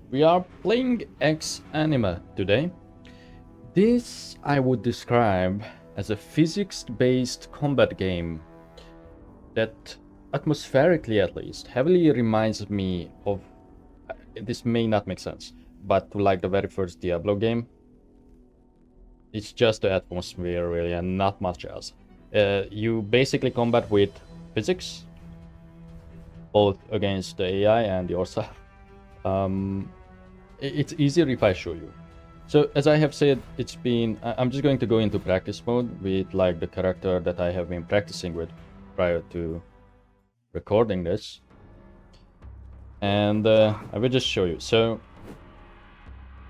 We are playing Exanima today. This I would describe as a physics-based combat game that, atmospherically at least, heavily reminds me of... This may not make sense, but to like the very first Diablo game. It's just the atmosphere really and not much else. You basically combat with physics, both against the AI and yourself. It's easier if I show you. So as I have said, I'm just going to go into practice mode with like the character that I have been practicing with prior to recording this. And I will just show you. So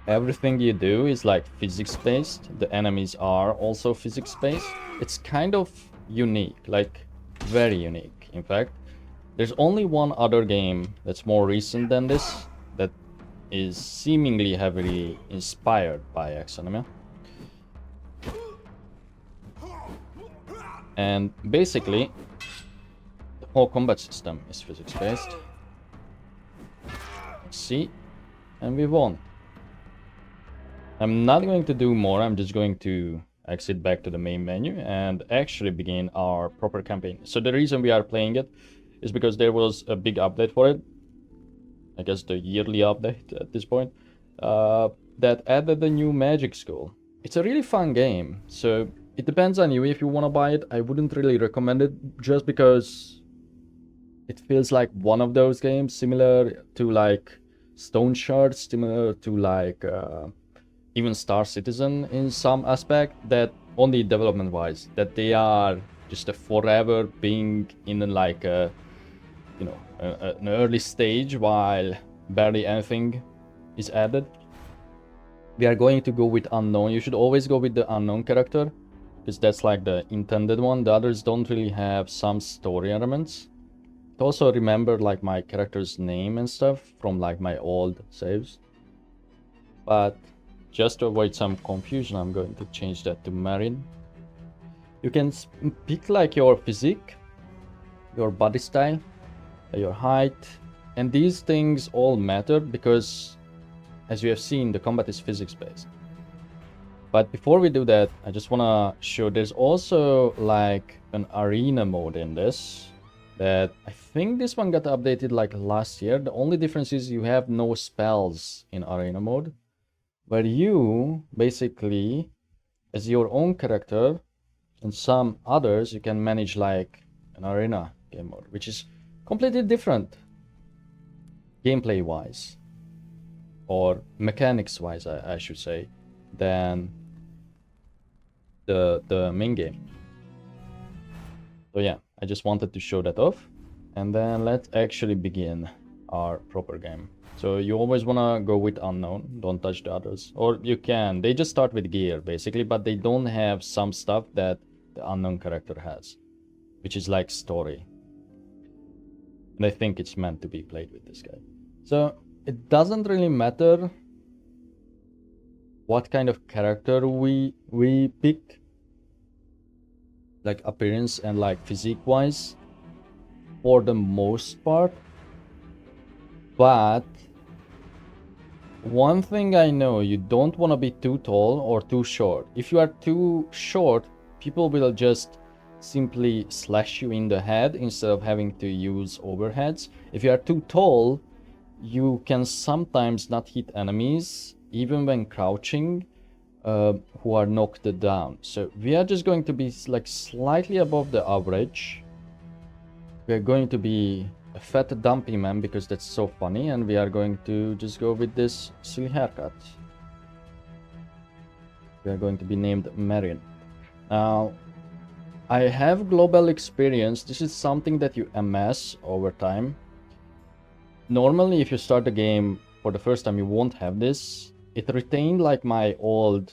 everything you do is like physics based. The enemies are also physics based. It's kind of unique, like very unique. In fact, there's only one other game that's more recent than this that is seemingly heavily inspired by Exanima. And basically, the whole combat system is physics-based. See? And we won. I'm not going to do more, I'm just going to exit back to the main menu and actually begin our proper campaign. So the reason we are playing it is because there was a big update for it. I guess the yearly update at this point, that added a new magic school. It's a really fun game, so it depends on you if you want to buy it. I wouldn't really recommend it just because it feels like one of those games similar to like Stone Shard, similar to like even Star Citizen in some aspect, that only development wise, that they are just a forever being in like a, you know, an early stage while barely anything is added. We are going to go with unknown. You should always go with the unknown character because that's like the intended one. The others don't really have some story elements. Also remember like my character's name and stuff from like my old saves. But just to avoid some confusion, I'm going to change that to Marin. You can pick like your physique, your body style, your height, and these things all matter because, as you have seen, the combat is physics based. But before we do that, I just want to show there's also like an arena mode in this that I think this one got updated like last year. The only difference is you have no spells in arena mode, where you basically, as your own character and some others, you can manage like an arena game mode, which is completely different gameplay wise, or mechanics wise I should say, than the main game. So yeah, I just wanted to show that off, and then let's actually begin our proper game. So you always want to go with unknown, don't touch the others, or you can, they just start with gear basically, but they don't have some stuff that the unknown character has, which is like story. And I think it's meant to be played with this guy. So it doesn't really matter what kind of character we pick, like appearance and like physique wise, for the most part. But one thing I know, you don't want to be too tall or too short. If you are too short, people will just simply slash you in the head instead of having to use overheads. If you are too tall, you can sometimes not hit enemies even when crouching, who are knocked down. So we are just going to be like slightly above the average. We are going to be a fat dumpy man because that's so funny, and we are going to just go with this silly haircut. We are going to be named Marion. Now, I have global experience. This is something that you amass over time. Normally, if you start the game for the first time, you won't have this. It retained like my old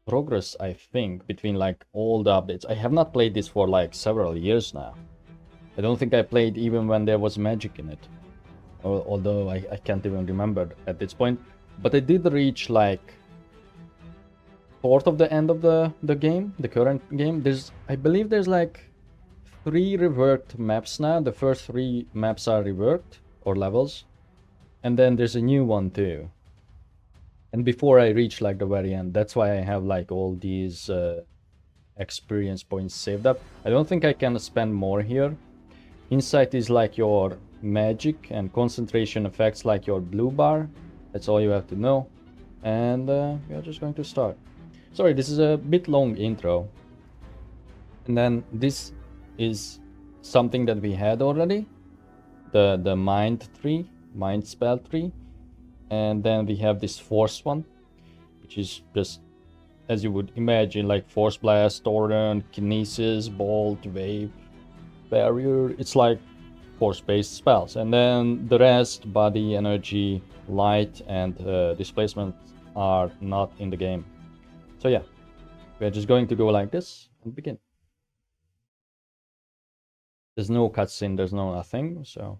progress, I think, between like all the updates. I have not played this for like several years now. I don't think I played even when there was magic in it. Although I can't even remember at this point. But I did reach like sort of the end of the game, the current game. I believe there's like 3 reworked maps now. The first 3 maps are reworked, or levels. And then there's a new one too. And before I reach like the very end, that's why I have like all these experience points saved up. I don't think I can spend more here. Insight is like your magic, and concentration effects like your blue bar. That's all you have to know. And we are just going to start. Sorry, this is a bit long intro. And then this is something that we had already. The mind tree, mind spell tree. And then we have this force one, which is just, as you would imagine, like force blast, torrent, kinesis, bolt, wave, barrier. It's like force-based spells. And then the rest, body, energy, light, and displacement are not in the game. So yeah, we're just going to go like this and begin. There's no cutscene, there's no nothing, so...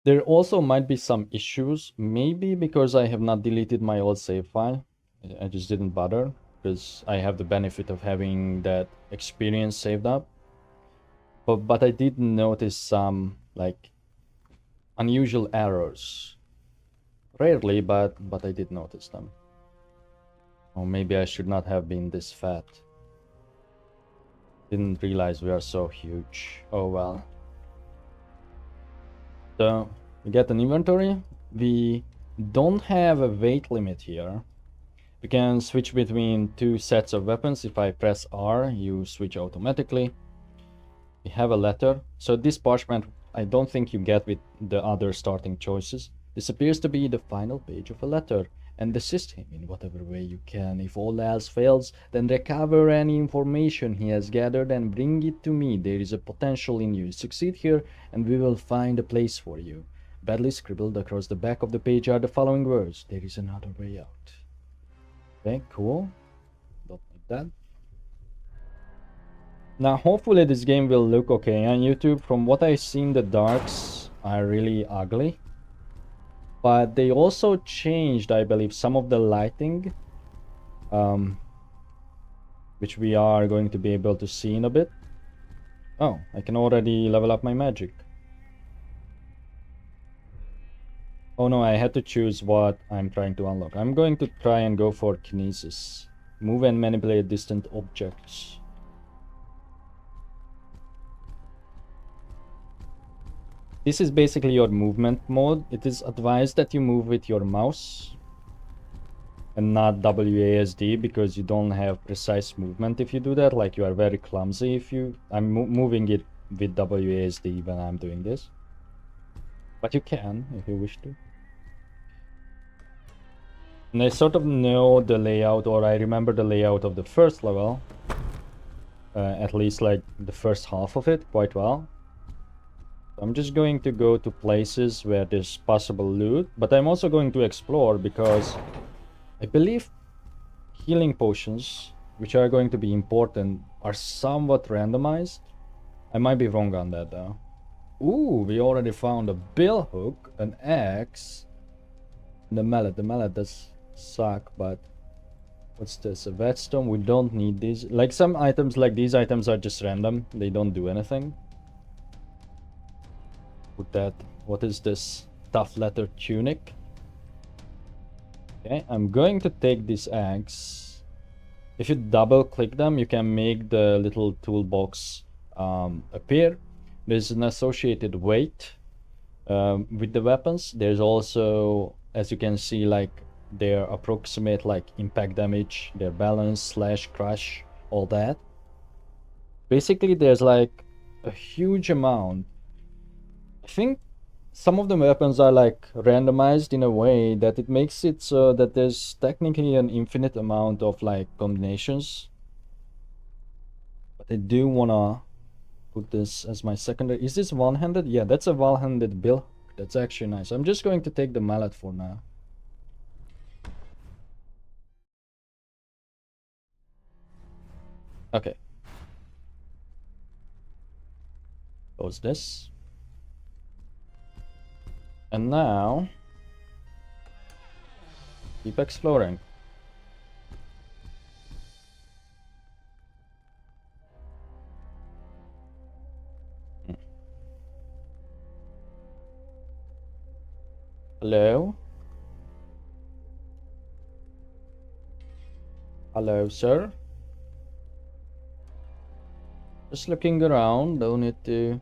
There also might be some issues, maybe because I have not deleted my old save file. I just didn't bother, because I have the benefit of having that experience saved up. But I did notice some, like, unusual errors. Rarely, but I did notice them. Or maybe I should not have been this fat. Didn't realize we are so huge. Oh well. So, we get an inventory. We don't have a weight limit here. We can switch between two sets of weapons. If I press R, you switch automatically. We have a letter. So this parchment, I don't think you get with the other starting choices. This appears to be the final page of a letter, and assist him in whatever way you can. If all else fails, then recover any information he has gathered and bring it to me. There is a potential in you. Succeed here, and we will find a place for you. Badly scribbled across the back of the page are the following words. There is another way out. Okay, cool. Don't need that. Now, hopefully this game will look okay on YouTube. From what I've seen, the darks are really ugly. But they also changed, I believe, some of the lighting. Which we are going to be able to see in a bit. Oh, I can already level up my magic. Oh no, I had to choose what I'm trying to unlock. I'm going to try and go for kinesis. Move and manipulate distant objects. This is basically your movement mode. It is advised that you move with your mouse and not WASD, because you don't have precise movement if you do that. Like, you are very clumsy if you... I'm moving it with WASD when I'm doing this. But you can, if you wish to. And I sort of know the layout, or I remember the layout of the first level. At least, like, the first half of it quite well. I'm just going to go to places where there's possible loot. But I'm also going to explore, because I believe healing potions, which are going to be important, are somewhat randomized. I might be wrong on that, though. Ooh, we already found a bill hook, an axe, and a mallet. The mallet does suck, but... What's this? A whetstone? We don't need these. Like, some items, like these items, are just random. They don't do anything. Put that... What is this? Tough leather tunic. Okay, I'm going to take this axe. If you double click them, you can make the little toolbox appear. There's an associated weight with the weapons. There's also, as you can see, like, their approximate, like, impact damage, their balance, slash, crush, all that. Basically, there's like a huge amount. I think some of the weapons are like randomized in a way that it makes it so that there's technically an infinite amount of like combinations. But I do wanna put this as my secondary. Is this one-handed? Yeah, that's a one-handed bill. That's actually nice. I'm just going to take the mallet for now. Okay. Close this. And now, keep exploring. Hello? Hello, sir? Just looking around, don't need to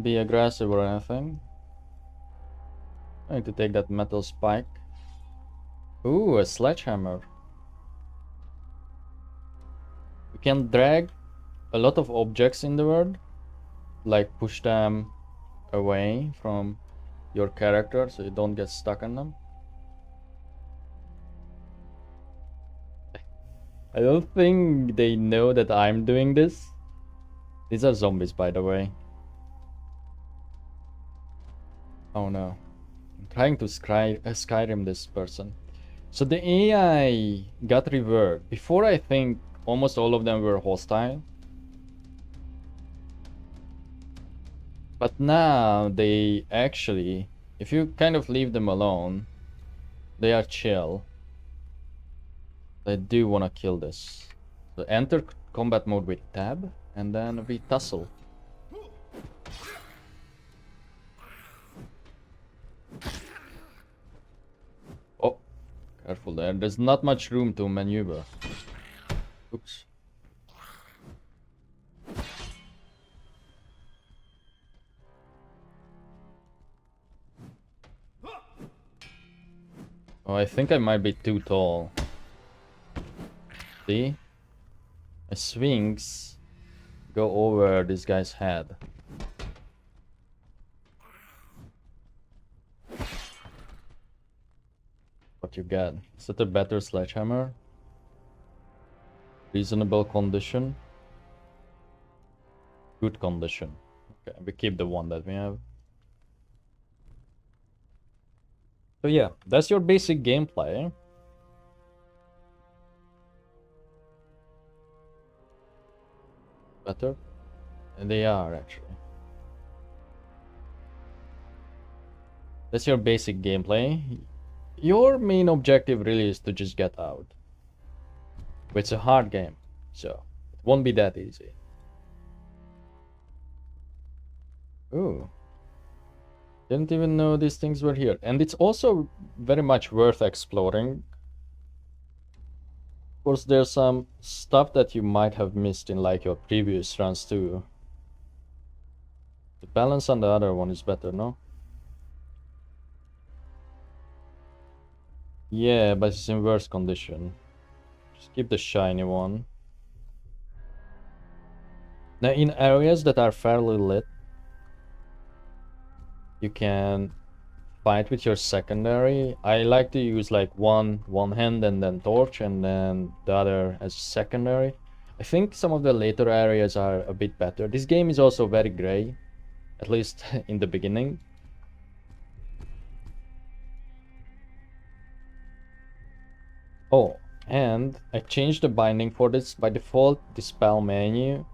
be aggressive or anything. I need to take that metal spike. Ooh, a sledgehammer. You can drag a lot of objects in the world, like push them away from your character so you don't get stuck on them. I don't think they know that I'm doing this. These are zombies, by the way. Oh no. I'm trying to Skyrim this person. So the AI got reworked. Before, I think almost all of them were hostile. But now they actually, if you kind of leave them alone, they are chill. They do want to kill this. So enter combat mode with tab, and then we tussle. Oh, careful there. There's not much room to maneuver. Oops. Oh, I think I might be too tall. See? My swings go over this guy's head. What you got? Is that a better sledgehammer? Reasonable condition. Good condition. Okay, we keep the one that we have. So yeah, that's your basic gameplay. Better? And they are actually. That's your basic gameplay. Your main objective really is to just get out. It's a hard game, so it won't be that easy. Ooh. Didn't even know these things were here. And it's also very much worth exploring. Of course, there's some stuff that you might have missed in like your previous runs too. The balance on the other one is better, no? Yeah, but it's in worse condition. Just keep the shiny one. Now, in areas that are fairly lit, you can fight with your secondary. I like to use like one hand and then torch, and then the other as secondary. I think some of the later areas are a bit better. This game is also very gray, at least in the beginning. Oh, and I changed the binding for this. By default, the spell menu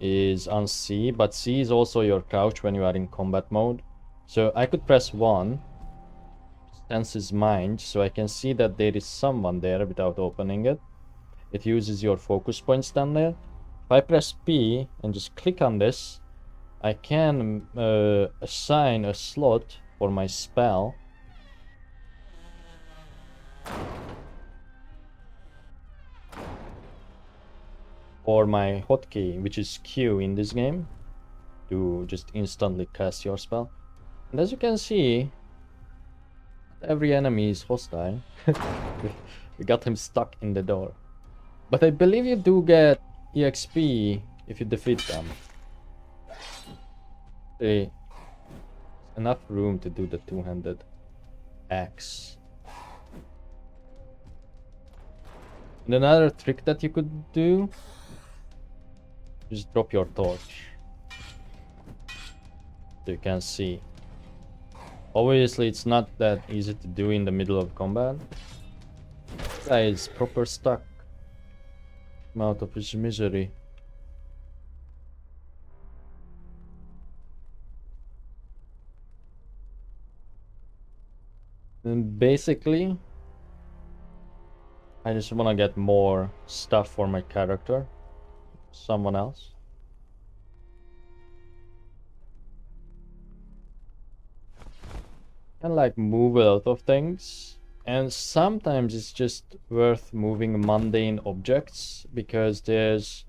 is on C, but C is also your crouch when you are in combat mode. So I could press 1, senses mind, so I can see that there is someone there without opening it. It uses your focus points down there. If I press P and just click on this, I can assign a slot for my spell. Or my hotkey, which is Q in this game, to just instantly cast your spell. And as you can see, every enemy is hostile. We got him stuck in the door. But I believe you do get EXP if you defeat them. There's enough room to do the two-handed axe. And another trick that you could do, just drop your torch so you can see. Obviously it's not that easy to do in the middle of combat. This guy is proper stuck. I'm out of his misery. And basically, I just want to get more stuff for my character. Someone else. can like move a lot of things, and sometimes it's just worth moving mundane objects because there's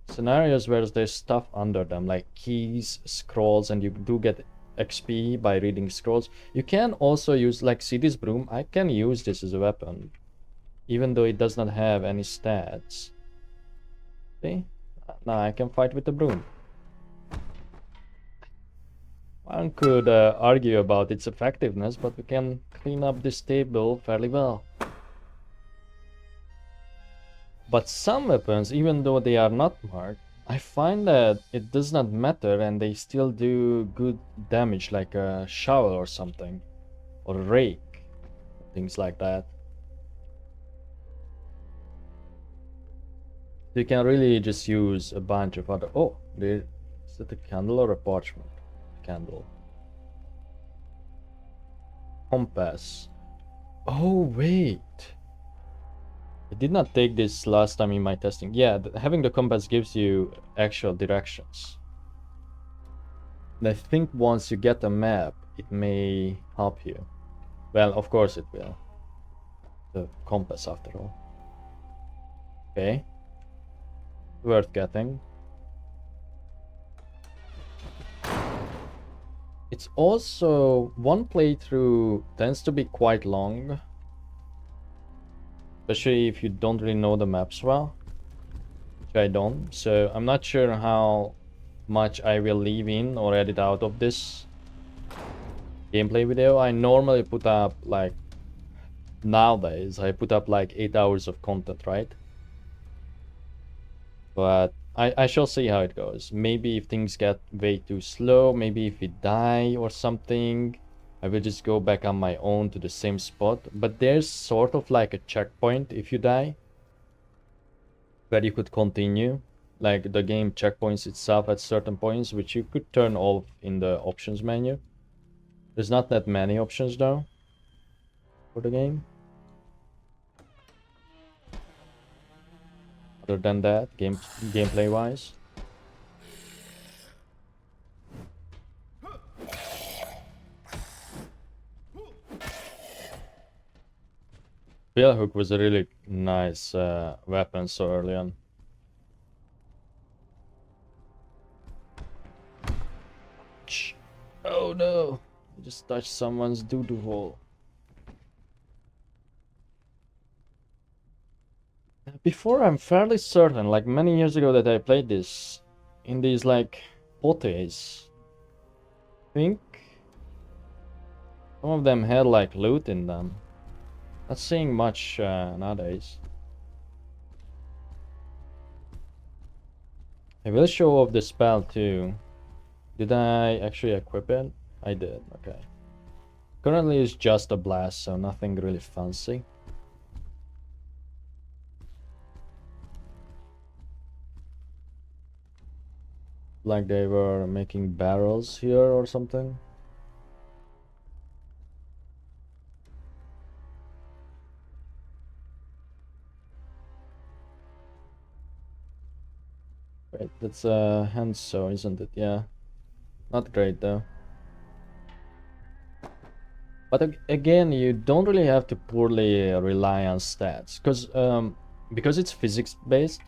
scenarios where there's stuff under them, like keys, scrolls, and you do get XP by reading scrolls. You can also use, like, see this broom? I can use this as a weapon, even though it does not have any stats. See? Now I can fight with the broom. One could argue about its effectiveness, but we can clean up this table fairly well. But some weapons, even though they are not marked, I find that it does not matter and they still do good damage, like a shovel or something, or a rake, things like that. You can really just use a bunch of other... Oh, is it a candle or a parchment? Candle. Compass. Oh, wait. I did not take this last time in my testing. Yeah, having the compass gives you actual directions. And I think once you get a map, it may help you. Well, of course it will. The compass, after all. Okay. Worth getting. It's also, one playthrough tends to be quite long, especially if you don't really know the maps well, which I don't. So I'm not sure how much I will leave in or edit out of this gameplay video. I normally put up, like, nowadays I put up like 8 hours of content, right? But I shall see how it goes. Maybe if things get way too slow, maybe if we die or something, I will just go back on my own to the same spot. But there's sort of like a checkpoint if you die, where you could continue. Like the game checkpoints itself at certain points, which you could turn off in the options menu. There's not that many options though for the game. Other than that, gameplay wise. Bill Hook was a really nice weapon so early on. Oh no! I just touched someone's doo-doo hole. Before, I'm fairly certain, like many years ago, that I played this in these like potes. I think some of them had like loot in them. Not seeing much nowadays. I will show off the spell too. Did I actually equip it? I did, okay. Currently it's just a blast, so nothing really fancy. Like they were making barrels here or something. Wait, that's a hand saw, isn't it? Yeah. Not great though. But again, you don't really have to poorly rely on stats, because it's physics based.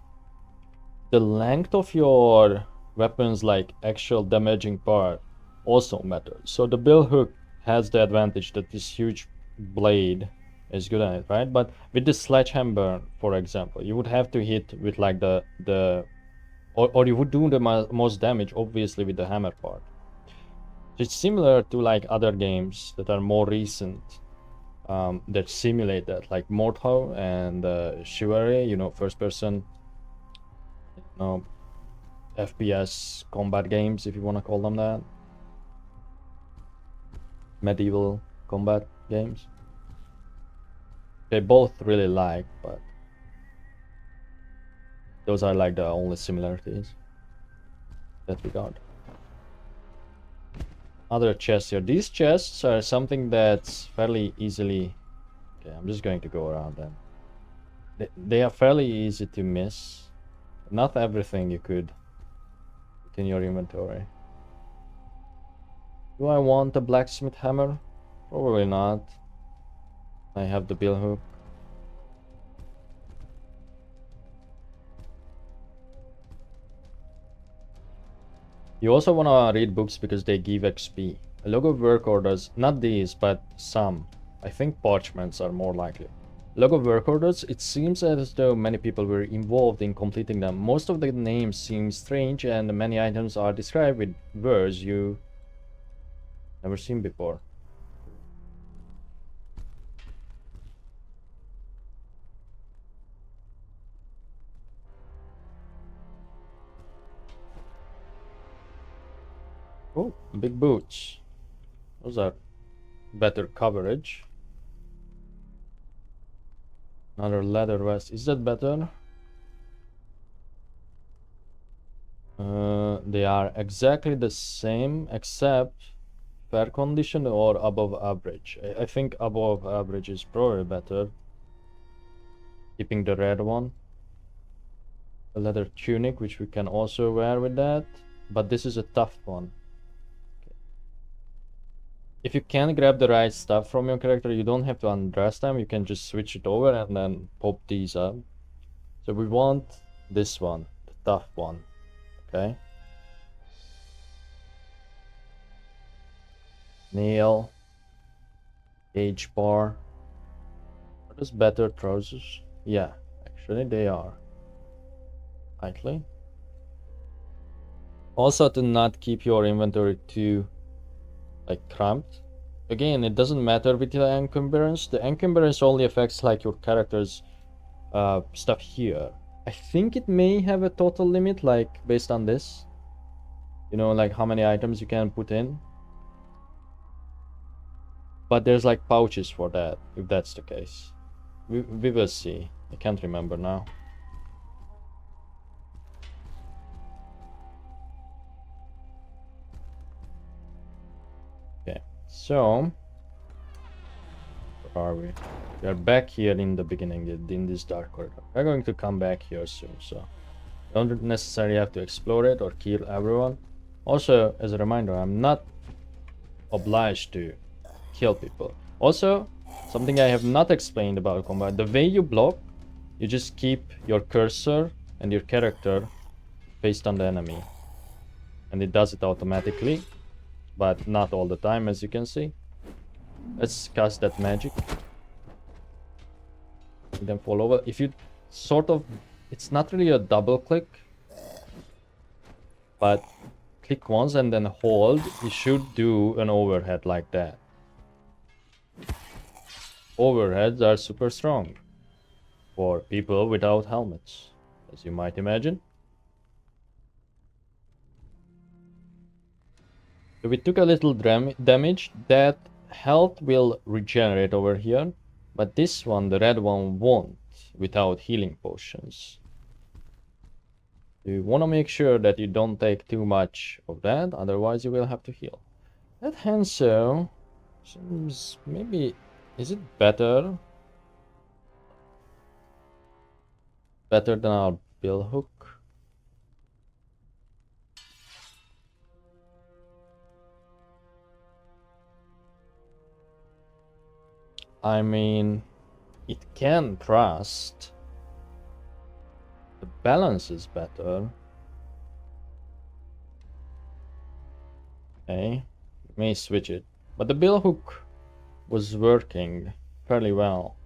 The length of your weapons, like actual damaging part, also matters. So the bill hook has the advantage that this huge blade is good at it, right? But with the sledgehammer, for example, you would have to hit with like or you would do the most damage obviously with the hammer part. So it's similar to like other games that are more recent, that simulate that, like Mortal and Chivalry, you know, first person, you know, FPS combat games, if you want to call them that. Medieval combat games. They both really like, but those are like the only similarities that we got. Other chests here. These chests are something that's fairly easily... Okay, I'm just going to go around them. They are fairly easy to miss. Not everything you could put in your inventory. Do I want a blacksmith hammer? Probably not. I have the bill hook. You also want to read books because they give XP. A log of work orders, not these, but some. I think parchments are more likely. Log of work orders, it seems as though many people were involved in completing them. Most of the names seem strange and many items are described with words you never seen before. Oh, big boots. Those are better coverage. Another leather vest. Is that better? They are exactly the same except fair condition or above average. I think above average is probably better. Keeping the red one. A leather tunic, which we can also wear with that. But this is a tough one. If you can grab the right stuff from your character, you don't have to undress them. You can just switch it over and then pop these up. So we want this one, the tough one. Okay. Nail. Gauge bar. Are those better trousers? Yeah, actually they are. Likely. Also to not keep your inventory too like cramped. Again, it doesn't matter with the encumbrance. The encumbrance only affects like your character's stuff here. I think it may have a total limit, like based on this. You know, like how many items you can put in. But there's like pouches for that, if that's the case. We will see. I can't remember now. Okay, so where are we? We are back here in the beginning, in this dark corridor. We're going to come back here soon, so don't necessarily have to explore it or kill everyone. Also, as a reminder, I'm not obliged to kill people. Also, something I have not explained about combat, the way you block, you just keep your cursor and your character based on the enemy. And it does it automatically, but not all the time, as you can see. Let's cast that magic. And then fall over. If you sort of, it's not really a double click, but click once and then hold, you should do an overhead like that. Overheads are super strong for people without helmets, as you might imagine. So we took a little damage. That health will regenerate over here, but this one, the red one, won't without healing potions. You want to make sure that you don't take too much of that, otherwise you will have to heal. That Hanso seems maybe... Is it better? Better than our bill hook? I mean, it can thrust. The balance is better. Okay, may switch it. But the bill hook was working fairly well.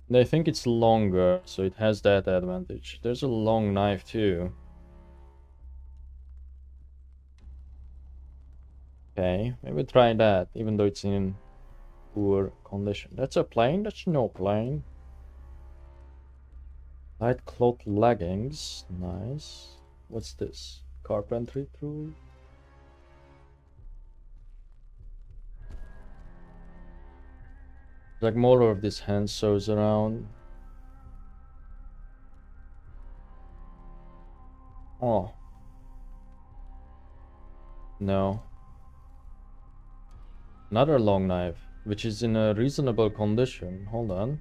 And I think it's longer, so it has that advantage. There's a long knife too. Okay, maybe try that, even though it's in poor condition. That's a plane? That's no plane. Light cloth leggings. Nice. What's this? Carpentry tool? Like more of this hand sews around. Oh. No. Another long knife, which is in a reasonable condition. Hold on.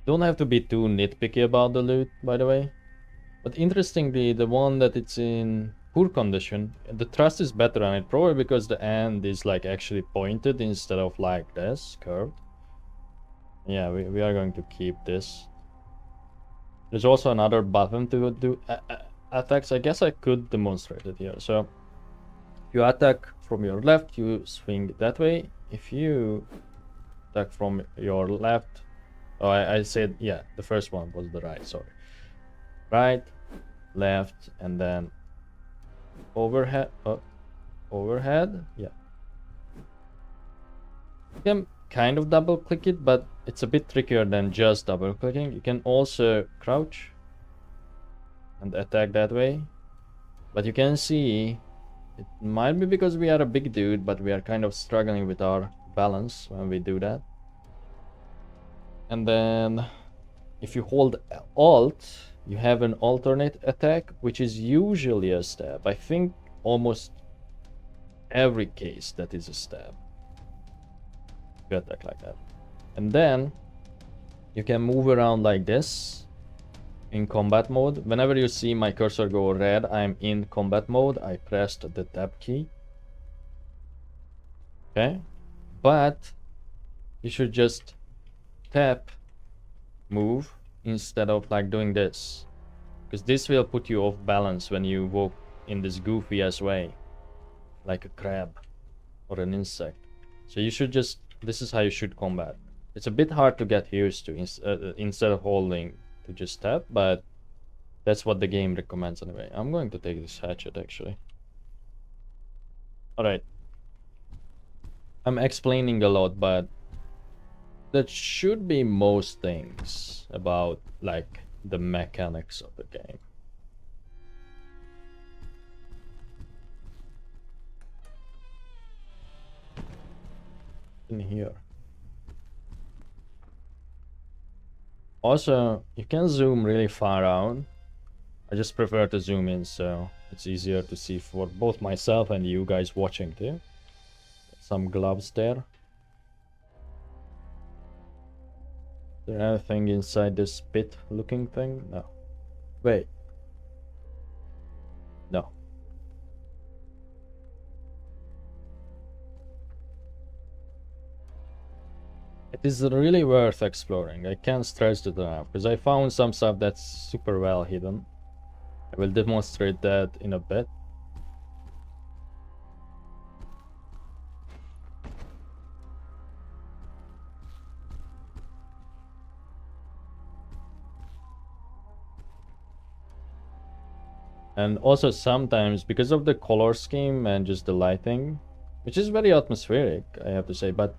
Don't have to be too nitpicky about the loot, by the way. But interestingly, the one that it's in poor condition. The thrust is better on it, probably because the end is like actually pointed instead of like this, curved. Yeah, we are going to keep this. There's also another button to do attacks. I guess I could demonstrate it here. So if you attack from your left, you swing that way. If you attack from your left, oh, I said, yeah, the first one was the right, sorry. Right, left, and then overhead, overhead, yeah. You can kind of double click it, but it's a bit trickier than just double clicking. You can also crouch and attack that way, but you can see it might be because we are a big dude, but we are kind of struggling with our balance when we do that. And then if you hold Alt, you have an alternate attack, which is usually a stab. I think almost every case that is a stab. You attack like that. And then you can move around like this in combat mode. Whenever you see my cursor go red, I'm in combat mode. I pressed the tab key. Okay? But you should just tap move instead of like doing this, because this will put you off balance when you walk in this goofy ass way, like a crab or an insect. So you should just, this is how you should combat. It's a bit hard to get used to instead of holding to just tap, but that's what the game recommends anyway. I'm going to take this hatchet actually. Alright, I'm explaining a lot, but that should be most things about like the mechanics of the game. In here. Also, you can zoom really far out. I just prefer to zoom in so it's easier to see for both myself and you guys watching too. Some gloves there. Is there anything inside this pit looking thing? No. Wait. No. It is really worth exploring. I can't stress it enough, because I found some stuff that's super well hidden. I will demonstrate that in a bit. And also sometimes, because of the color scheme and just the lighting, which is very atmospheric, I have to say, but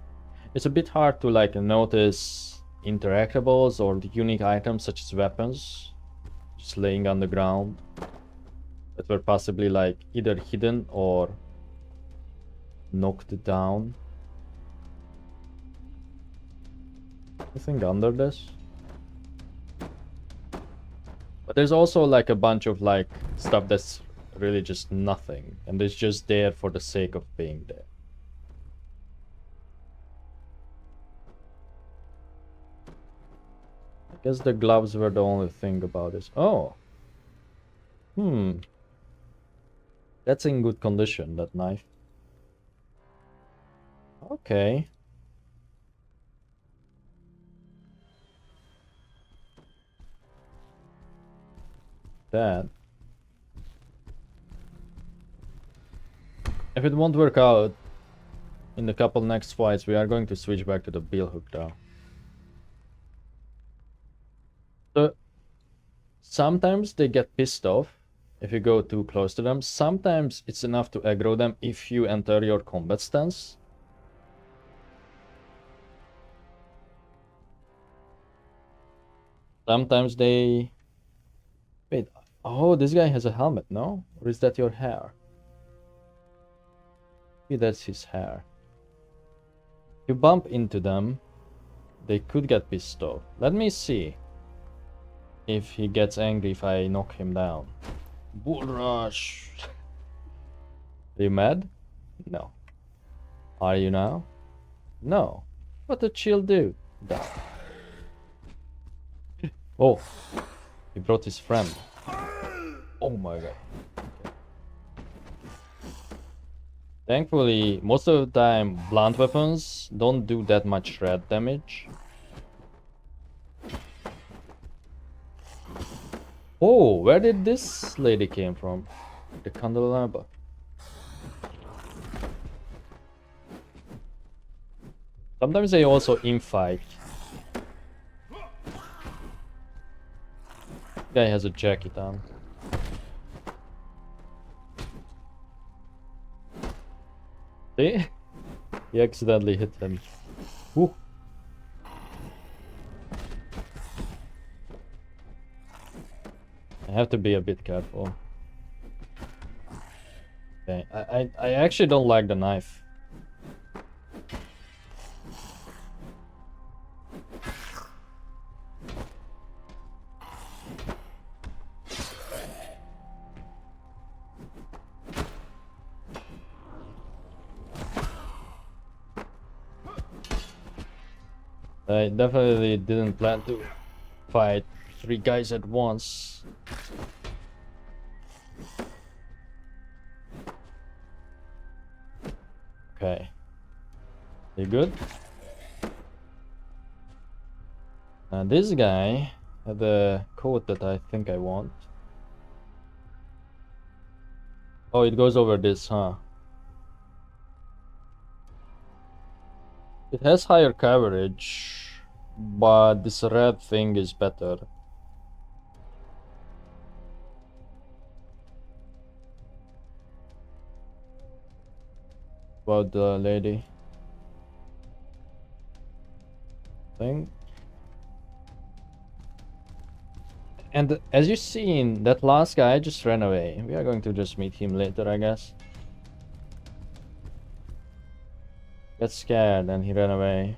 it's a bit hard to like notice interactables or the unique items such as weapons just laying on the ground that were possibly like either hidden or knocked down. Anything under this? But there's also like a bunch of like stuff that's really just nothing, and it's just there for the sake of being there. I guess the gloves were the only thing about this. Oh. That's in good condition, that knife. Okay. That. If it won't work out in the couple next fights, we are going to switch back to the billhook though. So sometimes they get pissed off if you go too close to them. Sometimes it's enough to aggro them if you enter your combat stance. Sometimes they... Wait, oh, this guy has a helmet, no? Or is that your hair? Maybe that's his hair. You bump into them, they could get pissed off. Let me see if he gets angry if I knock him down. Bull rush! Are you mad? No. Are you now? No. What a chill dude. Down. Oh, he brought his friend. Oh my god. Okay. Thankfully, most of the time, blunt weapons don't do that much red damage. Oh, where did this lady came from? The candelabra. Sometimes they also infight. Guy has a jacket on. See? He accidentally hit him. Ooh. I have to be a bit careful. Okay, I actually don't like the knife. I definitely didn't plan to fight 3 guys at once. Okay. You good? This guy had the coat that I think I want. Oh, it goes over this, huh? It has higher coverage, but this red thing is better. About the lady thing. And as you seen, that last guy just ran away. We are going to just meet him later, I guess. Got scared and he ran away.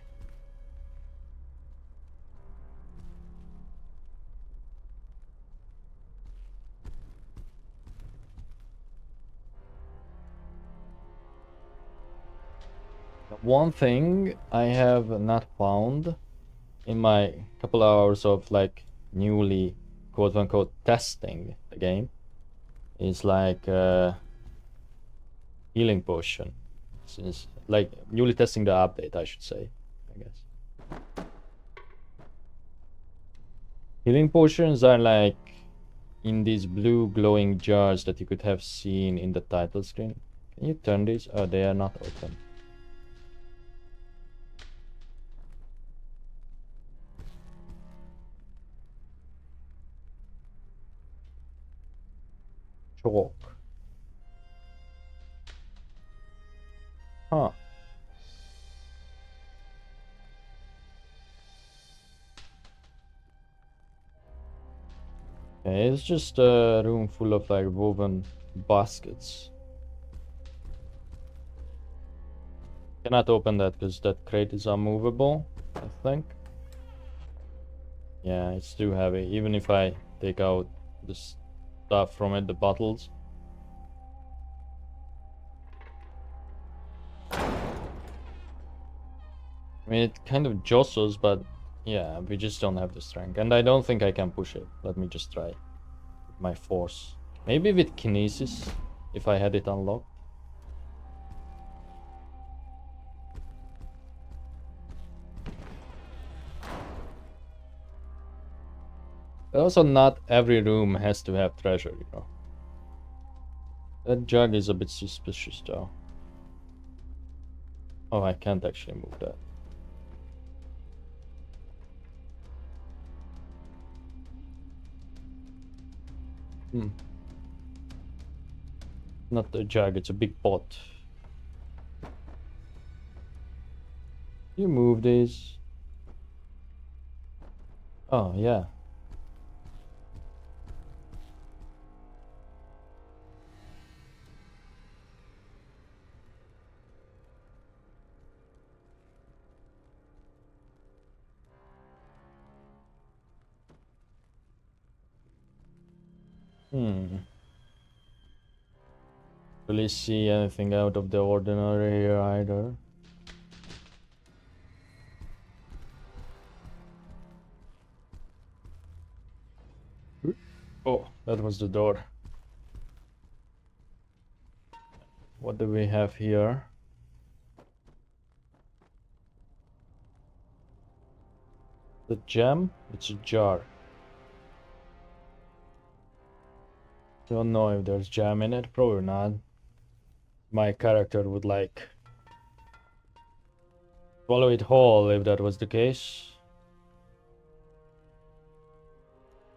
One thing I have not found in my couple hours of like newly quote unquote testing the game is like healing potion. Since like newly testing the update, I should say, I guess. Healing potions are like in these blue glowing jars that you could have seen in the title screen. Can you turn these? Oh, they are not open. Chalk. Huh. Okay, it's just a room full of like woven baskets. Cannot open that because that crate is unmovable, I think. Yeah, it's too heavy. Even if I take out the stuff from it, the bottles. I mean, it kind of jostles, but yeah, we just don't have the strength. And I don't think I can push it. Let me just try my force. Maybe with kinesis, if I had it unlocked. But also, not every room has to have treasure, you know. That jug is a bit suspicious, though. Oh, I can't actually move that. Not a jug, it's a big pot. You move these. Oh, yeah. Really see anything out of the ordinary here either. Oh, that was the door. What do we have here? The gem? It's a jar. Don't know if there's jam in it. Probably not. My character would like swallow it whole if that was the case.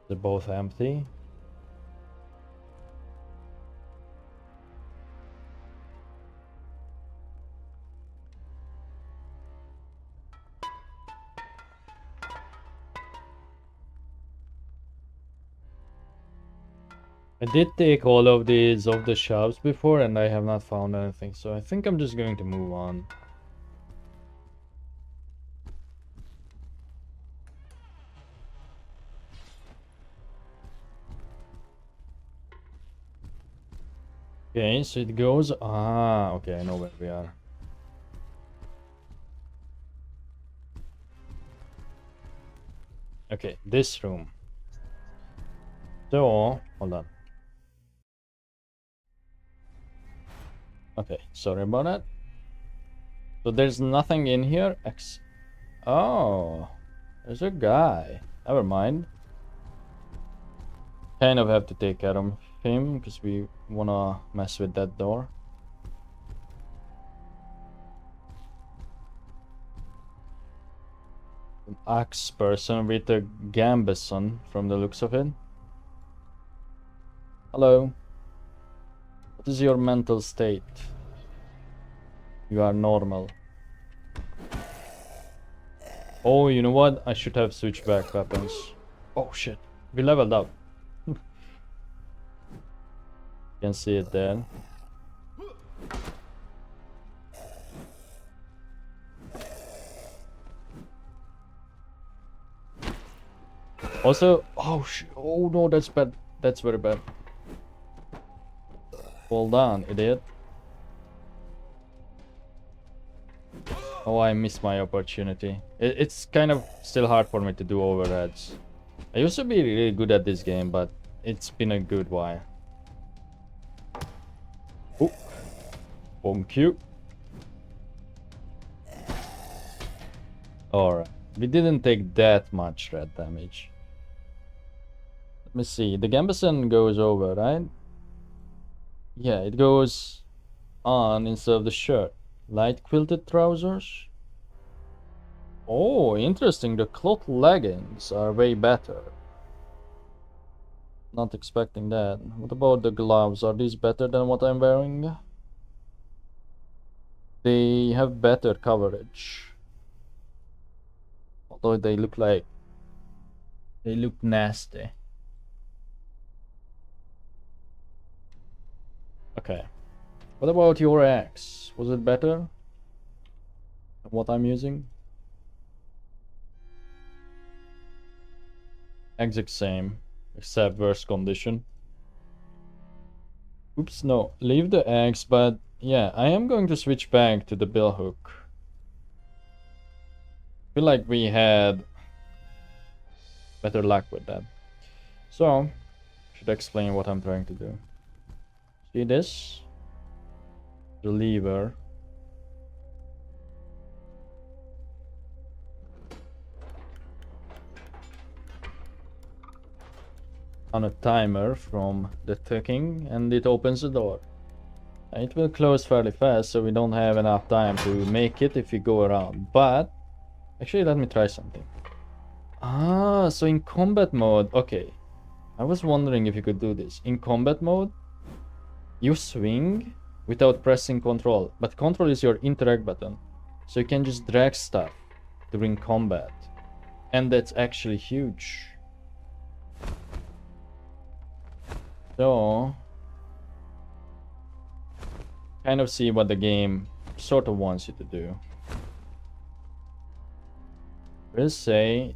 They're both empty. I did take all of these off the shelves before and I have not found anything, so I think I'm just going to move on. Okay, so it goes... Ah, okay, I know where we are. Okay, this room. So, hold on. Okay, sorry about that. So there's nothing in here. Oh, there's a guy. Never mind. Kind of have to take care of him because we wanna mess with that door. An axe person with a gambeson from the looks of it. Hello. What is your mental state? You are normal. Oh, you know what? I should have switched back weapons. Oh shit. We leveled up. You can see it there. Also, oh no, that's bad. That's very bad. Hold on, idiot. Oh, I missed my opportunity. It's kind of still hard for me to do overheads. I used to be really good at this game, but it's been a good while. Oh, thank you. Alright, we didn't take that much red damage. Let me see, the gambeson goes over, right? Yeah, it goes on instead of the shirt. Light quilted trousers. Oh, interesting. The cloth leggings are way better. Not expecting that. What about the gloves? Are these better than what I'm wearing? They have better coverage. Although they look nasty. Okay. What about your axe? Was it better than what I'm using? Exact same, except worse condition. Oops, no. Leave the axe, but yeah, I am going to switch back to the billhook. I feel like we had better luck with that. So, should explain what I'm trying to do. See this? The lever. On a timer from the ticking, and it opens the door. It will close fairly fast, so we don't have enough time to make it if we go around. But actually, let me try something. Ah, so in combat mode, okay. I was wondering if you could do this. In combat mode, you swing without pressing control, but control is your interact button. So you can just drag stuff during combat. And that's actually huge. So, kind of see what the game sort of wants you to do. I will say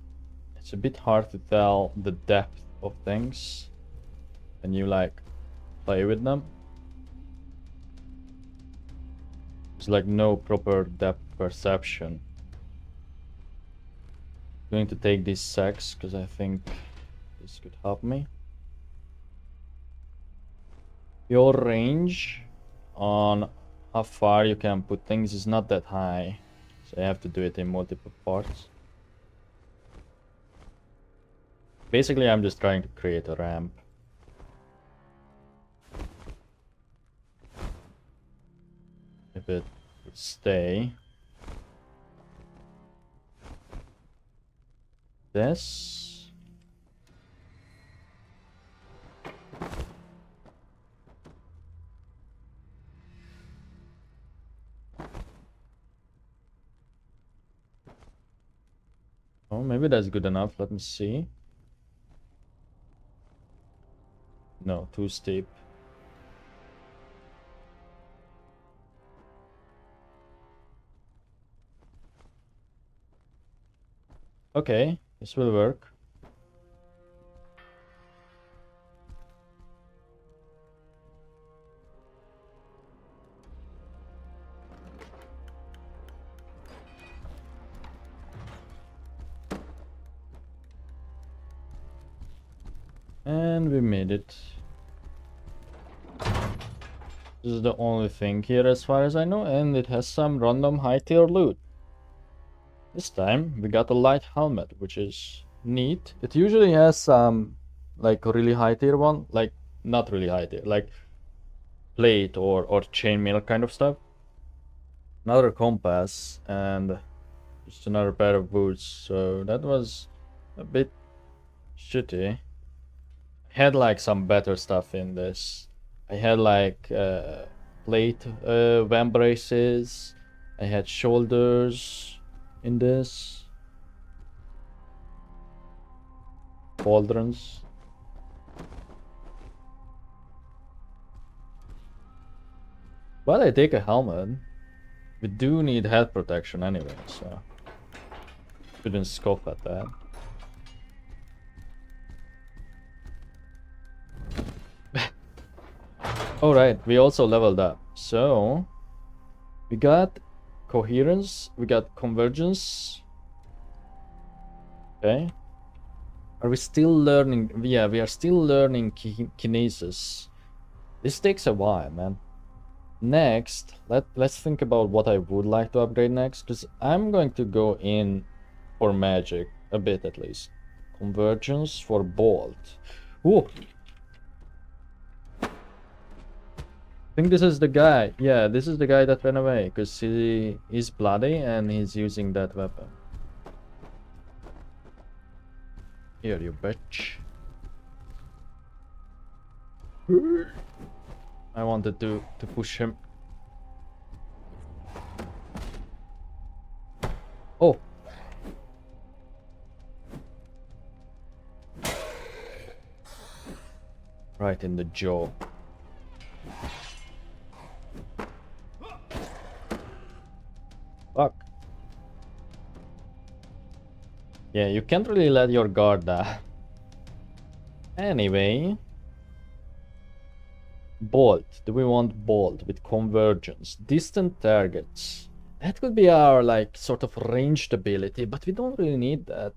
it's a bit hard to tell the depth of things when you like play with them. There's like no proper depth perception. I'm going to take these sacks because I think this could help me. Your range on how far you can put things is not that high. So I have to do it in multiple parts. Basically, I'm just trying to create a ramp. If it would stay. This. Oh, maybe that's good enough. Let me see. No, too steep. Okay, this will work. And we made it. This is the only thing here as far as I know, and it has some random high tier loot. This time we got a light helmet, which is neat. It usually has some like a really high tier one, like not really high tier, like plate or chainmail kind of stuff. Another compass and just another pair of boots, so that was a bit shitty. Had like some better stuff in this. I had like plate vambraces. I had shoulders in this. Pauldrons. But I take a helmet. We do need head protection anyway, so shouldn't scoff at that. Alright, we also leveled up. So we got coherence, we got convergence. Okay. Are we still learning? Yeah, we are still learning kinesis. This takes a while, man. Next, let's think about what I would like to upgrade next, because I'm going to go in for magic, a bit at least. Convergence for bolt. Ooh! I think this is the guy. Yeah, this is the guy that ran away, because he's bloody and he's using that weapon. Here, you bitch. I wanted to push him. Oh! Right in the jaw. Fuck. Yeah, you can't really let your guard down. Anyway. Bolt. Do we want bolt with convergence? Distant targets. That could be our, like, sort of ranged ability, but we don't really need that.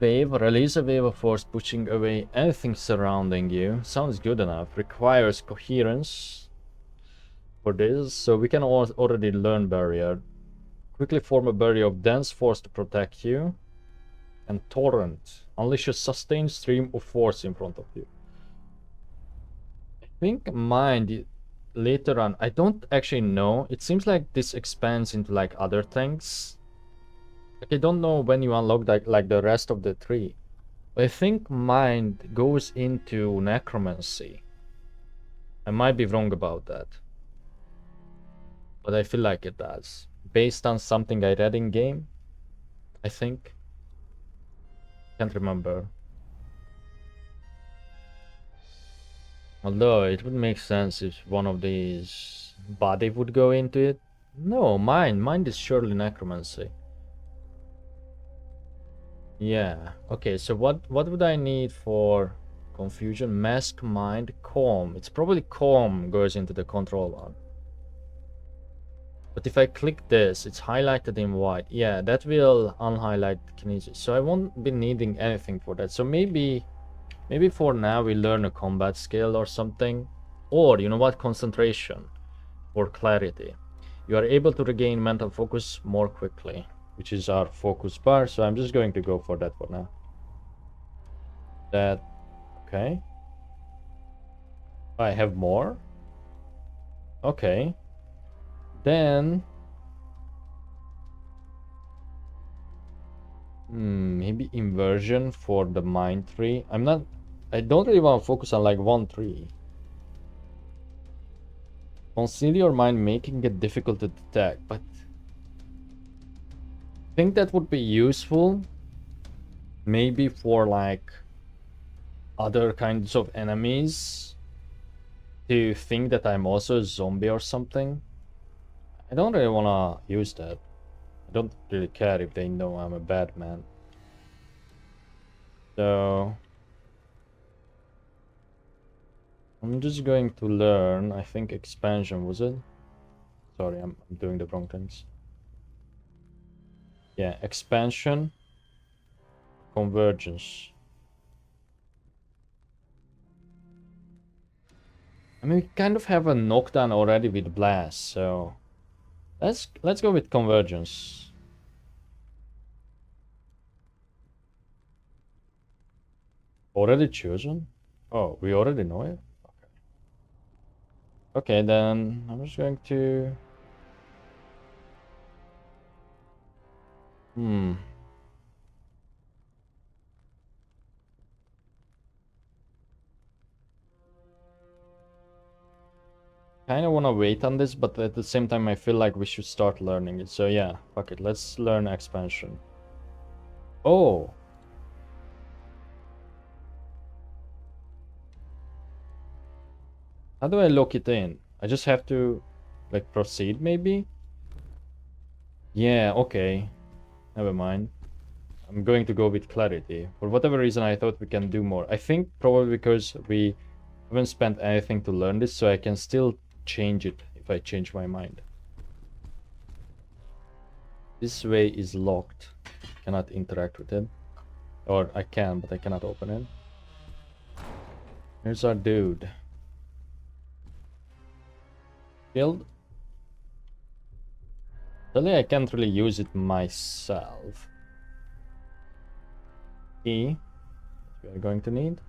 Wave. Release a wave of force pushing away anything surrounding you. Sounds good enough. Requires coherence for this, so we can already learn barrier. Quickly form a barrier of dense force to protect you. And torrent. Unleash a sustained stream of force in front of you. I think mind later on, I don't actually know. It seems like this expands into like other things. Like I don't know when you unlock like the rest of the tree. But I think mind goes into necromancy. I might be wrong about that. But I feel like it does. Based on something I read in game, I think. Can't remember. Although it would make sense if one of these body would go into it. No, mind is surely necromancy. Yeah. Okay, so what would I need for confusion? Mask, mind, calm. It's probably calm goes into the control one. But if I click this, it's highlighted in white. Yeah, that will unhighlight kinesis. So I won't be needing anything for that. So maybe for now we learn a combat skill or something. Or, you know what, concentration. for clarity. You are able to regain mental focus more quickly, which is our focus bar. So I'm just going to go for that for now. That, okay. I have more. Okay. Then, maybe inversion for the mind tree. I don't really want to focus on like one tree. Conceal your mind, making it difficult to detect, but I think that would be useful maybe for like other kinds of enemies to think that I'm also a zombie or something. I don't really want to use that. I don't really care if they know I'm a bad man. So I'm just going to learn, I think expansion, was it? Sorry, I'm doing the wrong things. Yeah, expansion, convergence. I mean, we kind of have a knockdown already with blast, so let's go with convergence. Already chosen? Oh, we already know it? Okay. Okay, then I'm just going to... Kind of want to wait on this, but at the same time I feel like we should start learning it. So yeah, fuck it, let's learn expansion. Oh! How do I lock it in? I just have to, like, proceed maybe? Yeah, okay. Never mind. I'm going to go with clarity. For whatever reason, I thought we can do more. I think probably because we haven't spent anything to learn this, so I can still change it if I change my mind. This way is locked. Cannot interact with it. Or I can, but I cannot open it. Here's our dude. Shield. Really, I can't really use it myself. E. We are going to need.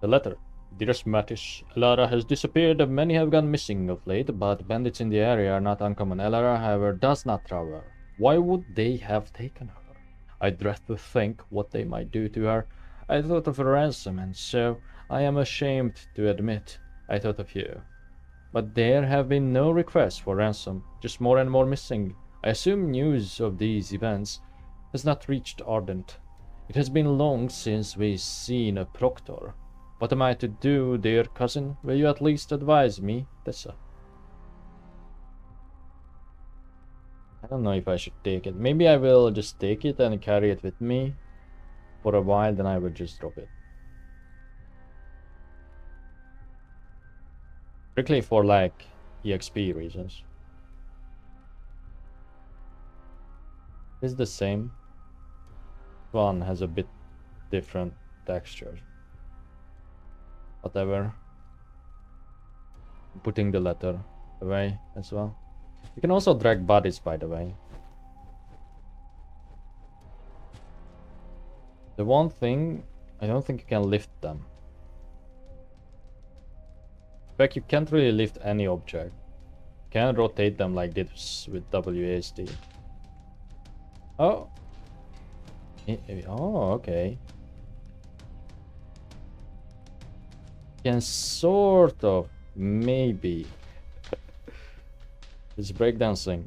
The letter. Dearest Mattis, Elara has disappeared and many have gone missing of late, but bandits in the area are not uncommon. Elara, however, does not travel. Why would they have taken her? I dread to think what they might do to her. I thought of a ransom, and so I am ashamed to admit I thought of you. But there have been no requests for ransom, just more and more missing. I assume news of these events has not reached Ardent. It has been long since we've seen a proctor. What am I to do, dear cousin? Will you at least advise me, Tessa? I don't know if I should take it. Maybe I will just take it and carry it with me for a while, then I will just drop it. Strictly for like EXP reasons. It's the same. One has a bit different texture. Whatever. Putting the letter away as well. You can also drag bodies, by the way. The one thing, I don't think you can lift them. In fact, you can't really lift any object. You can rotate them like this with WASD. Oh. Oh, okay. Can sort of, maybe. It's breakdancing.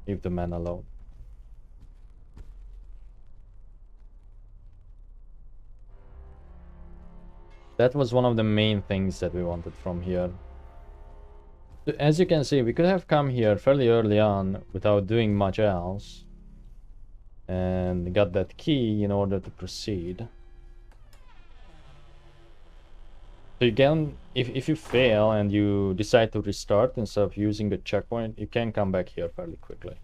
Leave the man alone. That was one of the main things that we wanted from here. As you can see, we could have come here fairly early on without doing much else. And got that key in order to proceed. So you can, if you fail and you decide to restart instead of using the checkpoint, you can come back here fairly quickly.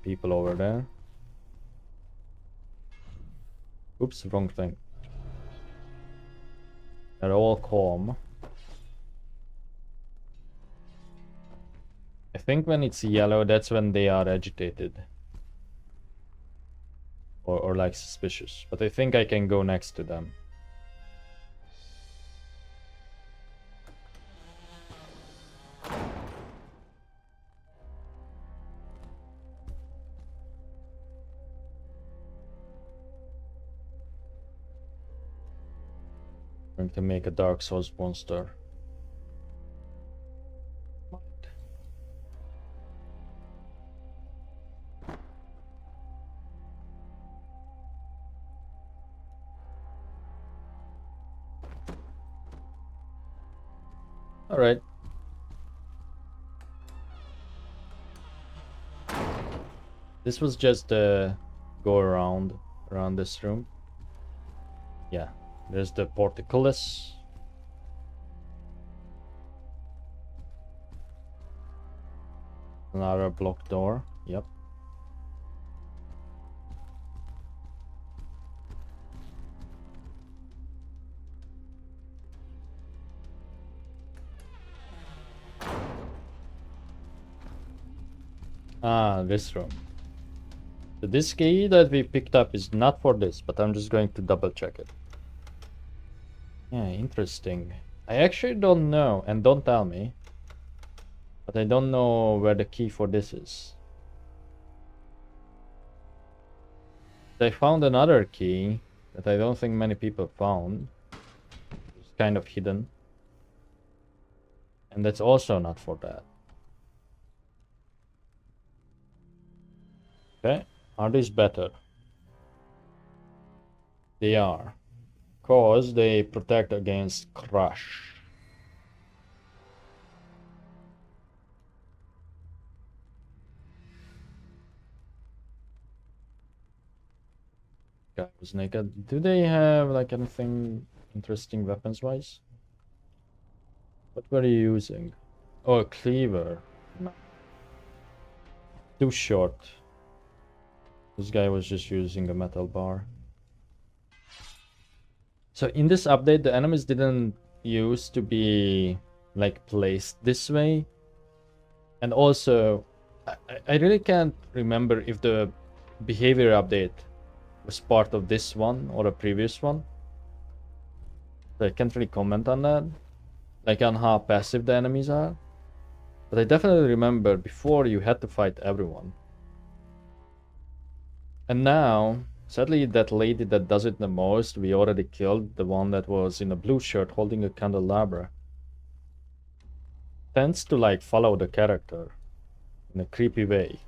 People over there. Oops, wrong thing. They're all calm. I think when it's yellow, that's when they are agitated. Or like suspicious. But I think I can go next to them. I'm going to make a Dark Souls monster. Alright. This was just a go around this room. Yeah, there's the portcullis. Another blocked door. Yep. Ah, this room. So this key that we picked up is not for this, but I'm just going to double check it. Yeah, interesting. I actually don't know, and don't tell me, but I don't know where the key for this is. I found another key that I don't think many people found. It's kind of hidden. And that's also not for that. Okay, are these better? They are. Cause they protect against crush. Guy was naked. Do they have like anything interesting weapons wise? What were you using? Oh, a cleaver. No. Too short. This guy was just using a metal bar. So in this update, the enemies didn't used to be like placed this way. And also, I really can't remember if the behavior update was part of this one or a previous one. So I can't really comment on that. Like on how passive the enemies are. But I definitely remember before you had to fight everyone. And now, sadly, that lady that does it the most, we already killed the one that was in a blue shirt holding a candelabra. Tends to like follow the character in a creepy way.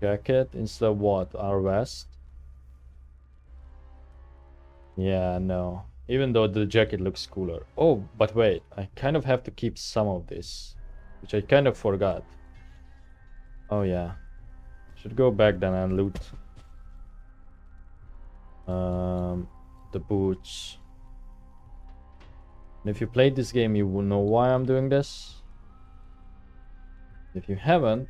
Jacket instead of what? Our vest? Yeah, no. Even though the jacket looks cooler. Oh, but wait, I kind of have to keep some of this, which I kind of forgot. Oh yeah. Should go back then and loot the boots. And if you played this game, you will know why I'm doing this. If you haven't,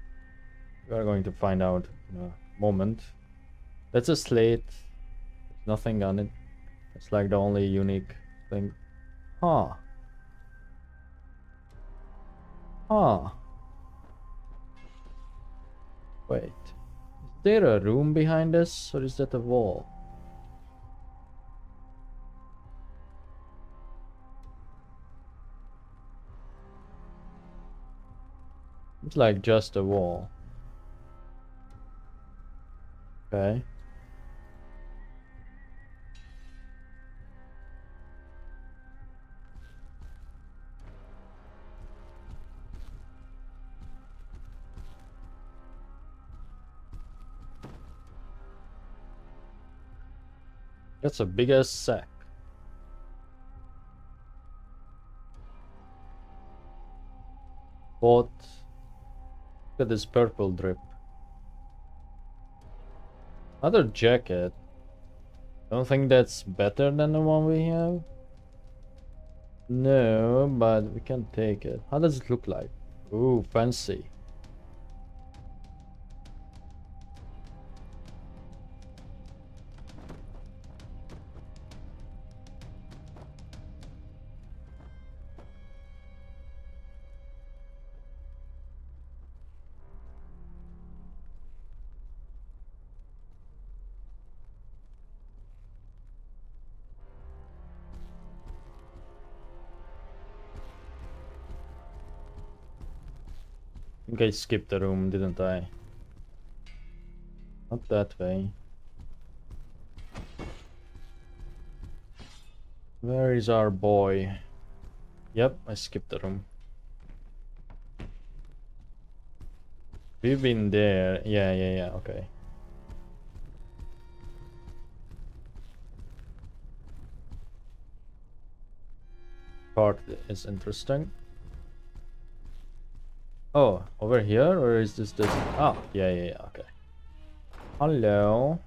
you are going to find out in a moment. That's a slate. There's nothing on it. It's like the only unique thing. Huh. Huh. Wait. Is there a room behind us, or is that a wall? It's like just a wall. Okay. That's a big ass sack. But look at this purple drip. Another jacket. Don't think that's better than the one we have. No, but we can take it. How does it look like? Ooh, fancy. think I skipped the room, didn't I? Not that way. Where is our boy? Yep, I skipped the room. We've been there. Yeah, okay. Part is interesting. Oh, over here? Or is this? Oh, yeah, okay. Hello.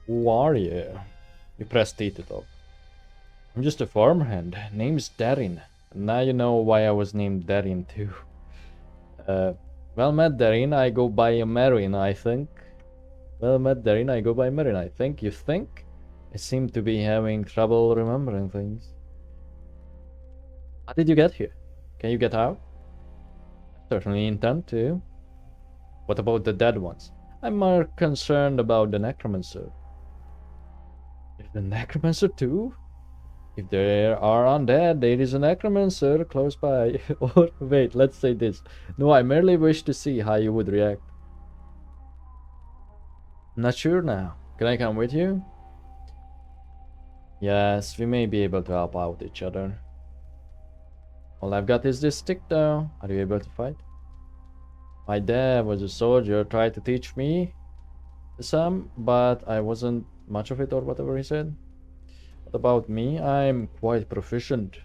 Who are you? You press T to talk. I'm just a farmhand. Name's Darin. Now you know why I was named Darin too. Well met, Darin. I go by Marin, I think. Well met, Darin. I go by Marin, I think. You think? I seem to be having trouble remembering things. How did you get here? Can you get out? Certainly intend to. What about the dead ones? I'm more concerned about the necromancer. If the necromancer too? If there are undead, there is a necromancer close by. Or wait, let's say this. No, I merely wish to see how you would react. Not sure now. Can I come with you? Yes, we may be able to help out each other. All I've got is this stick though. Are you able to fight? My dad was a soldier, tried to teach me some, but I wasn't much of it or whatever he said. What about me? I'm quite proficient.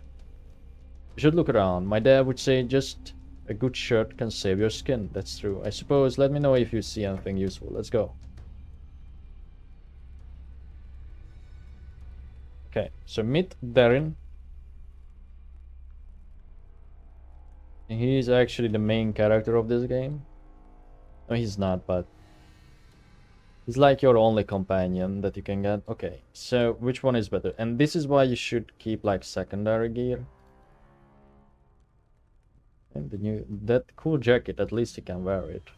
You should look around. My dad would say just a good shirt can save your skin. That's true. I suppose let me know if you see anything useful. Let's go. Okay, so meet Darren. He's actually the main character of this game. No, he's not, but he's like your only companion that you can get. Okay, so which one is better? And this is why you should keep like secondary gear. And that cool jacket, at least you can wear it.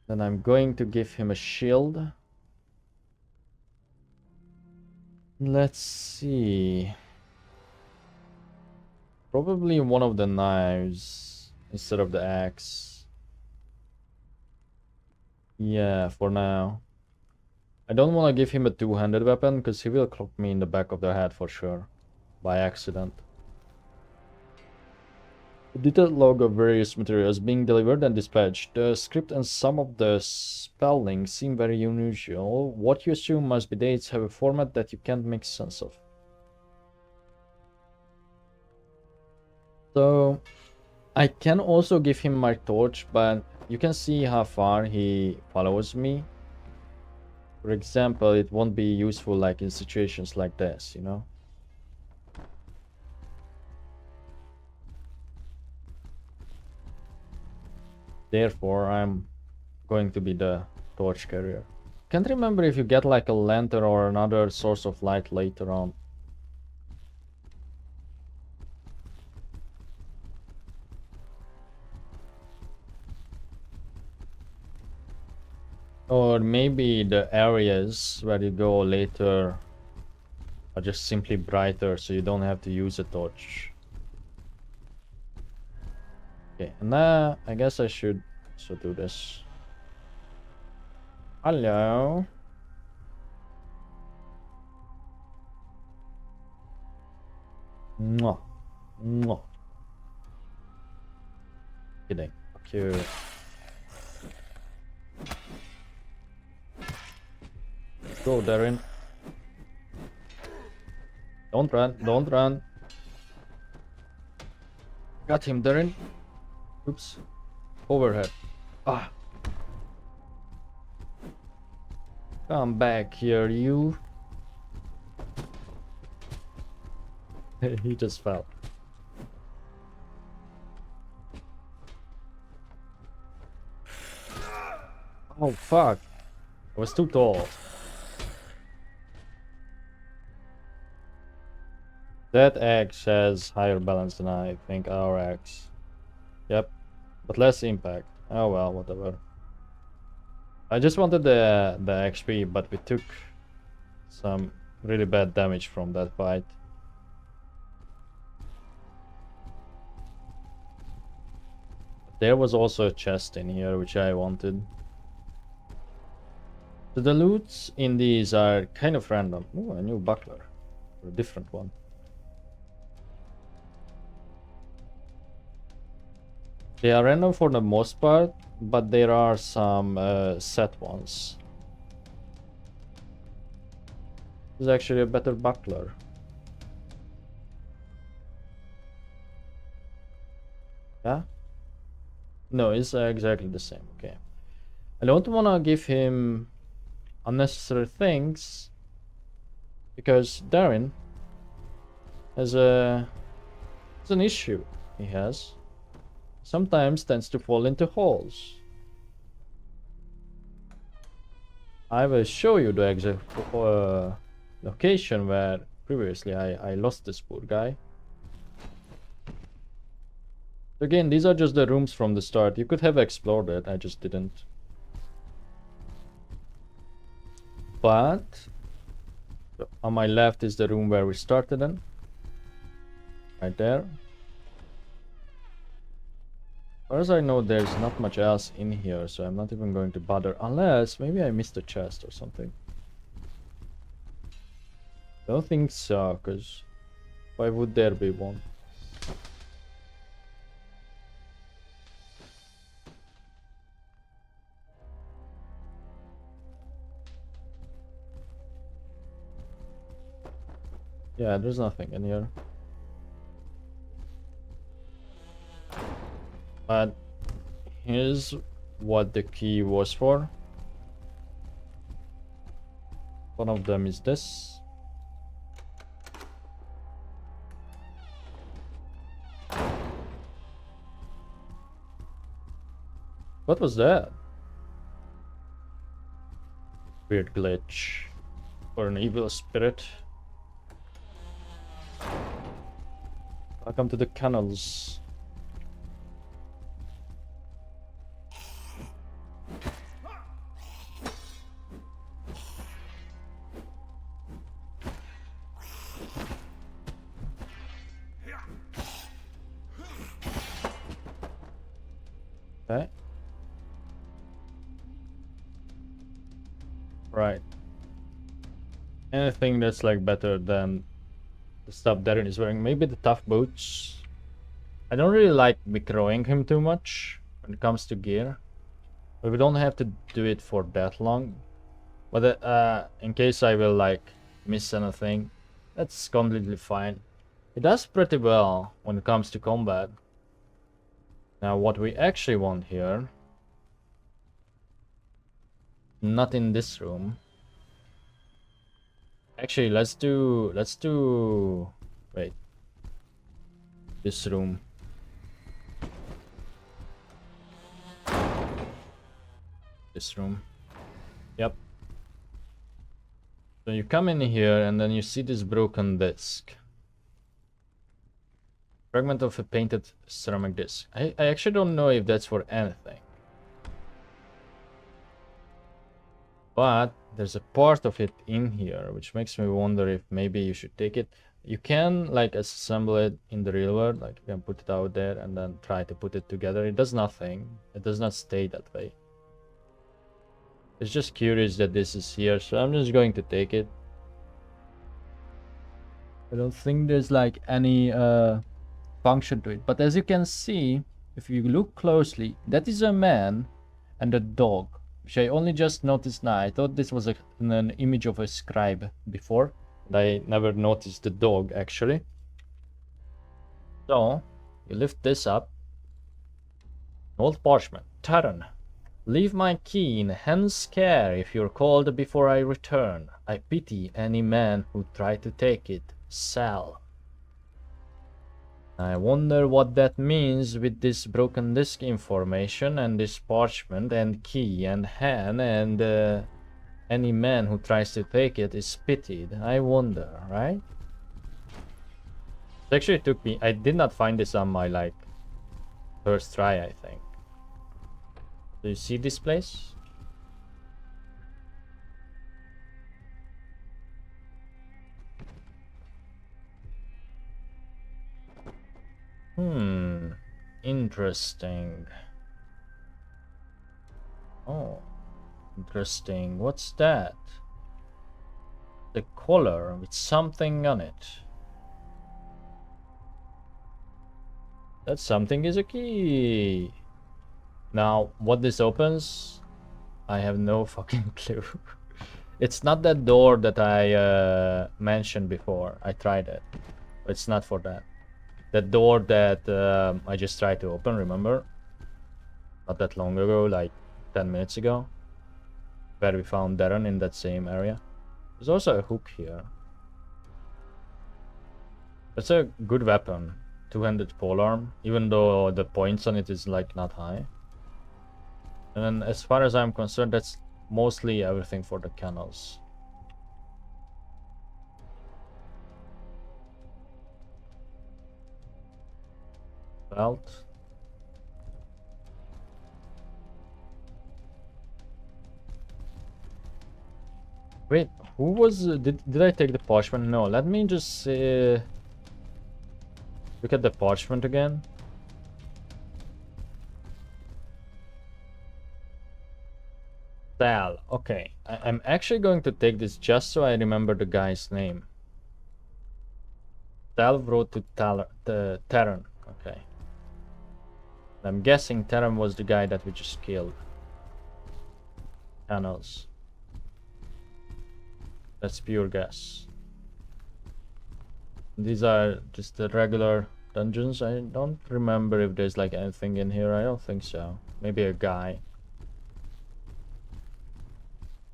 Then I'm going to give him a shield. Let's see. Probably one of the knives instead of the axe. Yeah, for now. I don't want to give him a two-handed weapon because he will clock me in the back of the head for sure. By accident. A detailed log of various materials being delivered and dispatched. The script and some of the spelling seem very unusual. What you assume must be dates have a format that you can't make sense of. So, I can also give him my torch, but you can see how far he follows me. For example, it won't be useful like in situations like this, you know? Therefore, I'm going to be the torch carrier. Can't remember if you get like a lantern or another source of light later on. Or maybe the areas where you go later are just simply brighter, so you don't have to use a torch. Okay, and now I guess I should also do this. Hello. Mwah. Mwah. Kidding. Fuck you. Go, Darren. Don't run, don't run. Got him, Darren. Oops. Overhead. Ah. Come back here, you. He just fell. Oh, fuck. I was too tall. That axe has higher balance than I think our axe. Yep. But less impact. Oh well, whatever. I just wanted the XP, but we took some really bad damage from that fight. There was also a chest in here which I wanted. So the loots in these are kind of random. Oh, a new buckler. Or a different one. They are random for the most part, but there are some set ones. This is actually a better buckler. Yeah? No, it's exactly the same. Okay. I don't want to give him unnecessary things because Darren has an issue he has. Sometimes tends to fall into holes. I will show you the exact location where previously I lost this poor guy. Again, these are just the rooms from the start. You could have explored it, I just didn't. But on my left is the room where we started in. Right there. As far as I know, there's not much else in here, so I'm not even going to bother. Unless, maybe I missed a chest or something. Don't think so, because why would there be one? Yeah, there's nothing in here. But here's what the key was for. One of them is this. What was that? Weird glitch. Or an evil spirit. Welcome to the kennels. Okay. Right. Anything that's like better than the stuff Darren is wearing. Maybe the tough boots. I don't really like microing him too much when it comes to gear. But we don't have to do it for that long. But in case I will like miss anything, that's completely fine. It does pretty well when it comes to combat. Now what we actually want here, not in this room. Actually, let's do wait. This room. This room. Yep. So you come in here and then you see this broken disc. Fragment of a painted ceramic disc. I actually don't know if that's for anything. But there's a part of it in here which makes me wonder if maybe you should take it. You can like assemble it in the real world, like you can put it out there and then try to put it together. It does nothing. It does not stay that way. It's just curious that this is here, so I'm just going to take it. I don't think there's like any function to it, but as you can see, if you look closely, that is a man and a dog, which I only just noticed now. I thought this was an image of a scribe before, and I never noticed the dog actually. So you lift this up. Old parchment. Taran. Leave my key in hen's care if you're called before I return. I pity any man who tried to take it. Sal. I wonder what that means with this broken disk information and this parchment and key and hen and any man who tries to take it is pitied. I wonder, right? It actually took me, I did not find this on my like first try, I think. Do you see this place? Interesting. Oh, interesting. What's that? The collar with something on it. That something is a key. Now, what this opens, I have no fucking clue. It's not that door that I mentioned before. I tried it. It's not for that. The door that I just tried to open, remember? Not that long ago, like 10 minutes ago. Where we found Darren in that same area. There's also a hook here. It's a good weapon. Two-handed polearm, even though the points on it is like not high. And as far as I'm concerned, that's mostly everything for the canals. Belt. Wait, who was... did I take the parchment? No, let me just look at the parchment again. Tal. Okay, I'm actually going to take this just so I remember the guy's name. Tal wrote to Terran. Okay. I'm guessing Terran was the guy that we just killed. Canals. That's pure guess. These are just the regular dungeons. I don't remember if there's like anything in here. I don't think so. Maybe a guy.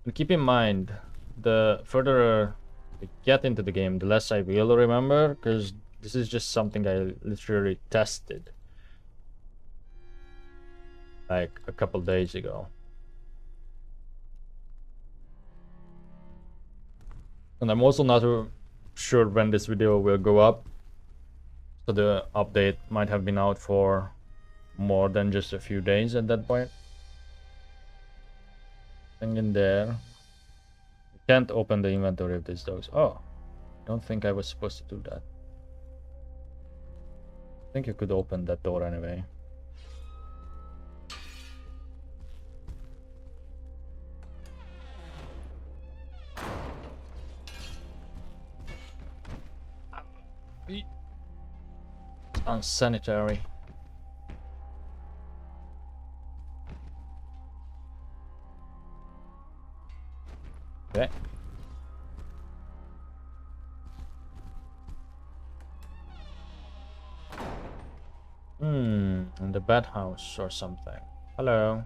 And keep in mind, the further we get into the game, the less I will remember, because this is just something I literally tested like a couple days ago. And I'm also not sure when this video will go up, so the update might have been out for more than just a few days at that point. Thing in there. You can't open the inventory of these dogs. Oh, I don't think I was supposed to do that. I think you could open that door anyway. It's unsanitary. Okay. In the bed house or something. Hello.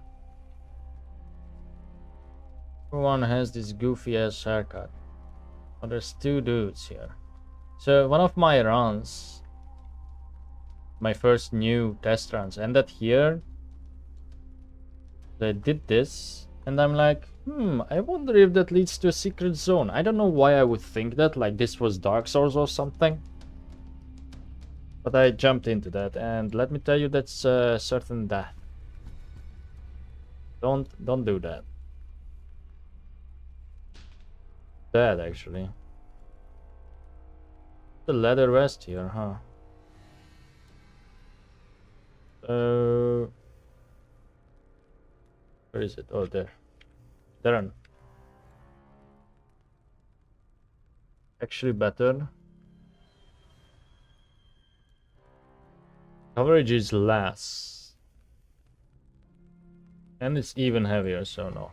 Everyone has this goofy ass haircut. Oh, there's two dudes here. So one of my runs, my first new test runs, ended here. I did this, and I'm like, I wonder if that leads to a secret zone. I don't know why I would think that, like this was Dark Souls or something. But I jumped into that, and let me tell you, that's certain death. Don't do that. Dead, actually. The leather vest here, huh? Where is it? Oh, there. Darren. Actually better. Coverage is less. And it's even heavier, so no.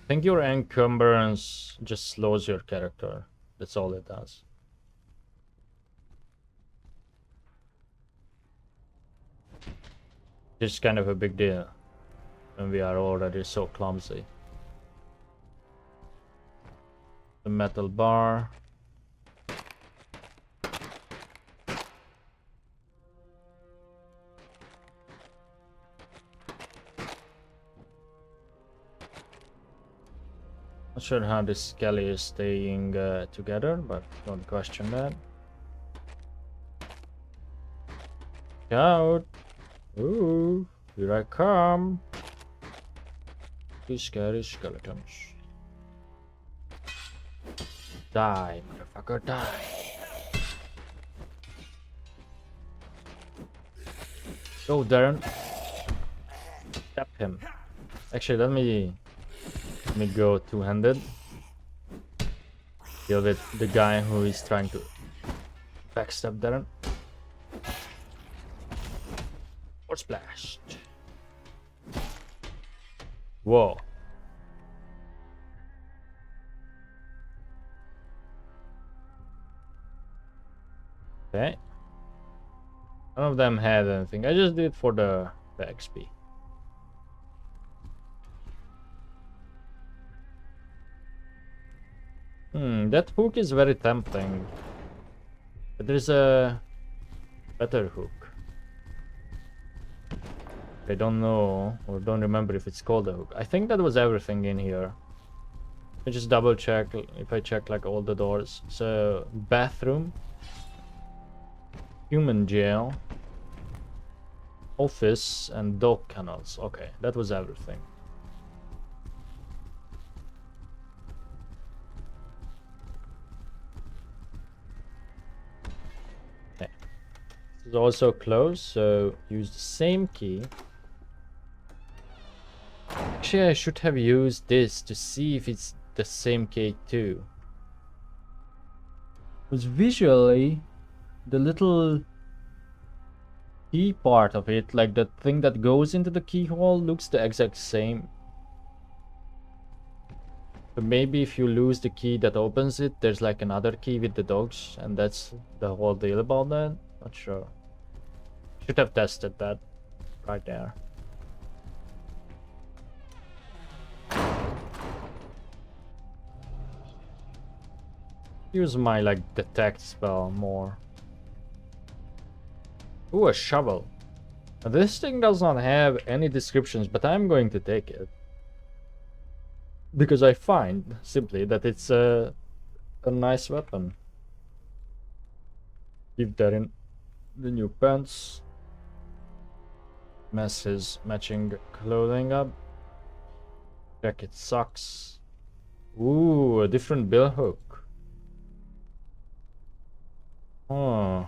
I think your encumbrance just slows your character. That's all it does. It's kind of a big deal when we are already so clumsy. The metal bar. Not sure how this skelly is staying together, but don't question that. Out! Ooh, here I come. Two scary skeletons. Die, motherfucker, die. Go, Darren. Tap him. Actually, let me go two-handed. Deal with the guy who is trying to backstab Darren. Or splash. Whoa. Okay. None of them had anything. I just did for the XP. That hook is very tempting. But there's a better hook. I don't know or don't remember if it's called a hook. I think that was everything in here. I just double check if I check like all the doors. So bathroom, human jail, office, and dog kennels. Okay, that was everything. Okay. This is also closed, so use the same key. Actually, I should have used this to see if it's the same key too. Because visually, the little key part of it, like the thing that goes into the keyhole, looks the exact same. So maybe if you lose the key that opens it, there's like another key with the dogs, and that's the whole deal about that. Not sure. Should have tested that right there. Use my like detect spell more. Ooh, a shovel. Now, this thing does not have any descriptions, but I'm going to take it. Because I find simply that it's a nice weapon. Give Darren the new pants. Mess his matching clothing up. Jacket sucks. Ooh, a different bill hook. Oh.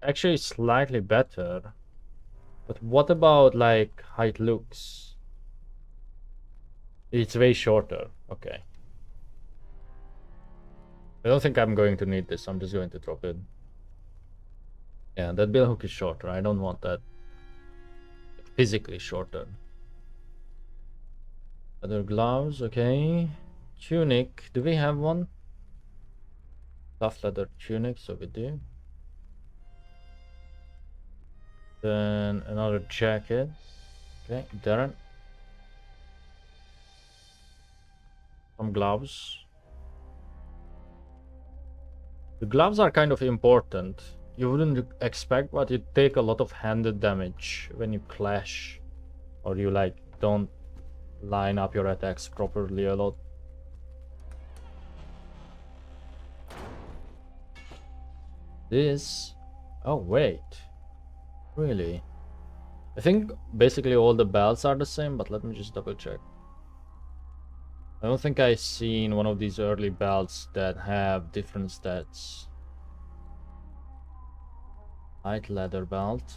Actually, slightly better. But what about like how it looks? It's way shorter. Okay. I don't think I'm going to need this. I'm just going to drop it. Yeah, that bill hook is shorter. I don't want that. Physically shorter. Other gloves, okay. Tunic. Do we have one? Tough leather tunic, so we do. Then another jacket. Okay, Darren. Some gloves. The gloves are kind of important. You wouldn't expect, but you take a lot of handed damage when you clash. Or you like don't line up your attacks properly a lot. This... Oh wait. Really? I think basically all the belts are the same, but let me just double check. I don't think I've seen one of these early belts that have different stats. Light leather belt.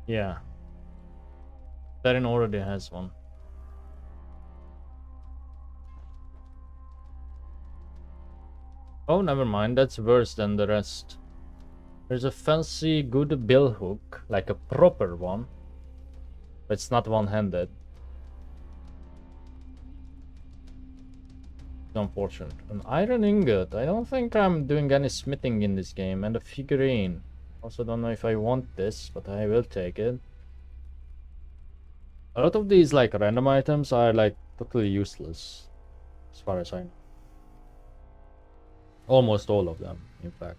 Yeah. Darren already has one. Oh, never mind. That's worse than the rest. There's a fancy good bill hook, like a proper one. But it's not one-handed. Unfortunate. An iron ingot. I don't think I'm doing any smithing in this game. And a figurine. Also don't know if I want this, but I will take it. A lot of these like random items are like totally useless. As far as I know. Almost all of them, in fact.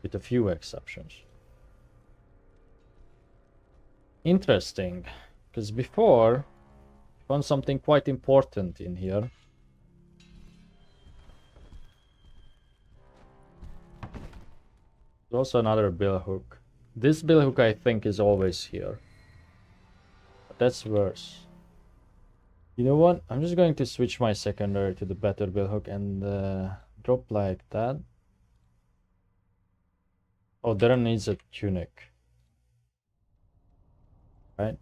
With a few exceptions. Interesting. Because before, I found something quite important in here. There's also another bill hook. This bill hook I think is always here. But that's worse. You know what? I'm just going to switch my secondary to the better bill hook and drop like that. Oh, Darren needs a tunic. Right?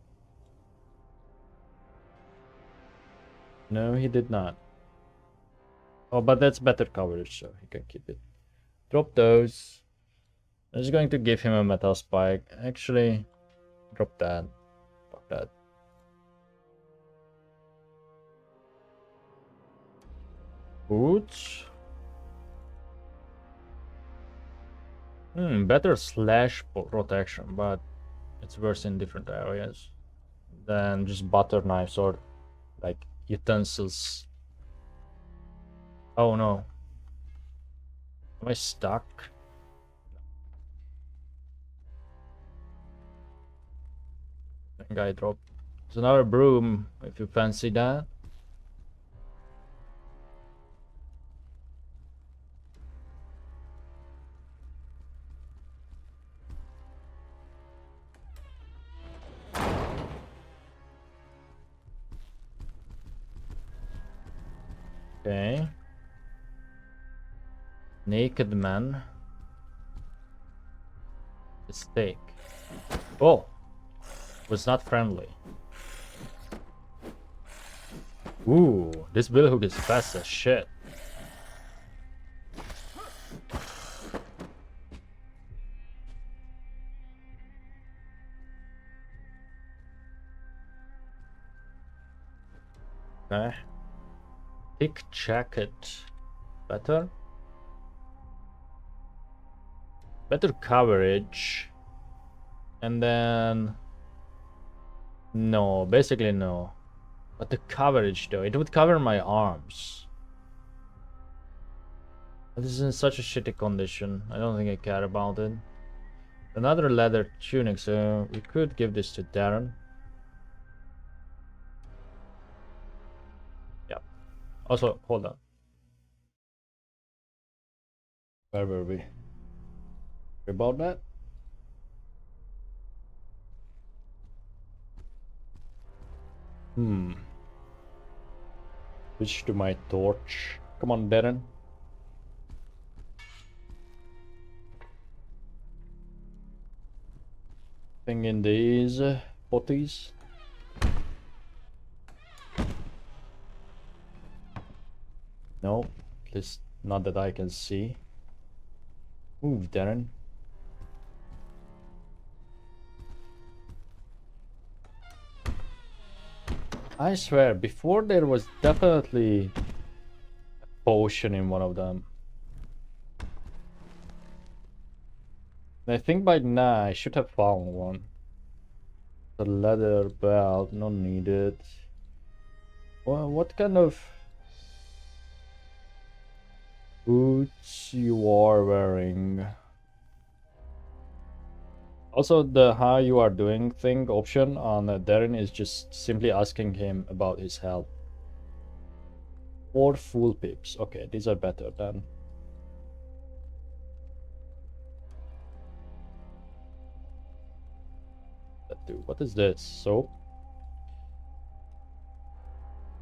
No, he did not. Oh, but that's better coverage, so he can keep it. Drop those. I'm just going to give him a metal spike. Actually, drop that. Fuck that. Boots. Better slash protection, but it's worse in different areas than just butter knives or like utensils. Oh no. Am I stuck? I think I dropped. There's another broom if you fancy that. Okay. Naked man. The steak. Oh! Was not friendly. Ooh, this billhook is fast as shit. Okay. Thick jacket. Better? Better coverage. And then... No, basically no. But the coverage though, it would cover my arms. This is in such a shitty condition. I don't think I care about it. Another leather tunic, so we could give this to Darren. Yep. Also, hold on. Where were we? About that? Switch to my torch. Come on, Darren. Thing in these potties. No, at least not that I can see. Move, Darren. I swear, before there was definitely a potion in one of them. I think by now I should have found one. The leather belt, not needed. Well, what kind of boots you are wearing? Also, the how you are doing thing option on Darren is just simply asking him about his health. Or full pips. Okay, these are better than. That too. What is this? Soap?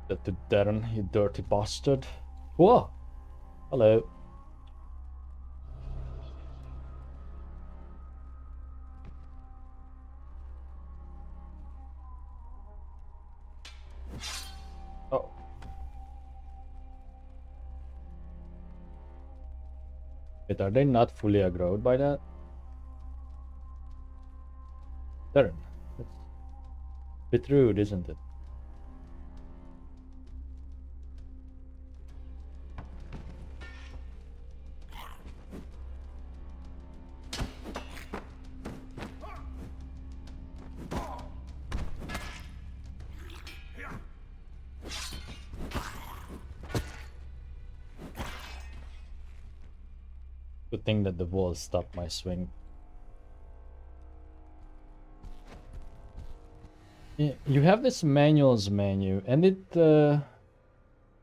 That to Darren, you dirty bastard. Whoa! Hello. Oh. Wait, are they not fully aggroed by that? Darren, that's a bit rude, isn't it? Good thing that the wall stopped my swing. Yeah, you have this manuals menu and it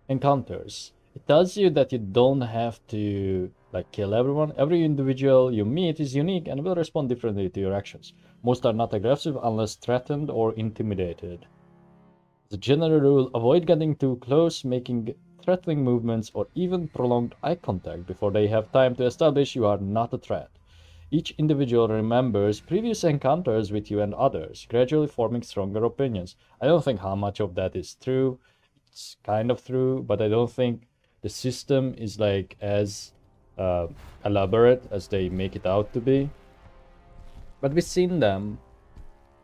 encounters. It tells you that you don't have to like kill everyone. Every individual you meet is unique and will respond differently to your actions. Most are not aggressive unless threatened or intimidated. As a general rule, avoid getting too close, making threatening movements, or even prolonged eye contact before they have time to establish you are not a threat. Each individual remembers previous encounters with you and others, gradually forming stronger opinions. I don't think how much of that is true. It's kind of true, but I don't think the system is like as elaborate as they make it out to be. But we've seen them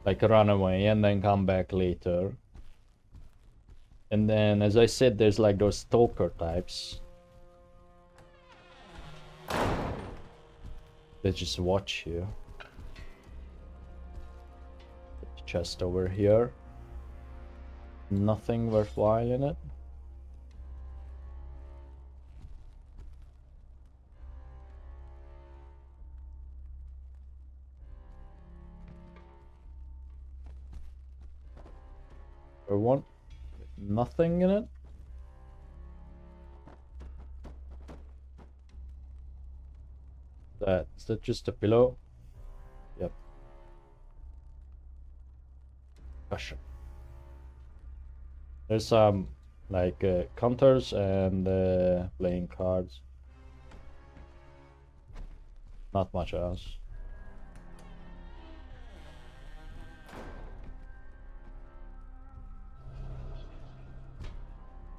like run away and then come back later. And then, as I said, there's like those stalker types that just watch you. Chest over here. Nothing worthwhile in it. Or one. Nothing in it. Is that just a pillow? Yep. Cushion. There's some like counters and playing cards. Not much else.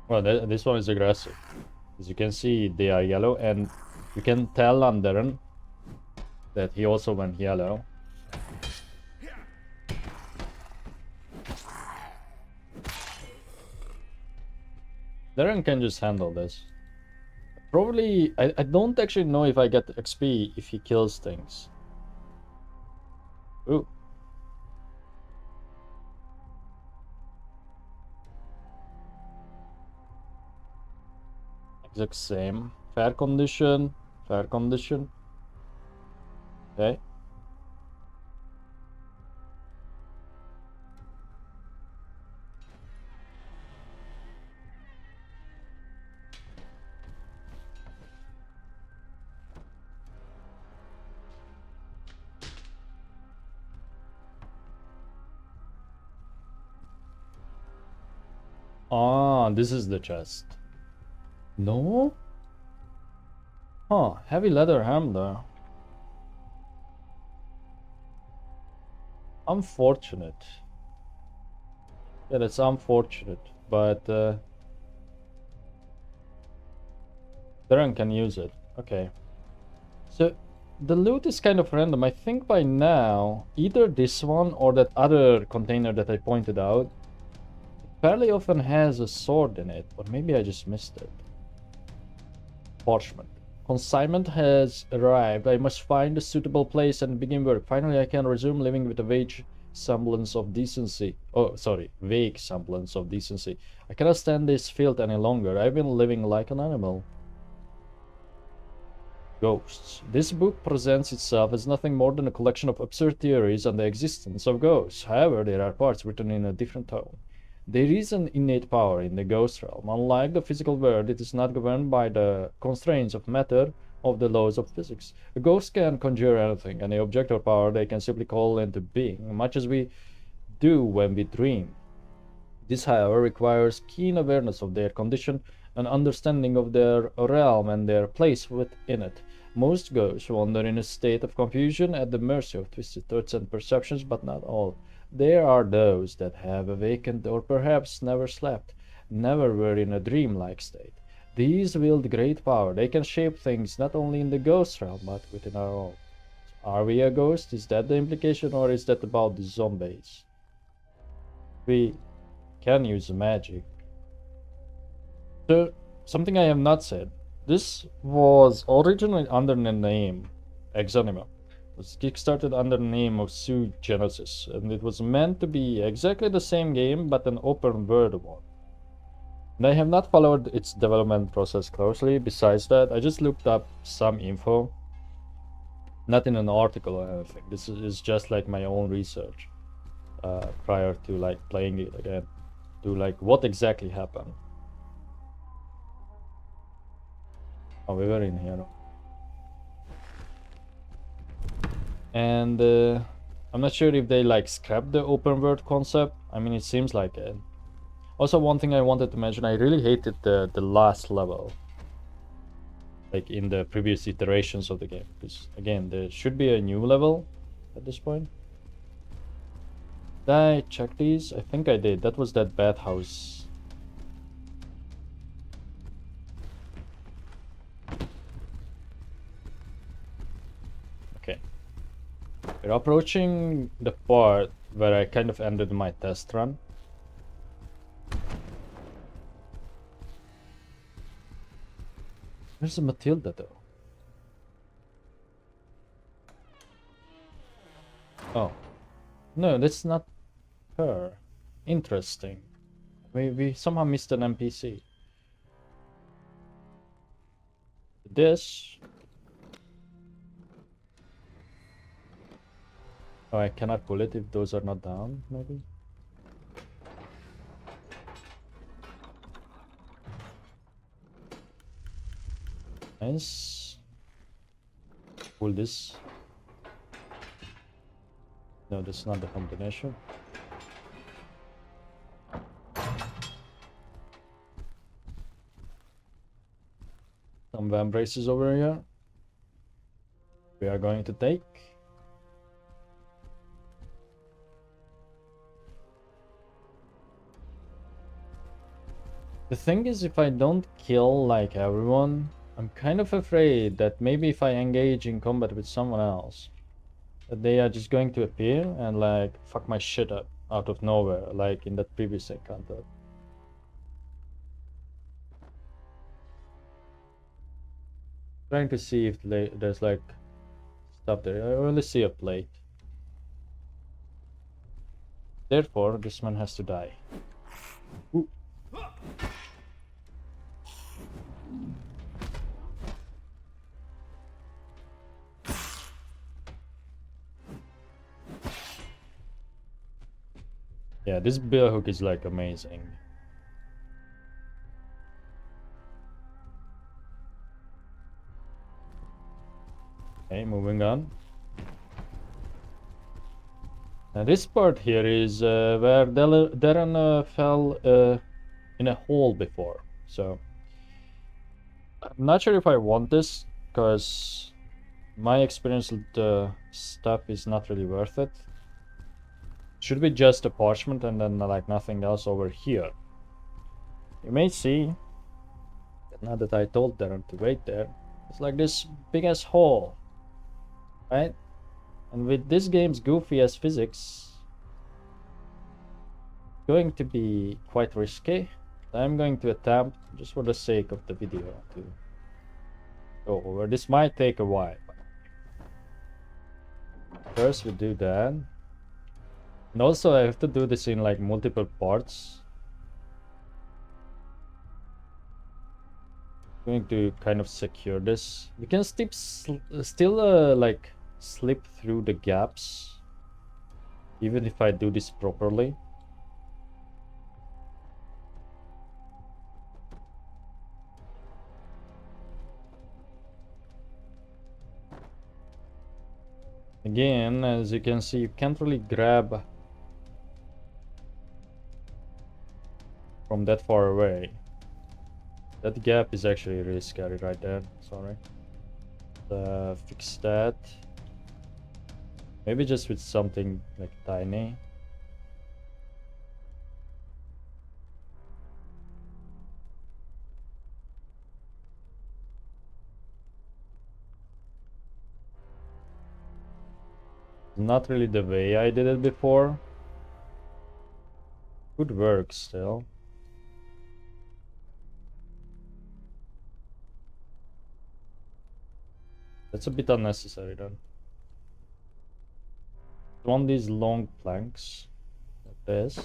Well, this one is aggressive. As you can see, they are yellow, and you can tell on Darren that he also went yellow. Darren can just handle this. Probably, I don't actually know if I get XP if he kills things. Ooh. Exact same. Fair condition. Fair condition. Okay. Ah, this is the chest. No? Huh, heavy leather ham though. Unfortunate. Yeah, that's unfortunate, but Darren can use it. Okay. So the loot is kind of random. I think by now, either this one or that other container that I pointed out fairly often has a sword in it, or maybe I just missed it. Parchment. Consignment has arrived. I must find a suitable place and begin work. Finally, I can resume living with a vague semblance of decency. Oh, sorry, vague semblance of decency. I cannot stand this filth any longer. I've been living like an animal. Ghosts. This book presents itself as nothing more than a collection of absurd theories on the existence of ghosts. However, there are parts written in a different tone. There is an innate power in the ghost realm. Unlike the physical world, it is not governed by the constraints of matter of the laws of physics. A ghost can conjure anything, any object or power they can simply call into being, much as we do when we dream. This, however, requires keen awareness of their condition, an understanding of their realm and their place within it. Most ghosts wander in a state of confusion at the mercy of twisted thoughts and perceptions, but not all. There are those that have awakened or perhaps never slept, never were in a dreamlike state. These wield great power. They can shape things not only in the ghost realm, but within our own. Are we a ghost? Is that the implication, or is that about the zombies? We can use magic. So, something I have not said. This was originally under the name Exanima. It was kickstarted under the name of Sue Genesis, and it was meant to be exactly the same game, but an open world one. And I have not followed its development process closely. Besides that, I just looked up some info. Not in an article or anything. This is just like my own research prior to like playing it again. To like what exactly happened. Oh, we were in here. And I'm not sure if they like scrapped the open world concept. I mean, it seems like it. Also, one thing I wanted to mention, I really hated the last level. like in the previous iterations of the game. Because again, there should be a new level at this point. Did I check these? I think I did. That was that bathhouse. Okay. We're approaching the part where I kind of ended my test run. Where's the Matilda though? Oh. No, that's not her. Interesting. We somehow missed an NPC. This. Oh, I cannot pull it if those are not down, maybe? Nice. Pull this. No, that's not the combination. Some vambraces over here. We are going to take. The thing is, if I don't kill like everyone, I'm kind of afraid that maybe if I engage in combat with someone else, that they are just going to appear and like fuck my shit up out of nowhere, like in that previous encounter. Trying to see if there's like stuff there. I only see a plate. Therefore, this man has to die. Ooh. Yeah, this bill hook is like amazing. Okay, moving on. Now this part here is where Darren fell in a hole before. So I'm not sure if I want this, because my experience with the stuff is not really worth it. Should be just a parchment and then like nothing else over here. You may see that now that I told Darren to wait there, it's like this big ass hole, right? And with this game's goofy ass physics, it's going to be quite risky. I'm going to attempt, just for the sake of the video, to go over. This might take a while. First we do that. And also I have to do this in like multiple parts. I'm going to kind of secure this. We can still like slip through the gaps, even if I do this properly. Again, as you can see, you can't really grab from that far away. That gap is actually really scary right there. Sorry. Fix that. Maybe just with something like tiny. Not really the way I did it before. Good work still. That's a bit unnecessary then. Want these long planks like this.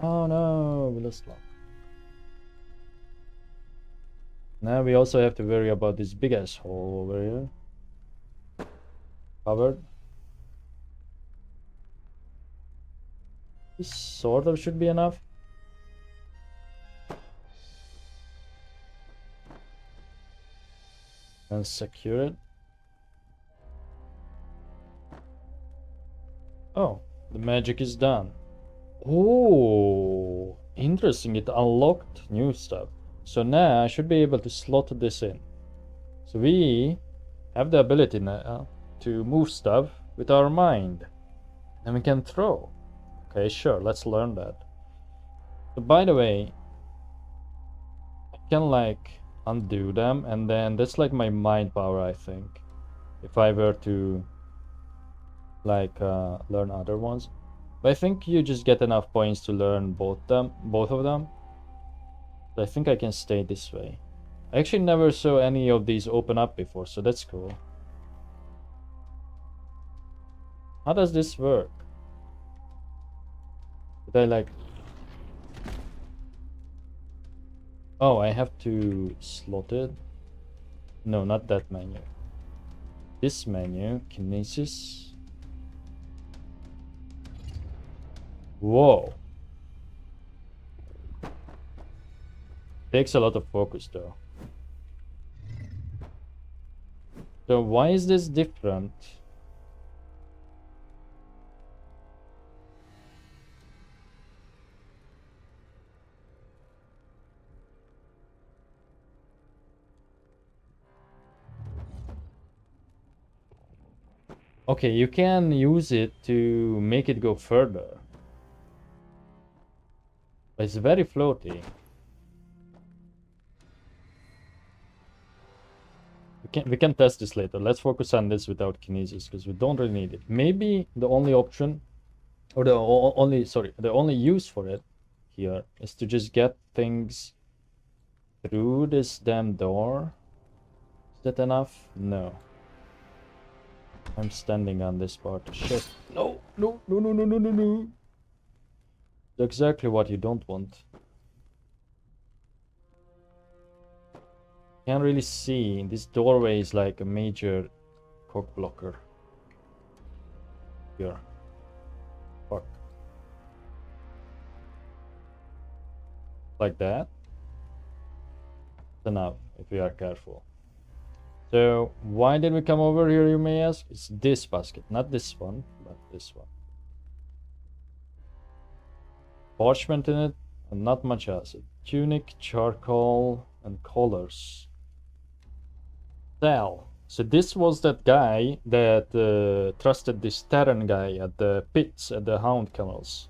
Oh no, we lost luck. Now we also have to worry about this big ass hole over here. Covered. This sort of should be enough. And secure it. Oh, the magic is done. Oh, interesting. It unlocked new stuff. So now I should be able to slot this in. So we have the ability now to move stuff with our mind. And we can throw. Okay, sure, let's learn that. So by the way, I can like undo them, and then that's like my mind power, I think. If I were to like learn other ones. But I think you just get enough points to learn both of them. So I think I can stay this way. I actually never saw any of these open up before, so that's cool. How does this work? Did I like... Oh, I have to slot it? No, not that menu. This menu, kinesis. Whoa. Takes a lot of focus though. So why is this different? Okay, you can use it to make it go further. But it's very floaty. We can test this later. Let's focus on this without kinesis because we don't really need it. Maybe the only option, or the only use for it here is to just get things through this damn door. Is that enough? No. I'm standing on this part. Shit. No, no, no, no, no, no, no, no. That's exactly what you don't want. Can't really see. This doorway is like a major cock blocker. Here. Fuck. Like that. It's enough if we are careful. So why did we come over here, you may ask? It's this basket, not this one, but this one. Parchment in it, and not much else. Tunic, charcoal, and collars. Sell. So this was that guy that trusted this Terran guy at the pits at the Hound Kennels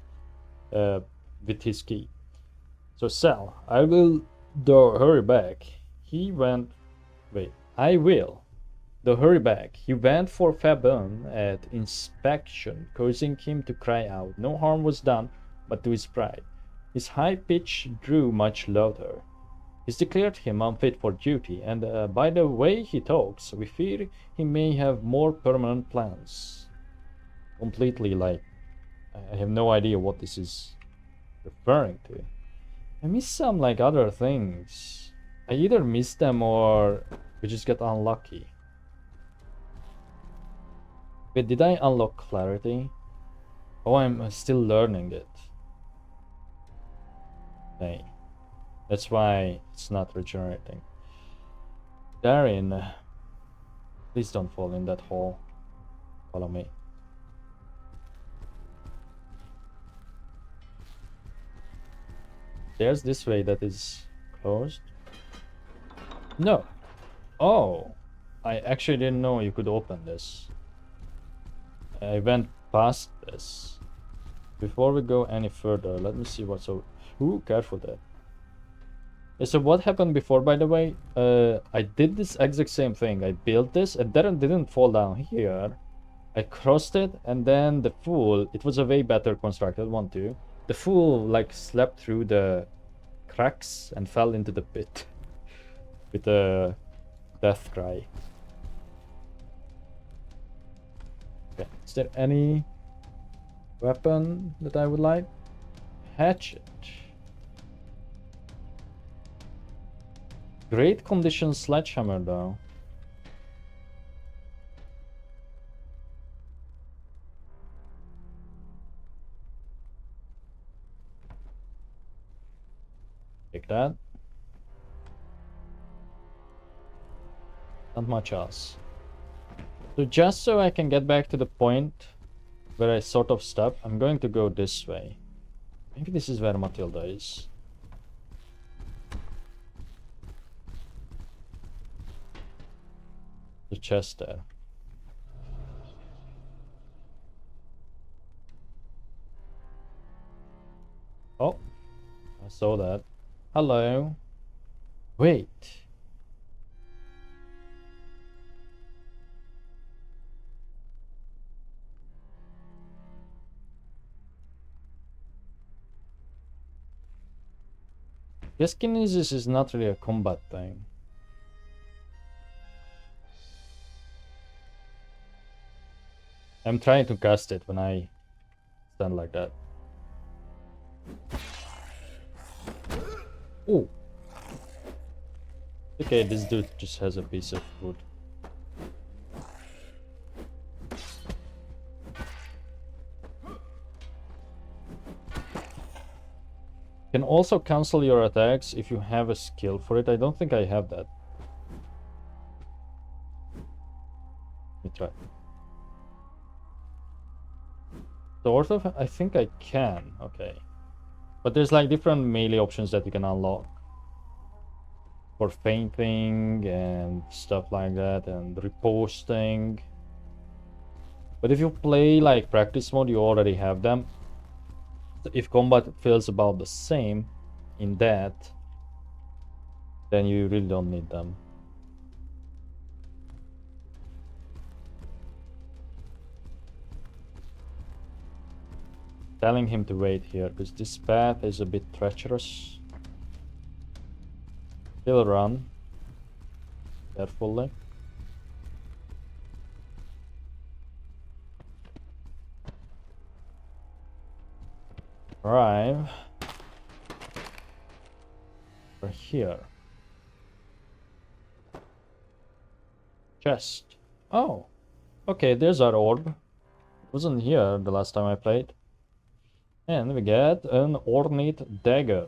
with his key. So sell. I will though hurry back. He went. Wait. I will. Though hurry back. He went for Fabun at inspection, causing him to cry out. No harm was done, but to his pride. His high pitch drew much louder. He's declared him unfit for duty, and by the way he talks, we fear he may have more permanent plans. Completely, like, I have no idea what this is referring to. I missed some, like, other things. I either missed them or we just get unlucky. Wait, did I unlock clarity? Oh, I'm still learning it. Okay. That's why it's not regenerating. Darin, please don't fall in that hole. Follow me. There's this way that is closed. No. Oh, I actually didn't know you could open this. I went past this. Before we go any further, let me see what's over. Ooh, careful there. Yeah, so what happened before, by the way? I did this exact same thing. I built this and then didn't fall down here. I crossed it, and then the fool, it was a way better constructed one too. The fool like slept through the cracks and fell into the pit with a death cry. Okay, is there any weapon that I would like? Hatchet. Great condition sledgehammer though. Take that. Not much else. So just so I can get back to the point where I sort of stop. I'm going to go this way. Maybe this is where Matilda is. The chest there. Oh, I saw that. Hello. Wait. Guess kinesis is not really a combat thing. I'm trying to cast it when I stand like that. Oh. Okay, this dude just has a piece of wood. You can also cancel your attacks if you have a skill for it. I don't think I have that. Let me try. Sort of, I think I can. Okay. But there's like different melee options that you can unlock. For fainting and stuff like that, and riposting. But if you play like practice mode, you already have them. If combat feels about the same in that, then you really don't need them. Telling him to wait here, because this path is a bit treacherous. Still run. Carefully. Arrive. We're here. Chest. Oh. Okay, there's our orb. It wasn't here the last time I played. And we get an ornate dagger.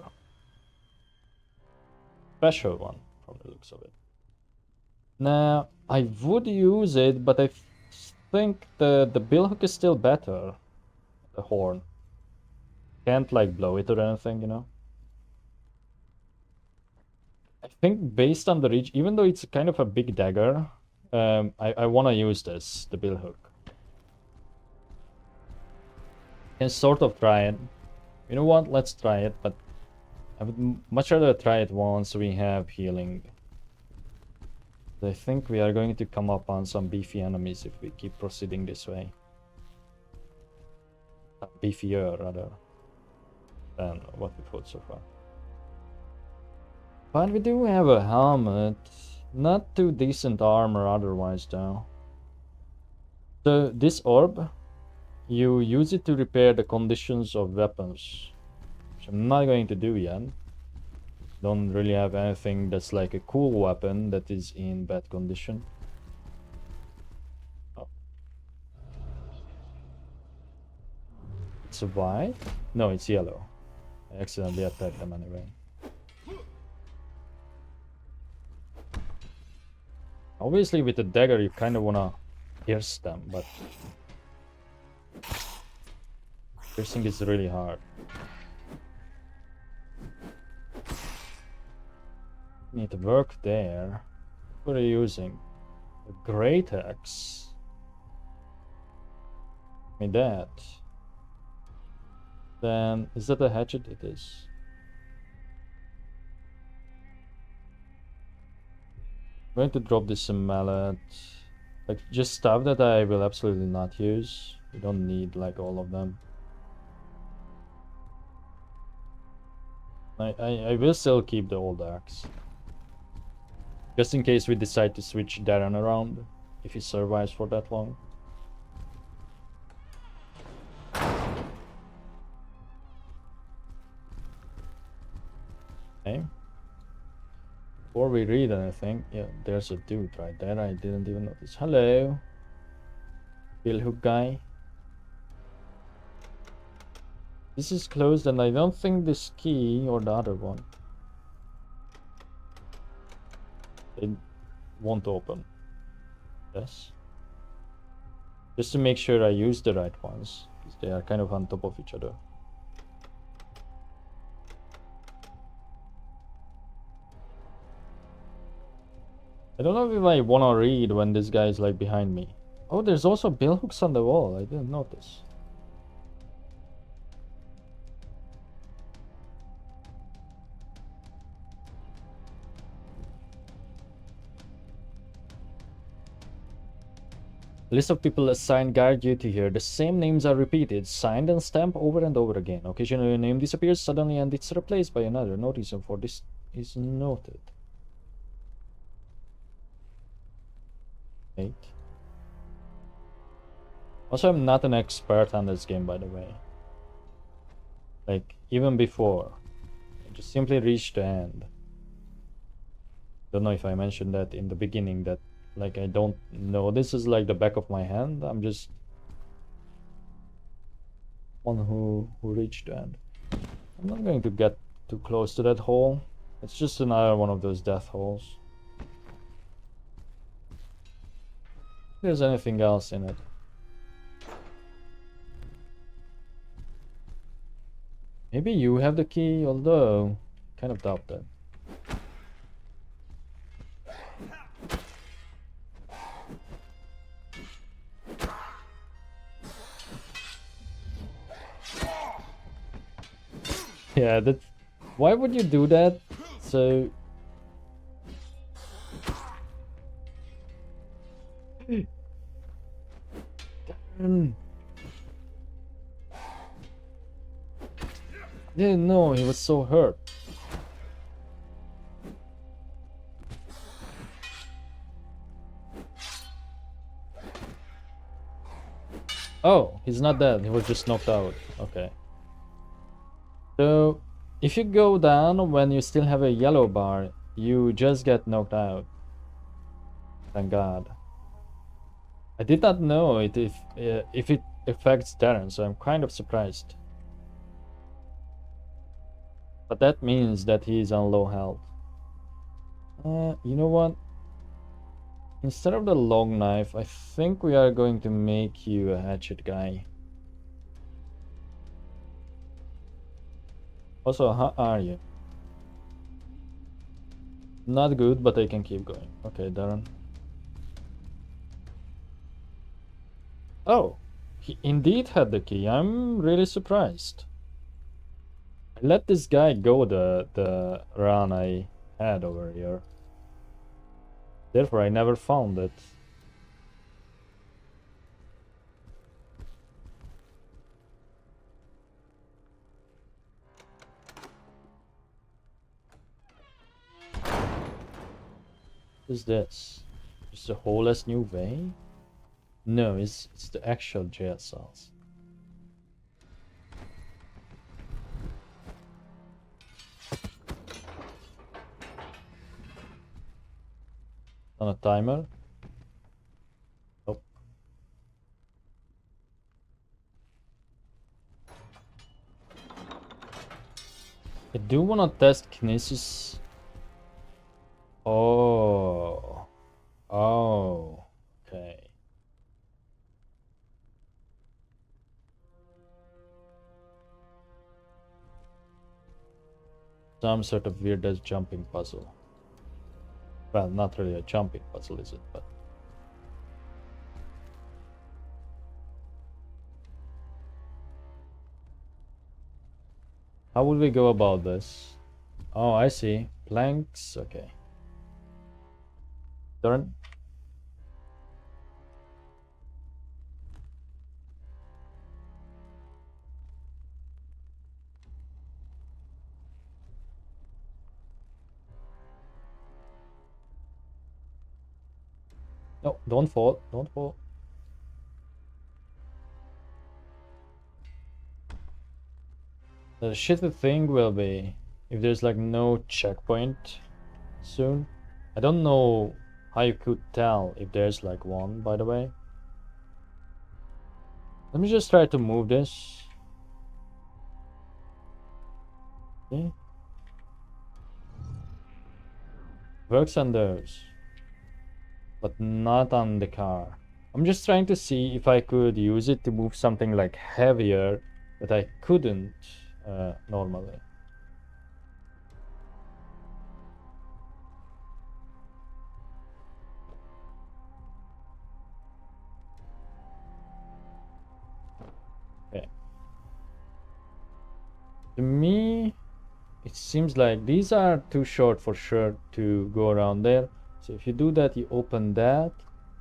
Special one, from the looks of it. Now, I would use it, but I think the billhook is still better. The horn. Can't like blow it or anything, you know? I think based on the reach, even though it's kind of a big dagger, I want to use this, the billhook. Can sort of try it. You know what? Let's try it, but I would much rather try it once we have healing. I think we are going to come up on some beefy enemies if we keep proceeding this way. Beefier, rather, than what we fought so far. But we do have a helmet. Not too decent armor otherwise, though. So, this orb, you use it to repair the conditions of weapons. Which I'm not going to do yet. Don't really have anything that's like a cool weapon that is in bad condition. Oh. It's white? No, it's yellow. I accidentally attacked them anyway. Obviously with the dagger you kind of want to pierce them, but piercing is really hard. Need to work there. What are you using? A great axe. Give me that. Then, is that a hatchet? It is. I'm going to drop this mallet. Like, just stuff that I will absolutely not use. We don't need, like, all of them. I will still keep the old axe. Just in case we decide to switch Darren around. If he survives for that long. Okay. Before we read anything, yeah, there's a dude right there. I didn't even notice. Hello, billhook guy. This is closed, and I don't think this key or the other one. It won't open. Yes. Just to make sure I use the right ones, because they are kind of on top of each other. I don't know if I want to read when this guy is like behind me. Oh, there's also bill hooks on the wall. I didn't notice. List of people assigned guard duty here. The same names are repeated, signed and stamped over and over again. Occasionally a name disappears suddenly and it's replaced by another. No reason for this is noted. 8. Also, I'm not an expert on this game, by the way. Like, even before. I just simply reached the end. Don't know if I mentioned that in the beginning, that like I don't know. This is like the back of my hand. I'm just one who reached the end. I'm not going to get too close to that hole. It's just another one of those death holes. If there's anything else in it. Maybe you have the key, although kind of doubt that. Yeah, that. Why would you do that? So. Didn't know he was so hurt. Oh, he's not dead. He was just knocked out. Okay. So, if you go down when you still have a yellow bar, you just get knocked out. Thank God. I did not know it if it affects Darren, so I'm kind of surprised. But that means that he is on low health. You know what? Instead of the long knife, I think we are going to make you a hatchet guy. Also, how are you? Not good, but I can keep going. Okay, Darren. Oh, he indeed had the key. I'm really surprised. I let this guy go the run I had over here. Therefore, I never found it. What is this? Just a whole ass new way? No, it's the actual jail cells. On a timer? Nope. I do wanna test kinesis. Oh. Oh. Okay. Some sort of weird ass jumping puzzle. Well, not really a jumping puzzle, is it? But how would we go about this? Oh, I see. Planks. Okay. Turn. No, don't fall. Don't fall. The shitty thing will be if there's like no checkpoint soon. I don't know how you could tell if there's like one, by the way. Let me just try to move this. Okay. Works on those, but not on the car. I'm just trying to see if I could use it to move something like heavier that I couldn't normally. Okay. To me, it seems like these are too short for sure to go around there. So if you do that, you open that,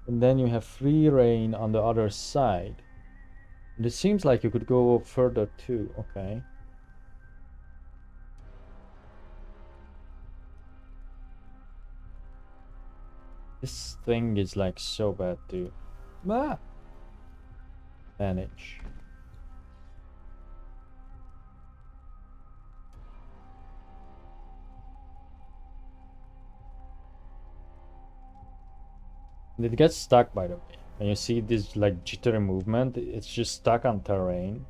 and then you have free reign on the other side. And it seems like you could go further too. Okay. This thing is like so bad to manage. And it gets stuck, by the way. When you see this like jittery movement, it's just stuck on terrain.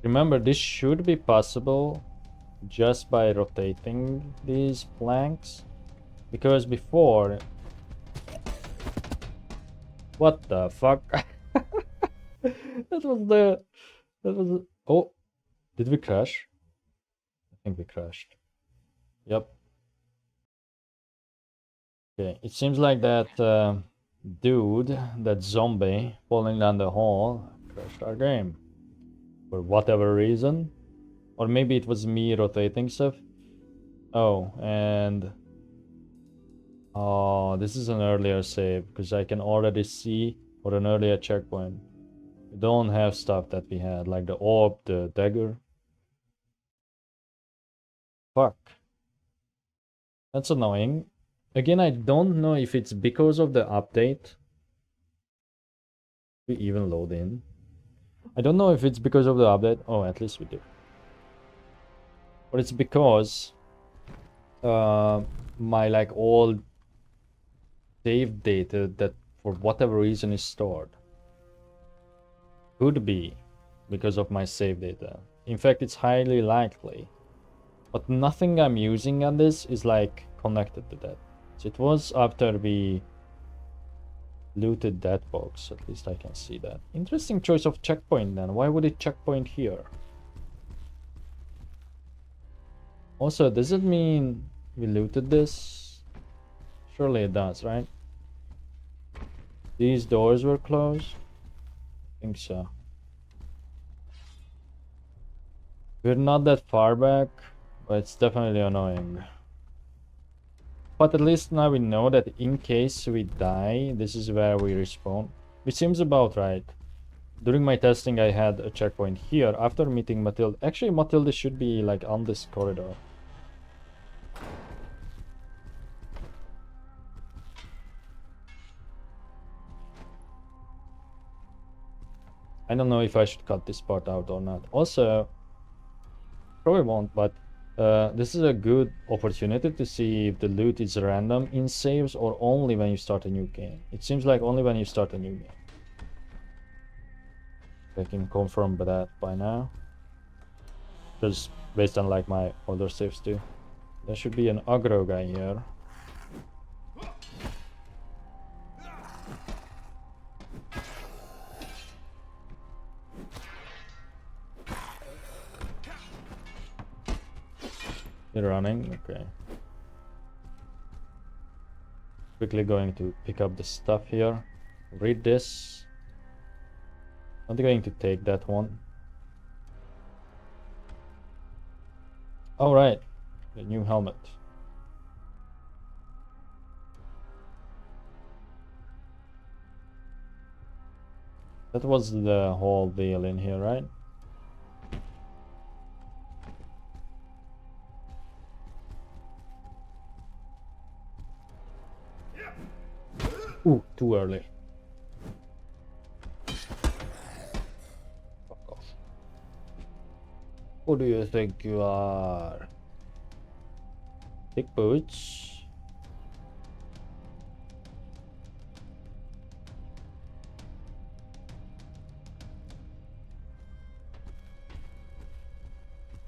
Remember, this should be possible just by rotating these planks, because before, what the fuck? that was the that was oh, did we crash? I think we crashed. Yep. Okay, it seems like that dude, that zombie falling down the hall, crashed our game for whatever reason, or maybe it was me rotating stuff. Oh, and oh, this is an earlier save because I can already see, or an earlier checkpoint. We don't have stuff that we had, like the orb, the dagger. Fuck. That's annoying. Again, I don't know if it's because of the update. We even load in. I don't know if it's because of the update. Oh, at least we do. Or it's because my like old save data that for whatever reason is stored. Could be because of my save data. In fact, it's highly likely. But nothing I'm using on this is like connected to that. So it was after we looted that box. At least I can see that. Interesting choice of checkpoint then. Why would it checkpoint here? Also, does it mean we looted this? Surely it does, right? These doors were closed? I think so. We're not that far back, but it's definitely annoying. But at least now we know that in case we die, this is where we respawn. Which seems about right. During my testing, I had a checkpoint here after meeting Matilda. Actually, Matilda should be like on this corridor. I don't know if I should cut this part out or not. Also, probably won't, but this is a good opportunity to see if the loot is random in saves or only when you start a new game. It seems like only when you start a new game. I can confirm that by now. Just based on like my other saves too. There should be an aggro guy here. You're running? Okay. Quickly going to pick up the stuff here. Read this. Not going to take that one. Alright. The new helmet. That was the whole deal in here, right? Ooh, too early. Fuck off. Who do you think you are? Big boots.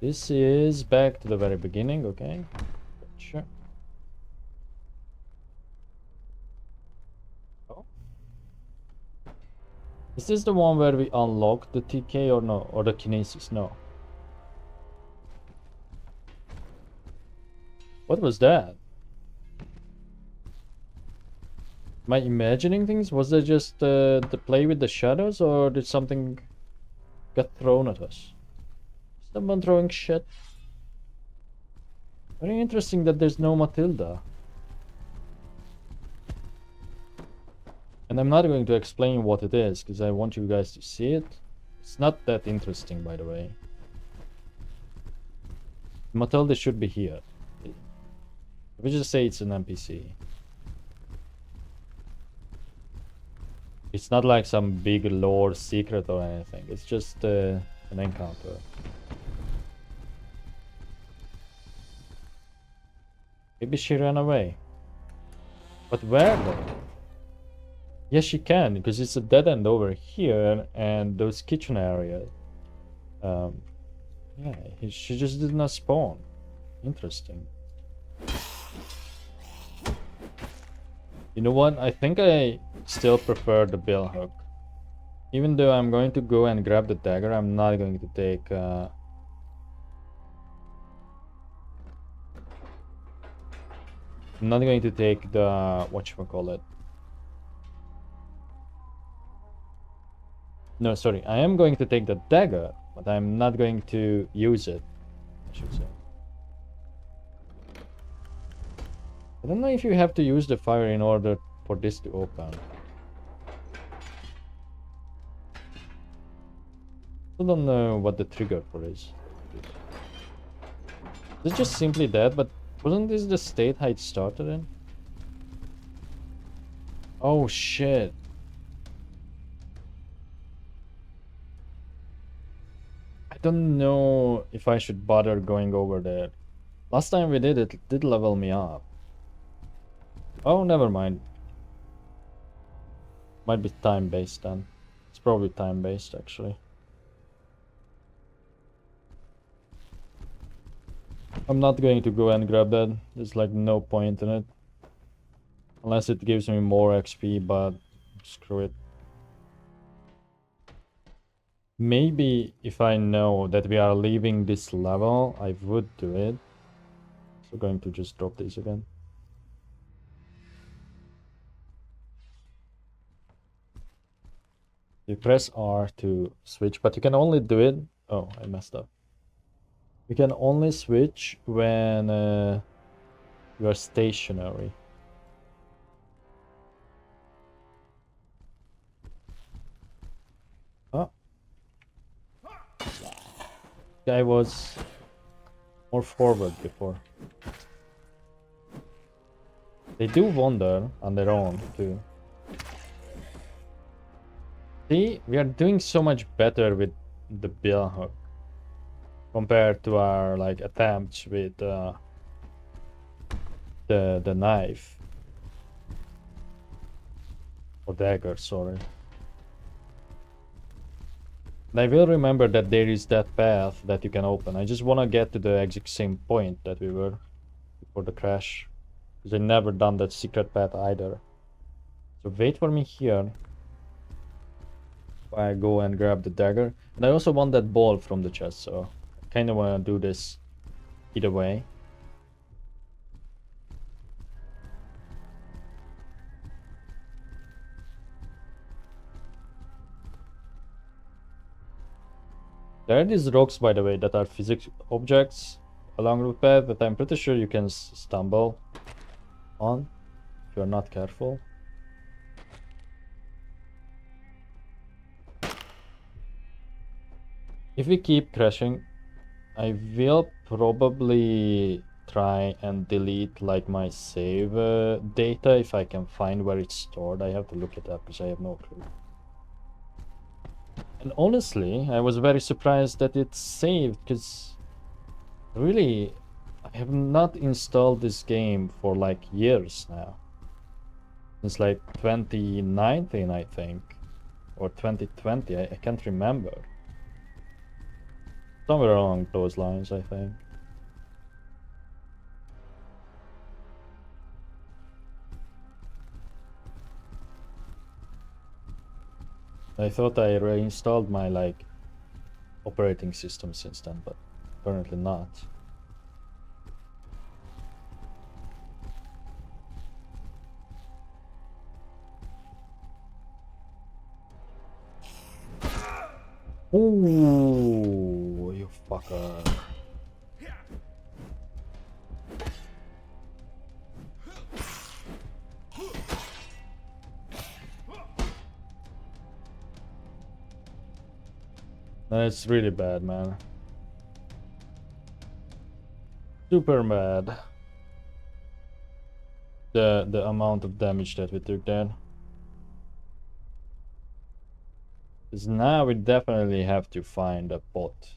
This is back to the very beginning, okay? Sure. Is this the one where we unlock the TK or no? Or the kinesis? No. What was that? Am I imagining things? Was that just the play with the shadows, or did something get thrown at us? Someone throwing shit? Very interesting that there's no Matilda. And I'm not going to explain what it is, because I want you guys to see it. It's not that interesting, by the way. Matilda should be here. We just say it's an NPC. It's not like some big lore secret or anything. It's just an encounter. Maybe she ran away. But where though? Yes, she can, because it's a dead end over here and those kitchen areas. Yeah, she just did not spawn. Interesting. You know what? I think I still prefer the bill hook. Even though I'm going to go and grab the dagger, I'm not going to take... I'm not going to take the... whatchamacallit. No, sorry. I am going to take the dagger, but I'm not going to use it, I should say. I don't know if you have to use the fire in order for this to open. I don't know what the trigger for is. It's just simply that, but wasn't this the state how it started in? Oh shit. I don't know if I should bother going over there. Last time we did it, it did level me up. Oh, never mind. Might be time-based then. It's probably time-based, actually. I'm not going to go and grab that. There's like no point in it. Unless it gives me more XP, but screw it. Maybe if I know that we are leaving this level, I would do it. So going to just drop these again. You press R to switch, but you can only do it... Oh, I messed up. You can only switch when you are stationary. Oh. Guy was more forward before. They do wander on their own too. See, we are doing so much better with the bill hook compared to our like attempts with the knife or dagger. Sorry. And I will remember that there is that path that you can open. I just want to get to the exact same point that we were before the crash. Because I never done that secret path either. So wait for me here. I go and grab the dagger. And I also want that ball from the chest, so I kind of want to do this either way. There are these rocks, by the way, that are physics objects along the path that I'm pretty sure you can stumble on if you're not careful. If we keep crashing, I will probably try and delete like my save data if I can find where it's stored. I have to look it up because I have no clue. And honestly, I was very surprised that it's saved because really I have not installed this game for like years now. Since like 2019, I think, or 2020, I can't remember. Somewhere along those lines, I think. I thought I reinstalled my like operating system since then, but apparently not. Ooh, you fucker. That's really bad, man. Super bad. The amount of damage that we took there. Because now we definitely have to find a bot.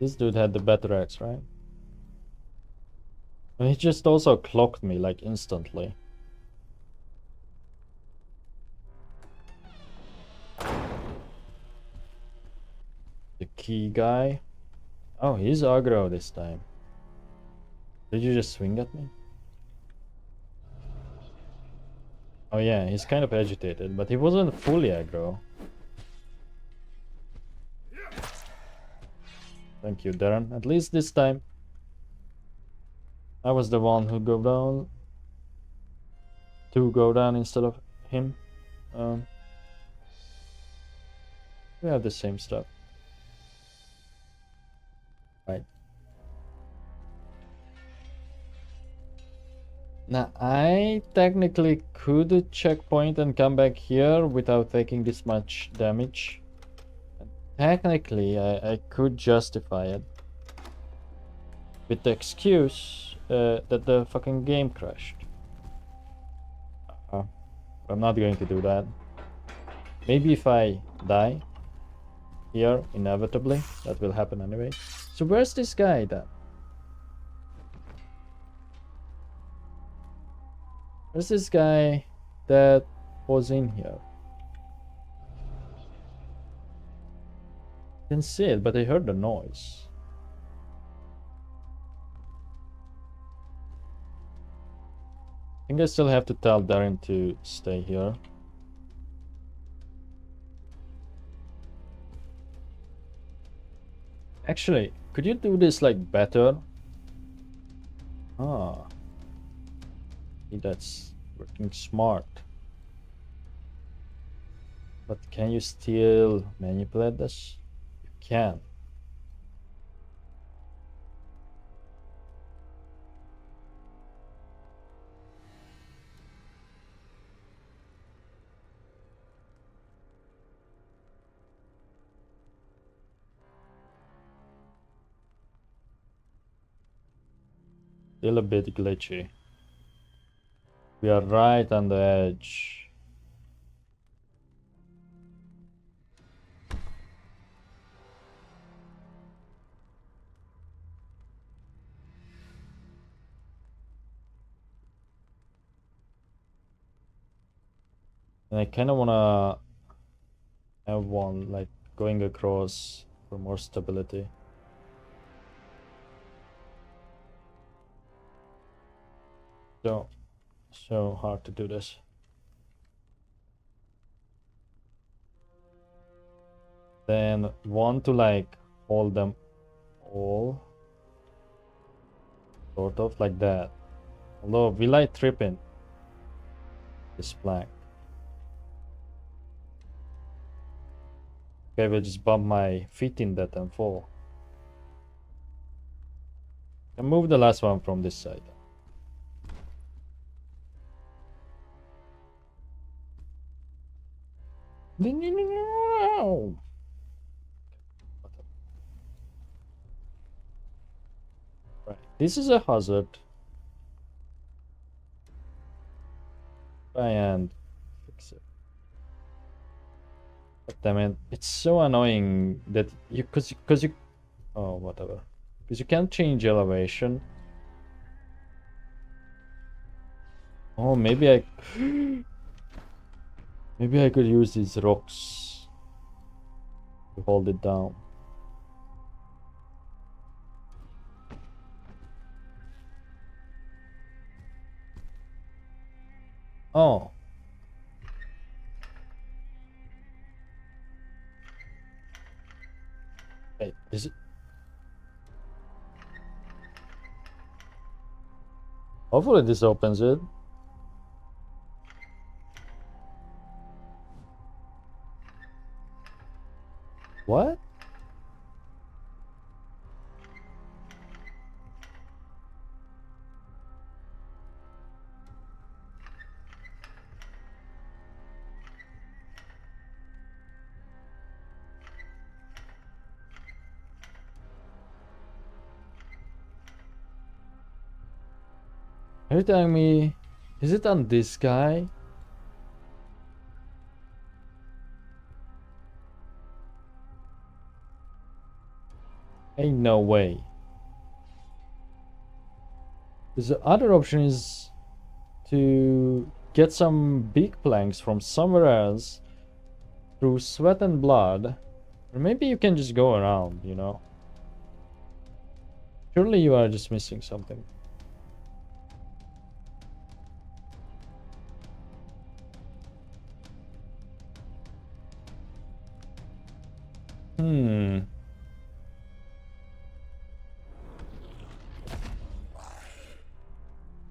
This dude had the better axe, right? And he just also clocked me like instantly. The key guy. Oh, he's aggro this time. Did you just swing at me? Oh yeah, he's kind of agitated, but he wasn't fully aggro. Thank you, Darren. At least this time I was the one who go down. To go down instead of him. We have the same stuff. Right. Now, I technically could checkpoint and come back here without taking this much damage. Technically, I could justify it with the excuse that the fucking game crashed. I'm not going to do that. Maybe if I die here, inevitably, that will happen anyway. So where's this guy then? Where's this guy that was in here? I can see it, but I heard the noise. I think I still have to tell Darren to stay here. Actually, could you do this like better? Ah, that's working smart. But can you still manipulate this? You can. Still a bit glitchy. We are right on the edge. And I kind of want to have one like going across for more stability. So hard to do this. Then want to like hold them all. Sort of like that. Although will I trip in this plank? Okay, we'll just bump my feet in that and fall. And move the last one from this side. Right, this is a hazard. Try and fix it. But damn it, it's so annoying that you, cause you, oh whatever, because you can't change elevation. Oh, maybe I could use these rocks to hold it down. Oh. Wait, is it? Hopefully this opens it. What? Are you telling me, is it on this guy? Ain't no way. The other option is to get some big planks from somewhere else through sweat and blood. Or maybe you can just go around, you know? Surely you are just missing something. Hmm.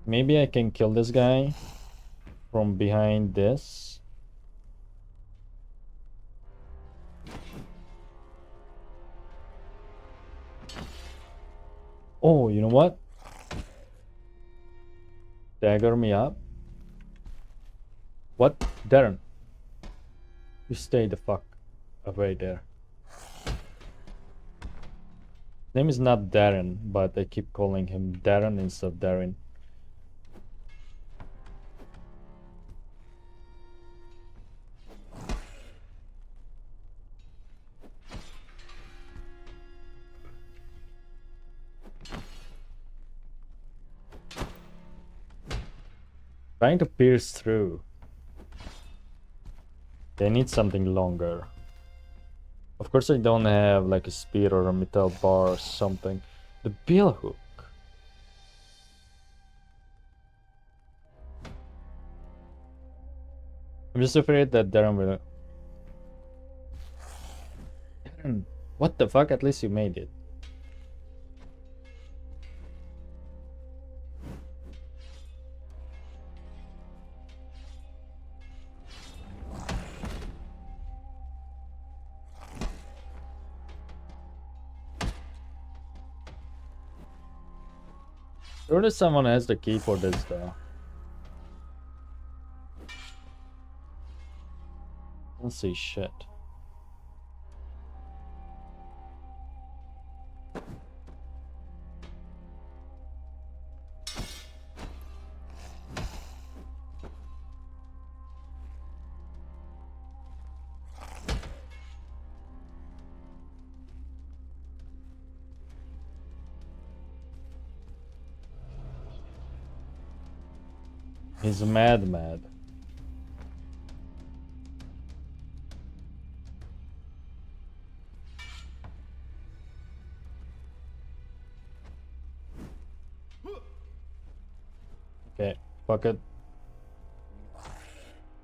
Maybe I can kill this guy from behind this. Oh, you know what? Dagger me up. What? Darren. You stay the fuck away there. His name is not Darren, but I keep calling him Darren instead of Darren. Trying to pierce through. They need something longer. Of course I don't have like a spear or a metal bar or something. The bill hook. I'm just afraid that Darren will... Darren, what the fuck? At least you made it. Surely someone has the key for this though. Don't see shit. He's mad. Okay, fuck it.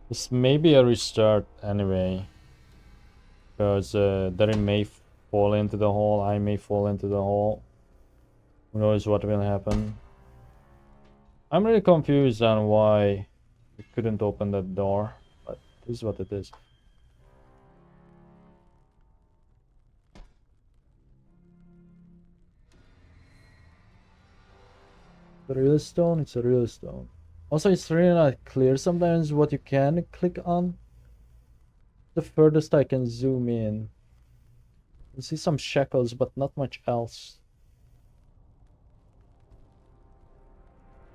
This may be a restart anyway. Because Darren may fall into the hole, I may fall into the hole. Who knows what will happen. I'm really confused on why we couldn't open that door, but this is what it is. The real stone, it's a real stone. Also, it's really not clear sometimes what you can click on. The furthest I can zoom in. You see some shackles, but not much else.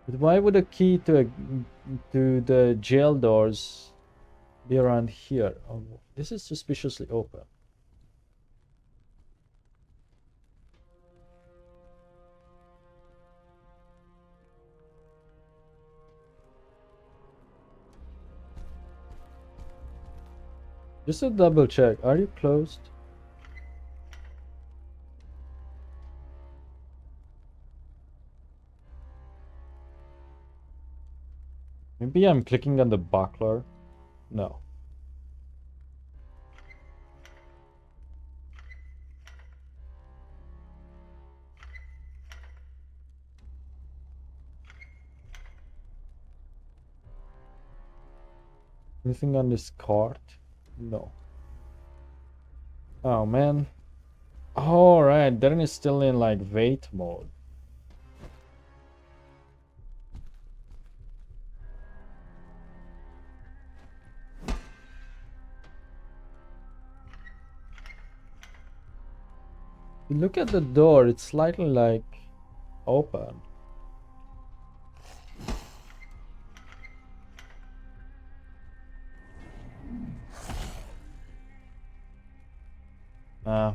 But why would a key to the jail doors be around here? Oh, this is suspiciously open. Just to double check, are you closed? Maybe I'm clicking on the buckler. No. Anything on this card? No. Oh man. Alright, Darren is still in like wait mode. You look at the door, it's slightly like open.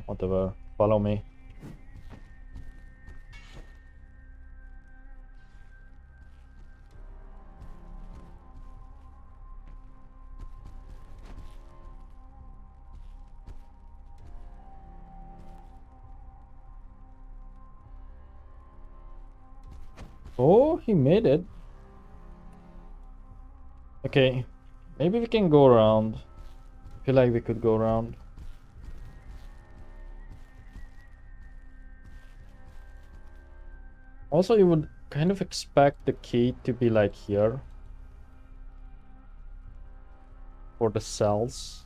Whatever. Follow me. Oh, he made it. Okay. Maybe we can go around. I feel like we could go around. Also, you would kind of expect the key to be like here. For the cells.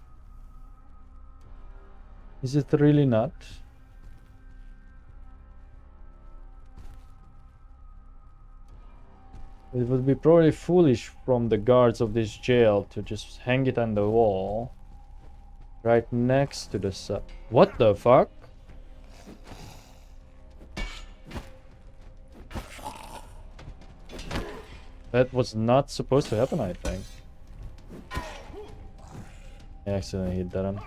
Is it really not? It would be probably foolish from the guards of this jail to just hang it on the wall. Right next to the cell. What the fuck? That was not supposed to happen, I think. I accidentally hit that one.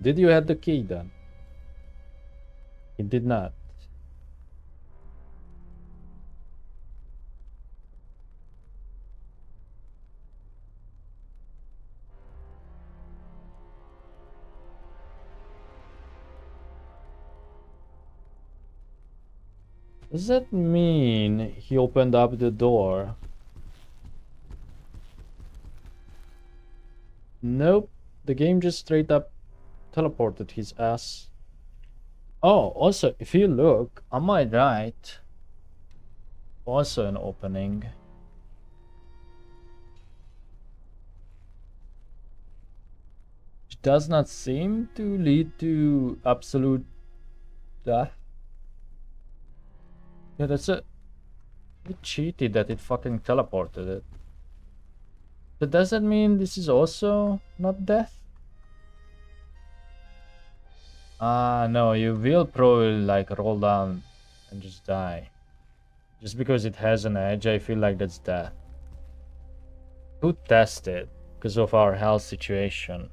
Did you have the key then? He did not. Does that mean he opened up the door? Nope. The game just straight up teleported his ass. Oh, also, if you look on my right, also an opening. Which does not seem to lead to absolute death. Yeah, that's a bit cheaty that it fucking teleported it. But does that mean this is also not death? No, you will probably like roll down and just die. Just because it has an edge, I feel like that's death. Who tested because of our health situation?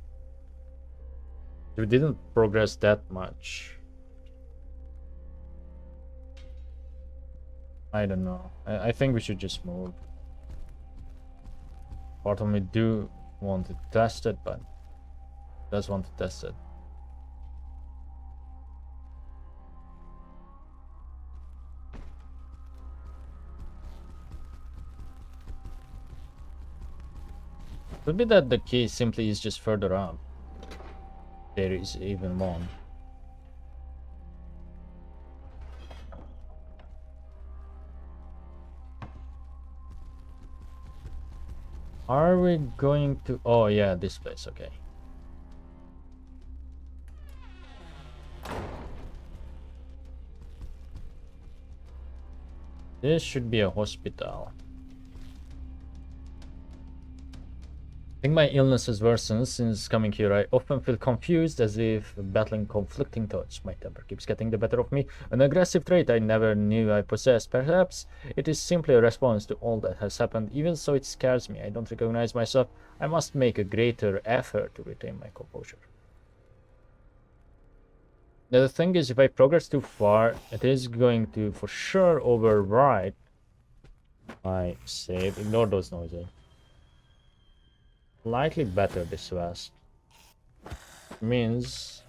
We didn't progress that much. I don't know. I think we should just move. Part of me do want to test it, but does want to test it. Could be that the key simply is just further up. There is even one. Are we going to... Oh yeah, this place, okay. This should be a hospital. I think my illness has worsened since coming here. I often feel confused, as if battling conflicting thoughts. My temper keeps getting the better of me. An aggressive trait I never knew I possessed. Perhaps it is simply a response to all that has happened. Even so, it scares me. I don't recognize myself. I must make a greater effort to retain my composure. Now, the thing is, if I progress too far, it is going to for sure override my save. Ignore those noises. Slightly better this west means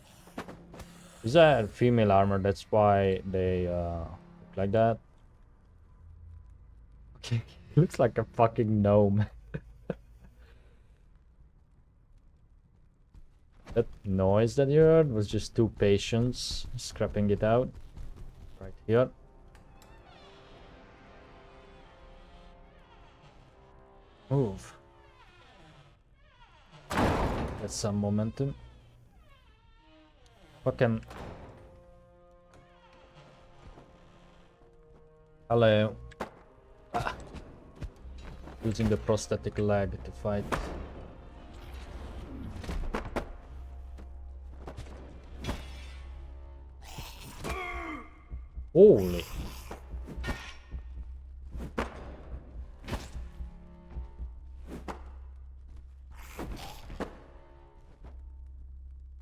These are female armor, that's why they look like that. Okay, he looks like a fucking gnome. That noise that you heard was just two patients scrapping it out. Right here. Move. That's some momentum. Fucking... Hello. Ah. Using the prosthetic leg to fight. Holy.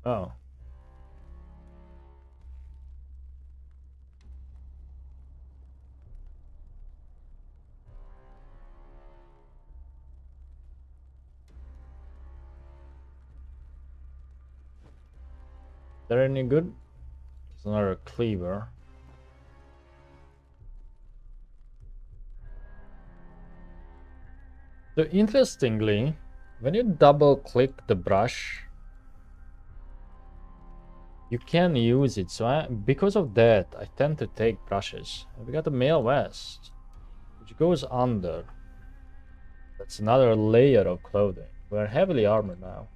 Oh. Is there any good? It's another cleaver. So interestingly, when you double click the brush, you can use it. So because of that, I tend to take brushes. We got a male vest, which goes under. That's another layer of clothing. We're heavily armored now.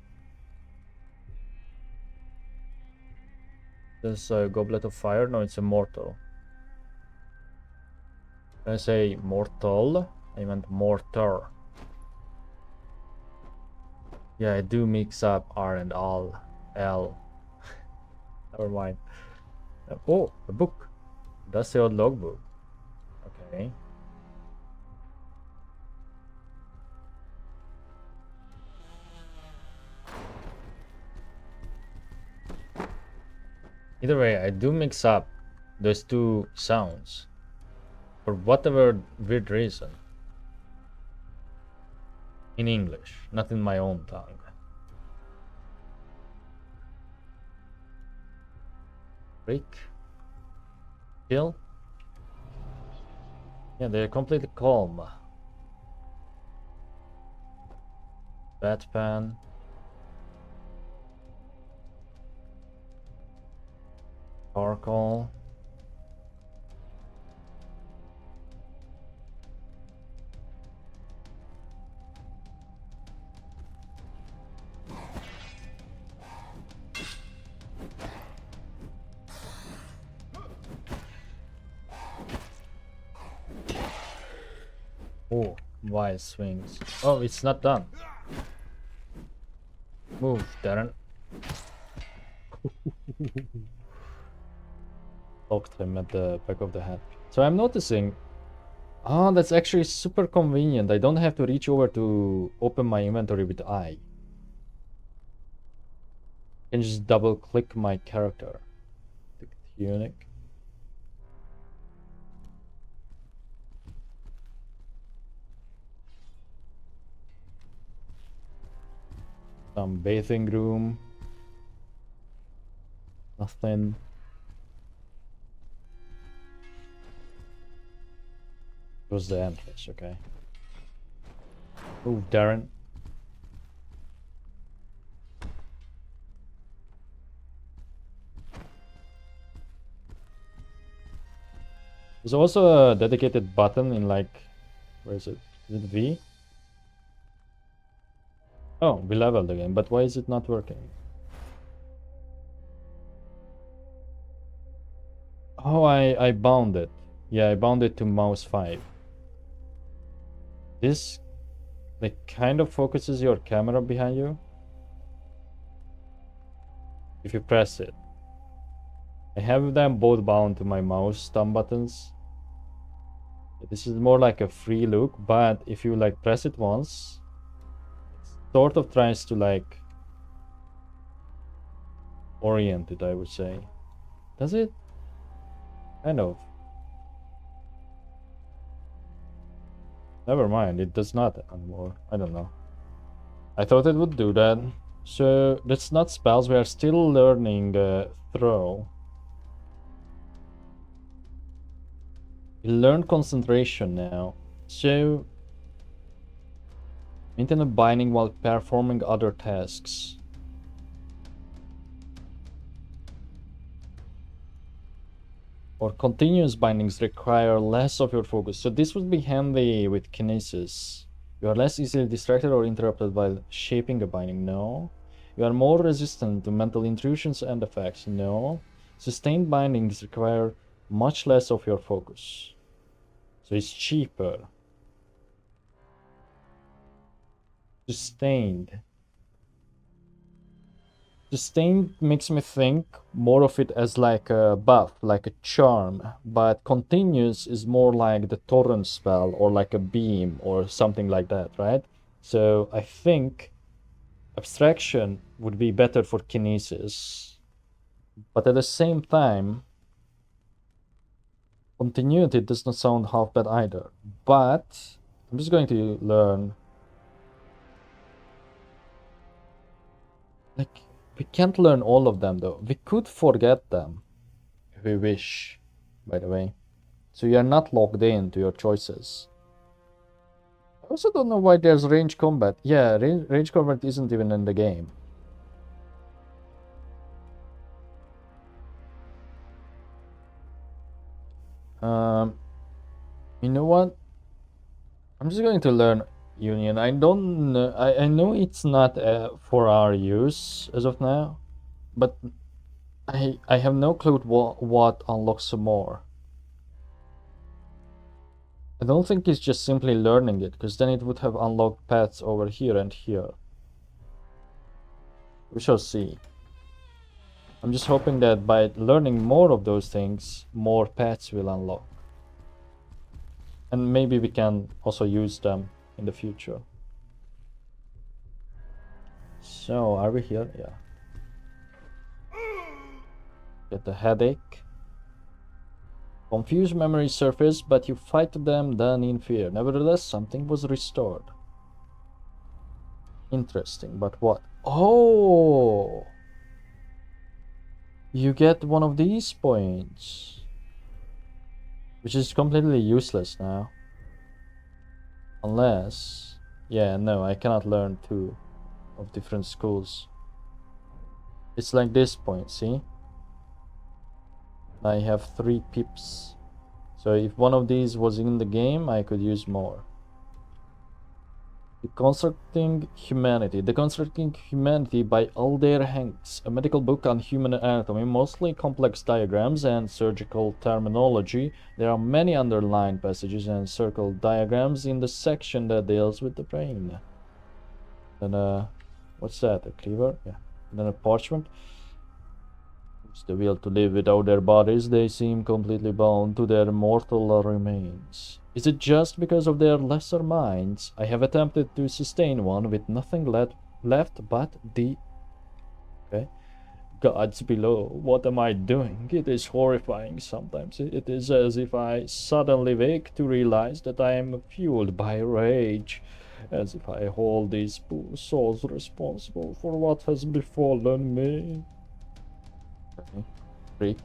This goblet of fire? No, it's immortal. When I say mortal, I meant mortar. Yeah, I do mix up R and L. Never mind. Oh, a book. That's the old logbook. Okay. Either way, I do mix up those two sounds for whatever weird reason. In English, not in my own tongue. Break. Kill. Yeah, they're completely calm. Batpan. Charcoal. Oh, wide swings. Oh, it's not done. Move, Darren. Poked him at the back of the head. So I'm noticing... Oh, that's actually super convenient. I don't have to reach over to open my inventory with I. I can just double click my character. The tunic. Some bathing room. Nothing. It was the entrance, okay. Move, Darren. There's also a dedicated button in like... Where is it? Is it V? Oh, we leveled again, but why is it not working? Oh, I bound it. Yeah, I bound it to mouse 5. This like kind of focuses your camera behind you if you press it. I have them both bound to my mouse thumb buttons. This is more like a free look, but if you like press it once, it sort of tries to like orient it, I would say. Does it? Kind of. Never mind, it does not anymore. I don't know. I thought it would do that. So that's not spells, we are still learning throw. We learn concentration now. So maintain a binding while performing other tasks. Or continuous bindings require less of your focus. So this would be handy with kinesis. You are less easily distracted or interrupted while shaping a binding. No. You are more resistant to mental intrusions and effects. No. Sustained bindings require much less of your focus. So it's cheaper. Sustained. Sustained makes me think more of it as like a buff, like a charm, but continuous is more like the torrent spell or like a beam or something like that, right? So I think abstraction would be better for kinesis, but at the same time, continuity does not sound half bad either. But I'm just going to learn, like, we can't learn all of them though. We could forget them if we wish, by the way. So you are not locked in to your choices. I also don't know why there's range combat. Yeah, range combat isn't even in the game. You know what? I'm just going to learn Union. I don't know. I know it's not for our use as of now, but I have no clue what unlocks some more. I don't think it's just simply learning it, because then it would have unlocked paths over here and here. We shall see. I'm just hoping that by learning more of those things, more paths will unlock. And maybe we can also use them in the future. So, are we here? Yeah. Get a headache. Confused memories surface, but you fight them then in fear. Nevertheless, something was restored. Interesting, but what? Oh! You get one of these points. Which is completely useless now. Unless... Yeah, no, I cannot learn two of different schools. It's like this point, see? I have 3 pips. So if one of these was in the game, I could use more. Deconstructing Humanity. Deconstructing Humanity by Aldair Hanks, a medical book on human anatomy, mostly complex diagrams and surgical terminology. There are many underlined passages and circled diagrams in the section that deals with the brain. Then, what's that? A cleaver? Yeah. And then a parchment. The will to live without their bodies, they seem completely bound to their mortal remains. Is it just because of their lesser minds? I have attempted to sustain one with nothing left but the... Okay. Gods below, what am I doing? It is horrifying sometimes. It is as if I suddenly wake to realize that I am fueled by rage, as if I hold these poor souls responsible for what has befallen me. Okay. Freak.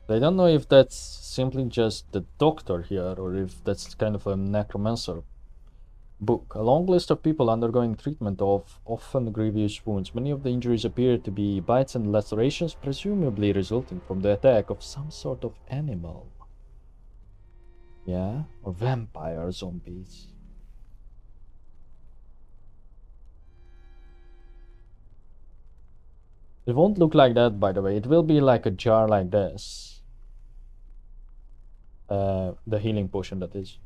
I don't know if that's simply just the doctor here, or if that's kind of a necromancer book. A long list of people undergoing treatment of often grievous wounds. Many of the injuries appear to be bites and lacerations, presumably resulting from the attack of some sort of animal. Yeah? Or vampire zombies. It won't look like that, by the way. It will be like a jar like this. The healing potion, that is.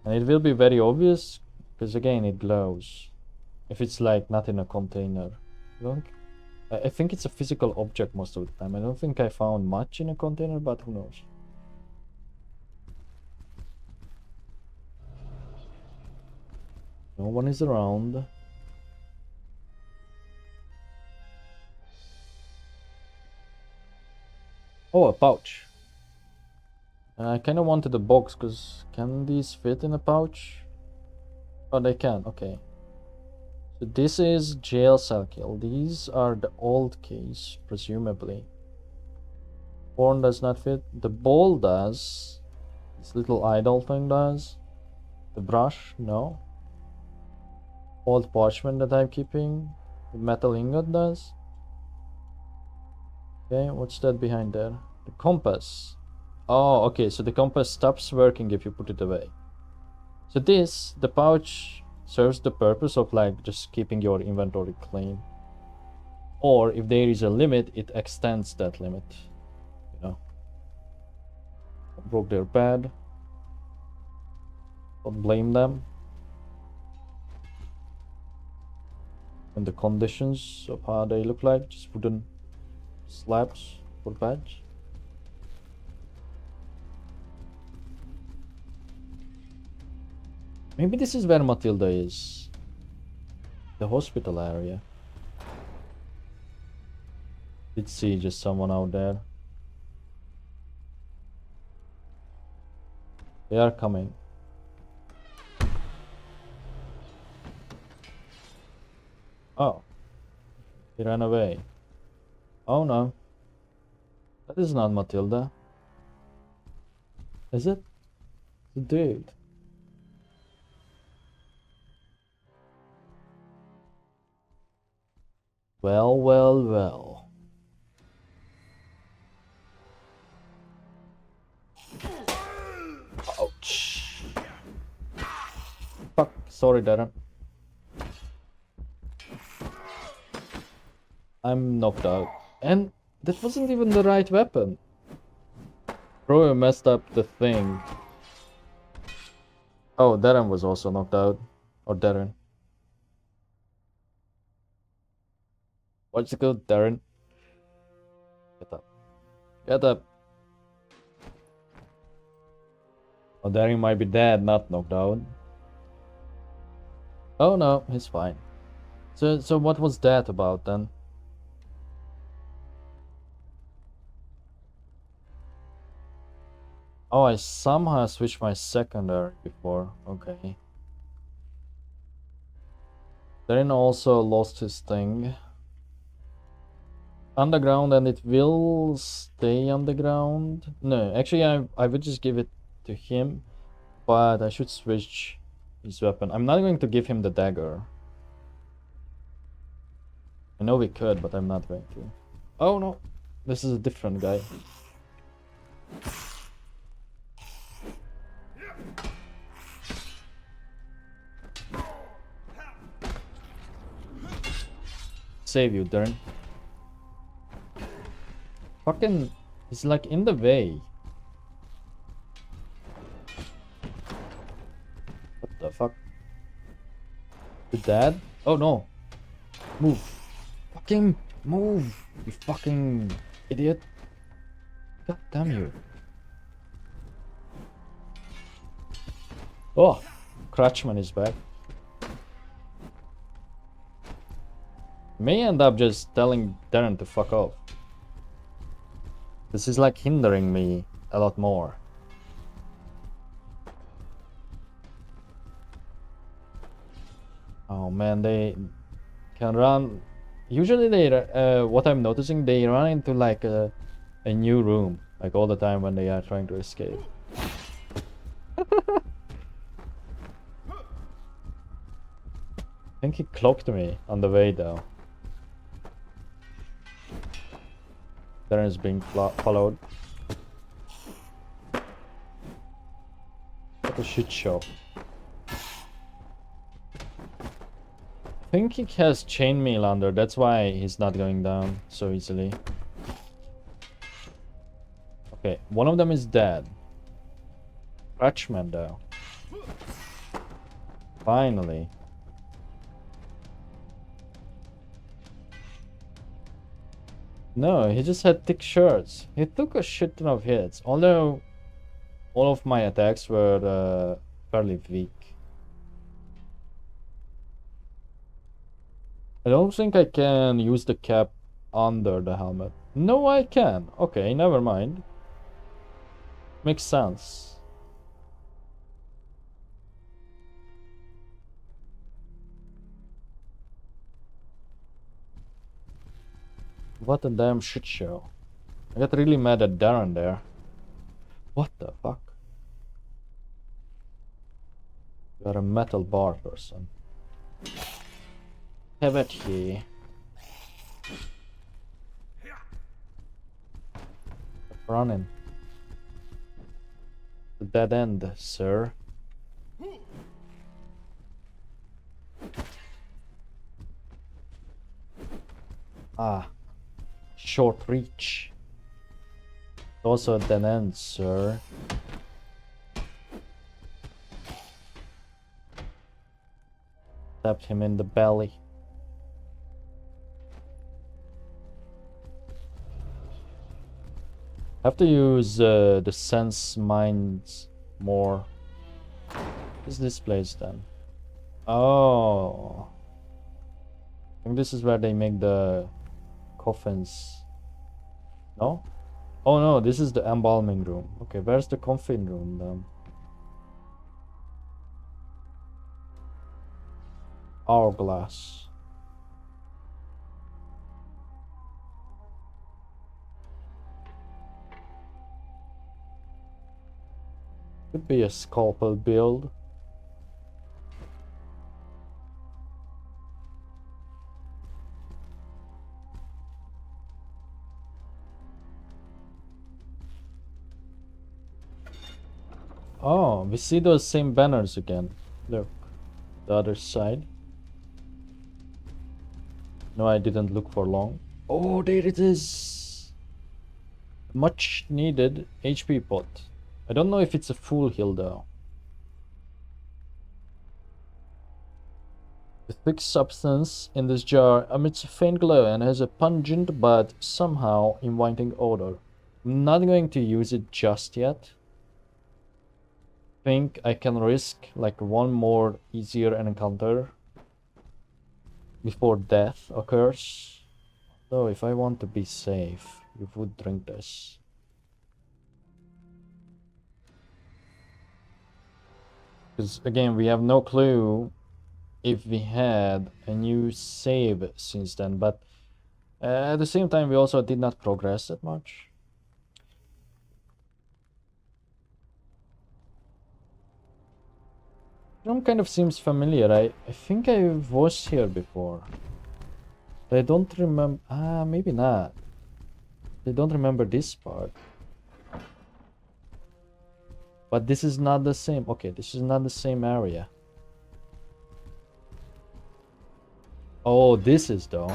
And it will be very obvious, because again, it glows. If it's like not in a container. I think it's a physical object most of the time. I don't think I found much in a container, but who knows. No one is around. Oh, a pouch. I kind of wanted a box, because can these fit in a pouch? Oh, they can. Okay. This is jail cell kill. These are the old keys, presumably. Horn does not fit. The bowl does. This little idol thing does. The brush, no. Old parchment that I'm keeping. The metal ingot does. Okay, what's that behind there? The compass. Oh, okay, so the compass stops working if you put it away. So this, the pouch, serves the purpose of like just keeping your inventory clean. Or if there is a limit, it extends that limit. You know. Broke their bed. Don't blame them. And the conditions of how they look like, just wooden slabs for beds. Maybe this is where Matilda is. The hospital area. Did see just someone out there. They are coming. Oh. He ran away. Oh no. That is not Matilda. Is it? The dude. Well, well, well. Ouch. Fuck. Sorry, Darren. I'm knocked out. And that wasn't even the right weapon. Bro, you messed up the thing. Oh, Darren was also knocked out. Or Darren. What's it called, Darren? Get up. Get up. Oh, Darren might be dead, not knocked out. Oh no, he's fine. So what was that about then? Oh, I somehow switched my secondary before. Okay. Darren also lost his thing. Underground, and it will stay underground. No, actually I would just give it to him, but I should switch his weapon. I'm not going to give him the dagger. I know we could, but I'm not going to. Oh no, this is a different guy. Save you, Darren. Fucking, he's like in the way. What the fuck? The dad? Oh no. Move. Fucking move, you fucking idiot. God damn you. Oh, Crutchman is back. May end up just telling Darren to fuck off. This is like hindering me a lot more. Oh man, they can run. Usually they, what I'm noticing, they run into like a new room, like all the time when they are trying to escape. I think he clocked me on the way though. Darren is being followed. What a shit show. I think he has chainmail under, that's why he's not going down so easily. Okay, one of them is dead. Crutchman though. Finally. No, he just had thick shirts. He took a shit ton of hits, although all of my attacks were fairly weak. I don't think I can use the cap under the helmet. No, I can. Okay, never mind. Makes sense. What a damn shit show. I got really mad at Darren there. What the fuck? You're a metal bar person. Have it here. Running. The dead end, sir. Ah. Short reach. Also a dead end, sir. Stabbed him in the belly. Have to use the sense minds more. What is this place then? Oh. I think this is where they make the coffins. No? Oh no, this is the embalming room. Okay, where's the coffin room then? Hourglass. Could be a scalpel build. Oh, we see those same banners again. Look, the other side. No, I didn't look for long. Oh, there it is. Much needed HP pot. I don't know if it's a full heal though. The thick substance in this jar emits a faint glow and has a pungent but somehow inviting odor. I'm not going to use it just yet. Think I can risk like one more easier encounter before death occurs. Though if I want to be safe, you would drink this. Because again, we have no clue if we had a new save since then, but at the same time we also did not progress that much. Room kind of seems familiar. I think I was here before. But I don't remember. Ah, maybe not. I don't remember this part. But this is not the same. Okay, this is not the same area. Oh, this is though.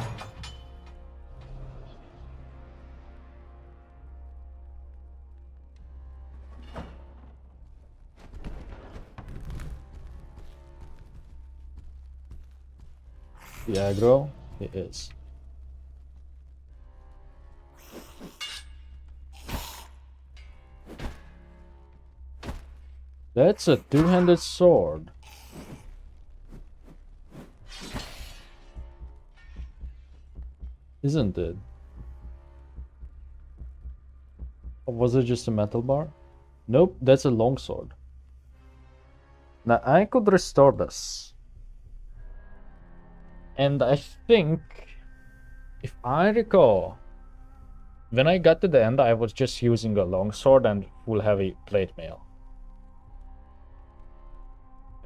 The aggro? It is. That's a two-handed sword. Isn't it? Or was it just a metal bar? Nope, that's a longsword. Now I could restore this. And I think, if I recall, when I got to the end, I was just using a longsword and full heavy plate mail.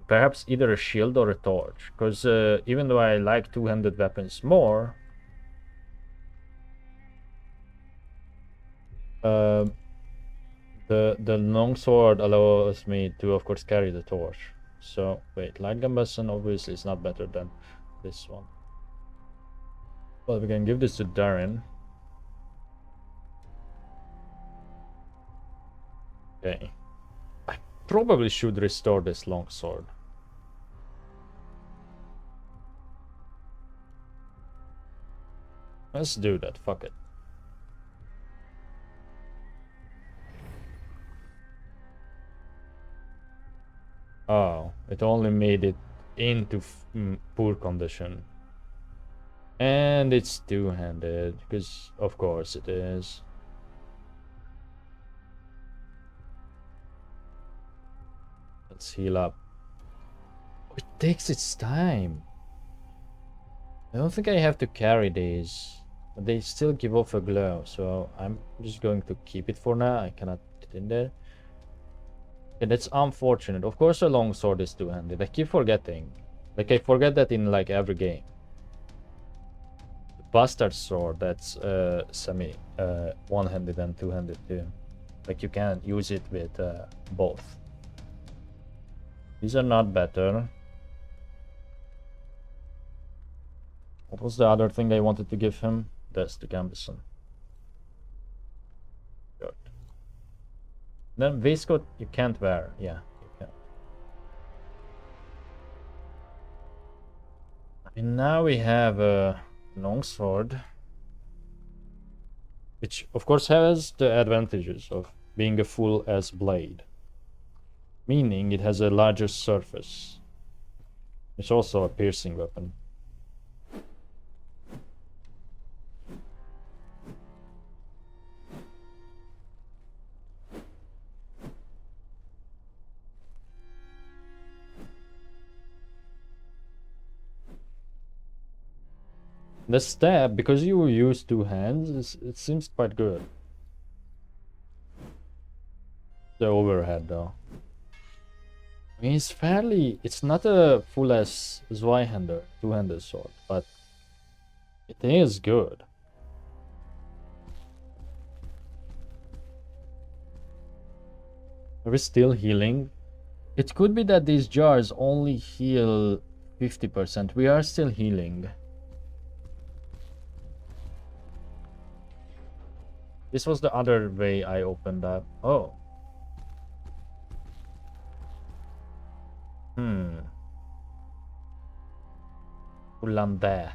Perhaps either a shield or a torch, because even though I like two-handed weapons more, the longsword allows me to, of course, carry the torch. So wait, light gun baton obviously is not better than this one. Well, we can give this to Darren. Okay. I probably should restore this longsword. Let's do that, fuck it. Oh, it only made it into poor condition. And it's two-handed, because of course it is. Let's heal up. Oh, it takes its time. I don't think I have to carry these. But they still give off a glow, so I'm just going to keep it for now. I cannot put it in there. Yeah, that's unfortunate. Of course a longsword is two-handed. I keep forgetting. Like I forget that in like every game. The bastard sword, that's semi one-handed and two-handed too. Like you can use it with both. These are not better. What was the other thing I wanted to give him? That's the gambeson. Good. Then waistcoat you can't wear. Yeah, you can. And now we have a longsword, which of course has the advantages of being a full S blade, meaning it has a larger surface. It's also a piercing weapon. The stab, because you use two hands, it seems quite good. The overhead though. I mean, it's not a full as Zweihander, two-handed sword, but it is good. Are we still healing? It could be that these jars only heal 50%. We are still healing. This was the other way I opened up. Oh. Ulander.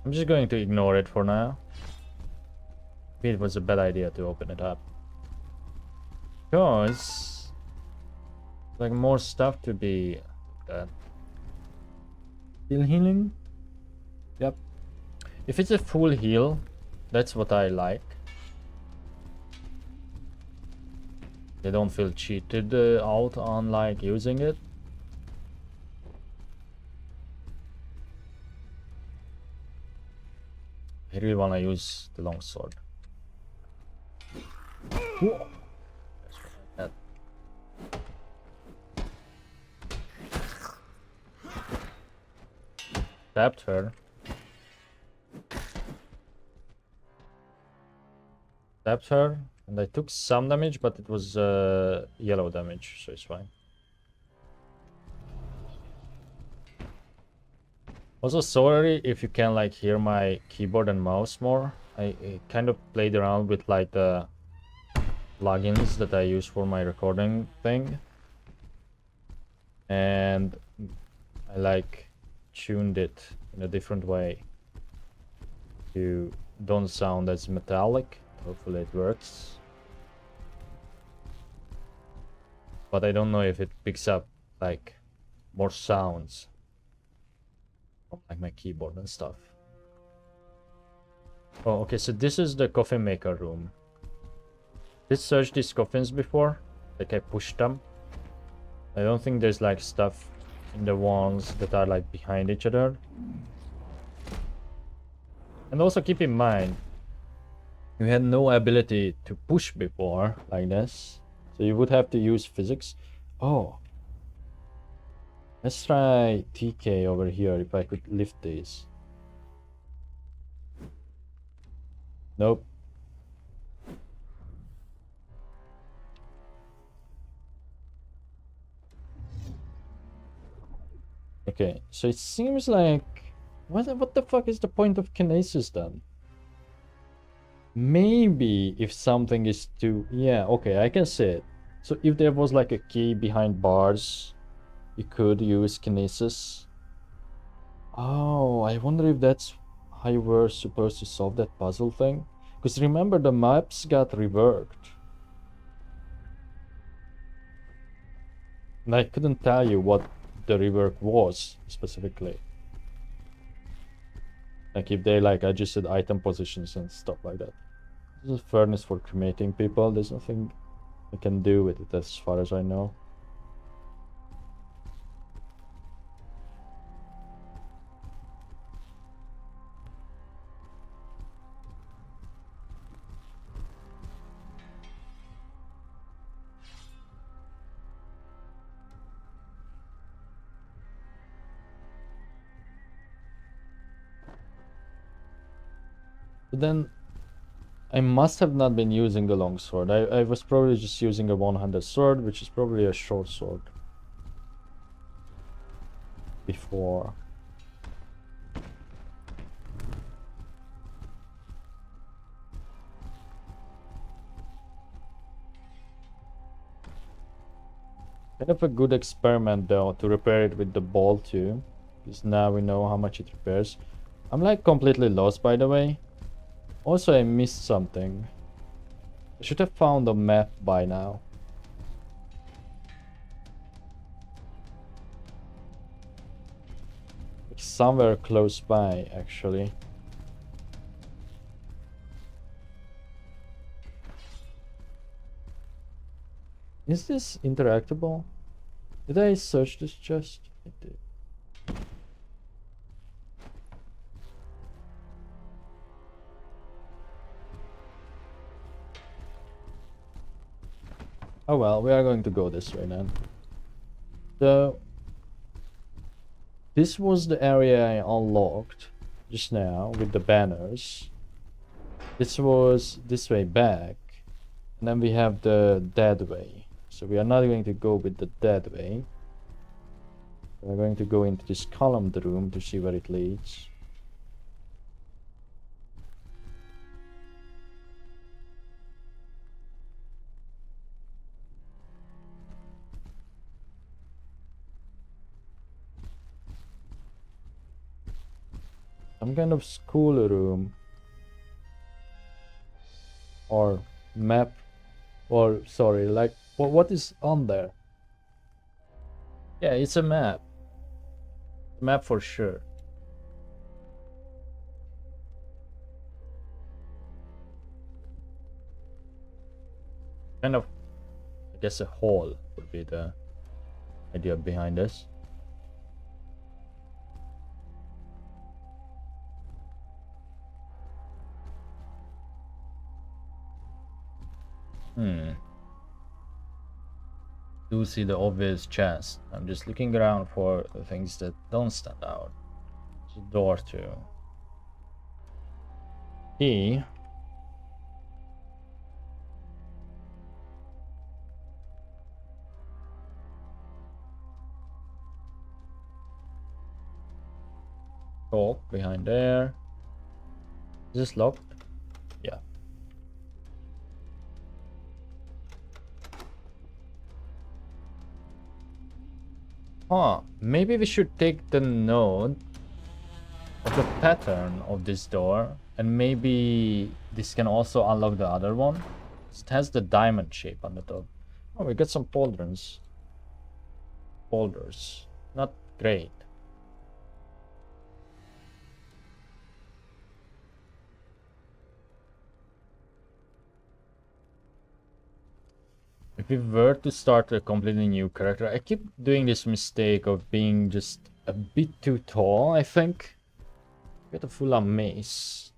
I'm just going to ignore it for now. Maybe it was a bad idea to open it up. Because like more stuff to be Still healing? Yep. If it's a full heal, that's what I like. They don't feel cheated out on like using it. I really want to use the longsword. Whoa. That. Tapped her. Tapped her, and I took some damage, but it was yellow damage, so it's fine. Also, sorry if you can like hear my keyboard and mouse more. I kind of played around with like the plugins that I use for my recording thing, and I like tuned it in a different way to don't sound as metallic. Hopefully it works, but I don't know if it picks up like more sounds from like my keyboard and stuff. Oh, okay, so this is the coffee maker room. Did search these coffins before? Like I pushed them. I don't think there's like stuff in the ones that are like behind each other. And also keep in mind, you had no ability to push before like this, so you would have to use physics. Oh, let's try TK over here if I could lift these. Nope. Okay, so it seems like what the fuck is the point of kinesis then? Maybe if something is too... Yeah, okay, I can see it. So if there was like a key behind bars, you could use kinesis. Oh, I wonder if that's how you were supposed to solve that puzzle thing. Because remember, the maps got reworked. And I couldn't tell you what the rework was specifically. Like if they like adjusted item positions and stuff like that. This is a furnace for cremating people. There's nothing I can do with it as far as I know. But then I must have not been using the long sword. I was probably just using a one-handed sword, which is probably a short sword. Before. Kind of a good experiment though, to repair it with the ball too. Because now we know how much it repairs. I'm like completely lost, by the way. Also, I missed something. I should have found a map by now. Like somewhere close by, actually. Is this interactable? Did I search this chest? I did. Oh well, we are going to go this way then. So, this was the area I unlocked just now with the banners. This was this way back. And then we have the dead way. So we are not going to go with the dead way. We're going to go into this columned room to see where it leads. Some kind of school room. Or map. Or, sorry, like, what is on there? Yeah, it's a map. A map for sure. Kind of, I guess a hall would be the idea behind this. Do see the obvious chest. I'm just looking around for the things that don't stand out. There's a door too. Key. Talk behind there. Is this locked? Yeah. Huh, maybe we should take the note of the pattern of this door, and maybe this can also unlock the other one. It has the diamond shape on the top. Oh, we got some pauldrons. Boulders. Not great. If we were to start a completely new character, I keep doing this mistake of being just a bit too tall, I think. Get a full-on mace.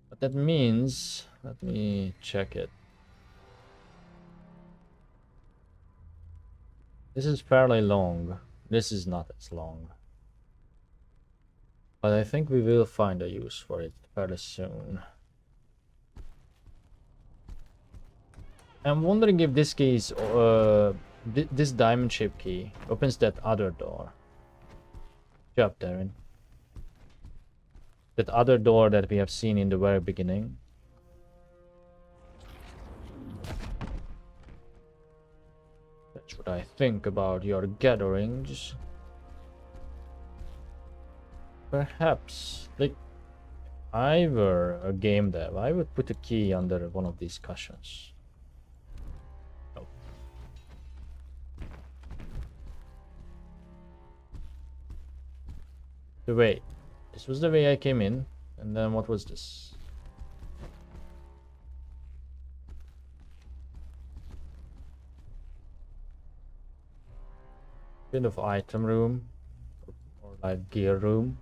But that means, let me check it. This is fairly long. This is not as long. But I think we will find a use for it fairly soon. I'm wondering if this key is, this diamond-shaped key opens that other door. Good job, Darren. That other door that we have seen in the very beginning. That's what I think about your gatherings. Perhaps, like, if I were a game dev, I would put a key under one of these cushions. So wait, this was the way I came in, and then what was this? Kind of item room or like gear room.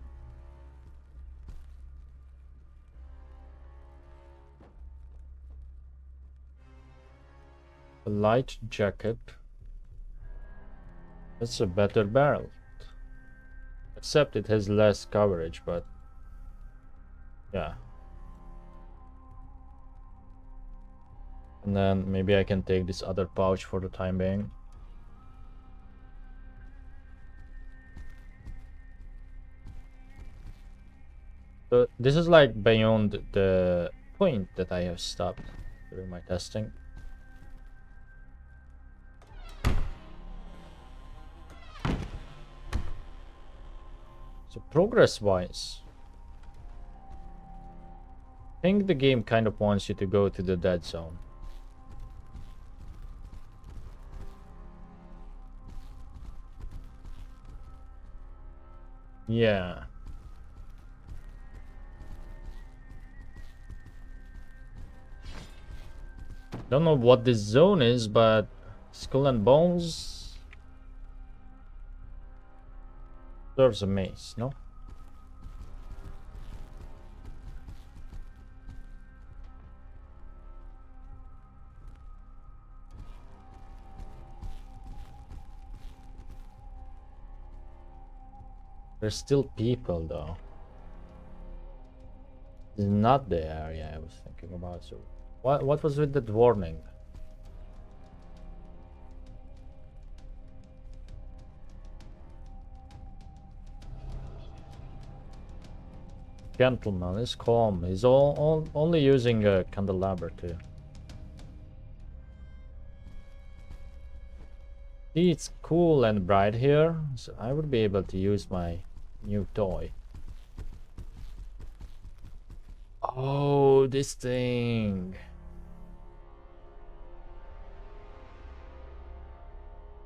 A light jacket. That's a better barrel. Except it has less coverage, but yeah. And then maybe I can take this other pouch for the time being. So this is like beyond the point that I have stopped during my testing. So progress-wise, I think the game kind of wants you to go to the dead zone. Yeah. Don't know what this zone is, but Skull and Bones serves a maze, no? There's still people though. This is not the area I was thinking about. So what was with that warning? Gentleman is calm. He's only using a candelabra too. See, it's cool and bright here, so I would be able to use my new toy. Oh, this thing.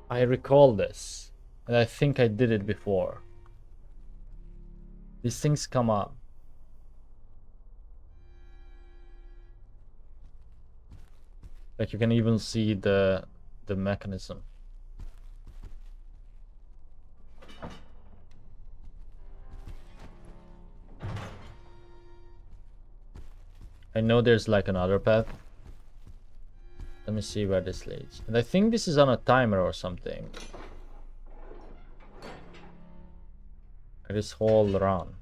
I recall this, and I think I did it before. These things come up. Like you can even see the mechanism. I know there's like another path. Let me see where this leads. And I think this is on a timer or something. This whole run.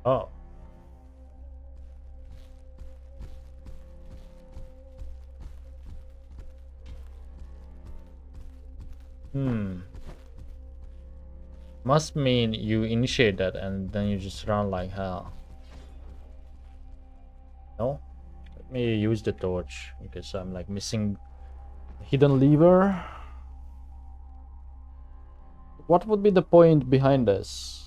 Oh. Must mean you initiate that and then you just run like hell. No? Let me use the torch because I'm like missing a hidden lever. What would be the point behind this?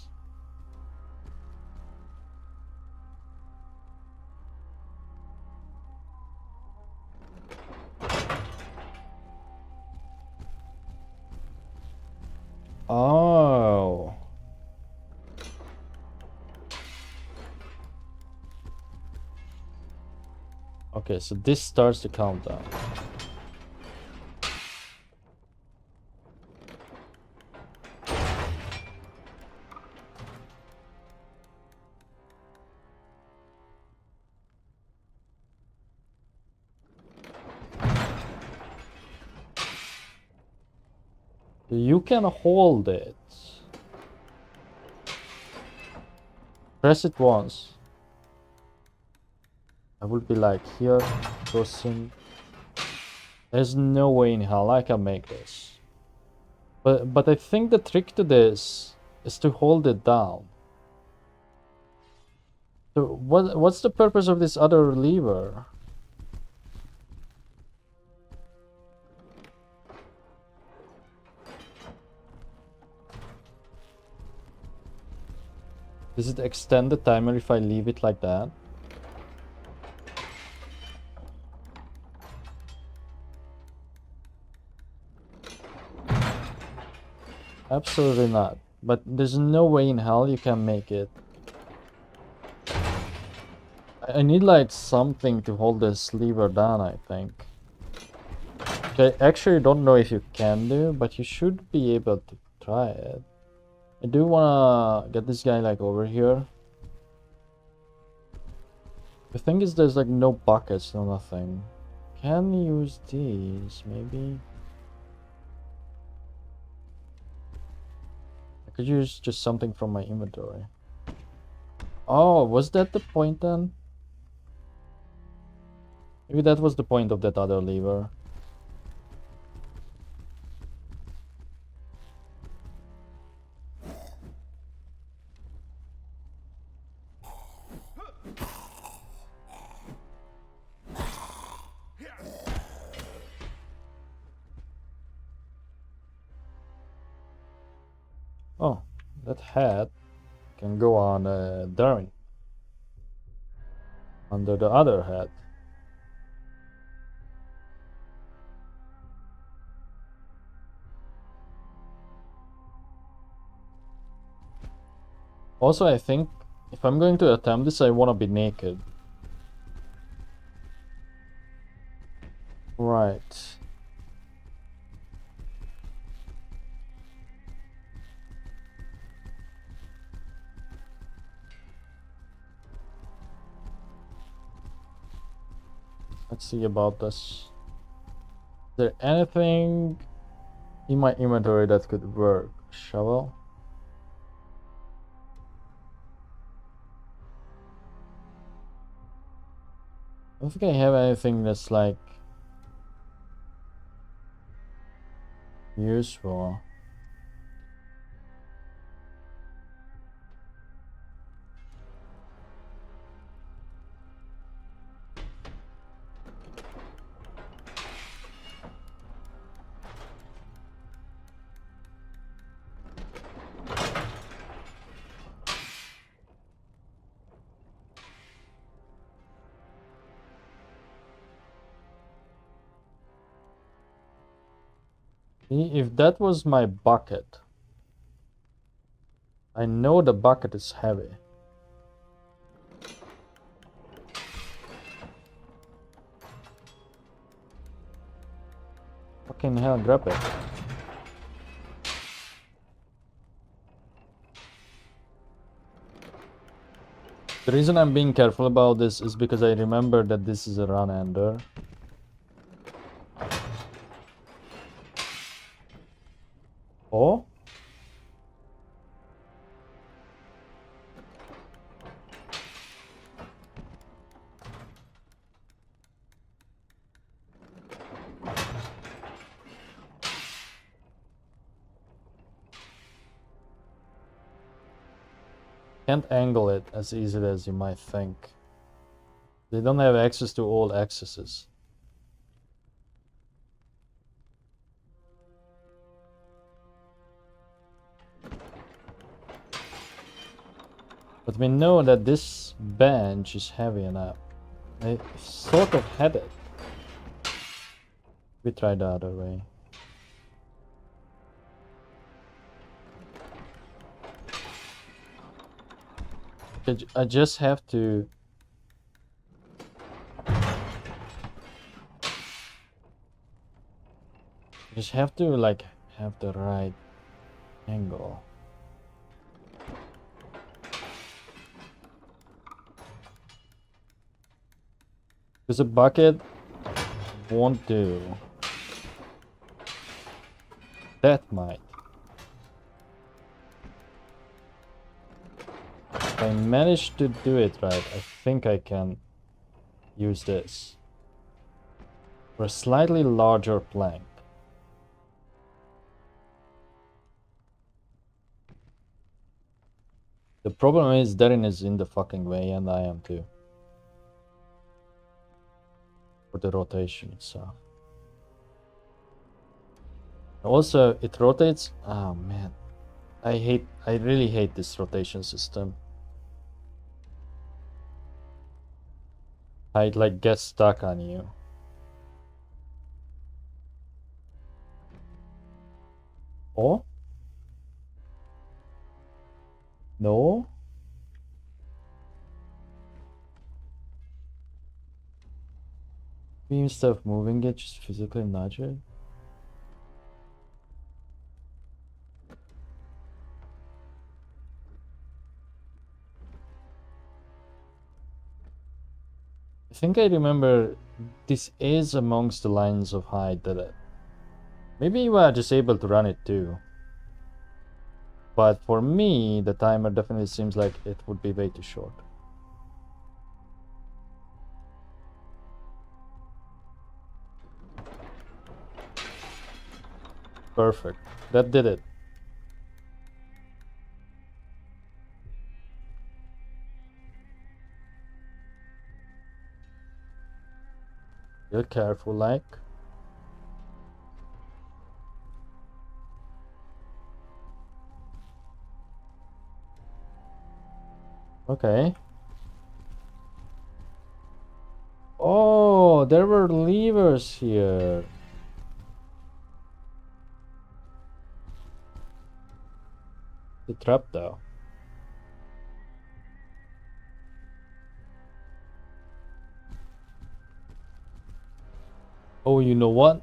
Oh. Okay, so this starts the countdown. You can hold it. Press it once. I will be like here, crossing. There's no way in hell I can make this. But I think the trick to this is to hold it down. So what's the purpose of this other lever? Does it extend the timer if I leave it like that? Absolutely not. But there's no way in hell you can make it. I need like something to hold this lever down, I think. Okay, actually don't know if you can do, but you should be able to try it. I do wanna get this guy like over here. The thing is there's like no buckets, no nothing. Can use these, maybe? I could use just something from my inventory. Oh, was that the point then? Maybe that was the point of that other lever. Oh, that hat can go on Darwin. Under the other hat. Also, I think if I'm going to attempt this, I want to be naked. Right. Let's see about this. Is there anything in my inventory that could work? Shovel? I don't think I have anything that's like useful. See, if that was my bucket, I know the bucket is heavy. Fucking hell, grab it. The reason I'm being careful about this is because I remember that this is a run-ender. Oh? Can't angle it as easily as you might think. They don't have access to all accesses. But we know that this bench is heavy enough. I sort of had it. We tried the other way. I just have to... just have to like have the right angle. Because a bucket won't do. That might. If I manage to do it right, I think I can use this for a slightly larger plank. The problem is Darren is in the fucking way and I am too. For the rotation itself. Also, it rotates. Oh man. I really hate this rotation system. I like get stuck on you. Oh? No? Instead of moving it, just physically nudge it? I think I remember this is amongst the lines of height that maybe you are just able to run it too. But for me, the timer definitely seems like it would be way too short. Perfect. That did it. You're careful, like. Okay. Oh, there were levers here. The trap, though. Oh, you know what?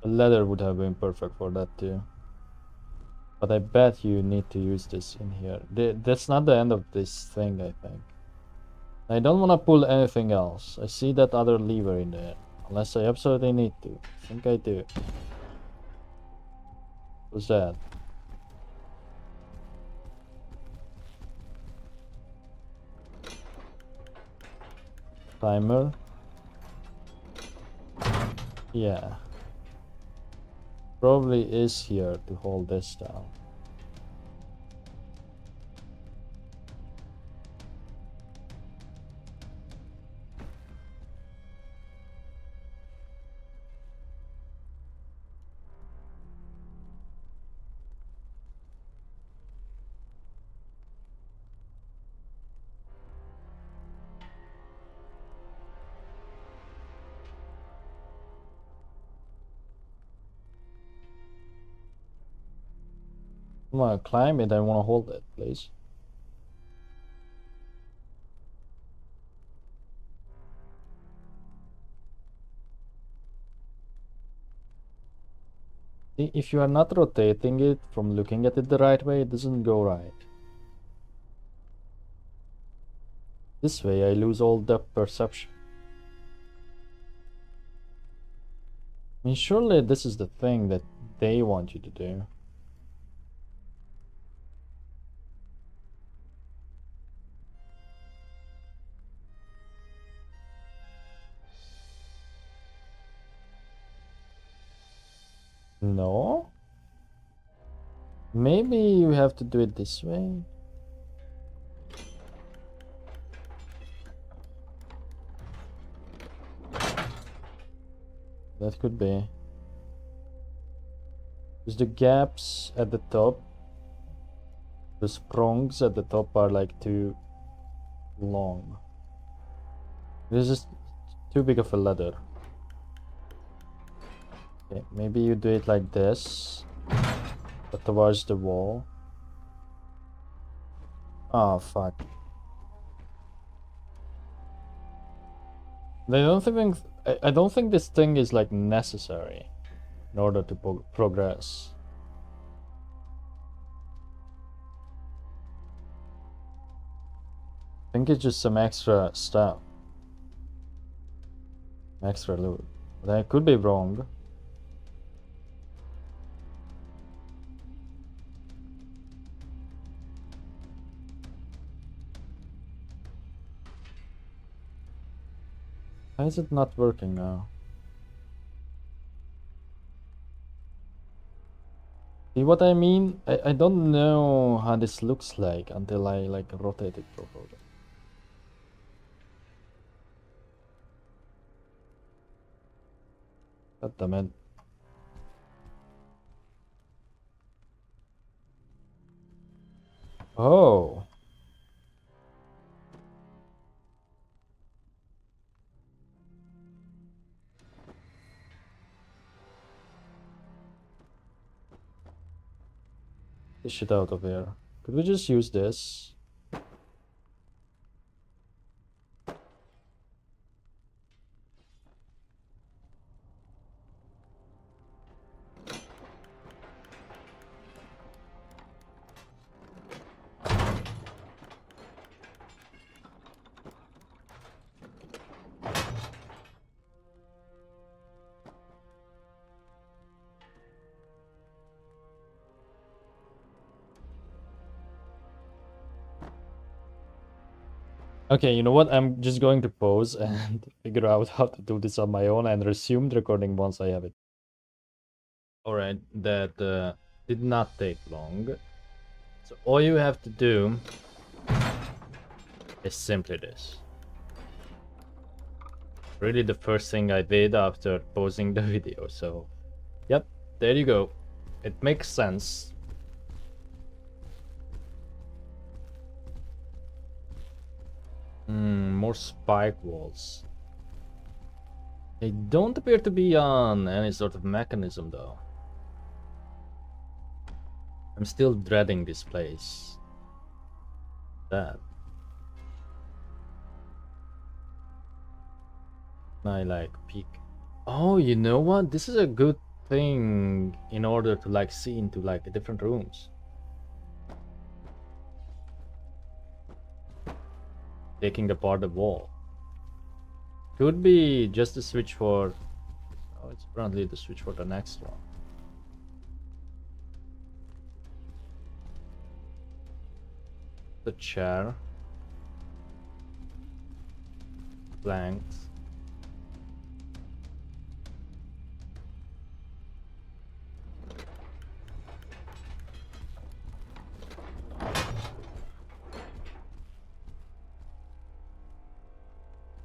A ladder would have been perfect for that too. But I bet you need to use this in here. That's not the end of this thing, I think. I don't want to pull anything else. I see that other lever in there. Unless I absolutely need to. I think I do. What's that? Timer? Yeah. Probably is here to hold this down. Come on, climb it. I want to hold it, please. See, if you are not rotating it from looking at it the right way, it doesn't go right. This way, I lose all depth perception. I mean, surely this is the thing that they want you to do. No? Maybe you have to do it this way? That could be. Because the gaps at the top, the sprongs at the top are like too long. This is too big of a ladder. Okay, maybe you do it like this, but towards the wall. Oh, fuck. I don't think this thing is like necessary in order to progress. I think it's just some extra stuff. Extra loot. But I could be wrong. Why is it not working now? See what I mean? I don't know how this looks like until I like rotate it properly. God damn it. Oh. Get shit out of here. Could we just use this? Okay, you know what? I'm just going to pause and figure out how to do this on my own and resume the recording once I have it. Alright, that did not take long. So all you have to do is simply this. Really the first thing I did after pausing the video, so yep, there you go. It makes sense. More spike walls. They don't appear to be on any sort of mechanism though. I'm still dreading this place. That. I like peek. Oh, you know what? This is a good thing in order to like see into like different rooms. Taking apart the wall. Could be just the switch for... Oh, it's apparently the switch for the next one. The chair. Planks.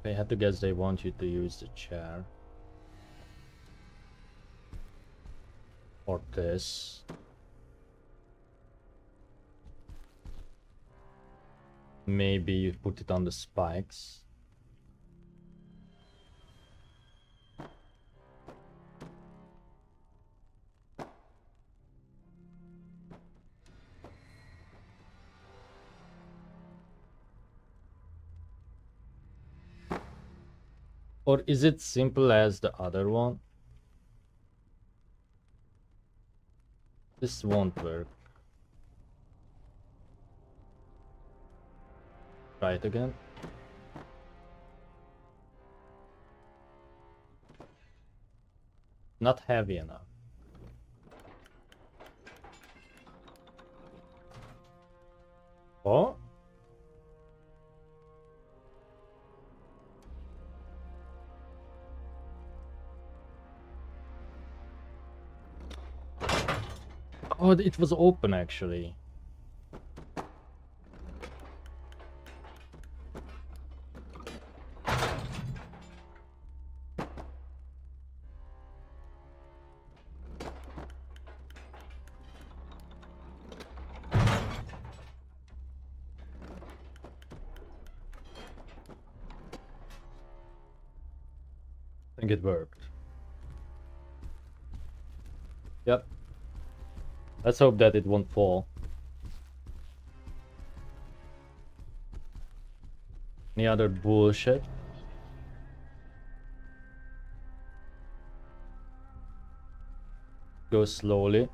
I had to guess they want you to use the chair. Or this. Maybe you put it on the spikes. Or is it simple as the other one? This won't work. Try it again. Not heavy enough. Oh? Oh, it was open actually. I think it worked. Yep. Let's hope that it won't fall. Any other bullshit? Go slowly.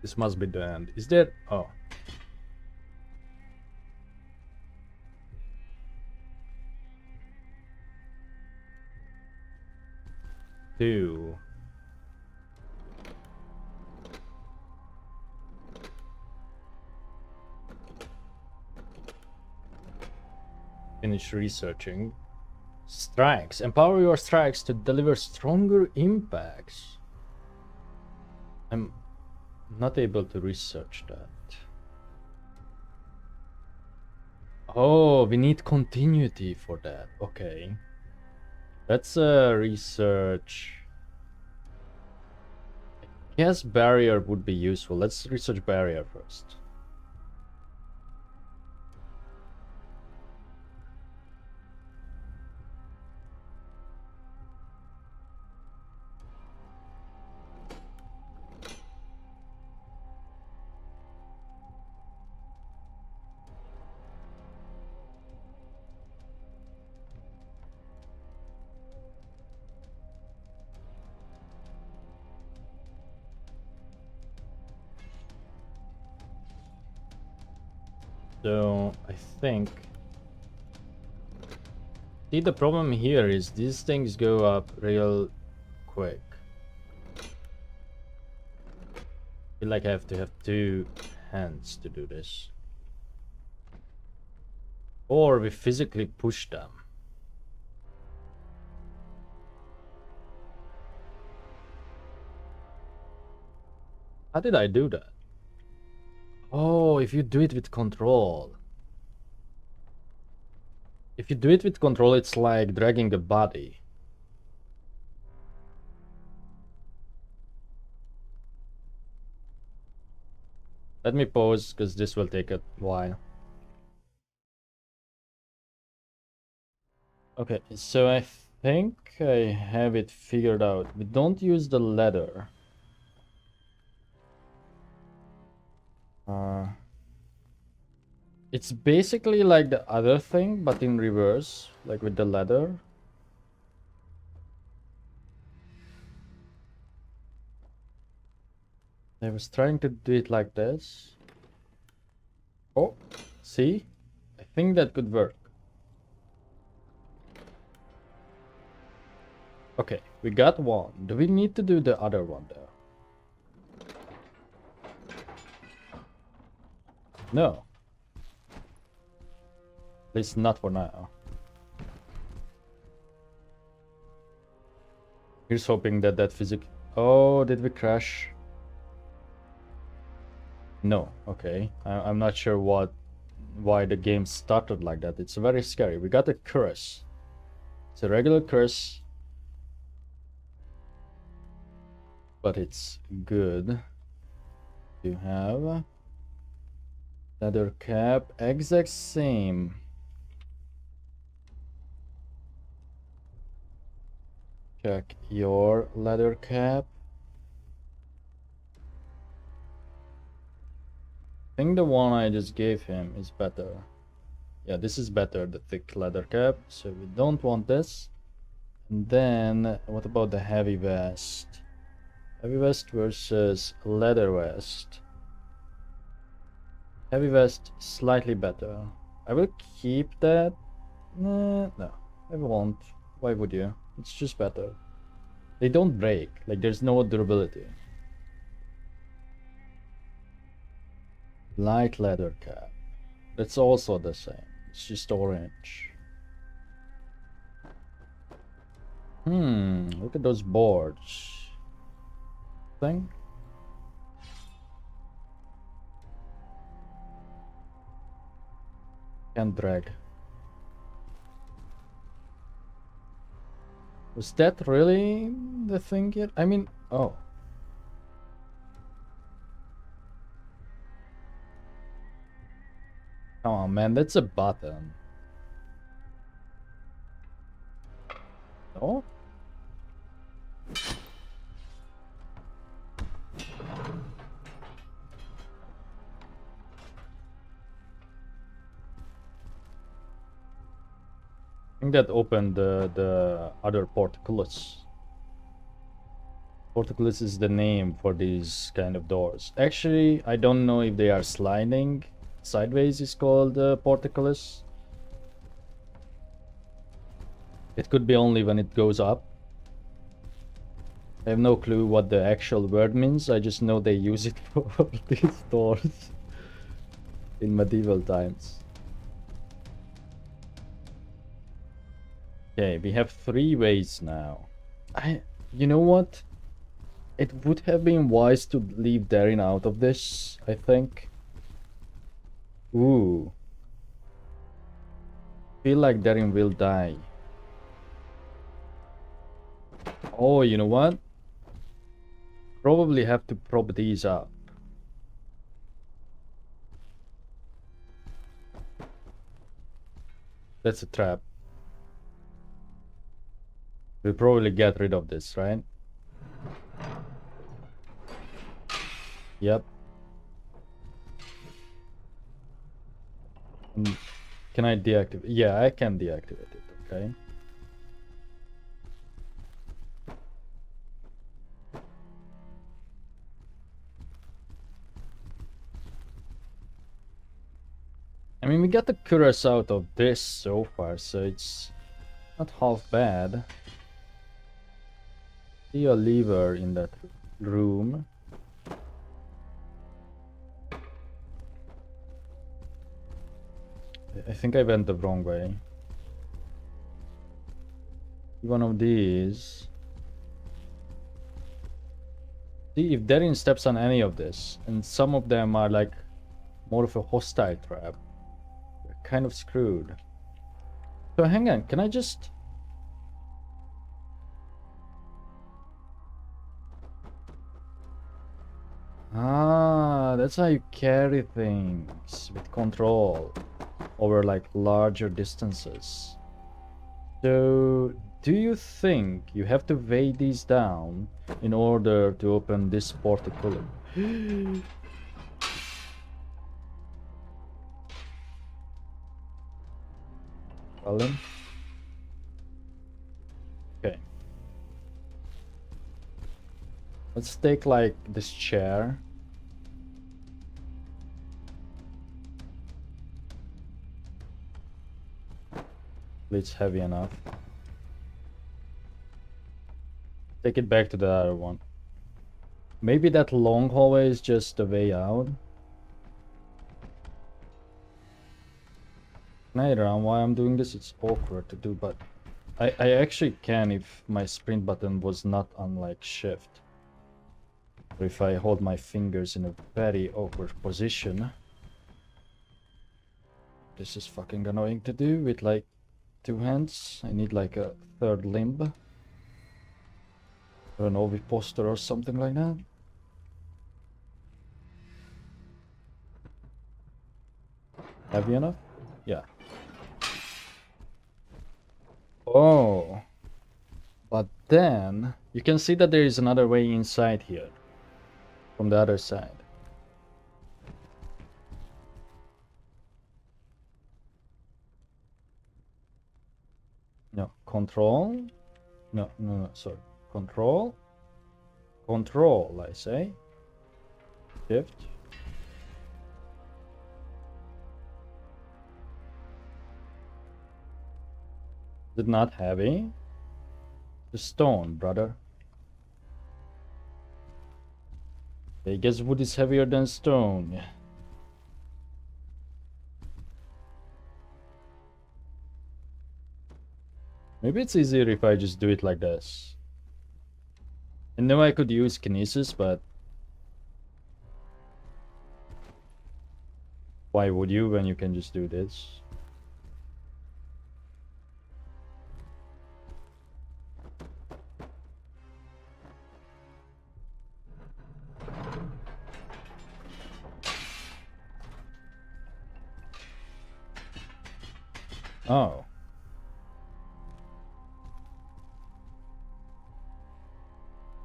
This must be the end. Is there... Oh. Two. Finish researching. Strikes. Empower your strikes to deliver stronger impacts. I'm not able to research that. Oh, we need continuity for that. Okay. Let's research. I guess barrier would be useful. Let's research barrier first. So I think... See, the problem here is these things go up real quick. I feel like I have to have 2 hands to do this. Or we physically push them. How did I do that? Oh, if you do it with control. If you do it with control, it's like dragging a body. Let me pause, because this will take a while. Okay, so I think I have it figured out. We don't use the ladder. It's basically like the other thing, but in reverse, like with the ladder. I was trying to do it like this. Oh, see? I think that could work. Okay, we got one. Do we need to do the other one though? No. At least not for now. Here's hoping that that physics... Oh, did we crash? No. Okay. I'm not sure why the game started like that. It's very scary. We got a curse. It's a regular curse. But it's good to have. Leather cap. Exact same. Check your leather cap. I think the one I just gave him is better. Yeah, this is better, the thick leather cap. So we don't want this. And then, what about the heavy vest? Heavy vest versus leather vest. Heavy vest, slightly better. I will keep that. No, I won't. Why would you? It's just better. They don't break. Like, there's no durability. Light leather cap. That's also the same. It's just orange. Look at those boards. Thing. Can't drag. Was that really the thing here? I mean, oh. Come on, man, that's a button. No? I think that opened the other portcullis. Portcullis is the name for these kind of doors. Actually, I don't know if they are sliding. Sideways is called portcullis. It could be only when it goes up. I have no clue what the actual word means. I just know they use it for these doors in medieval times. Okay, we have 3 ways now. You know what? It would have been wise to leave Darin out of this, I think. Ooh. Feel like Darin will die. Oh, you know what? Probably have to prop these up. That's a trap. We'll probably get rid of this, right? Yep. Can I deactivate? Yeah, I can deactivate it, okay. mean, we got the curious out of this so far, so it's not half bad. See a lever in that room. I think I went the wrong way. One of these. See if Darren steps on any of this, and some of them are like more of a hostile trap. We're kind of screwed. So hang on, can I just... Ah, that's how you carry things with control over like larger distances. So, do you think you have to weigh these down in order to open this porticulum? Colin? Okay. Let's take like this chair. It's heavy enough. Take it back to the other one. Maybe that long hallway is just the way out. Can I run while I'm doing this? It's awkward to do, but I actually can if my sprint button was not on like shift. Or if I hold my fingers in a very awkward position. This is fucking annoying to do with like 2 hands. I need like a third limb. Or an ovipositor or something like that. Heavy enough? Yeah. Oh. But then you can see that there is another way inside here. From the other side. No, control. No, sorry. Control. Control, I say. Shift. Is it not heavy? The stone, brother. I guess wood is heavier than stone. Maybe it's easier if I just do it like this. I know I could use kinesis, but why would you when you can just do this? Oh.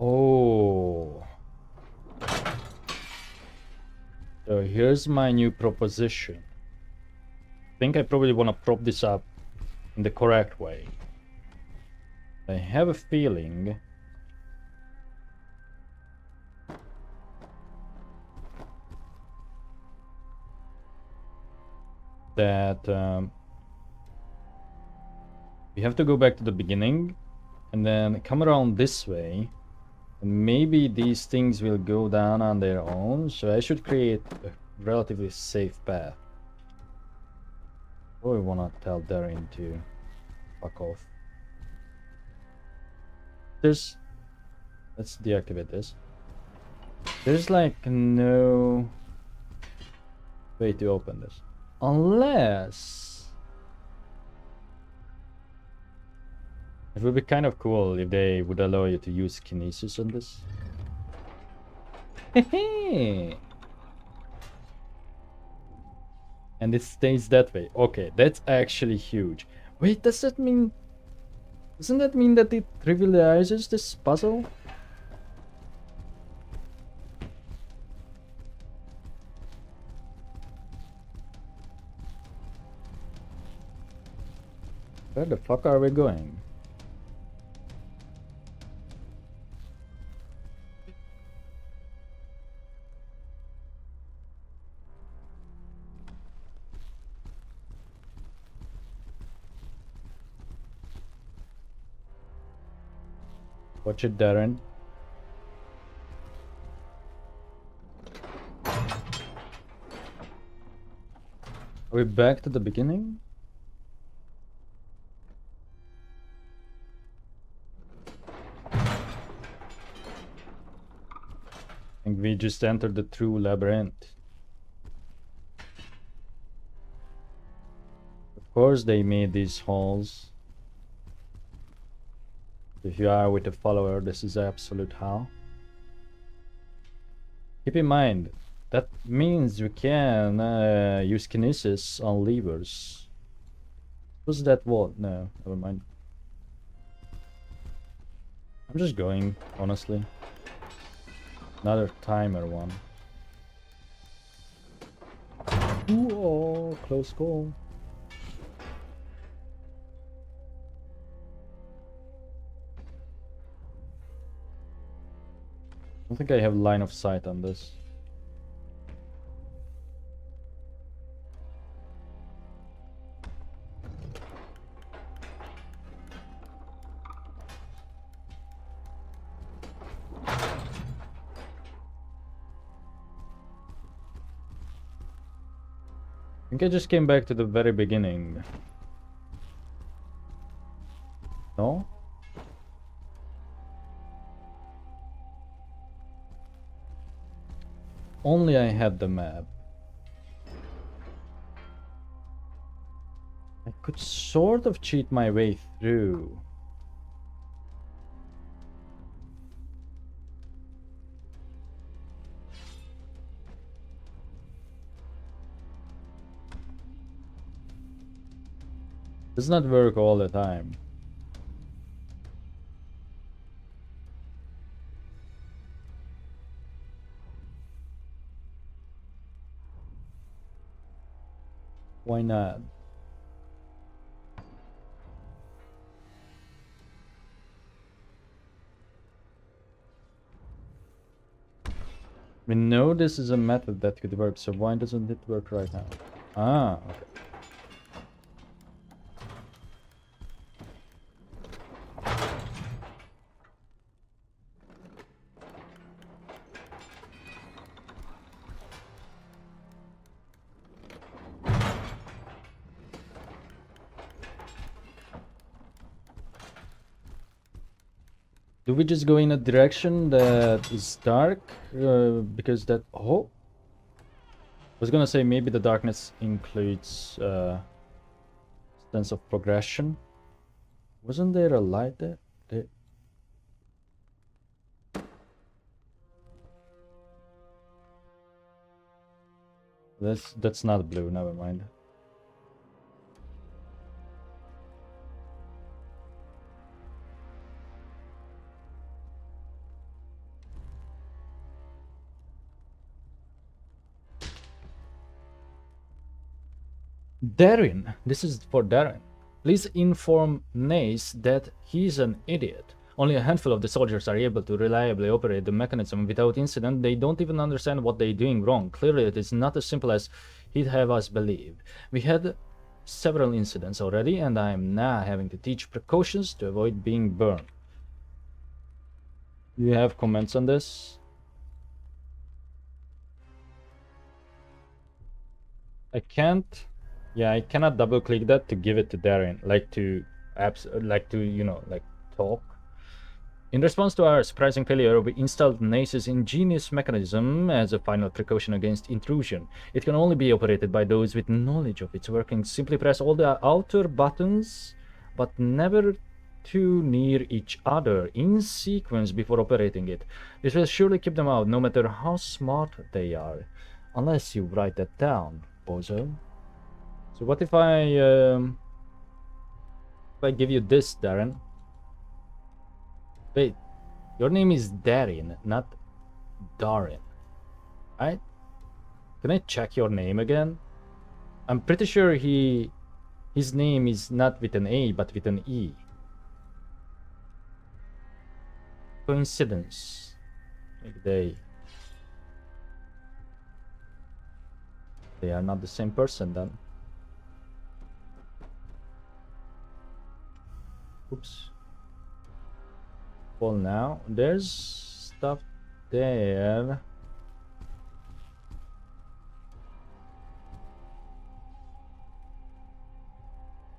Oh. So here's my new proposition. I think I probably want to prop this up in the correct way. I have a feeling that we have to go back to the beginning and then come around this way, and maybe these things will go down on their own, so I should create a relatively safe path. Or I wanna tell Darren to fuck off. Let's deactivate this. There's like no way to open this. Unless... It would be kind of cool if they would allow you to use kinesis on this. And it stays that way. Okay, that's actually huge. Wait, does that mean... Doesn't that mean that it trivializes this puzzle? Where the fuck are we going? Watch it, Darren. Are we back to the beginning? I think we just entered the true labyrinth. Of course they made these halls. If you are with a follower, this is absolute hell. Keep in mind, that means we can use kinesis on levers. Was that what? No, never mind. I'm just going, honestly. Another timer one. Ooh, oh, close call. I don't think I have line of sight on this. I think I just came back to the very beginning. No? Only I had the map. I could sort of cheat my way through. Does not work all the time. Why not? We know this is a method that could work, so why doesn't it work right now? Ah, okay. Do we just go in a direction that is dark? Because that... Oh! I was gonna say maybe the darkness includes sense of progression. Wasn't there a light there? That's not blue, never mind. Darren, this is for Darren. Please inform Nace that he's an idiot. Only a handful of the soldiers are able to reliably operate the mechanism without incident. They don't even understand what they're doing wrong. Clearly, it is not as simple as he'd have us believe. We had several incidents already, and I am now having to teach precautions to avoid being burned. Do you have comments on this? I can't. Yeah, I cannot double click that to give it to Darren, like to talk. In response to our surprising failure, we installed Nace's ingenious mechanism as a final precaution against intrusion. It can only be operated by those with knowledge of its working. Simply press all the outer buttons, but never too near each other in sequence before operating it. This will surely keep them out, no matter how smart they are. Unless you write that down, bozo. So what if I give you this, Darren? Wait, your name is Darren, not Darren, right? Can I check your name again? I'm pretty sure his name is not with an A, but with an E. Coincidence. Like they are not the same person then. Oops. Well, now there's stuff there.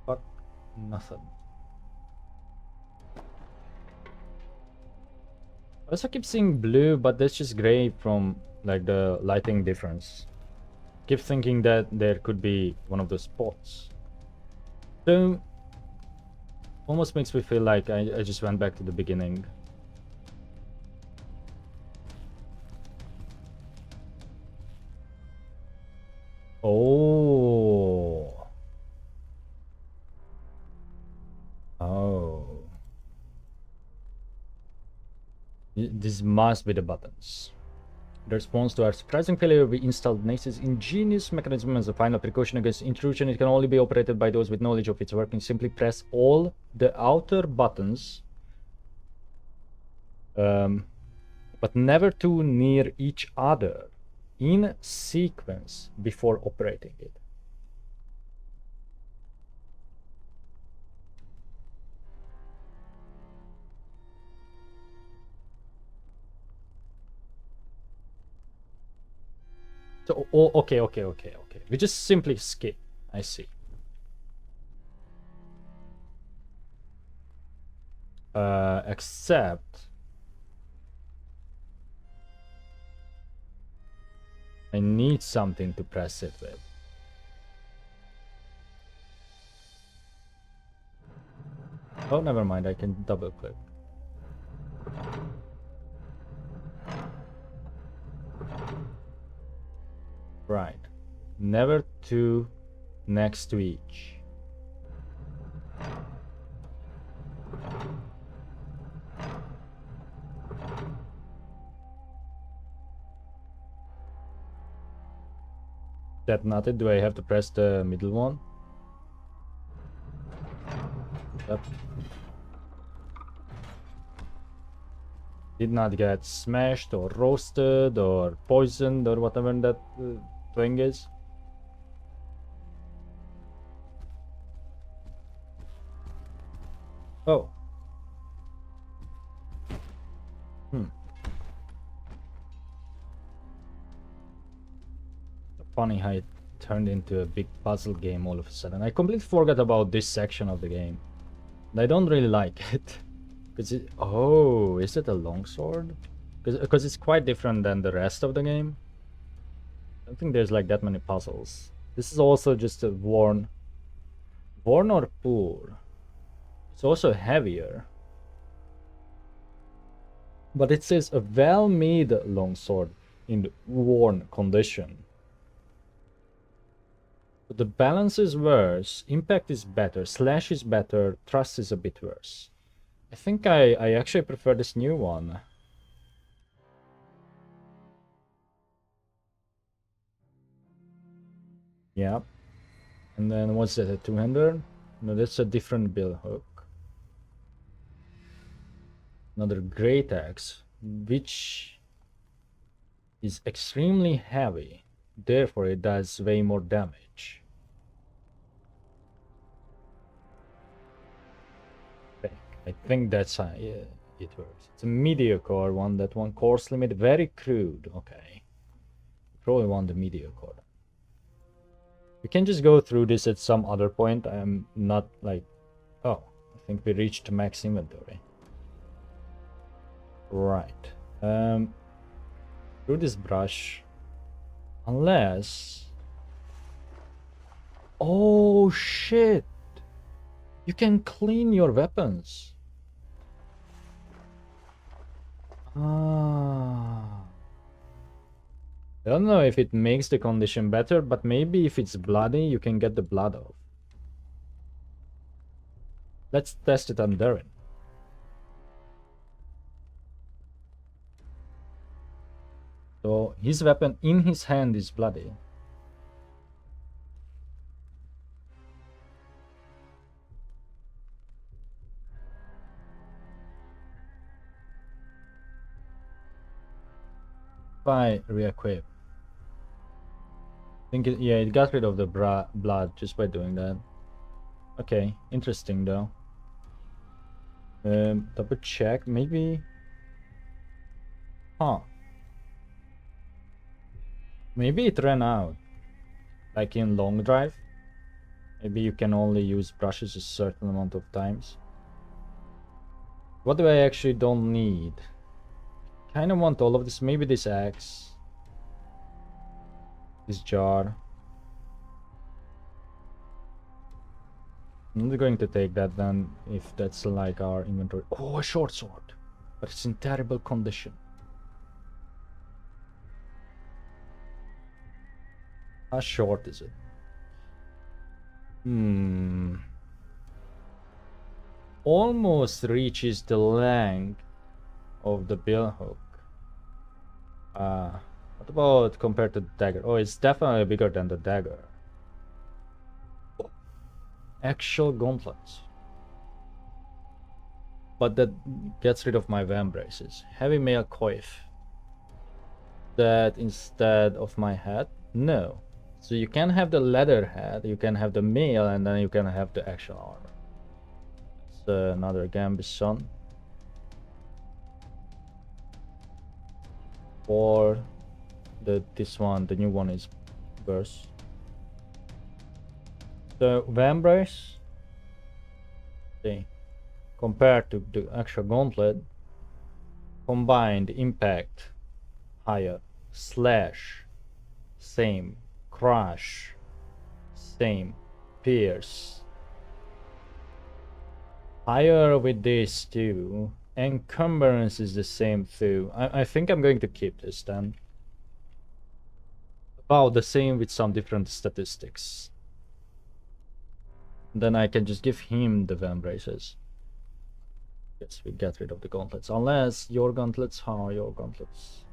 But nothing. I also keep seeing blue, but that's just gray from like the lighting difference. Keep thinking that there could be one of those spots. So almost makes me feel like I just went back to the beginning. Oh. Oh. This must be the buttons. In response to our surprising failure, we installed Nace's ingenious mechanism as a final precaution against intrusion. It can only be operated by those with knowledge of its working. Simply press all the outer buttons, but never too near each other, in sequence before operating it. So, oh, okay. We just simply skip. I see. Except I need something to press it with. Oh, never mind. I can double click. Right. Never two next to each. That not it? Do I have to press the middle one? Yep. Did not get smashed or roasted or poisoned or whatever that thing is. Oh. Funny how it turned into a big puzzle game all of a sudden. I completely forgot about this section of the game. And I don't really like it. Oh, is it a longsword? Because it's quite different than the rest of the game. I don't think there's like that many puzzles. This is also just a worn or poor. It's also heavier. But it says a well-made longsword in worn condition. But the balance is worse, impact is better, slash is better, thrust is a bit worse. I think I actually prefer this new one. Yeah. And then what's that, a 200? No, that's a different bill hook. Another great axe, which is extremely heavy. Therefore, it does way more damage. I think that's how it works. It's a mediocre one. That one course limit, very crude. Okay. Probably want the mediocre. We can just go through this at some other point. I'm not like... Oh, I think we reached max inventory. Right. Through this brush. Unless... Oh, shit! You can clean your weapons. Ah. I don't know if it makes the condition better, but maybe if it's bloody, you can get the blood off. Let's test it on Darren. So his weapon in his hand is bloody. If I re-equip. I think yeah, it got rid of the blood just by doing that. Okay, interesting though. Double check, maybe. Huh. Maybe it ran out. Like in long drive. Maybe you can only use brushes a certain amount of times. What do I actually don't need? Kind of want all of this. Maybe this axe. This jar. I'm not going to take that then, if that's like our inventory. Oh, a short sword. But it's in terrible condition. How short is it? Almost reaches the length of the bill hook. What about compared to the dagger? Oh, it's definitely bigger than the dagger. Actual gauntlets. But that gets rid of my van braces. Heavy mail coif. That instead of my hat? No. So you can have the leather hat, you can have the mail, and then you can have the actual armor. It's another Gambison. Or this one, the new one is burst. The van brace, see, compared to the actual gauntlet, combined impact higher, slash same, crush same, pierce higher with this too. Encumbrance is the same too. I think I'm going to keep this then. About the same with some different statistics. Then I can just give him the van braces. Yes, we get rid of the gauntlets. Unless your gauntlets, how are your gauntlets?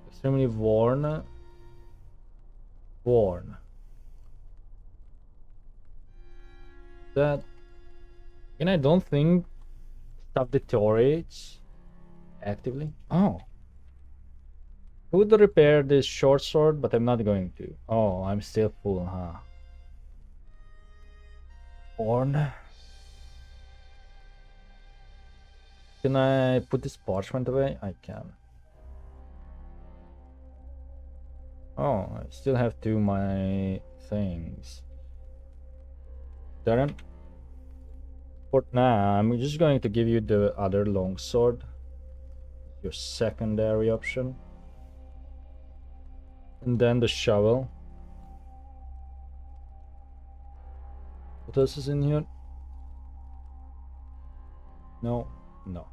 Extremely worn. Worn. That. And I don't think stuff deteriorates actively. Oh. Could repair this short sword, but I'm not going to. Oh, I'm still full, huh? Worn. Can I put this parchment away? I can. Oh, I still have two my things. Darren, for now, I'm just going to give you the other longsword, your secondary option, and then the shovel. What else is in here? No, no.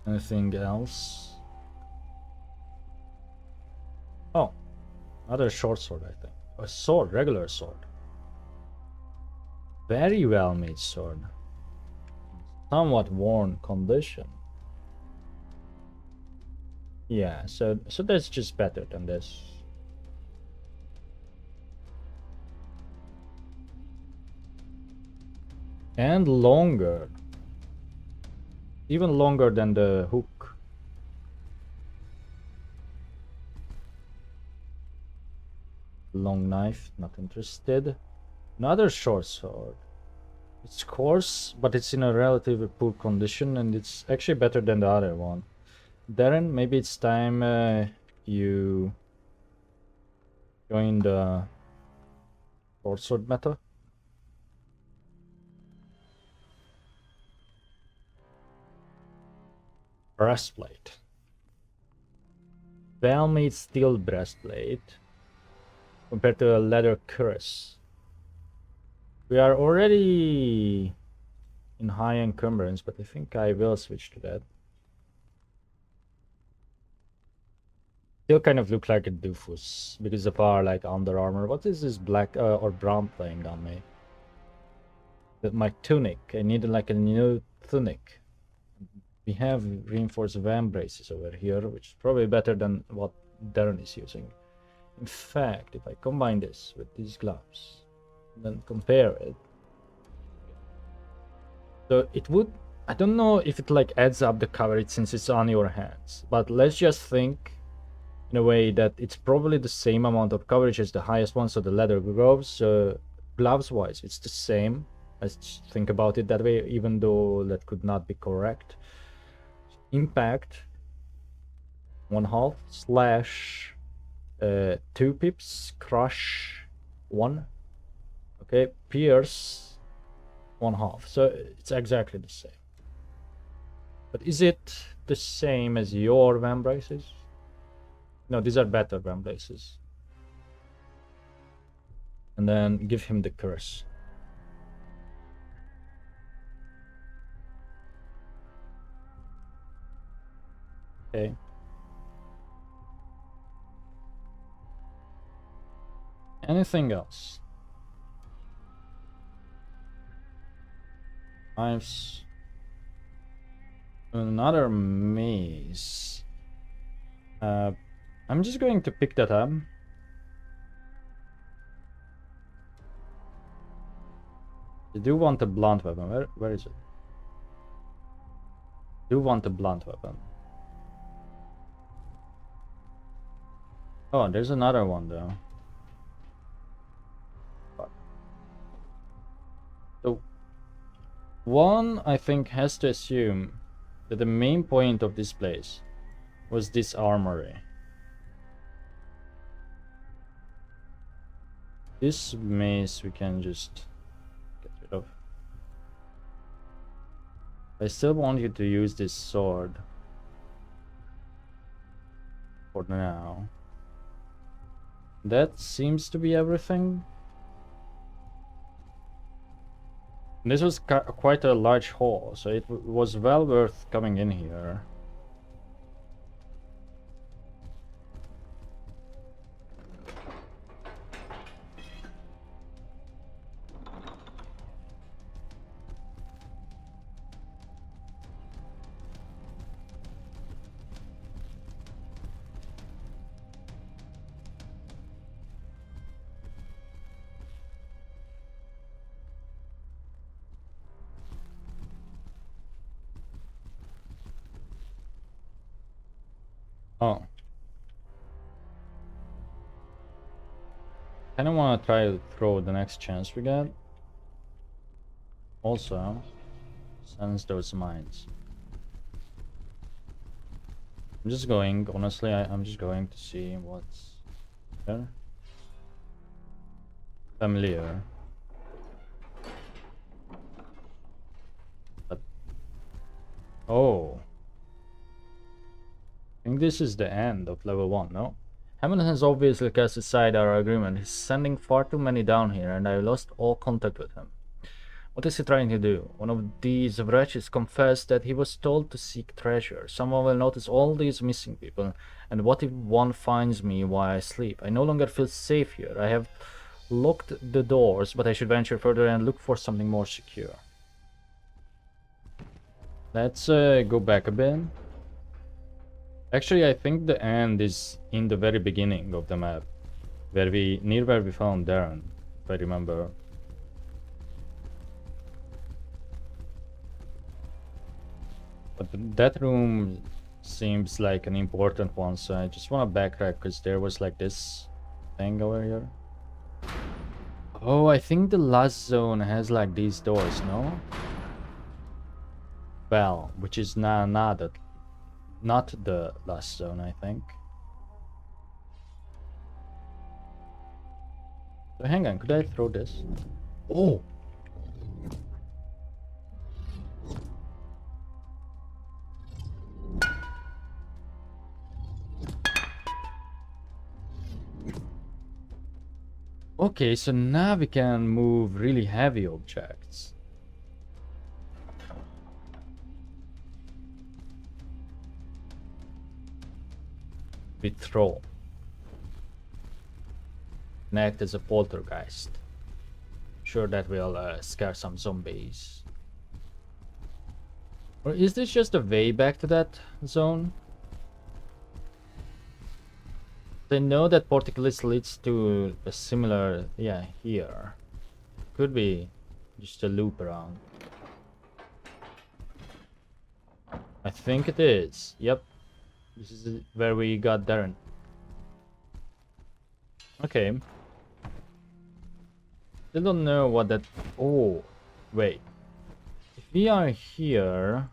Anything else? Oh, another short sword, I think. A sword, regular sword. Very well made sword. Somewhat worn condition. Yeah, so that's just better than this. And longer. Even longer than the hook. Long knife, not interested. Another short sword. It's coarse, but it's in a relatively poor condition, and it's actually better than the other one. Darren, maybe it's time you join the short sword meta. Breastplate. Well-made steel breastplate compared to a leather cuirass. We are already in high encumbrance, but I think I will switch to that. Still kind of look like a doofus because of our like Under Armour. What is this black or brown thing on me? With my tunic. I need like a new tunic. We have reinforced van braces over here, which is probably better than what Darren is using. In fact, if I combine this with these gloves, then compare it, so it would, I don't know if it like adds up the coverage since it's on your hands, but let's just think, in a way that it's probably the same amount of coverage as the highest one, so the leather gloves, gloves wise it's the same. Let's think about it that way, even though that could not be correct. Impact 1/2 slash 2 pips, crush 1, okay, pierce 1/2, so it's exactly the same. But is it the same as your vambraces? No, these are better vambraces. And then give him the curse. Okay. Anything else? Knives. Another maze. I'm just going to pick that up. I do want a blunt weapon. Where is it? I do want a blunt weapon. Oh, there's another one though. So one, I think, has to assume that the main point of this place was this armory. This maze we can just get rid of. I still want you to use this sword for now. That seems to be everything. This was quite a large hall, so it was well worth coming in here. Oh. Kinda wanna try to throw the next chance we get. Also, sense those mines. I'm just going, honestly, I'm just going to see what's there. Familiar. But, oh. I think this is the end of level 1, no? Hammond has obviously cast aside our agreement. He's sending far too many down here, and I lost all contact with him. What is he trying to do? One of these wretches confessed that he was told to seek treasure. Someone will notice all these missing people, and what if one finds me while I sleep? I no longer feel safe here. I have locked the doors, but I should venture further and look for something more secure. Let's go back a bit. Actually, I think the end is in the very beginning of the map, near where we found Darren, if I remember. But that room seems like an important one, so I just want to backtrack because there was like this thing over here. Oh, I think the last zone has like these doors, no? Well, which is not the last zone, I think. So hang on, could I throw this? Oh! Okay, so now we can move really heavy objects. We throw. And act as a poltergeist. Sure, that will scare some zombies. Or is this just a way back to that zone? They know that portcullis leads to a similar, yeah, here. Could be just a loop around. I think it is. Yep. This is where we got Darren. Okay. Still don't know what that... Oh, wait. If we are here...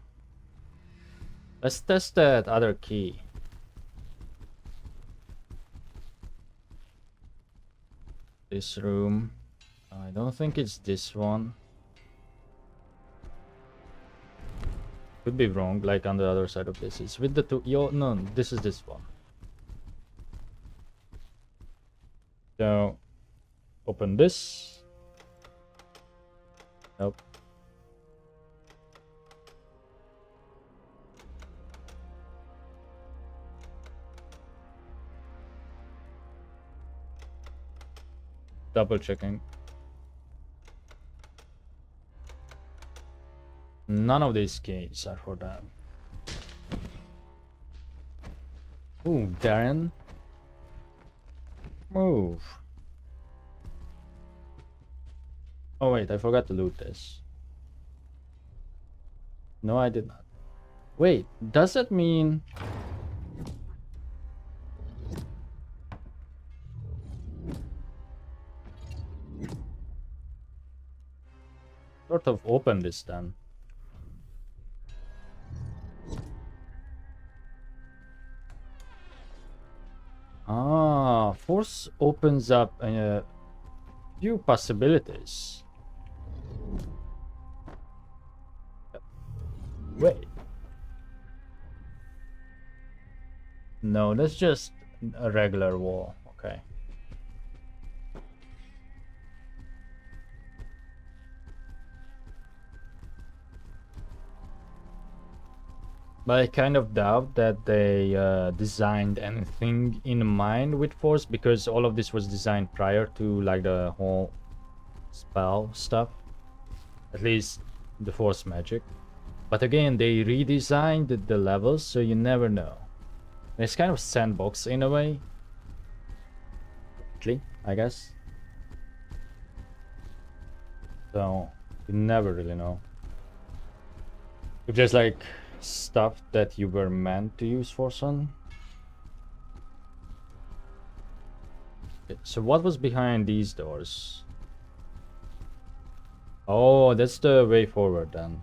Let's test that other key. This room. I don't think it's this one. Could be wrong, like on the other side of this. It's with the two... Yo, no, this is this one. So, open this. Nope. Double checking. None of these keys are for that. Ooh, Darren. Move. Oh wait, I forgot to loot this. No, I did not. Wait, does that mean... Sort of open this then. Ah, force opens up a few possibilities. Wait. No, that's just a regular wall. Okay. But I kind of doubt that they designed anything in mind with force, because all of this was designed prior to like the whole spell stuff. At least the force magic. But again, they redesigned the levels, so you never know. It's kind of sandbox in a way. I guess. So you never really know. If there's like stuff that you were meant to use force on. Okay, so what was behind these doors? Oh, that's the way forward then.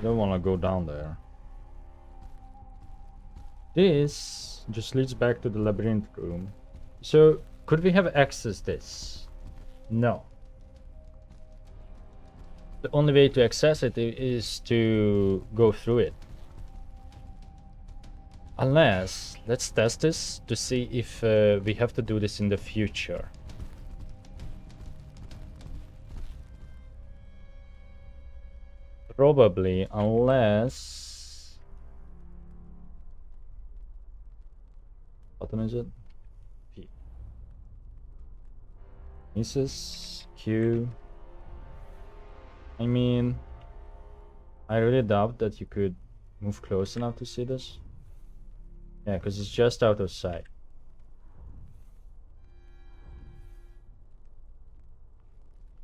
You don't want to go down there. This just leads back to the labyrinth room. So, could we have accessed this? No. The only way to access it is to go through it. Unless, let's test this to see if we have to do this in the future. Probably, unless... What button is it? P. Misses, Q. I mean, I really doubt that you could move close enough to see this. Yeah, because it's just out of sight.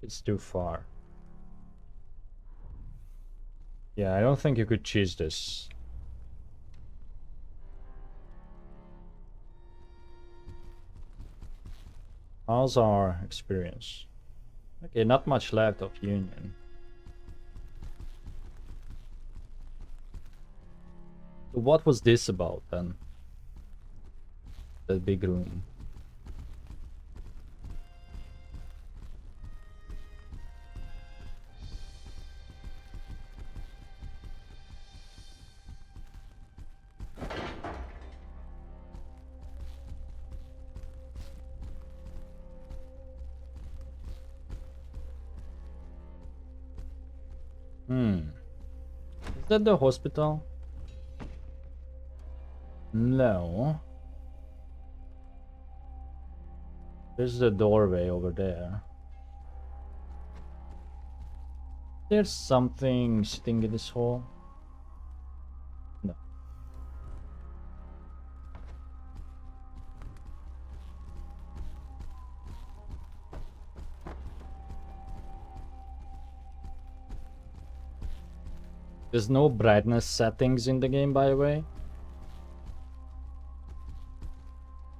It's too far. Yeah, I don't think you could cheese this. How's our experience? Okay, not much left of Union. So what was this about then? That big room. Is that the hospital? No. There's the doorway over there. There's something sitting in this hole. No. There's no brightness settings in the game, by the way.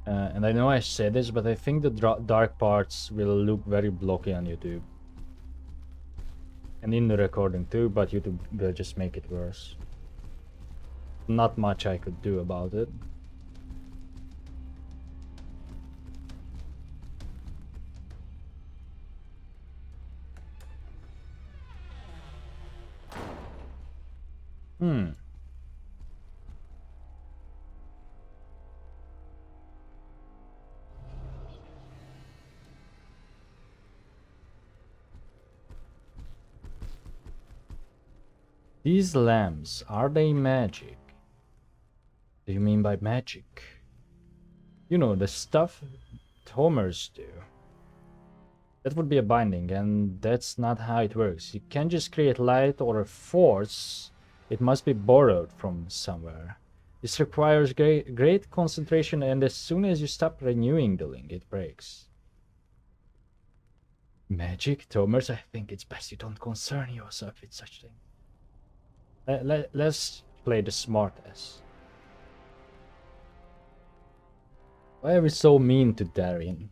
And And I know I said this, but I think the dark parts will look very blocky on YouTube. And in the recording too, but YouTube will just make it worse. Not much I could do about it. These lamps, are they magic? Do you mean by magic? You know, the stuff Homers do. That would be a binding, and that's not how it works. You can't just create light or a force. It must be borrowed from somewhere. This requires great concentration, and as soon as you stop renewing the link, it breaks. Magic, Thomas? I think it's best you don't concern yourself with such things. Let's play the smartass. Why are we so mean to Darien?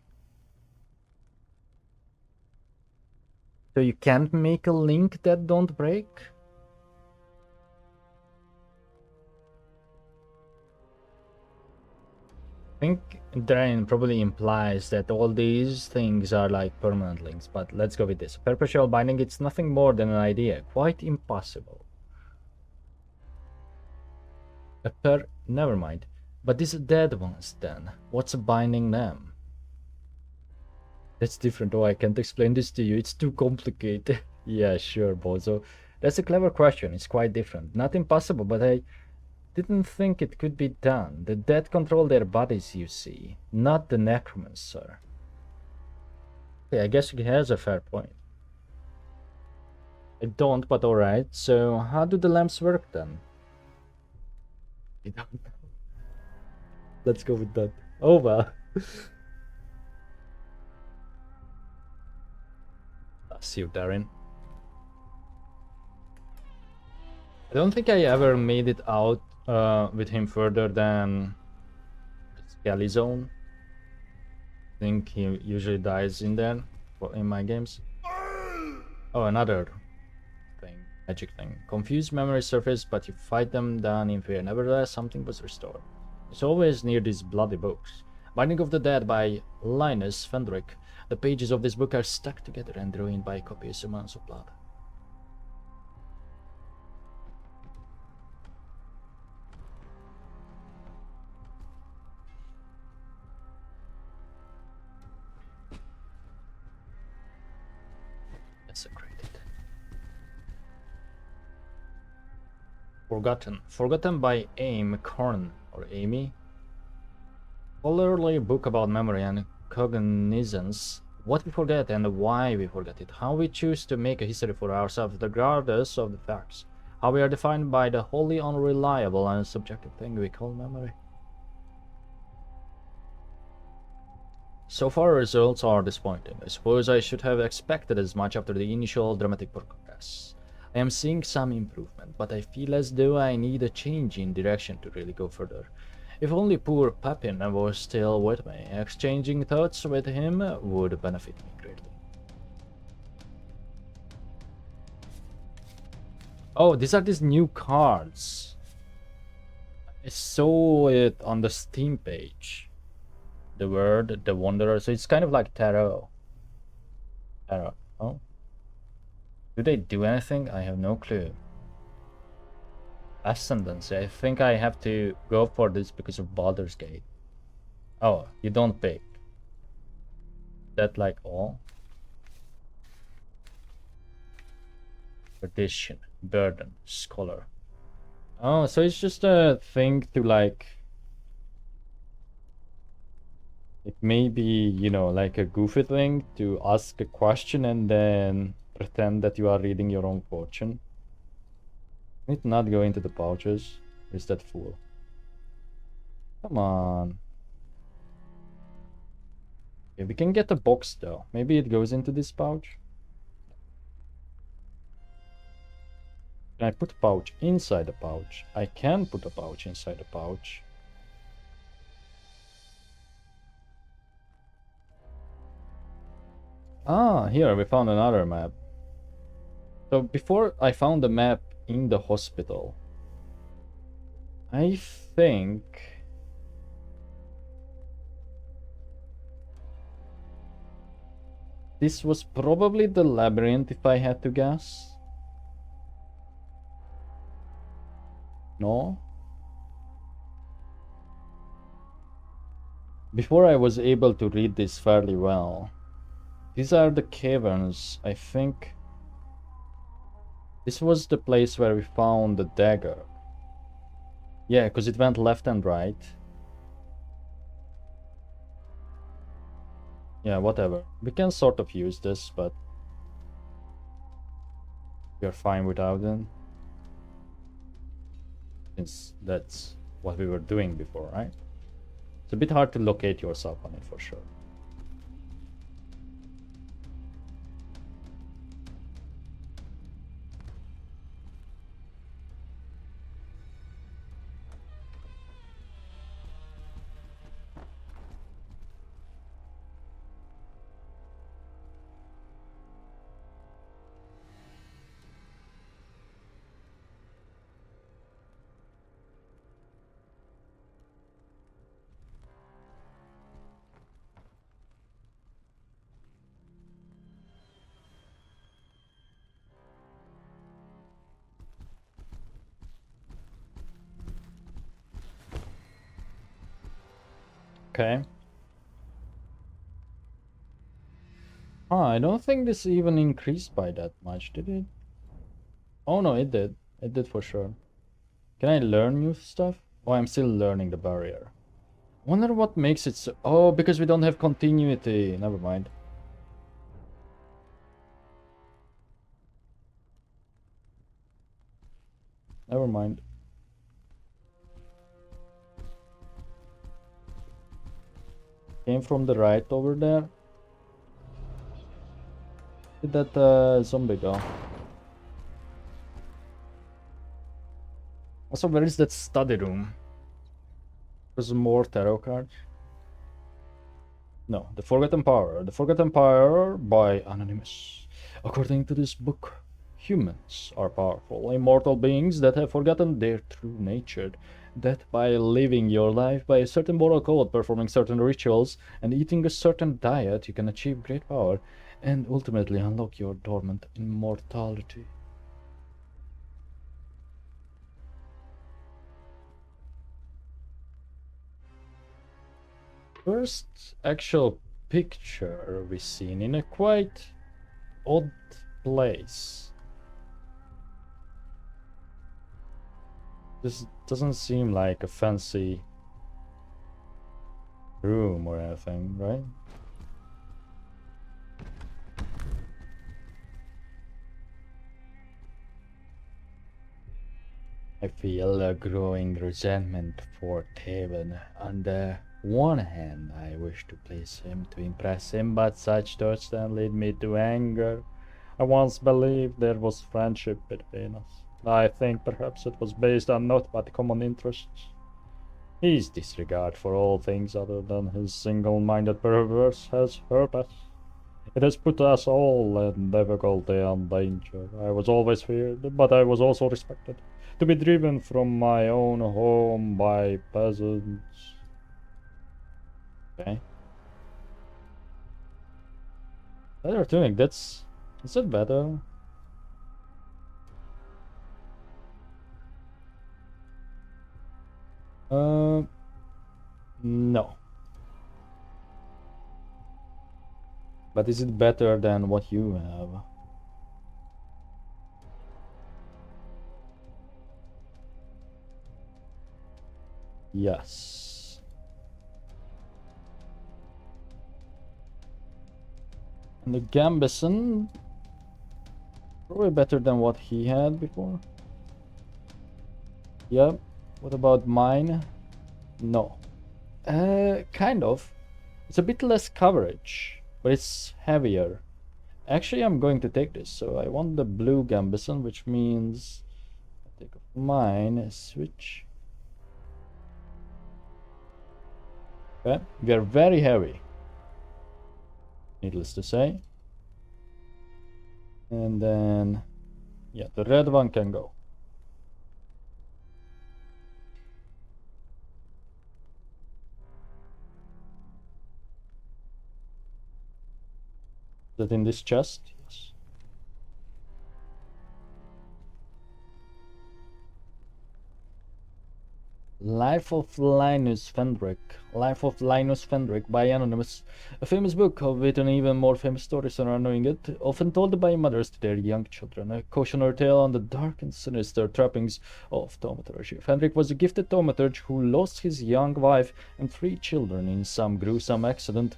So you can't make a link that don't break? I think Darien probably implies that all these things are like permanent links, but let's go with this. Perpetual binding, it's nothing more than an idea. Quite impossible. Never mind. But these dead ones then, what's binding them? That's different. Oh, I can't explain this to you. It's too complicated. Yeah, sure, Bozo. That's a clever question. It's quite different. Not impossible, but I didn't think it could be done. The dead control their bodies, you see. Not the necromancer. Okay, I guess he has a fair point. I don't, but alright. So, how do the lamps work then? I don't know. Let's go with that. Oh well. See you, Darren. I don't think I ever made it out with him further than Skelly Zone. I think he usually dies in there in my games. Oh, another thing, magic thing. Confused memory surface, but you fight them down in fear. Nevertheless, something was restored. It's always near these bloody books. Binding of the Dead by Linus Fendrick. The pages of this book are stuck together and ruined by copious amounts of blood. Desecrated. Forgotten by Aim Corn or Amy. Scholarly book about memory and cognizance. What we forget and why we forget it. How we choose to make a history for ourselves regardless of the facts. How we are defined by the wholly unreliable and subjective thing we call memory. So far results are disappointing. I suppose I should have expected as much after the initial dramatic progress. I am seeing some improvement, but I feel as though I need a change in direction to really go further. If only poor Papin was still with me, exchanging thoughts with him would benefit me greatly. Oh, these are these new cards. I saw it on the Steam page. The Word, the Wanderer, so it's kind of like Tarot. Tarot, oh? Do they do anything? I have no clue. Ascendancy. I think I have to go for this because of Baldur's Gate. Oh, you don't pick. That like all? Tradition, burden, scholar. Oh, so it's just a thing to like... It may be, you know, like a goofy thing to ask a question and then pretend that you are reading your own fortune. Need not go into the pouches. Is that fool? Come on. Okay, we can get a box though. Maybe it goes into this pouch. Can I put a pouch inside the pouch? I can put a pouch inside the pouch. Ah, here we found another map. So before I found the map in the hospital, I think this was probably the labyrinth if I had to guess. No? Before I was able to read this fairly well. These are the caverns. I think this was the place where we found the dagger. Yeah, because it went left and right. Yeah, whatever. We can sort of use this, but we're fine without it. Since that's what we were doing before, right? It's a bit hard to locate yourself on it for sure. Okay. I don't think this even increased by that much, did it? Oh no, it did. It did for sure. Can I learn new stuff? Oh, I'm still learning the barrier. Wonder what makes it so... Oh, because we don't have continuity. Never mind. Never mind. Came from the right over there. Did that zombie go? Also, where is that study room? There's more tarot cards. No, The Forgotten Power. The Forgotten Power by Anonymous. According to this book, humans are powerful, immortal beings that have forgotten their true nature. That by living your life by a certain moral code, performing certain rituals, and eating a certain diet, you can achieve great power and ultimately unlock your dormant immortality. First actual picture we seen in a quite odd place. This doesn't seem like a fancy room or anything, right? I feel a growing resentment for Taven. On the one hand, I wish to please him, to impress him, but such thoughts then lead me to anger. I once believed there was friendship between us. I think perhaps it was based on naught but common interests. His disregard for all things other than his single-minded purpose has hurt us. It has put us all in difficulty and danger. I was always feared, but I was also respected. To be driven from my own home by peasants. Okay. Better tunic, that's... Is that better? No. But is it better than what you have? Yes. And the Gambison, probably better than what he had before. Yep. What about mine? No. Kind of. It's a bit less coverage, but it's heavier. Actually, I'm going to take this, so I want the blue Gambison, which means I take off mine, switch. Okay, we are very heavy. Needless to say. And then, yeah, the red one can go. Is that in this chest? Yes. Life of Linus Fendrick. Life of Linus Fendrick by Anonymous. A famous book with an even more famous story surrounding it, often told by mothers to their young children. A cautionary tale on the dark and sinister trappings of thaumaturgy. Fendrick was a gifted thaumaturge who lost his young wife and 3 children in some gruesome accident.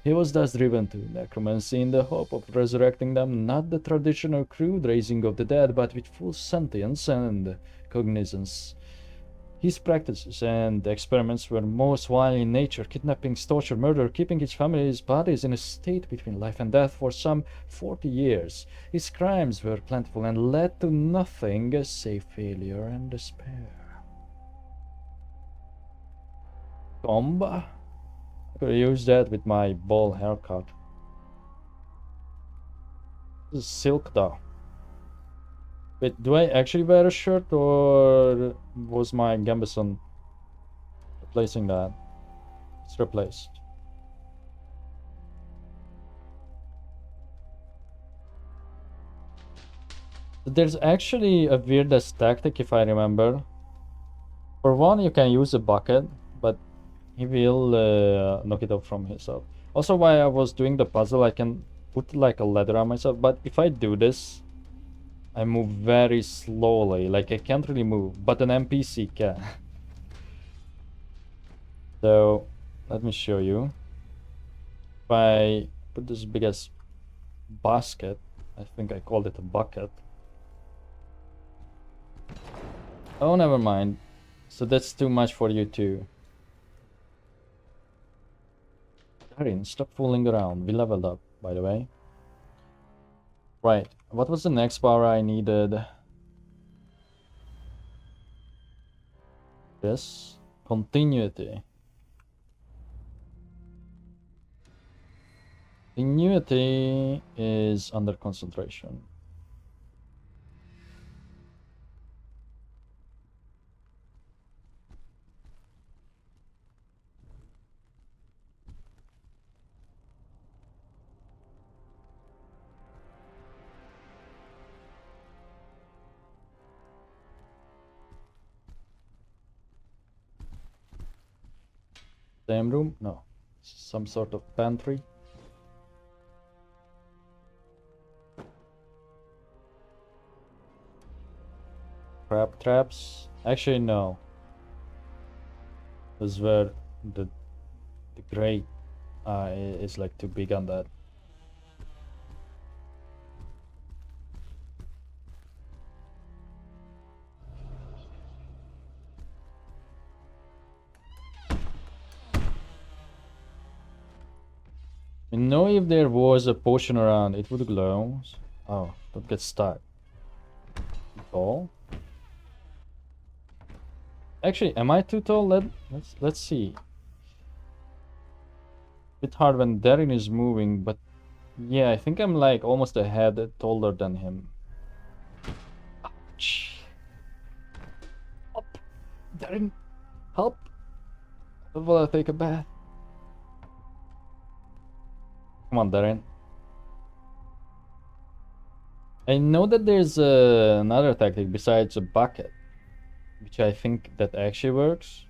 He was thus driven to necromancy in the hope of resurrecting them, not the traditional crude raising of the dead, but with full sentience and cognizance. His practices and experiments were most wild in nature, kidnappings, torture, murder, keeping his family's bodies in a state between life and death for some 40 years. His crimes were plentiful and led to nothing save failure and despair. Comba? I could use that with my ball haircut. This is silk though. Wait, do I actually wear a shirt or was my Gambison replacing that? It's replaced. There's actually a weirdest tactic if I remember. For one, you can use a bucket, but he will knock it off from himself. Also, while I was doing the puzzle, I can put like a ladder on myself, but if I do this, I move very slowly, like I can't really move, but an NPC can. So, let me show you. If I put this big as basket, I think I called it a bucket. Oh, never mind. So that's too much for you too. Karin, stop fooling around. We leveled up, by the way. Right, what was the next power I needed? This. Continuity. Continuity is under concentration. Same room? No. Some sort of pantry. Crab traps? Actually, no. This is where the grate is like too big on that. I know if there was a potion around, it would glow. Oh, don't get stuck. Tall? Actually, am I too tall? Let's see. Bit hard when Darren is moving, but yeah, I think I'm like almost a head taller than him. Ouch. Help! Darren, help! Will I take a bath? Come on, Darren. I know that there's another tactic besides a bucket, which I think that actually works.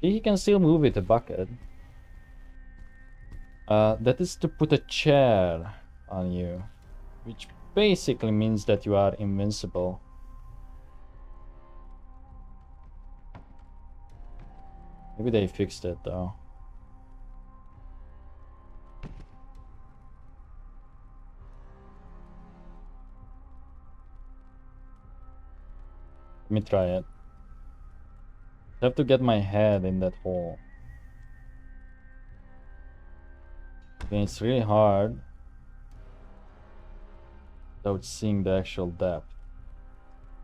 He can still move with a bucket. That is to put a chair on you, which basically means that you are invincible. Maybe they fixed it though. Let me try it. I have to get my head in that hole. Okay, it's really hard without seeing the actual depth.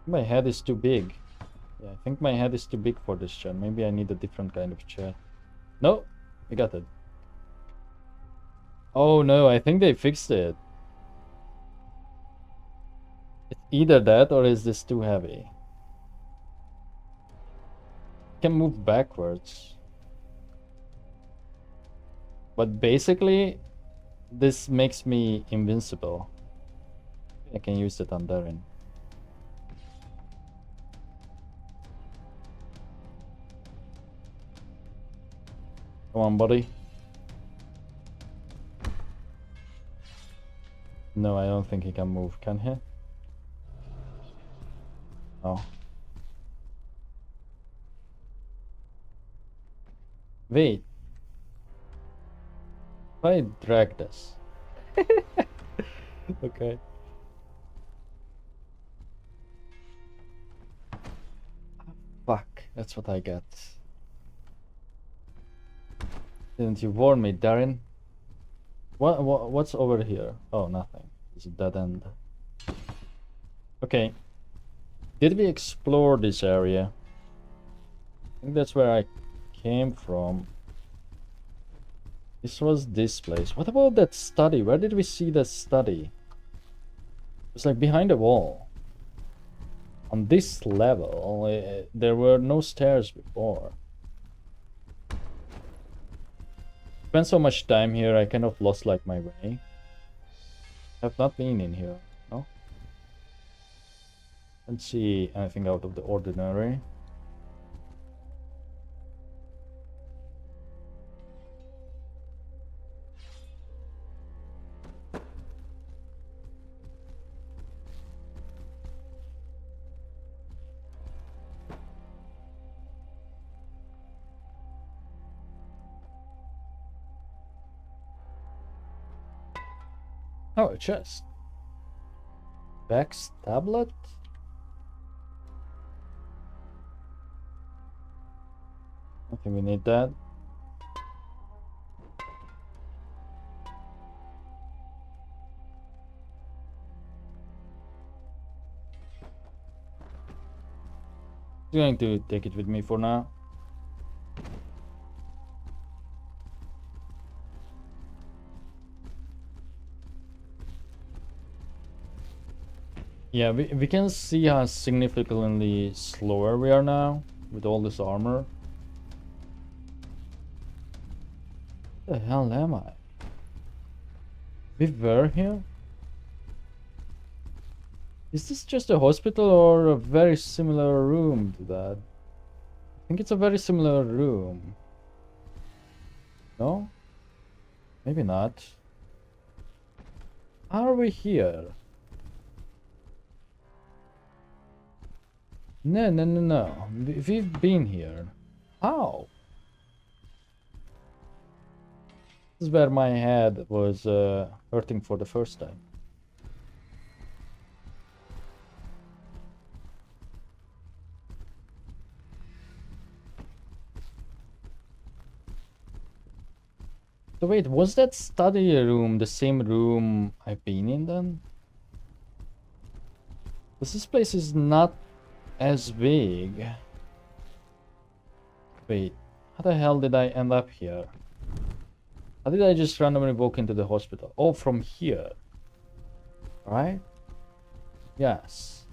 My head is too big. Yeah, I think my head is too big for this chair. Maybe I need a different kind of chair. No, I got it. Oh no, I think they fixed it. It's either that or is this too heavy? Can move backwards. But basically, this makes me invincible. I can use it on Darren. Come on, buddy. No, I don't think he can move, can he? Oh. Wait. If I drag this. Okay. Fuck, that's what I get. Didn't you warn me, Darren? What's over here? Oh, nothing. It's a dead end. Okay. Did we explore this area? I think that's where I came from. This was this place. What about that study? Where did we see that study? It was like behind a wall. On this level, there were no stairs before. Spent so much time here, I kind of lost like my way. I've not been in here, no? Let's see anything out of the ordinary. Oh, a chest. Beck's tablet? I think we need that. I'm going to take it with me for now. Yeah, we can see how significantly slower we are now with all this armor. What the hell am I? We were here? Is this just a hospital or a very similar room to that? I think it's a very similar room. No? Maybe not. How are we here? No. We've been here. How? This is where my head was hurting for the first time. So wait, was that study room the same room I've been in then? Because this place is not as big. Wait, how the hell did I end up here? How did I just randomly walk into the hospital? Oh, from here. Right? Yes.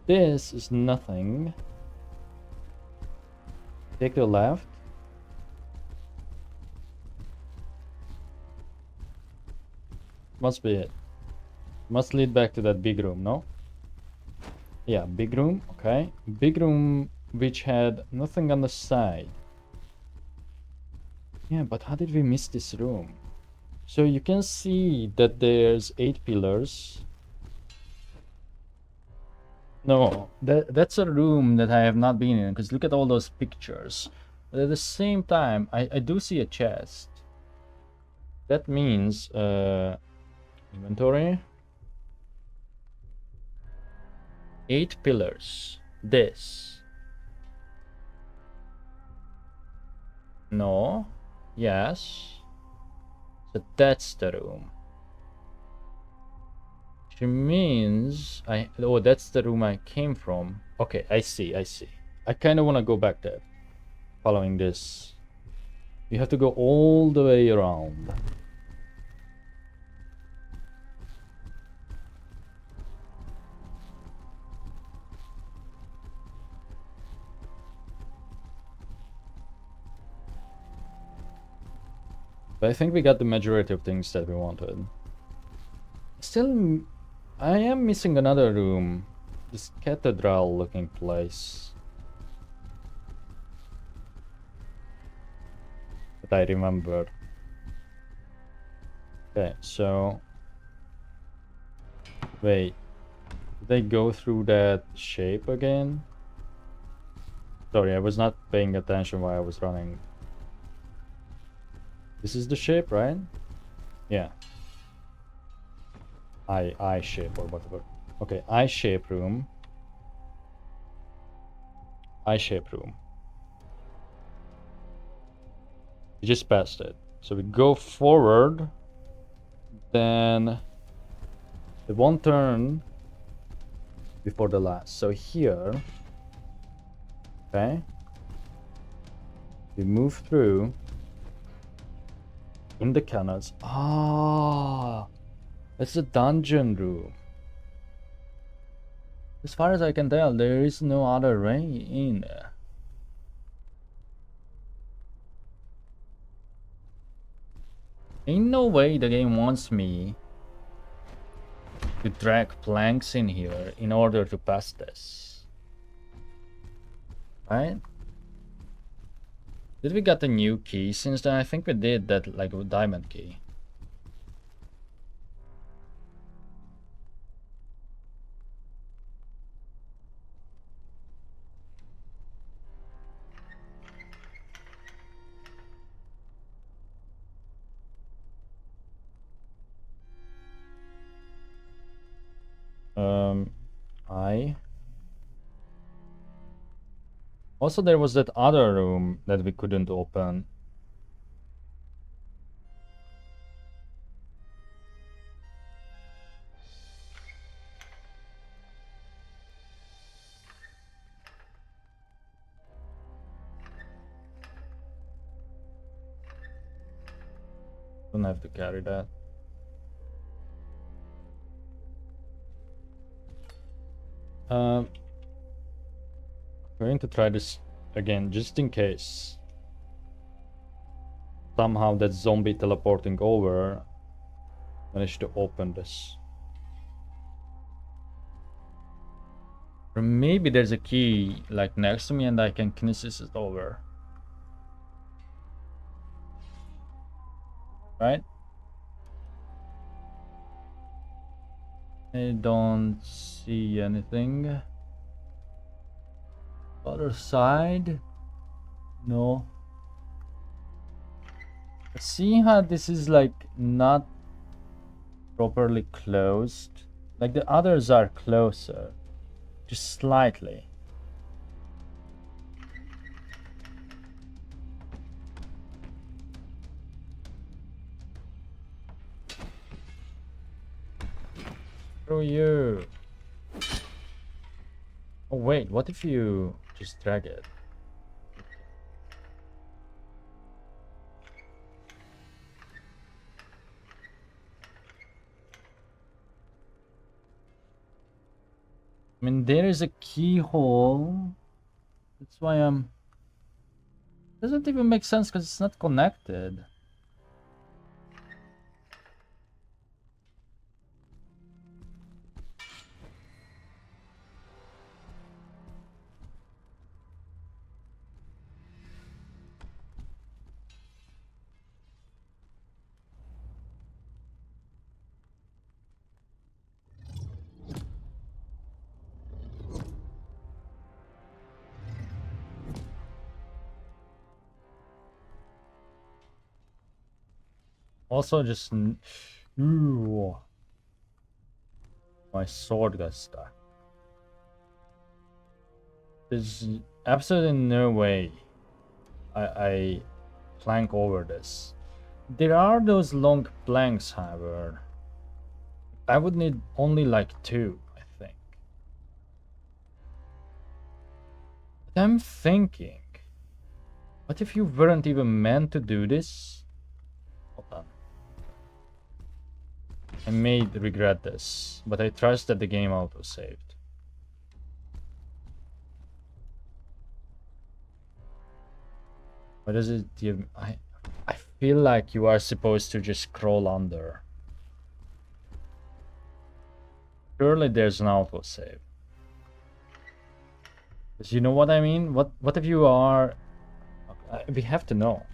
This is nothing. Take the left. Must be it. Must lead back to that big room, no? Yeah, big room, okay. Big room which had nothing on the side. Yeah, but how did we miss this room? So you can see that there's 8 pillars. No, that's a room that I have not been in, because look at all those pictures. But at the same time, I do see a chest. That means inventory. 8 pillars. This. No. Yes. So that's the room. Which means oh, that's the room I came from. Okay, I see. I kind of want to go back there. Following this. You have to go all the way around. But I think we got the majority of things that we wanted. Still, I am missing another room. This cathedral looking place that I remember. Okay, so wait, did they go through that shape again? Sorry, I was not paying attention while I was running. This is the shape, right? Yeah. I shape or whatever. Okay, I shape room. I shape room. We just passed it. So we go forward. Then the one turn before the last. So here, okay, we move through in the canals. Ah, that's the dungeon room. As far as I can tell, there is no other way in. Ain't no way the game wants me to drag planks in here in order to pass this. Right? Did we get a new key since then? I think we did that, like a diamond key. I also, there was that other room that we couldn't open. Don't have to carry that. Going to try this again just in case somehow that zombie teleporting over managed to open this. Or maybe there's a key like next to me and I can kinesis it over. Right? I don't see anything. Other side? No. See how this is like not properly closed? Like the others are closer. Just slightly. Screw you. Oh wait, what if you just drag it? I mean, there is a keyhole. That's why I'm... Doesn't even make sense because it's not connected. Also, just... Ooh. My sword got stuck. There's absolutely no way I plank over this. There are those long planks, however. I would need only like 2, I think. But I'm thinking, what if you weren't even meant to do this? Hold on. I may regret this, but I trust that the game auto-saved. What does it give? I feel like you are supposed to just crawl under. Surely there's an autosave. Because you know what I mean? What if you are... we have to know.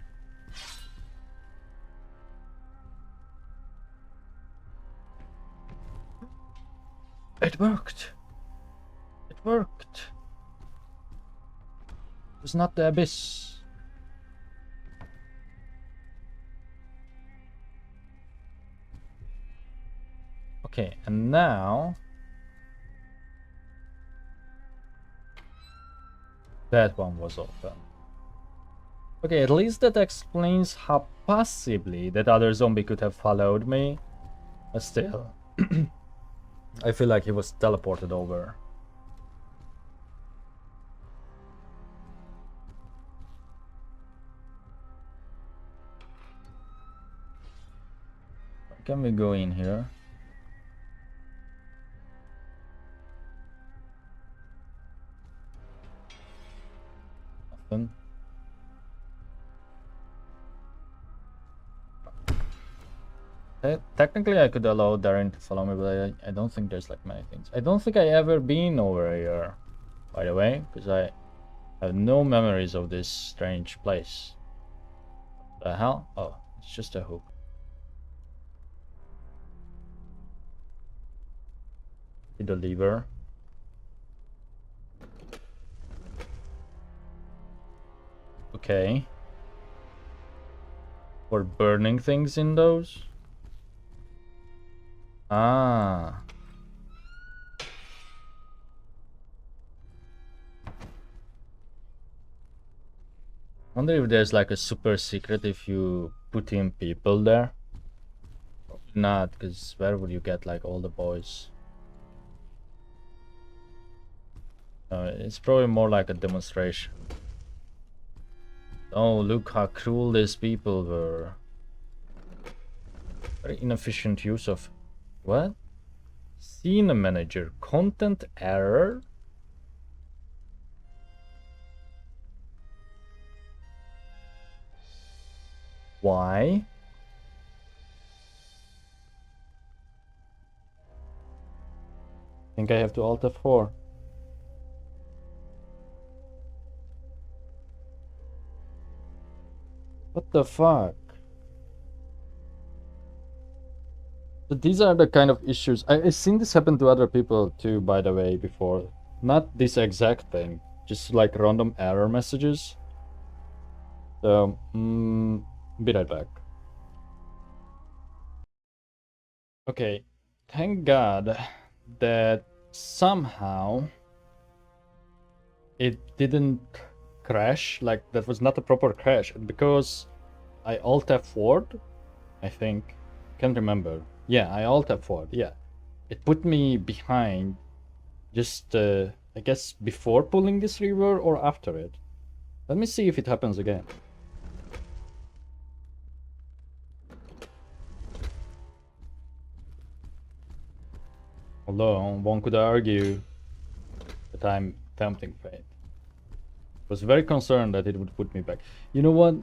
It worked. It worked. It was not the abyss. Okay, and now... that one was open. Okay, at least that explains how possibly that other zombie could have followed me. But still, I feel like he was teleported over. Can we go in here? Nothing. Technically, I could allow Darren to follow me, but I don't think there's like many things. I don't think I ever been over here, by the way, because I have no memories of this strange place. The hell? Oh, it's just a hook. The lever. Okay. For burning things in those? Ah. Wonder if there's like a super secret if you put in people there. Probably not, because where would you get like all the boys? It's probably more like a demonstration. Oh, look how cruel these people were. Very inefficient use of... what? Scene manager. Content error? Why? I think I have to Alt F4. What the fuck? But these are the kind of issues. I've seen this happen to other people too, by the way, before. Not this exact thing. Just like random error messages. So, be right back. Okay, thank God that somehow it didn't crash. Like, that was not a proper crash. Because I Alt F4, I think. Can't remember. Yeah, I Alt F4, yeah. It put me behind just, I guess, before pulling this lever or after it. Let me see if it happens again. Although, one could argue that I'm tempting fate. Was very concerned that it would put me back. You know what?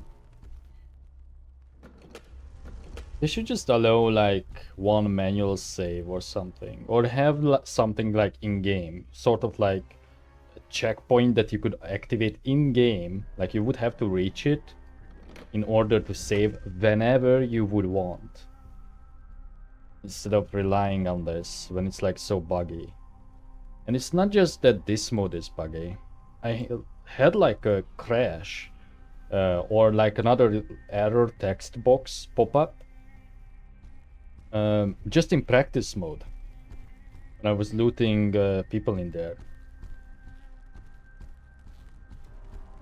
They should just allow like one manual save or something. Or have something like in-game. Sort of like a checkpoint that you could activate in-game. Like you would have to reach it in order to save whenever you would want. Instead of relying on this when it's like so buggy. And it's not just that this mode is buggy. I had like a crash or like another error text box pop up just in practice mode when I was looting people in there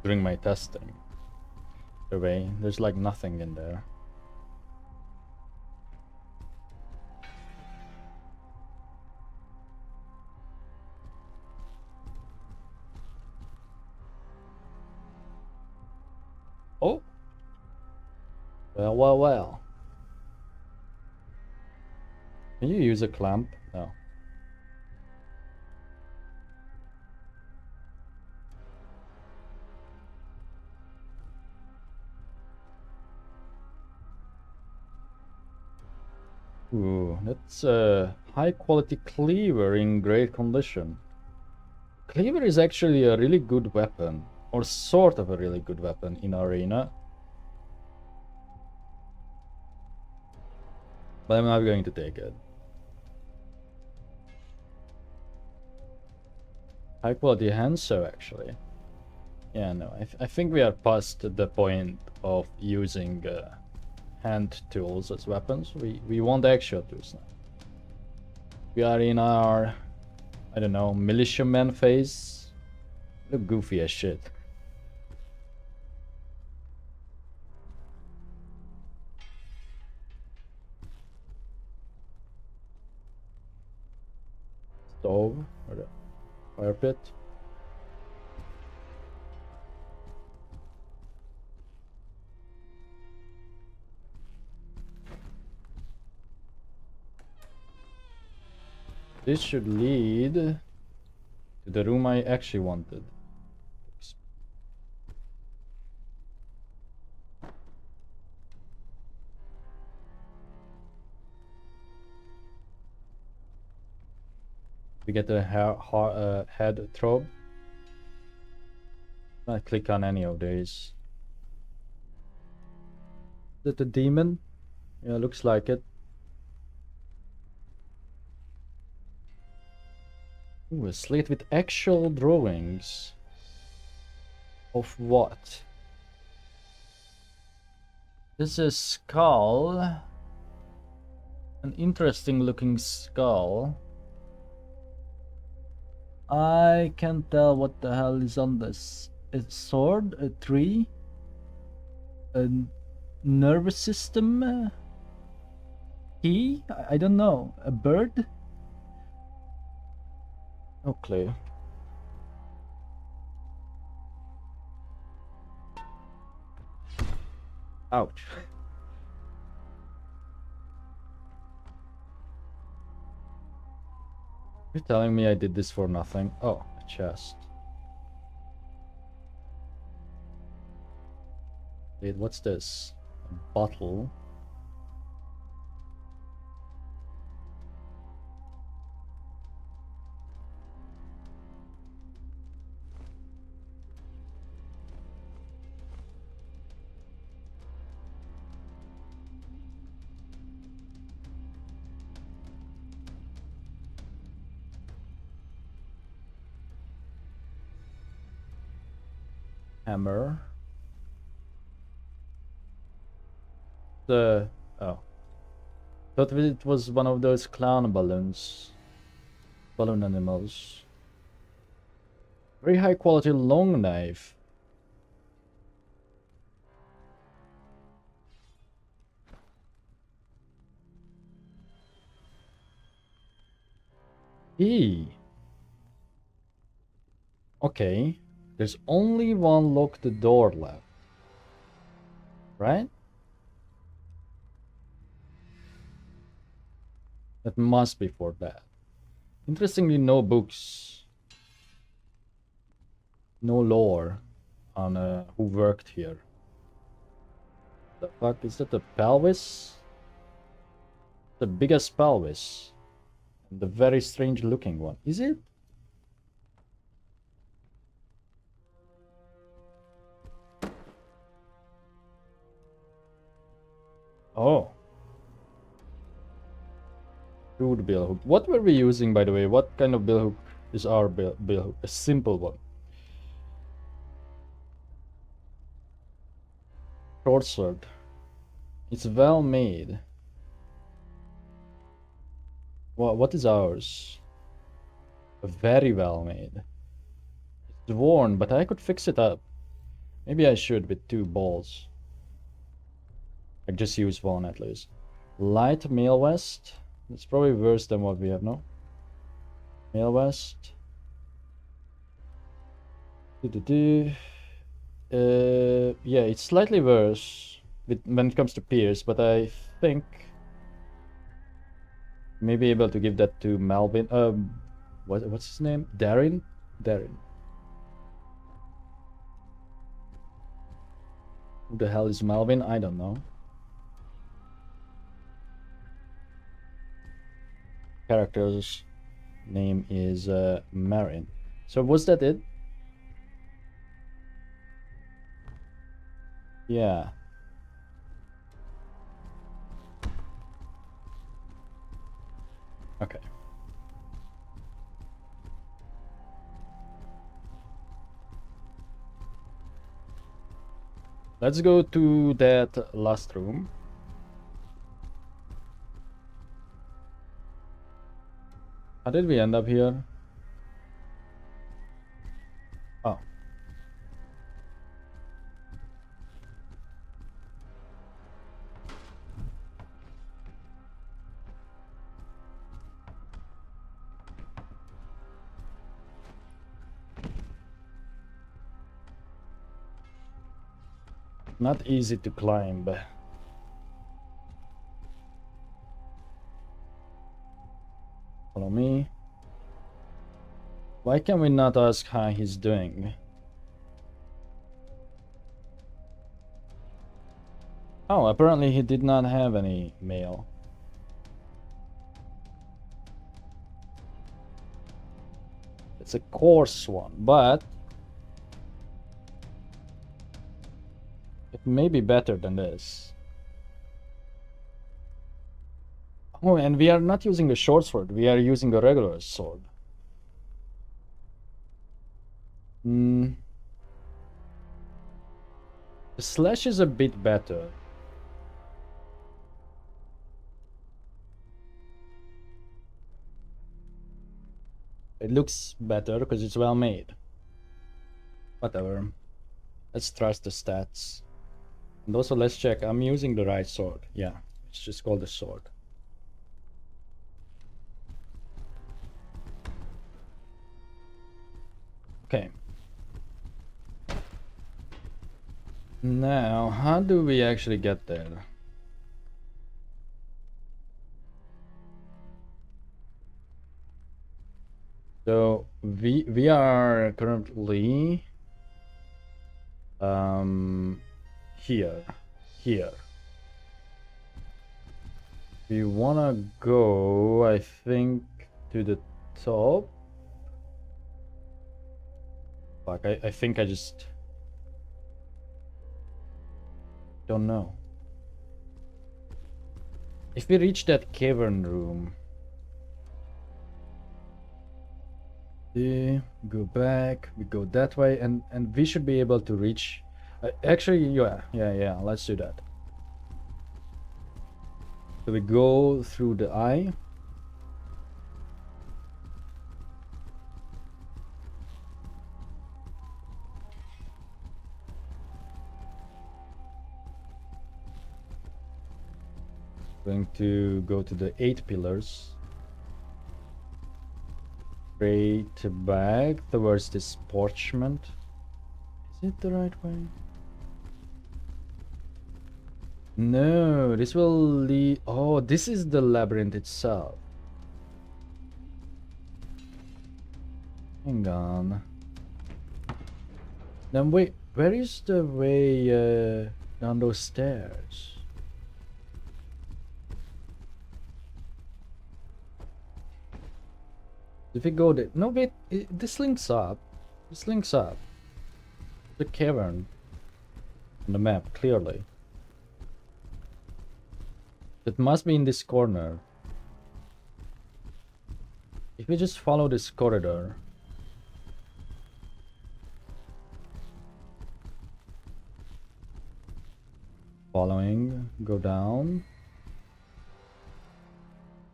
during my testing. Anyway, there's like nothing in there. Oh. Well. Can you use a clamp? No. Ooh, that's a high quality cleaver in great condition. Cleaver is actually a really good weapon, or sort of a really good weapon in arena. But I'm not going to take it. High quality Hanso actually. Yeah, no, I think we are past the point of using hand tools as weapons. We want actual tools now. We are in our, I don't know, militiaman phase. Look goofy as shit. Stove or the fire pit. This should lead to the room I actually wanted. We get a head throb. I click on any of these. Is it a demon? Yeah, looks like it. Ooh, a slate with actual drawings. Of what? This is skull. An interesting looking skull. I can't tell what the hell is on this. A sword? A tree? A nervous system? Key? I don't know. A bird? No clue. Ouch. You're telling me I did this for nothing? Oh, a chest. Wait, what's this? A bottle. Hammer. The... oh. Thought it was one of those clown balloons. Balloon animals. Very high quality long knife. E. Okay. There's only one locked door left. Right? That must be for that. Interestingly, no books. No lore on who worked here. The fuck is that? The pelvis? The biggest pelvis. And the very strange looking one. Is it? Oh. Crude bill hook. What were we using, by the way? What kind of bill hook is our bill hook? A simple one. Short sword. It's well made. What is ours? Very well made. It's worn, but I could fix it up. Maybe I should with two balls. I just use one at least. Light mail vest. It's probably worse than what we have now. Mail vest. Yeah, it's slightly worse when it comes to Pierce, but I think maybe able to give that to Malvin. What's his name? Darren. Who the hell is Malvin? I don't know. character's name is Marin. So was that it? Yeah. Okay. Let's go to that last room. How did we end up here? Oh. Not easy to climb. Follow me. Why can we not ask how he's doing? Oh, apparently he did not have any mail. It's a coarse one, but it may be better than this. Oh, and we are not using a short sword. We are using a regular sword. The slash is a bit better. It looks better because it's well made. Whatever. Let's trust the stats. And also let's check. I'm using the right sword. Yeah, it's just called the sword. Okay. Now, how do we actually get there? So we are currently here. We wanna go, I think, to the top. Fuck, I think I just don't know. If we reach that cavern room, go back, we go that way, and we should be able to reach. Actually, yeah. Let's do that. So we go through the eye. Going to go to the 8 pillars. Straight back towards this parchment. Is it the right way? No, this will lead. Oh, this is the labyrinth itself. Hang on. Then wait, where is the way down those stairs? If we go there, no wait, this links up. This links up. The cavern on the map clearly. It must be in this corner. If we just follow this corridor. Following, go down.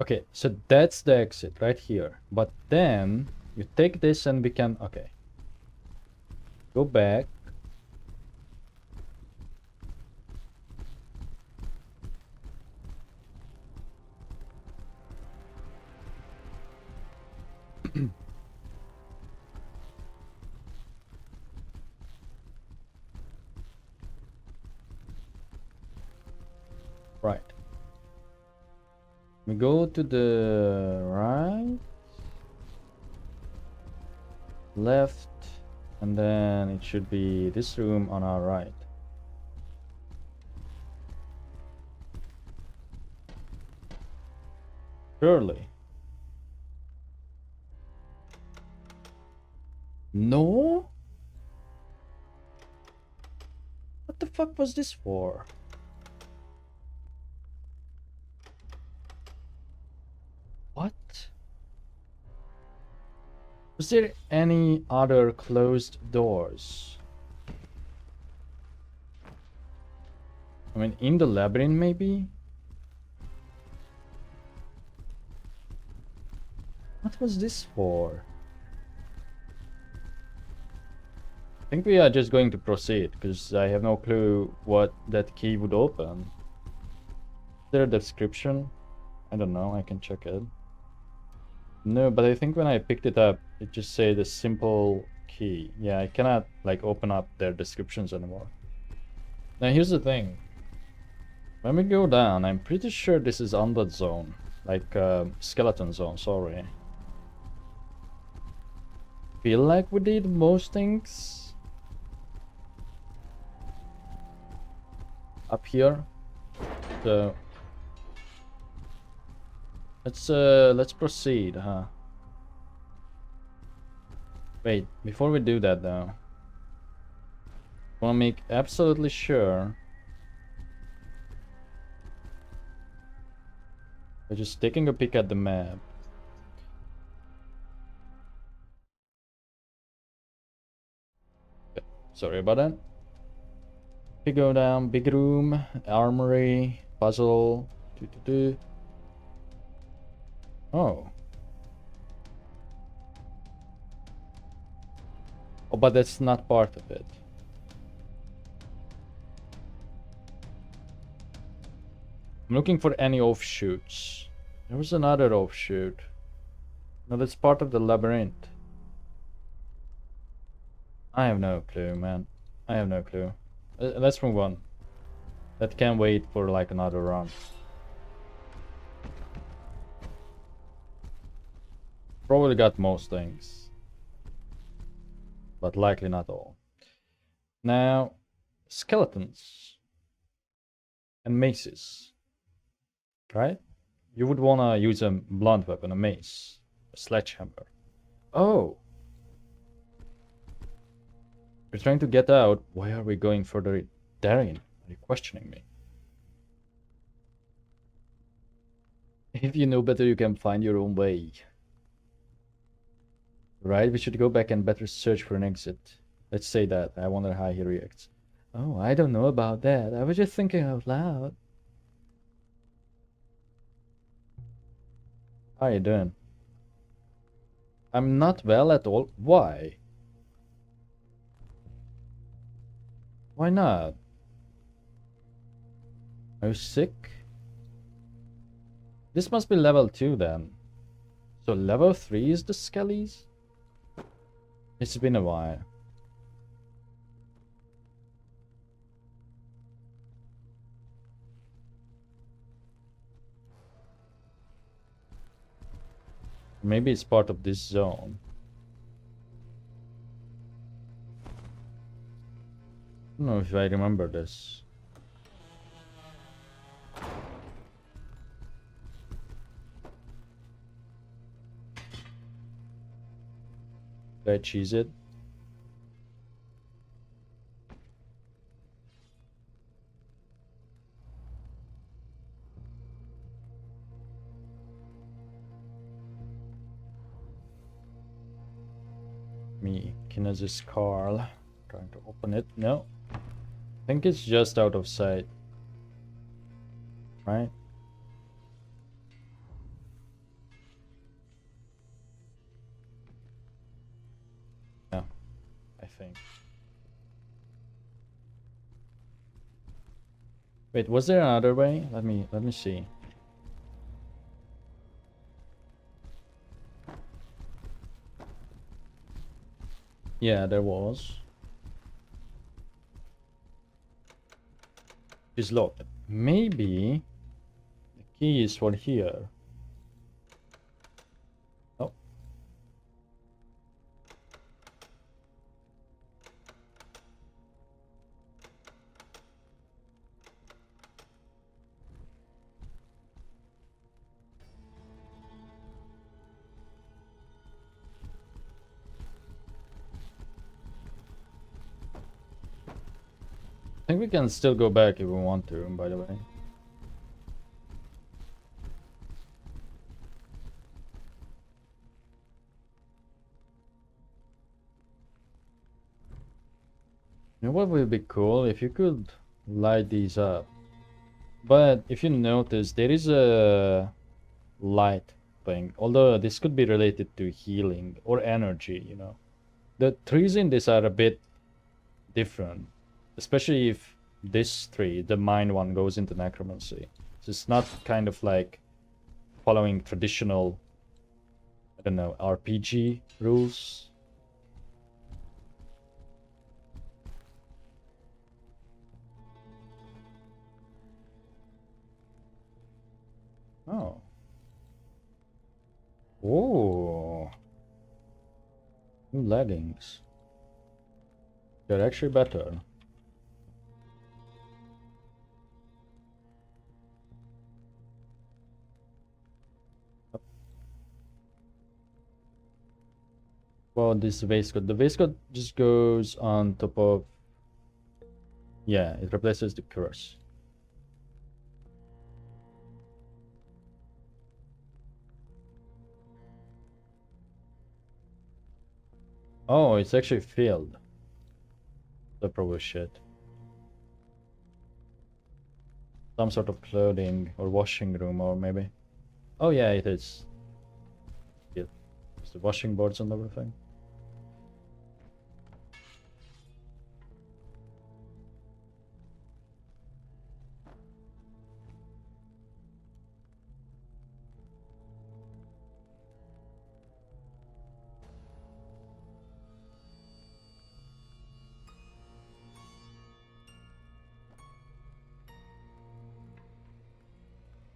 Okay, so that's the exit right here. But then you take this and we can, okay. Go back. Right. We go to the right, left, and then it should be this room on our right. Surely. No? What the fuck was this for? What? Was there any other closed doors? I mean, in the labyrinth, maybe? What was this for? I think we are just going to proceed, because I have no clue what that key would open. Is there a description? I don't know, I can check it. No, but I think when I picked it up, it just said a simple key. Yeah, I cannot like open up their descriptions anymore. Now here's the thing. When we go down, I'm pretty sure this is undead zone. Like skeleton zone, sorry. Feel like we did most things up here. So let's proceed, huh? Wait, before we do that though, I wanna make absolutely sure we're just taking a peek at the map. Okay, sorry about that. We go down, big room, armory, puzzle. Oh. Oh, but that's not part of it. I'm looking for any offshoots. There was another offshoot. No, that's part of the labyrinth. I have no clue, man. I have no clue. Let's move on. That can wait for like another run. Probably got most things, but likely not all. Now, skeletons and maces, right? You would wanna use a blunt weapon, a mace, a sledgehammer. Oh, we're trying to get out. Why are we going further therein? Are you questioning me? If you know better, you can find your own way. Right? We should go back and better search for an exit. Let's say that. I wonder how he reacts. Oh, I don't know about that. I was just thinking out loud. How are you doing? I'm not well at all. Why? Why not? Are you sick? This must be level 2 then. So level 3 is the skellies? It's been a while. Maybe it's part of this zone. I don't know if I remember this. Did I cheese it? Me, Kinesis Carl. Trying to open it. No. I think it's just out of sight. Right? Yeah, I think. Wait, was there another way? Let me see. Yeah, there was. It's locked. Maybe the key is for here. Oh. think we can still go back if we want to, by the way. You know what would be cool? If you could light these up. But if you notice, there is a light thing. Although this could be related to healing or energy, you know. The trees in this are a bit different. Especially if this tree, the mine one, goes into necromancy. So it's not kind of like following traditional, I don't know, RPG rules. Oh. Oh. New leggings. They're actually better. Well, this waistcoat. The waistcoat just goes on top of... Yeah, it replaces the curse. Oh, it's actually filled. The probably shit. Some sort of clothing or washing room, or maybe. Oh yeah, it is. Yeah, it's the washing boards and everything.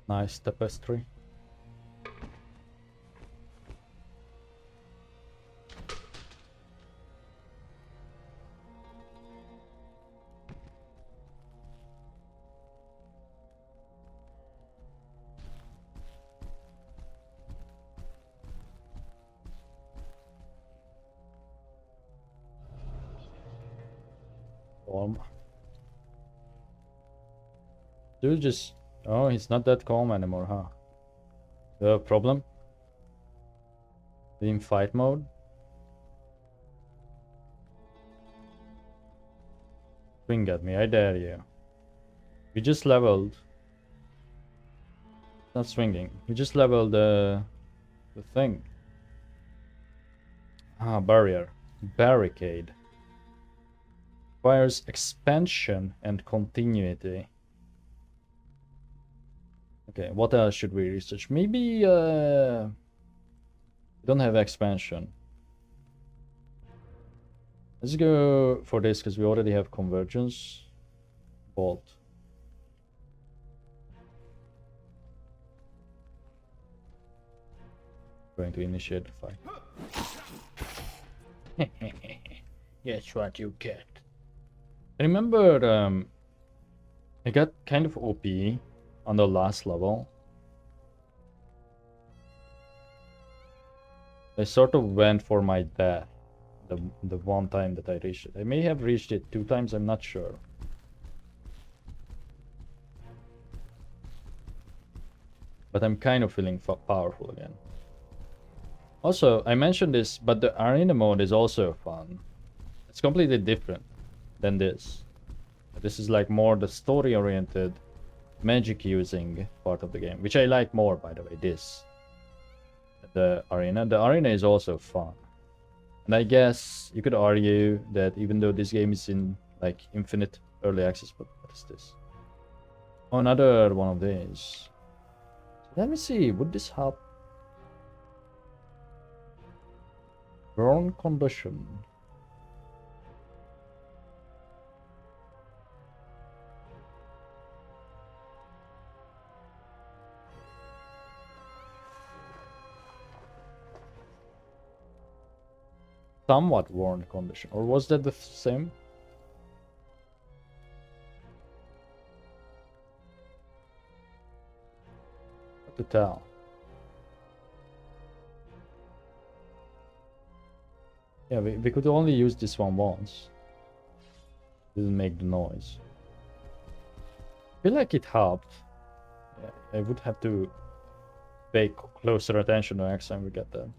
Nice tapestry. Warm. Dude just... Oh, he's not that calm anymore, huh? The problem? In fight mode? Swing at me, I dare you. We just leveled. Not swinging. We just leveled the thing. Ah, barrier. Barricade. Requires expansion and continuity. Okay, what else should we research? Maybe we don't have expansion. Let's go for this because we already have convergence. Bolt. Going to initiate the fight. That's what you get. I remember I got kind of OP on the last level. I sort of went for my death the one time that I reached it. I may have reached it 2 times, I'm not sure. But I'm kind of feeling powerful again. Also, I mentioned this, but the arena mode is also fun. It's completely different than this. This is like more the story-oriented, magic-using part of the game, which I like more, by the way, this. The arena. The arena is also fun. And I guess you could argue that even though this game is in like infinite early access, but what is this? Oh, another one of these. Let me see, would this help? Burn condition. Somewhat worn condition, or was that the same? Hard to tell. Yeah, we could only use this one once. Didn't make the noise. feel like it helped. Yeah, I would have to pay closer attention the next time we get there.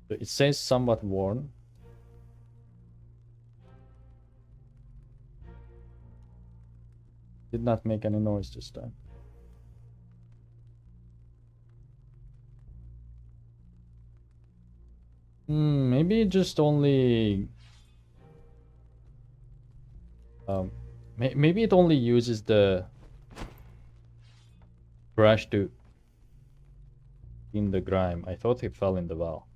So it says somewhat worn. Did not make any noise this time. Maybe just only... maybe it only uses the brush to clean the grime. I thought it fell in the well.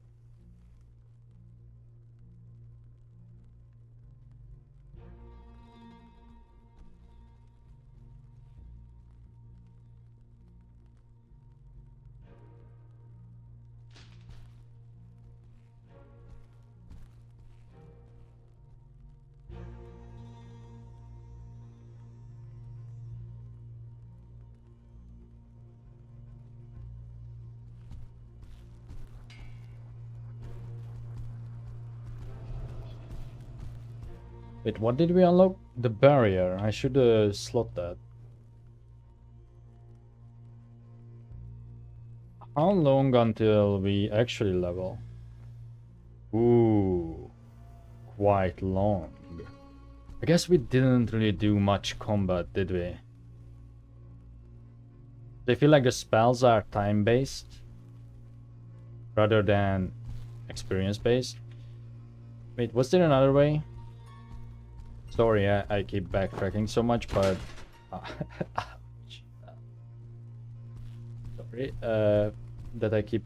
Wait, what did we unlock? The barrier. I should slot that. How long until we actually level? Ooh, quite long. I guess we didn't really do much combat, did we? I feel like the spells are time-based rather than experience-based. Wait, was there another way? Sorry, I keep backtracking so much, but... Sorry, that I keep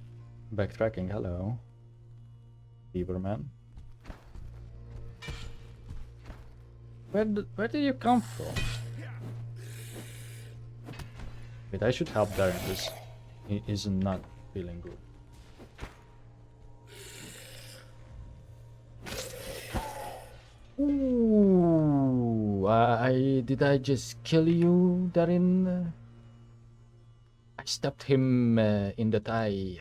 backtracking. Hello, Beaverman. Where did you come from? Wait, I should help Darren because he is not feeling good. Ooh, did I just kill you, Darren? I stabbed him in the thigh.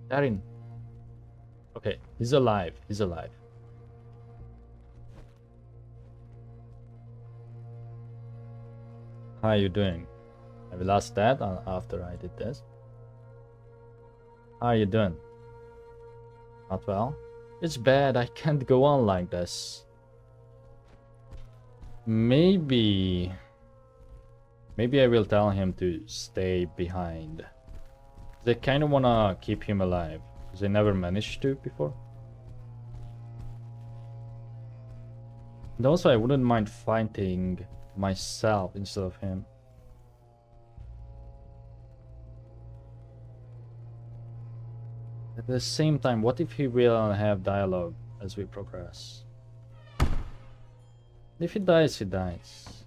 Darren. Okay, he's alive. He's alive. How are you doing? I will ask that after I did this. How are you doing? Not well? It's bad. I can't go on like this. Maybe I will tell him to stay behind. They kind of want to keep him alive. Because they never managed to before. And also I wouldn't mind fighting myself instead of him. At the same time, what if he will have dialogue as we progress? If he dies, he dies.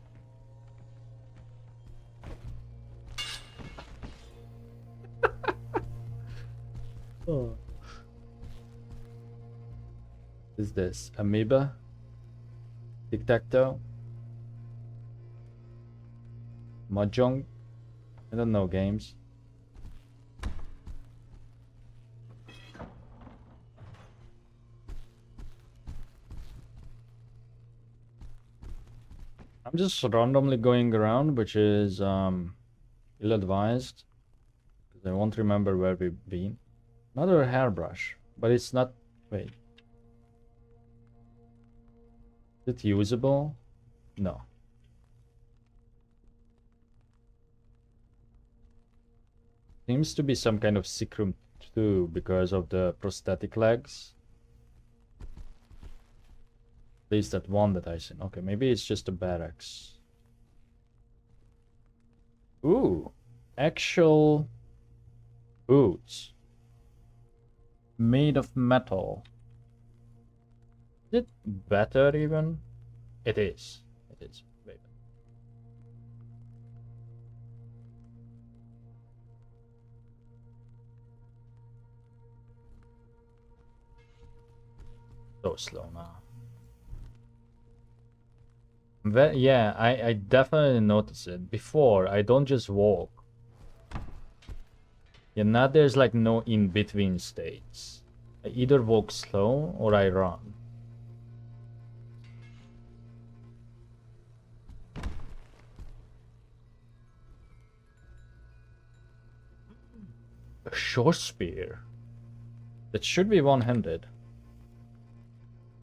Oh. Is this amoeba? Tic-tac-toe? Mahjong? I don't know games. I'm just randomly going around, which is ill-advised. Because I won't remember where we've been. Another hairbrush, but it's not... Wait. Is it usable? No. Seems to be some kind of secret too because of the prosthetic legs. At least that one that I seen. Okay, maybe it's just a barracks. Ooh, actual boots. Made of metal. Is it better even? It is. It is. Wait. So slow now. Yeah, I definitely noticed it. Before, I don't just walk. Yeah, now there's like no in-between states. I either walk slow or I run. A short spear. That should be one-handed.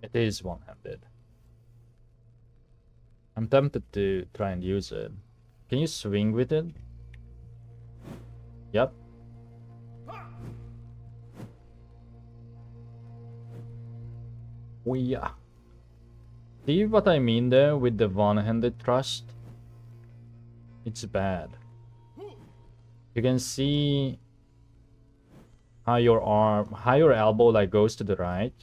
It is one-handed. I'm tempted to try and use it. Can you swing with it? Yep. Oh yeah. See what I mean there with the one-handed thrust? It's bad. You can see how your elbow like goes to the right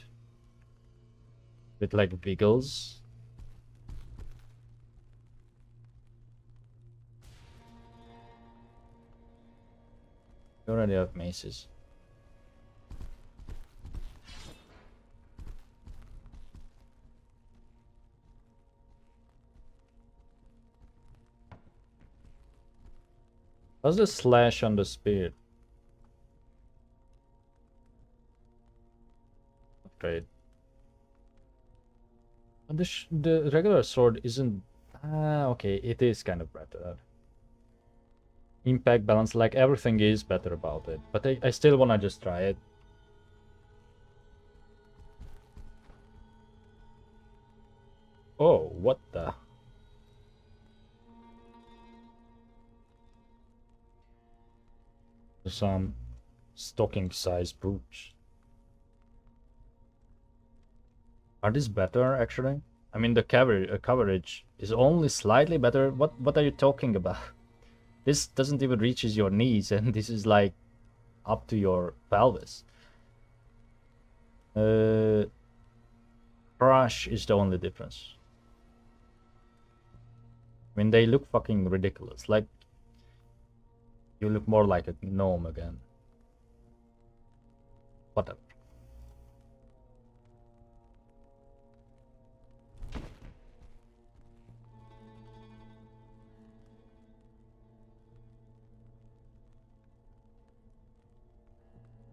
with like wiggles. You already have maces. How's the slash on the spear? Great. And the regular sword isn't. Okay, it is kind of better. Impact balance, like everything is better about it. But I still wanna just try it. Oh, what the? Some stocking size boots. Are these better actually? I mean the coverage is only slightly better. What are you talking about? This doesn't even reaches your knees and this is like up to your pelvis. Crush is the only difference. I mean they look fucking ridiculous. Like you look more like a gnome again. Whatever.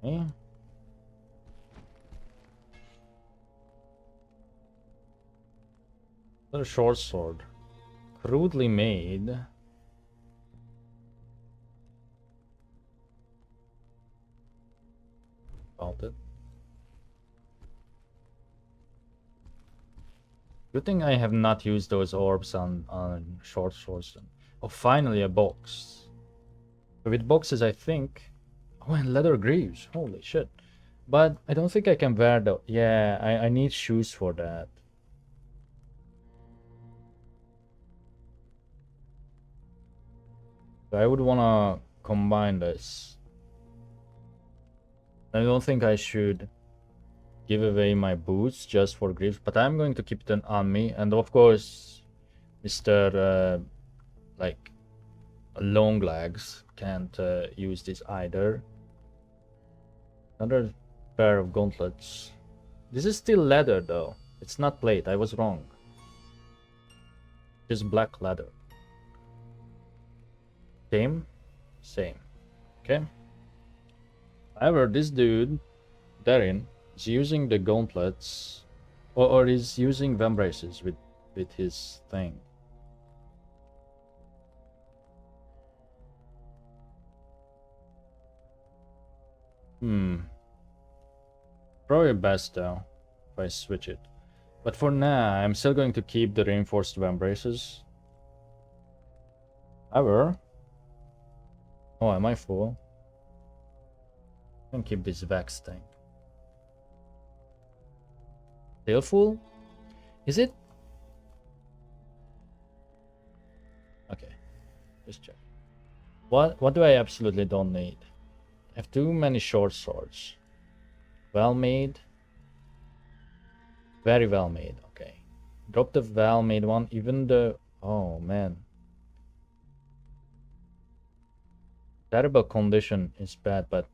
Yeah. A short sword. Crudely made. About it. Good thing I have not used those orbs on short swords. Oh, finally a box. With boxes, I think. Oh, and leather greaves. Holy shit. But I don't think I can wear the. Yeah, I need shoes for that. So I would want to combine this. I don't think I should give away my boots just for greaves, but I'm going to keep them on me. And of course, Mr. Like long legs can't use this either. Another pair of gauntlets. This is still leather though. It's not plate. I was wrong. Just black leather. Same? Same. Okay. However, this dude, Darren, is using the gauntlets or is using vambraces with his thing. Probably best though if I switch it. But for now, I'm still going to keep the reinforced vambraces. However, oh, am I full? I can keep this Vex thing. Still full? Is it? Okay, just check. What do I absolutely don't need? I have too many short swords. Well made. Very well made. Okay. Drop the well made one. Even the. Oh man. Terrible condition is bad, but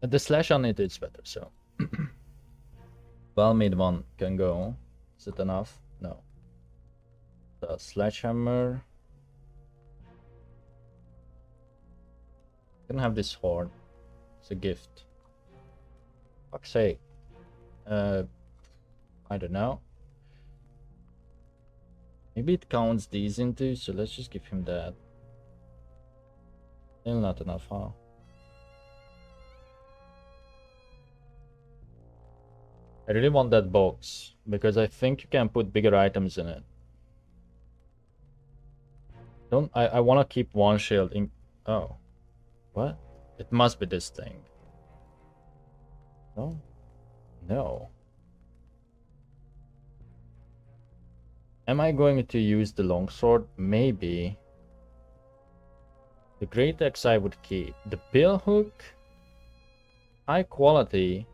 the slash on it is better. So. Well made one can go. Is it enough? No. The sledgehammer. Can have this horn. It's a gift. Fuck's sake. I don't know. Maybe it counts these into, so let's just give him that. Still not enough, huh? I really want that box, because I think you can put bigger items in it. I want to keep one shield in... Oh. What? It must be this thing. No? No. Am I going to use the longsword? Maybe. The great axe I would keep. The bill hook? High quality.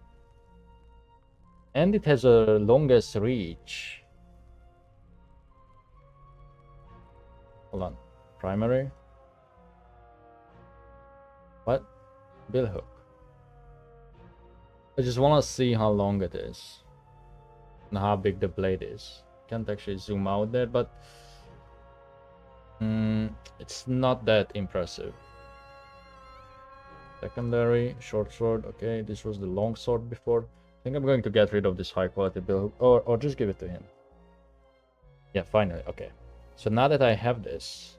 And it has a longest reach. Hold on. Primary? What? Bill hook. I just want to see how long it is. And how big the blade is. Can't actually zoom out there, but... it's not that impressive. Secondary, short sword. Okay, this was the long sword before. I think I'm going to get rid of this high quality bill hook. Or just give it to him. Yeah, finally. Okay. So now that I have this...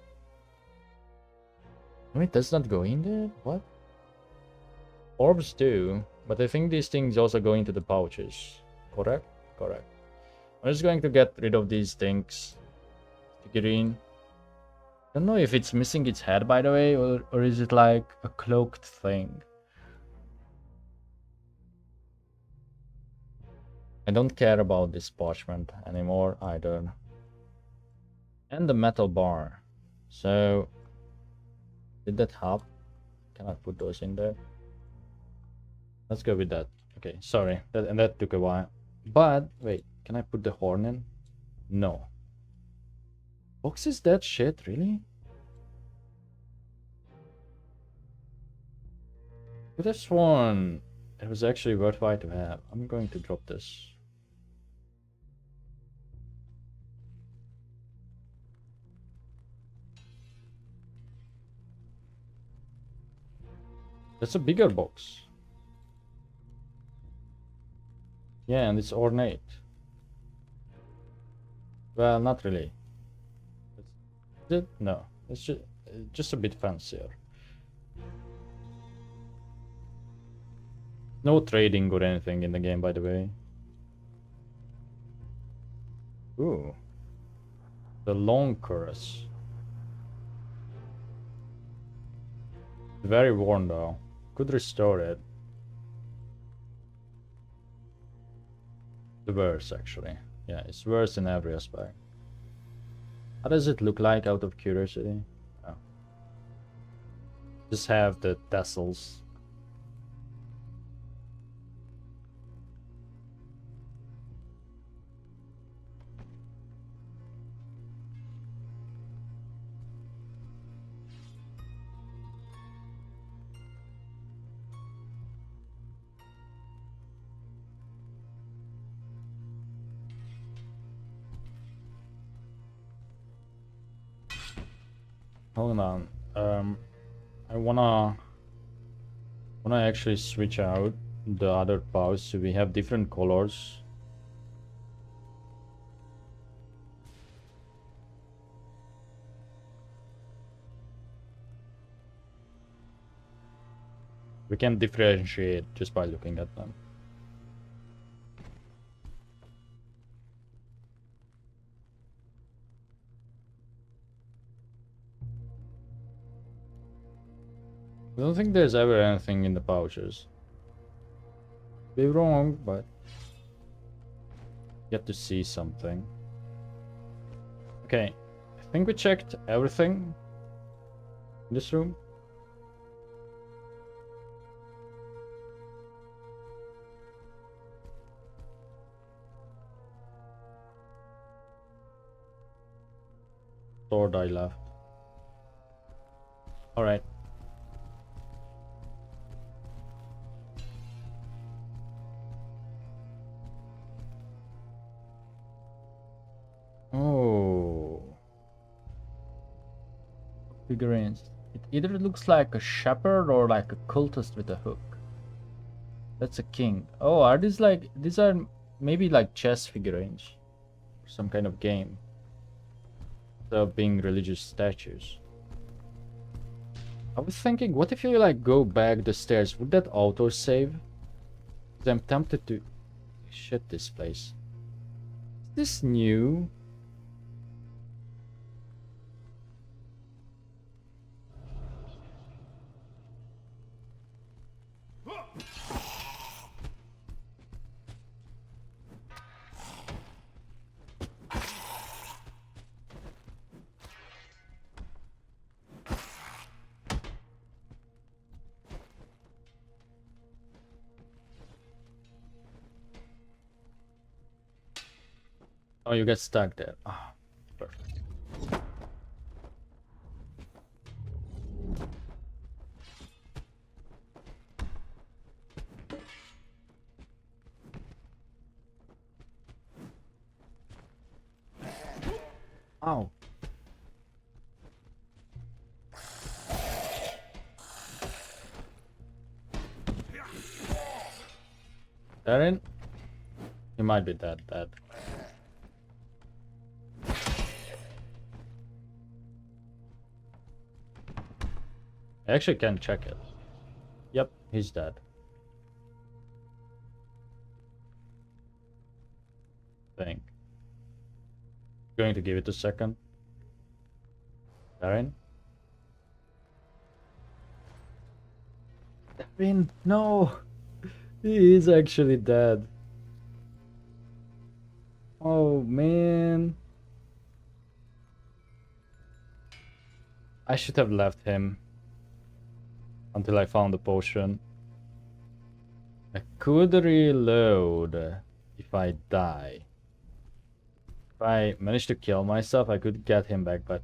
Wait, does not go in there? What? Orbs do, but I think these things also go into the pouches. Correct? Correct. I'm just going to get rid of these things. Figurine. I don't know if it's missing its head, by the way, or is it like a cloaked thing? I don't care about this parchment anymore either. And the metal bar. So, did that help? Can I put those in there? Let's go with that. Okay, sorry. That took a while. But, wait, can I put the horn in? No. Box is that shit, really? Could have sworn it was actually worthwhile to have. I'm going to drop this. That's a bigger box. Yeah, and it's ornate. Well, not really. No, it's just a bit fancier. No trading or anything in the game, by the way. Ooh. The long curse. Very worn though. Could restore it. The worse, actually. Yeah, it's worse in every aspect. How does it look like, out of curiosity? Oh. Just have the tassels. Hold on. I wanna actually switch out the other pouch so we have different colors. We can differentiate just by looking at them. I don't think there's ever anything in the pouches. Be wrong, but get to see something. Okay, I think we checked everything in this room. Sword I left. Alright. Oh. Figurines. It either looks like a shepherd or like a cultist with a hook. That's a king. Oh, are these like... These are maybe like chess figurines. Or some kind of game. Instead of being religious statues. I was thinking, what if you like go back the stairs? Would that auto-save? Because I'm tempted to... Shit, this place. Is this new? Oh, you get stuck there. Ah, perfect. Ow. Darren? You might be dead. I actually can check it. Yep, he's dead. Think. Going to give it a second. Darren? Darren, no! He is actually dead. Oh man. I should have left him until I found the potion. I could reload if I die. If I manage to kill myself, I could get him back, but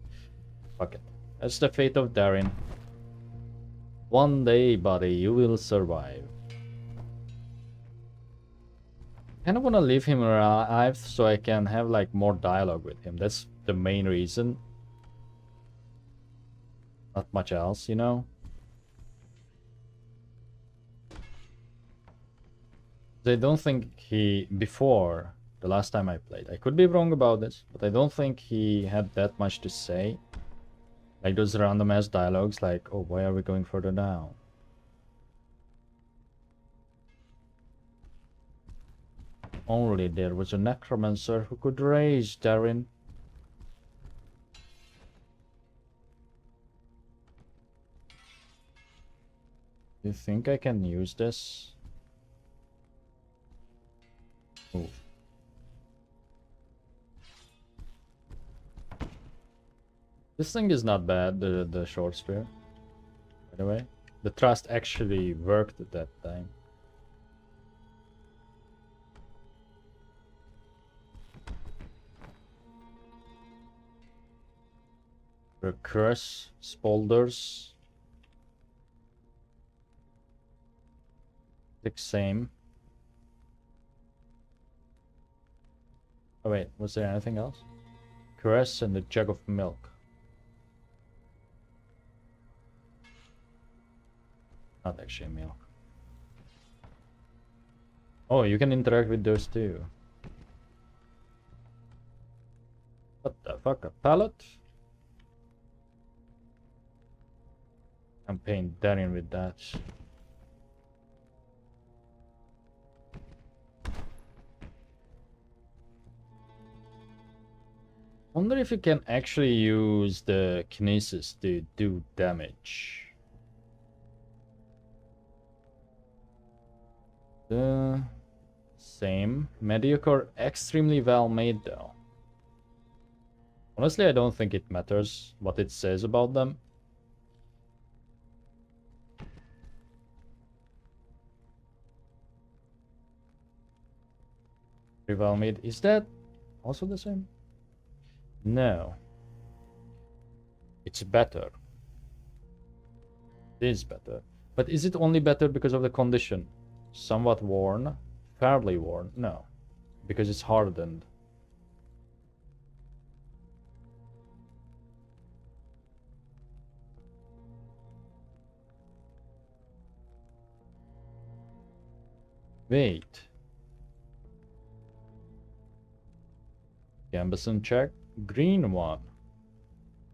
fuck it. That's the fate of Darren. One day, buddy, you will survive. I kind of want to leave him alive so I can have like more dialogue with him. That's the main reason. Not much else, you know? I don't think he, before the last time I played, I could be wrong about this, but I don't think he had that much to say. Like those random ass dialogues like, oh, why are we going further down? Only there was a necromancer who could raise Darren. You think I can use this? Ooh. This thing is not bad, the short spear. By the way, the thrust actually worked at that time. Recurse, Spolders. Same. Oh wait, was there anything else? Caress and the jug of milk. Not actually milk. Oh, you can interact with those too. What the fuck, a pallet? I'm paying Darren with that. Wonder if you can actually use the kinesis to do damage. The same. Mediocre, extremely well made though. Honestly, I don't think it matters what it says about them. Very well made. Is that also the same? No. It's better. It is better. But is it only better because of the condition? Somewhat worn? Fairly worn? No. Because it's hardened. Wait. Gambison check. Green one.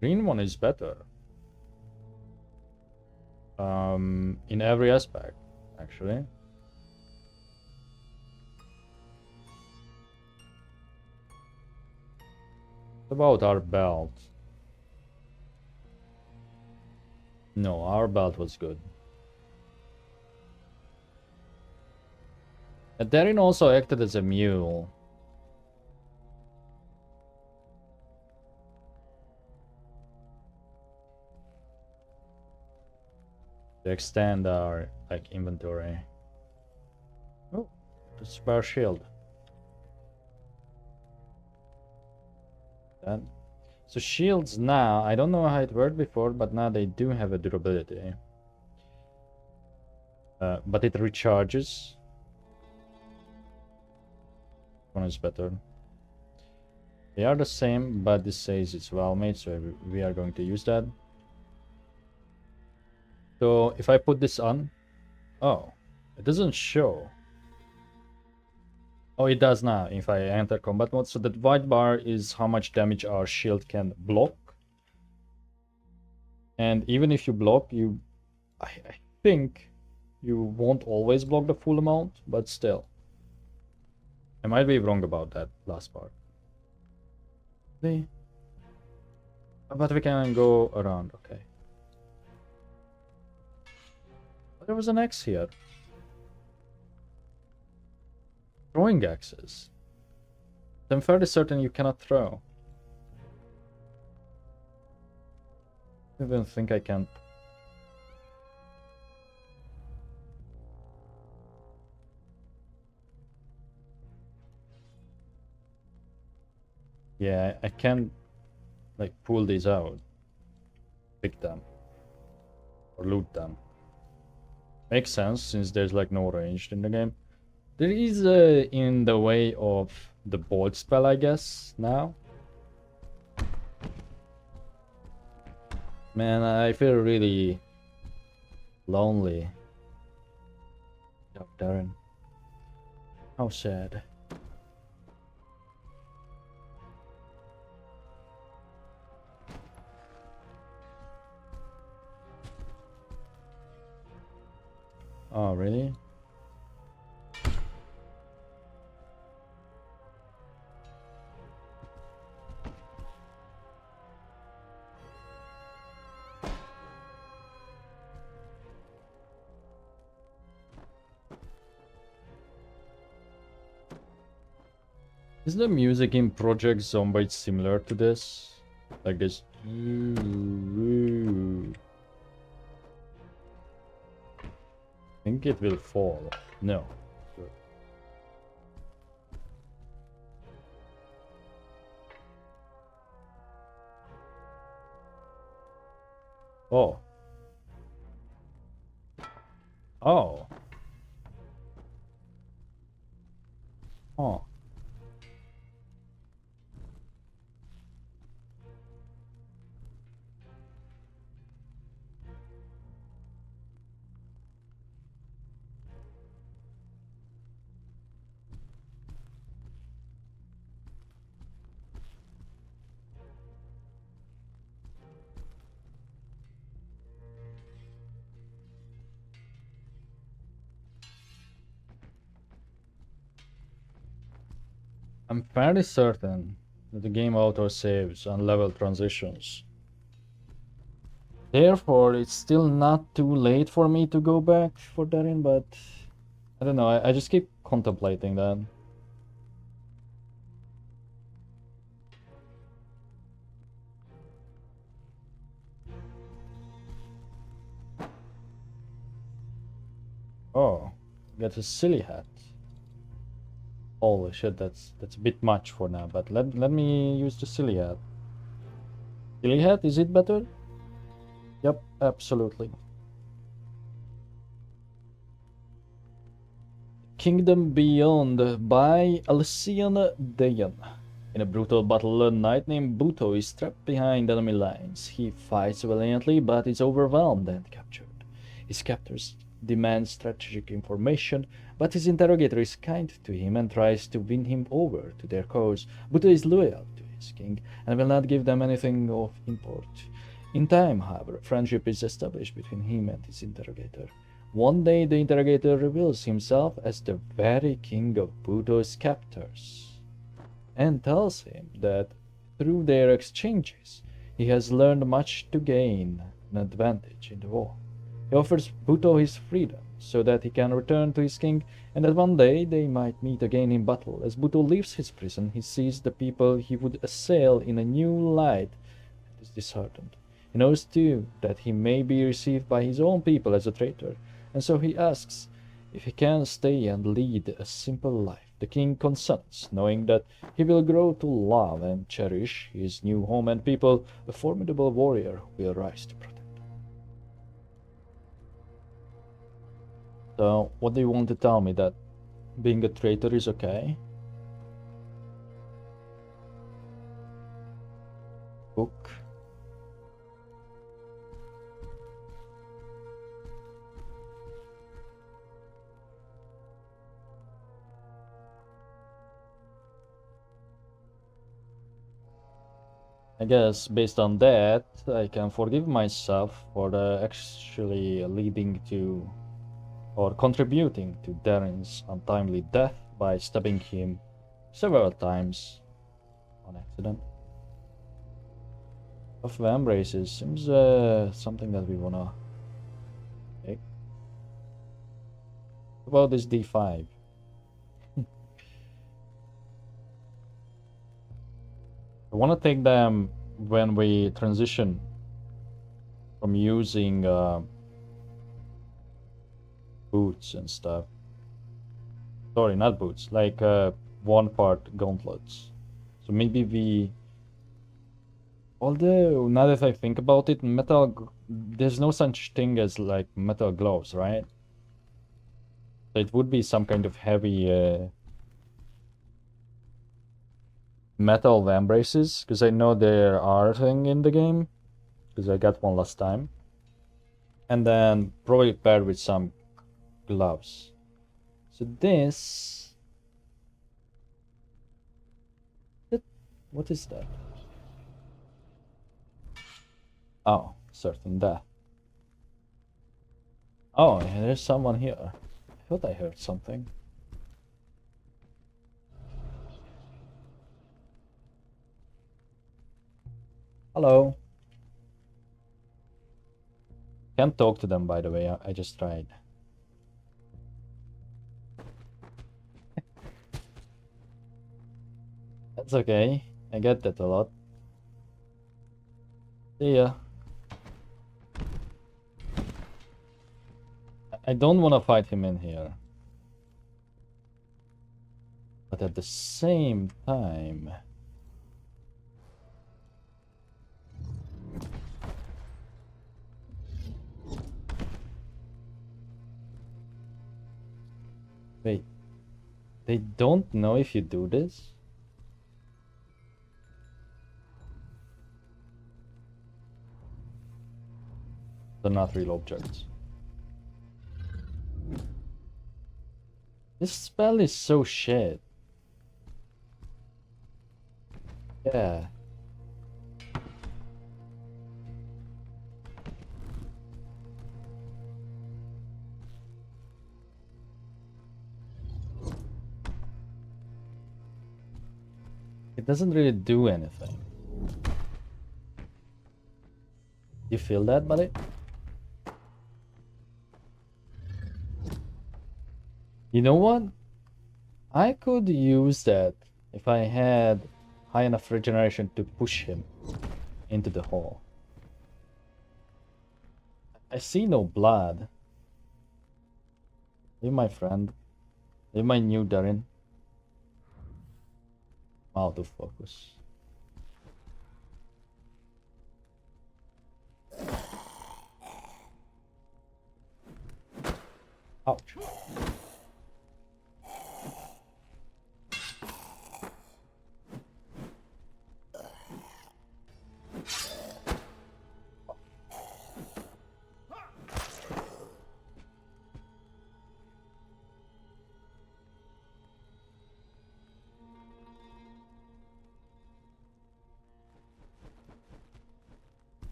Green one is better. In every aspect, actually. What about our belt? No, our belt was good. Darren also acted as a mule. To extend our inventory. Oh, the spare shield. That. So shields now, I don't know how it worked before, but now they do have a durability. But it recharges. One is better. They are the same, but this says it's well made, so we are going to use that. So if I put this on, oh, it doesn't show. Oh, it does now if I enter combat mode. So that white bar is how much damage our shield can block. And even if you block, I think you won't always block the full amount, but still. I might be wrong about that last part. But we can go around, okay. There was an X here. Throwing axes. I'm fairly certain you cannot throw. I don't think I can. Yeah, I can pull these out. Pick them. Or loot them. Makes sense since there's no ranged in the game. There is in the way of the bolt spell, I guess, now. Man, I feel really lonely. Oh, Darren. How sad. Oh, really? Is the music in Project Zomboid similar to this? Like this? I think it will fall. No. Good. Oh. Oh. Oh. I'm fairly certain that the game auto saves on level transitions. Therefore, it's still not too late for me to go back for Darren, but I don't know, I just keep contemplating that. Oh, get a silly hat. Holy shit, that's a bit much for now, but let me use the silly hat. Silly hat, is it better? Yep, absolutely. Kingdom Beyond by Alcian Dayan. In a brutal battle, a knight named Buto is trapped behind enemy lines. He fights valiantly, but is overwhelmed and captured. His captors demands strategic information, but his interrogator is kind to him and tries to win him over to their cause. Buto is loyal to his king and will not give them anything of import. In time, however, friendship is established between him and his interrogator. One day, the interrogator reveals himself as the very king of Buto's captors and tells him that through their exchanges, he has learned much to gain an advantage in the war. He offers Buto his freedom so that he can return to his king, and that one day they might meet again in battle. As Buto leaves his prison, he sees the people he would assail in a new light and is disheartened. He knows too that he may be received by his own people as a traitor, and so he asks if he can stay and lead a simple life. The king consents, knowing that he will grow to love and cherish his new home and people, a formidable warrior who will rise to protect them. So, what do you want to tell me? That being a traitor is okay? Book. I guess based on that, I can forgive myself for actually leading to or contributing to Darren's untimely death by stabbing him several times on accident. Of embraces seems something that we wanna take. What about this D5? I want to take them when we transition from using boots and stuff. Sorry, not boots, like one part gauntlets. So maybe we... Although, now that I think about it, there's no such thing as like metal gloves, right? So it would be some kind of heavy metal vambraces, because I know there are a thing in the game, because I got one last time. And then probably paired with some gloves. So this... What is that? Oh, certain death. Oh, there's someone here. I thought I heard something. Hello. Can't talk to them, by the way. I just tried. That's okay. I get that a lot. See ya. I don't want to fight him in here. But at the same time... Wait. They don't know if you do this? They're not real objects. This spell is so shit. Yeah. It doesn't really do anything. You feel that, buddy? You know what? I could use that if I had high enough regeneration to push him into the hole. I see no blood. Leave my friend. Leave my new Darren. Out of focus. Ouch.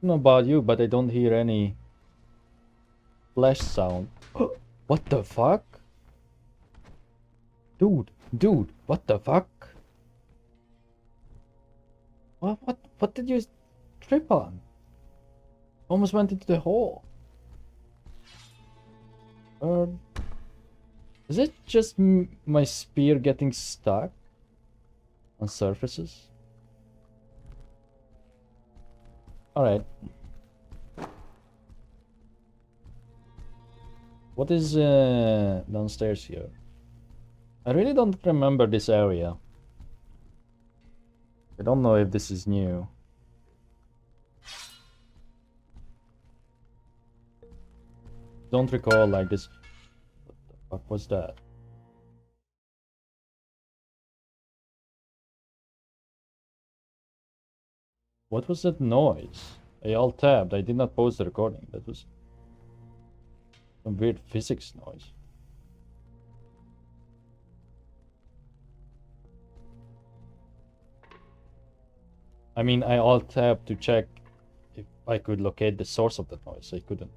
don't know about you, but I don't hear any flash sound. What the fuck? Dude, what the fuck? What did you trip on? Almost went into the hole. Is it just my spear getting stuck on surfaces? Alright. What is downstairs here? I really don't remember this area. I don't know if this is new. Don't recall like this. What the fuck was that? What was that noise? I alt-tabbed. I did not pause the recording. That was some weird physics noise. I mean, I alt-tabbed to check if I could locate the source of that noise. I couldn't.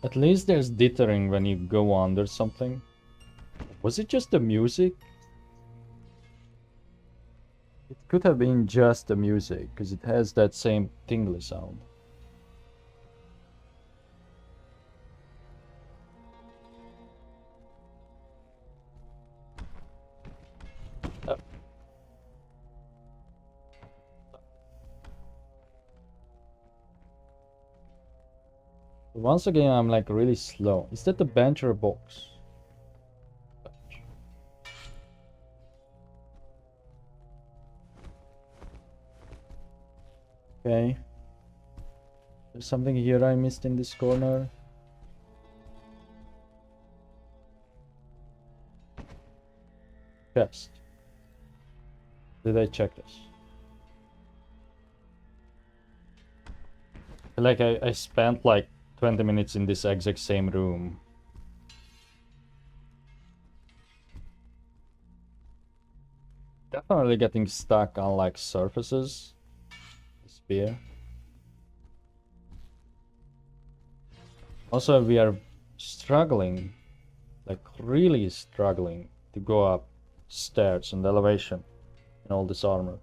At least there's dithering when you go under something. Was it just the music? It could have been just the music, because it has that same tingly sound. Once again, I'm like really slow. Is that the bench or a box? Okay. There's something here I missed in this corner. Chest. Did I check this? Like I spent like 20 minutes in this exact same room. Definitely getting stuck on like surfaces. Spear. Also, we are struggling, like really struggling to go up stairs and elevation in all this armor.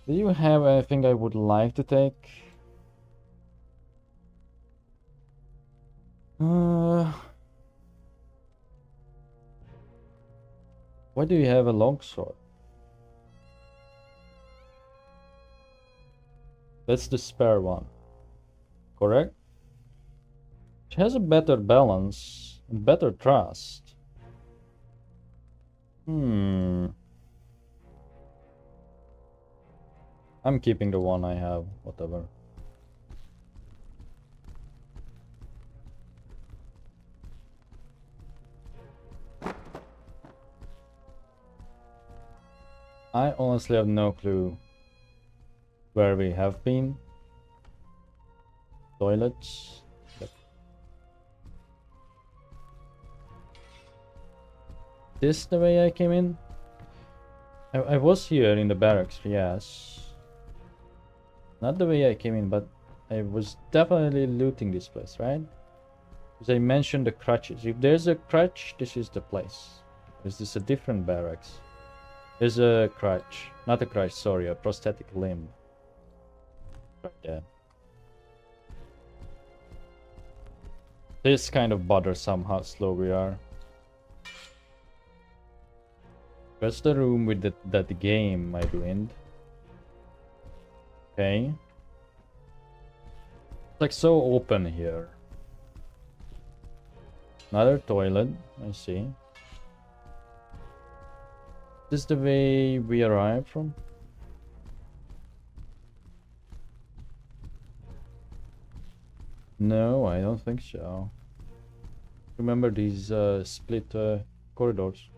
Do you have anything I would like to take? Why do you have a longsword? That's the spare one, correct? It has a better balance and better thrust. I'm keeping the one I have, whatever. I honestly have no clue where we have been. Toilets. Yep. This the way I came in? I was here in the barracks, yes. Not the way I came in, but I was definitely looting this place, right? Because I mentioned the crutches. If there's a crutch, this is the place. Is this a different barracks? There's a crutch. Not a crutch, sorry, a prosthetic limb. Right there. This kind of bothersome how slow we are. Where's the room with that game I ruined? Okay. It's like so open here. Another toilet, I see. Is this the way we arrived from? No, I don't think so. Remember these split corridors.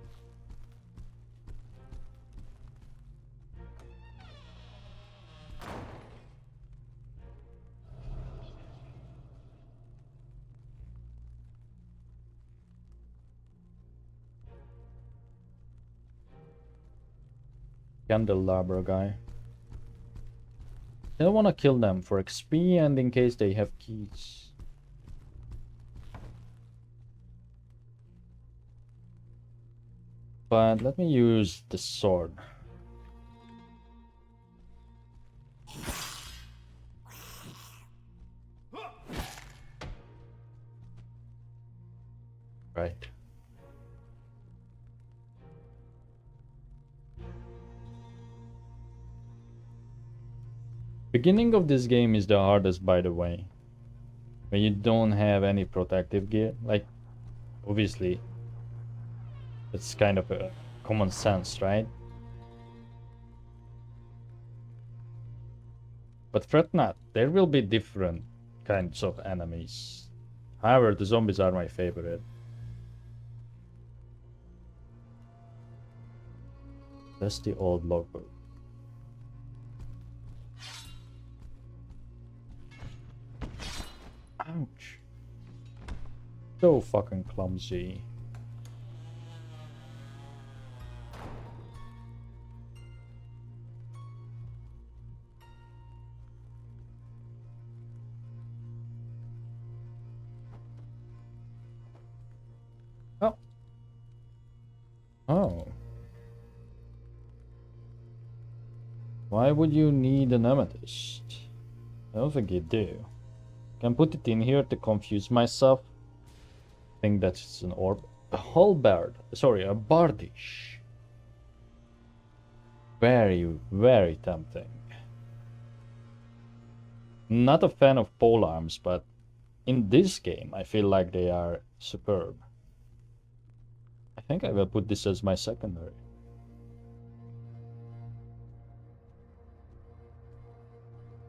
Candelabra guy. I don't want to kill them for XP and in case they have keys. But let me use the sword. Right. Beginning of this game is the hardest, by the way. When you don't have any protective gear. Like, obviously, it's kind of a common sense, right? But fret not, there will be different kinds of enemies. However, the zombies are my favorite. That's the old logbook. Ouch. So fucking clumsy. Oh. Oh. Why would you need an amethyst? I don't think you do. Can put it in here to confuse myself. Think that it's an orb. A halberd. Sorry, a bardish. Very, very tempting. Not a fan of pole arms, but in this game, I feel like they are superb. I think I will put this as my secondary.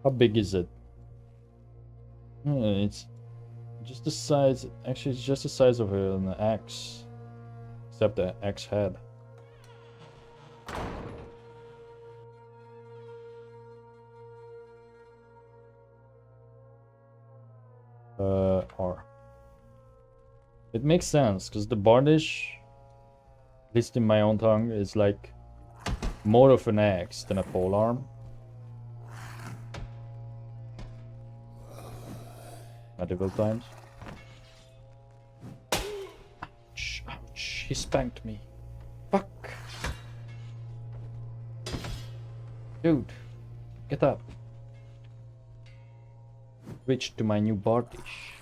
How big is it? It's just the size. Actually, it's just the size of an axe, except the axe head. R. It makes sense because the bardish, at least in my own tongue, is like more of an axe than a polearm. Medieval times. Ouch, ouch, he spanked me. Fuck. Dude, get up. Switch to my new bardish.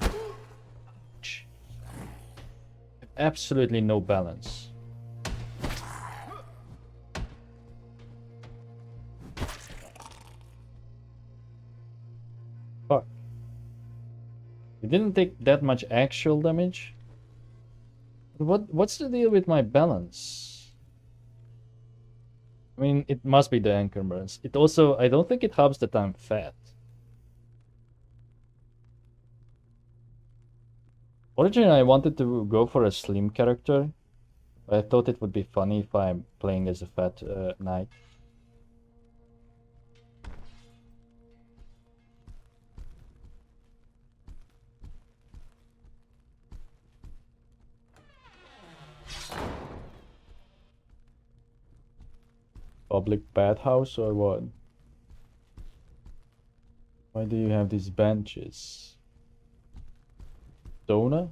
Ouch. Absolutely no balance. Fuck. It didn't take that much actual damage. What's the deal with my balance? I mean, it must be the anchor burns. It also, I don't think it helps that I'm fat. Originally, I wanted to go for a slim character. I thought it would be funny if I'm playing as a fat knight. Public bathhouse or what? Why do you have these benches? Dona?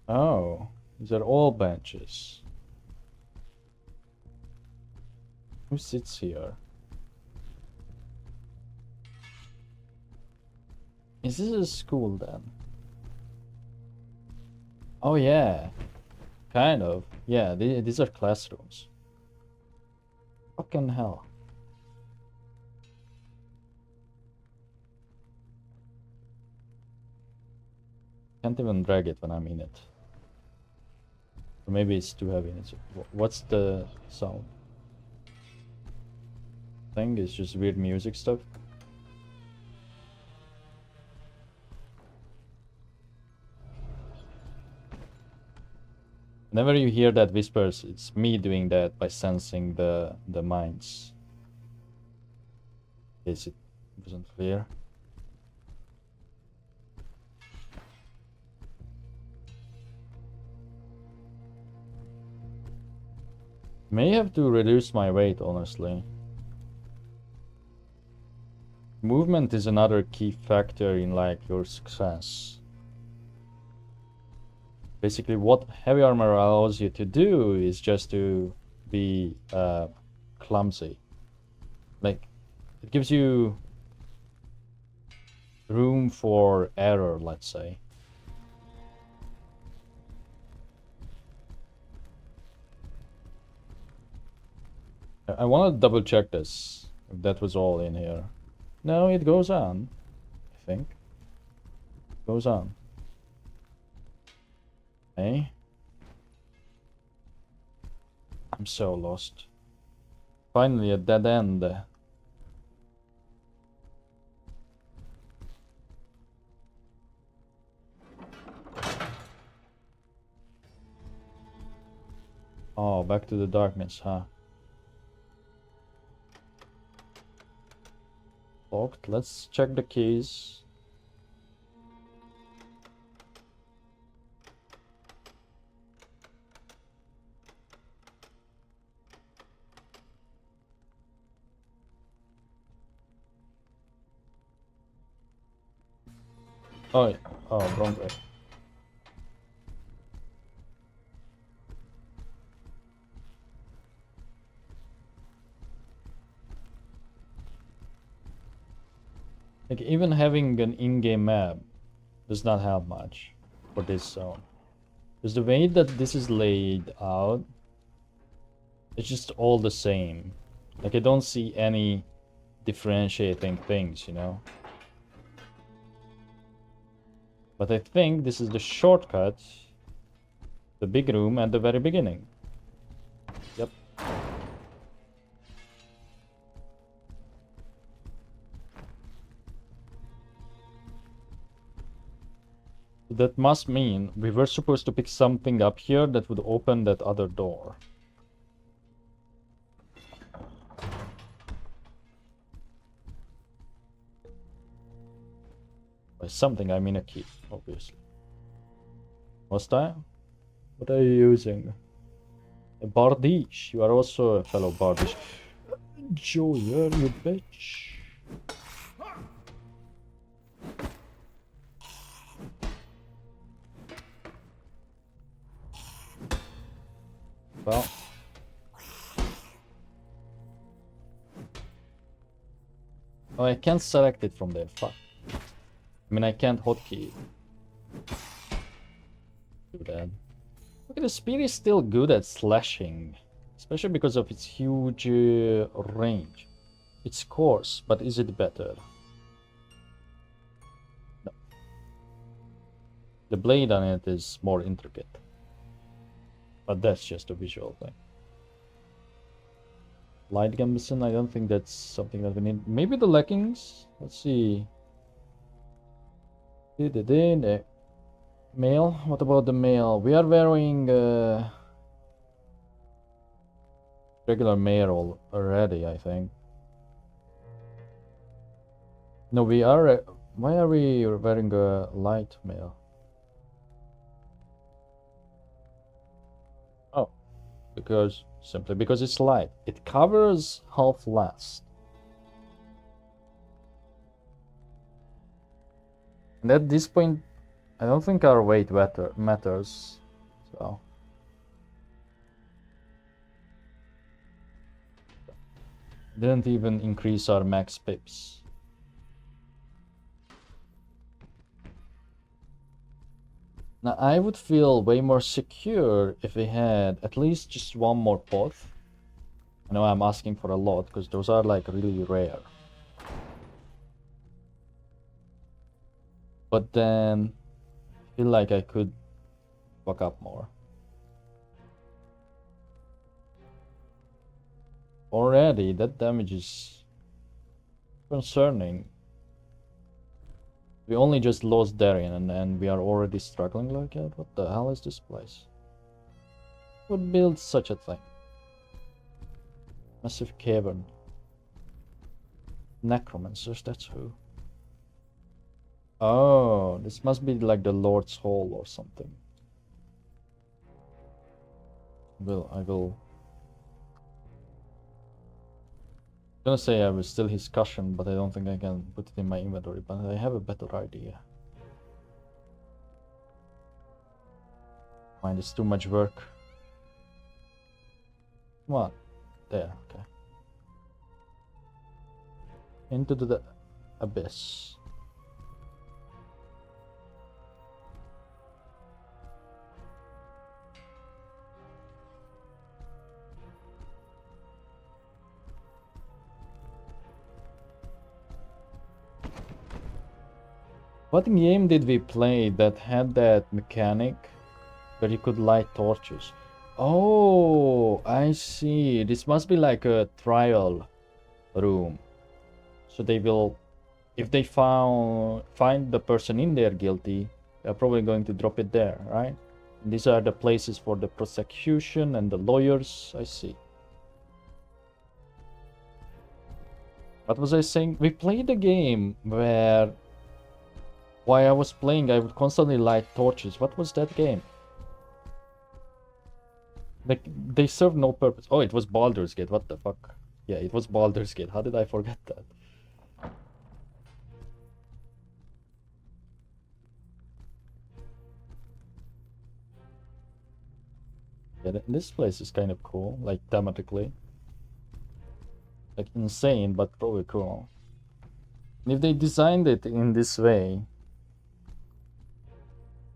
Oh, these are all benches. Who sits here? Is this a school then? Oh yeah, kind of. Yeah, these are classrooms. Fucking hell. Can't even drag it when I'm in it. Or maybe it's too heavy. What's the sound? Thing is just weird music stuff. Whenever you hear that whispers, it's me doing that by sensing the minds. In case it wasn't clear. May have to reduce my weight, honestly. Movement is another key factor in like your success. Basically, what heavy armor allows you to do is just to be clumsy. Like, it gives you room for error, let's say. I want to double check this, if that was all in here. No, it goes on, I think. It goes on. Okay. I'm so lost. Finally, a dead end. Oh, back to the darkness, huh? Locked. Let's check the keys. Oh, wrong way. Like, even having an in-game map does not help much for this zone. Because the way that this is laid out, it's just all the same. Like, I don't see any differentiating things, you know? But I think this is the shortcut, the big room at the very beginning. Yep. That must mean we were supposed to pick something up here that would open that other door. By something, I mean a key, obviously. What's that? What are you using? A bardiche. You are also a fellow bardiche. Joyer, you bitch. Well. Oh, I can't select it from there. Fuck. I mean, I can't hotkey it. Do that. Look, the spear is still good at slashing. Especially because of its huge range. It's coarse, but is it better? No. The blade on it is more intricate. But that's just a visual thing. Light gambeson, I don't think that's something that we need. Maybe the leggings? Let's see. The mail? What about the mail? We are wearing regular mail already, I think. No, we are... why are we wearing a light mail? Oh, simply because it's light. It covers half last. And at this point, I don't think our weight matters. So. Didn't even increase our max pips. Now, I would feel way more secure if we had at least just one more pot. I know I'm asking for a lot, because those are like really rare. But then, I feel like I could fuck up more. Already, that damage is concerning. We only just lost Darien and we are already struggling like that? What the hell is this place? Who would build such a thing? Massive cavern. Necromancers, that's who. Oh, this must be like the Lord's Hall or something. Well, I will gonna say I was still his cushion, but I don't think I can put it in my inventory, but I have a better idea. Mind, it's too much work. Come on. There, okay. Into the abyss. What game did we play that had that mechanic where you could light torches? Oh, I see. This must be like a trial room. So they will, if they find the person in there guilty, they're probably going to drop it there, right? And these are the places for the prosecution and the lawyers. I see. What was I saying? We played a game where while I was playing, I would constantly light torches. What was that game? Like, they serve no purpose. Oh, it was Baldur's Gate. What the fuck? Yeah, it was Baldur's Gate. How did I forget that? Yeah, this place is kind of cool, like thematically. Like insane, but probably cool. And if they designed it in this way,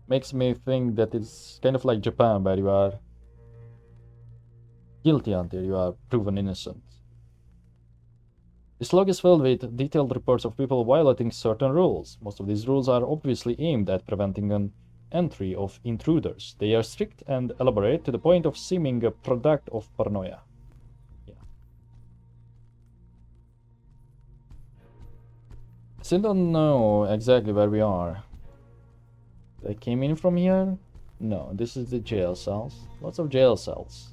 makes me think that it's kind of like Japan, where you are guilty until you are proven innocent. This log is filled with detailed reports of people violating certain rules. Most of these rules are obviously aimed at preventing an entry of intruders. They are strict and elaborate to the point of seeming a product of paranoia. Yeah. I still don't know exactly where we are. They came in from here? No, this is the jail cells. Lots of jail cells.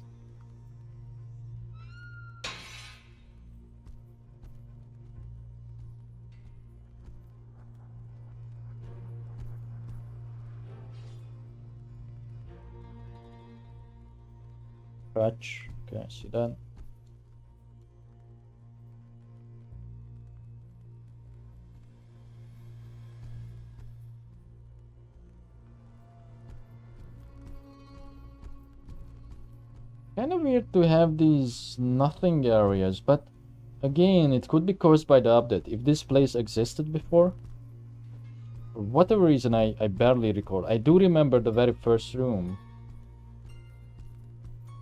Scratch. Okay, see that. Kind of weird to have these nothing areas, but again, it could be caused by the update. If this place existed before, for whatever reason, I barely recall. I do remember the very first room.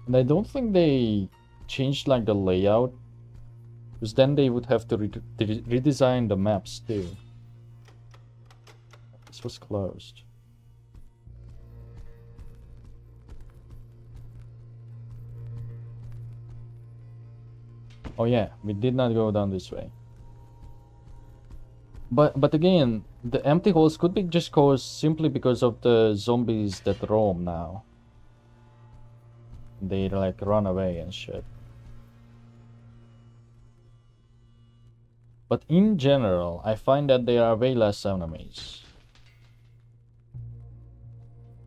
And I don't think they changed like the layout, because then they would have to redesign the maps too. This was closed. Oh yeah, we did not go down this way. But again, the empty holes could be just caused simply because of the zombies that roam now. They like run away and shit. But in general, I find that there are way less enemies.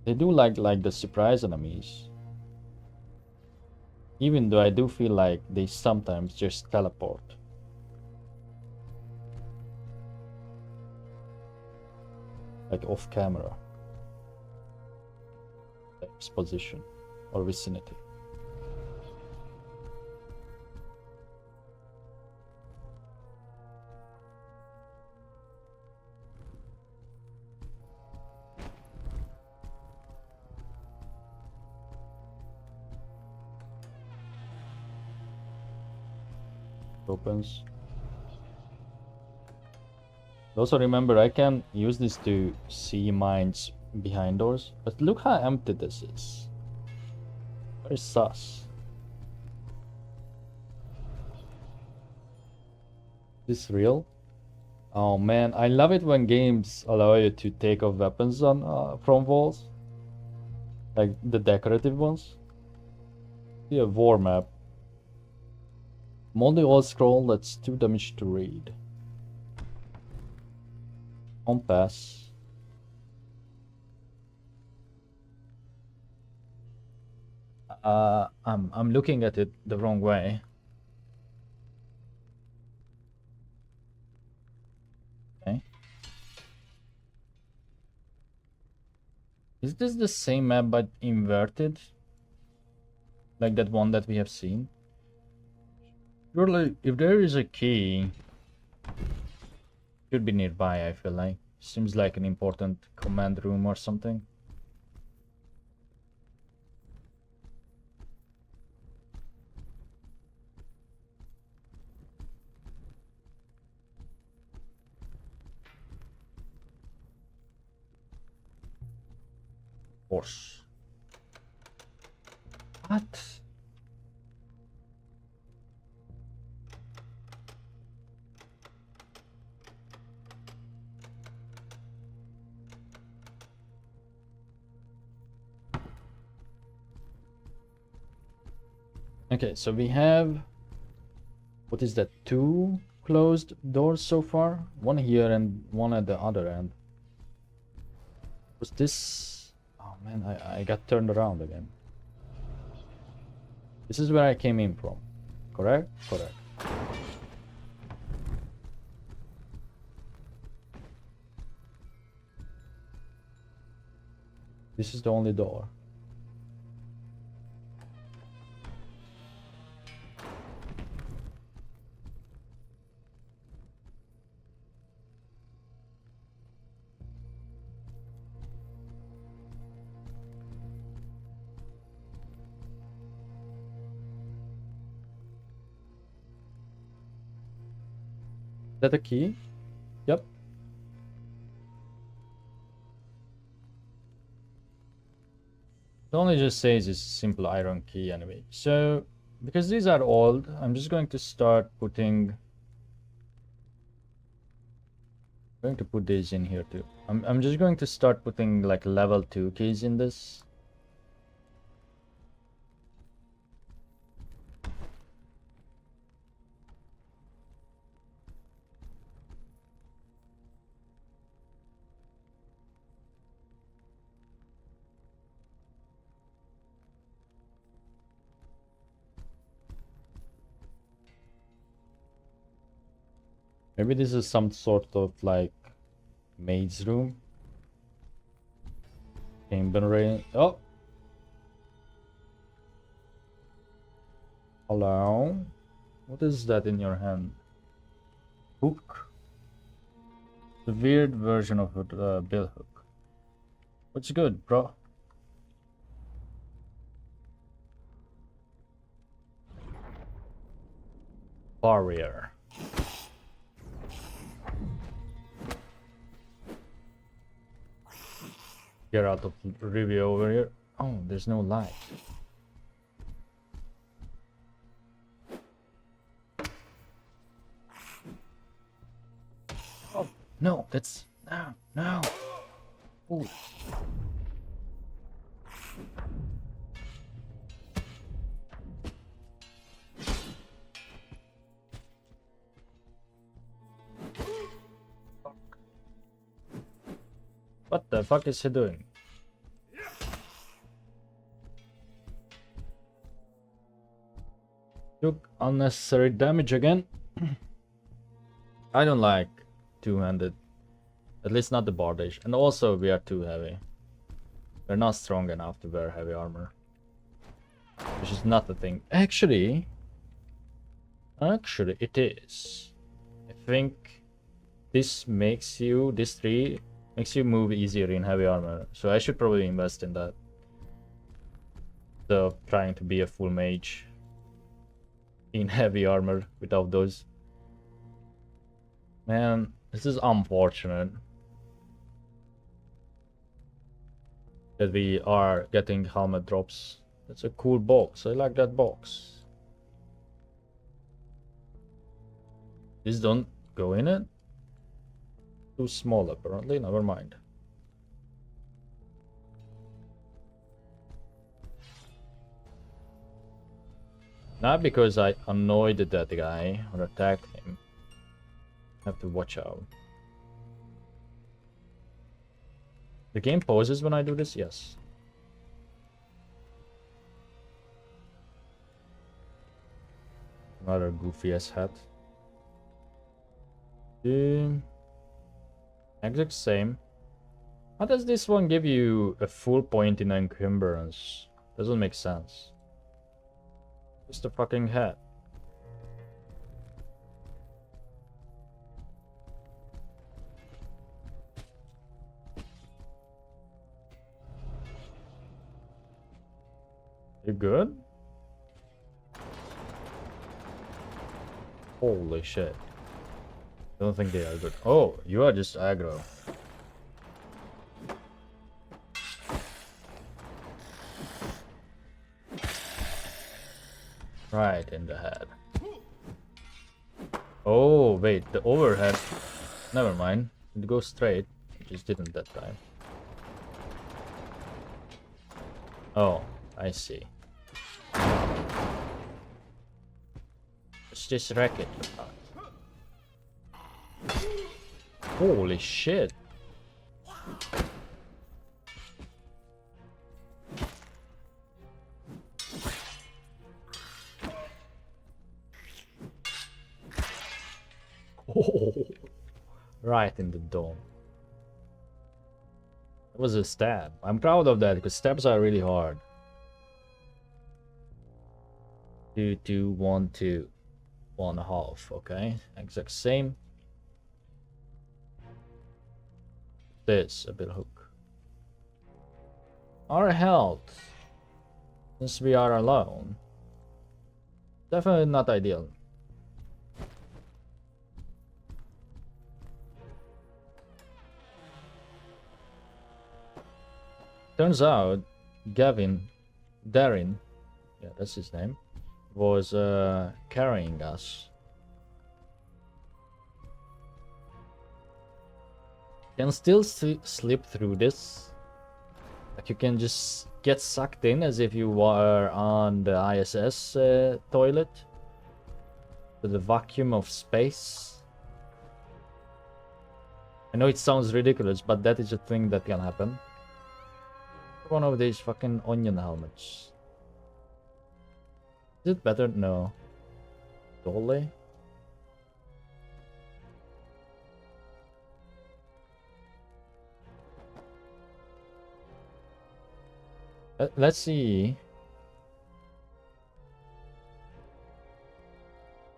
They do like the surprise enemies. Even though I do feel like they sometimes just teleport. Like off camera. Exposition or vicinity. Opens. Also remember, I can use this to see mines behind doors, but look how empty this is. Very sus. Is this real? Oh man, I love it when games allow you to take off weapons on from walls, like the decorative ones. See a war map. Moldy old scroll, that's too damaged to read. Compass. I'm looking at it the wrong way. Is this the same map but inverted? Like that one that we have seen? Surely, if there is a key, it should be nearby, I feel like. Seems like an important command room or something. Of course. What? Okay, so we have, what is that, 2 closed doors so far? One here and one at the other end. Was this... Oh man, I got turned around again. This is where I came in from. Correct? Correct. This is the only door. Is that a key? Yep. It only just says it's simple iron key anyway. So, because these are old, I'm just going to start putting... going to put these in here too. I'm just going to start putting like level 2 keys in this. Maybe this is some sort of like maid's room. Chamber. Oh! Hello? What is that in your hand? Hook? The weird version of a bill hook. What's good, bro? Barrier. Get out of review over here. Oh, there's no light. Oh, no, that's... No, no. Ooh. What the fuck is he doing? Took unnecessary damage again. I don't like two-handed. At least not the Bardish. And also we are too heavy. We're not strong enough to wear heavy armor. Which is not the thing. Actually it is. I think this makes you, this 3 makes you move easier in heavy armor. So I should probably invest in that. So trying to be a full mage in heavy armor without those. Man, this is unfortunate that we are getting helmet drops. That's a cool box. I like that box. These don't go in it? Too small apparently, never mind. Not because I annoyed that guy or attacked him. Have to watch out. The game pauses when I do this? Yes. Another goofy ass hat. Exact same. How does this one give you a full point in encumbrance? Doesn't make sense. Just a fucking head. You good? Holy shit. I don't think they are good. Oh, you are just aggro. Right in the head. Oh, wait, the overhead. Never mind. It goes straight. It just didn't that time. Oh, I see. Let's just wreck it. Holy shit. Oh, right in the dome. It was a stab. I'm proud of that because stabs are really hard. 2, 2, 1, 2. 1.5. Okay, exact same. This a bit hook. Our health, since we are alone, definitely not ideal. Turns out, Darin, yeah, that's his name, was carrying us. Can still slip through this. Like you can just get sucked in as if you were on the ISS toilet. To the vacuum of space. I know it sounds ridiculous, but that is a thing that can happen. One of these fucking onion helmets. Is it better? No. Dole? Let's see.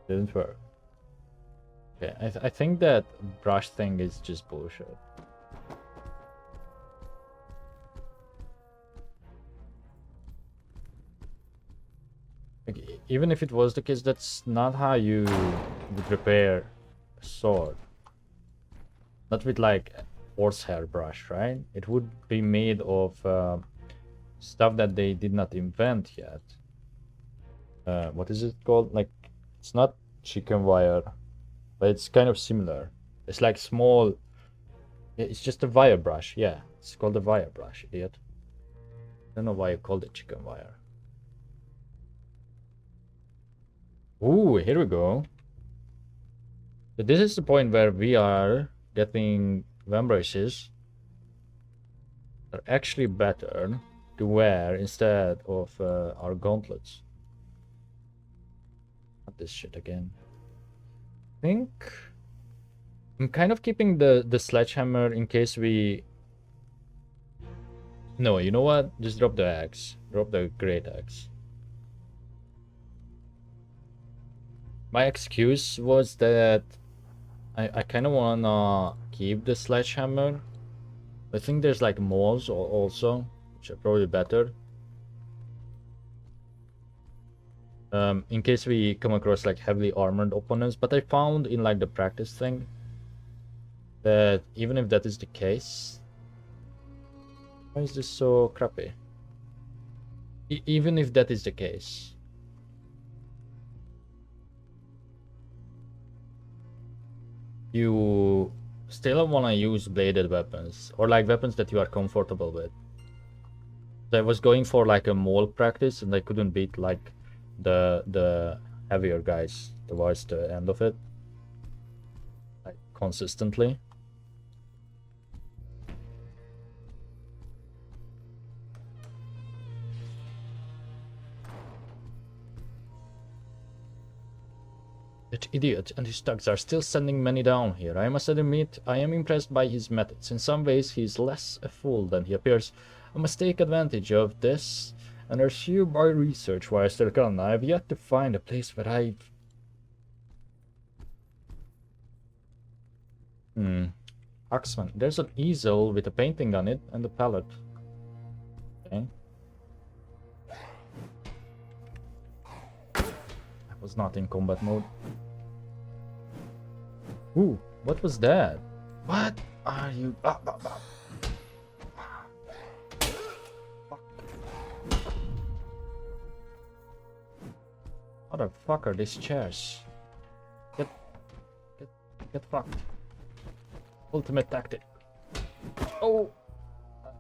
Didn't work. Okay, I think that brush thing is just bullshit. Like, even if it was the case, that's not how you would repair a sword. Not with like horsehair brush, right? It would be made of stuff that they did not invent yet. What is it called? Like, it's not chicken wire, but it's kind of similar. It's like small. It's just a wire brush. Yeah, it's called a wire brush, idiot. I don't know why you called it chicken wire. Ooh, here we go. So this is the point where we are getting vambraces. Are actually better to wear instead of our gauntlets. Not this shit again. I think I'm kind of keeping the sledgehammer in case we... No, you know what? Just drop the axe. Drop the great axe. My excuse was that I kind of wanna keep the sledgehammer. I think there's like moles also, which are probably better. In case we come across like heavily armored opponents, but I found in like the practice thing that even if that is the case, why is this so crappy? Even if that is the case, you still want to use bladed weapons or like weapons that you are comfortable with. So I was going for like a mole practice and I couldn't beat like the heavier guys towards the end of it, like consistently. That idiot and his thugs are still sending many down here. I must admit, I am impressed by his methods. In some ways, he is less a fool than he appears. I must take advantage of this and pursue my research while I still can. I have yet to find a place where I've... Axeman. There's an easel with a painting on it and a palette. Okay. I was not in combat mode. Ooh, what was that? What are you... Motherfucker, these chairs. Get fucked. Ultimate tactic. Oh!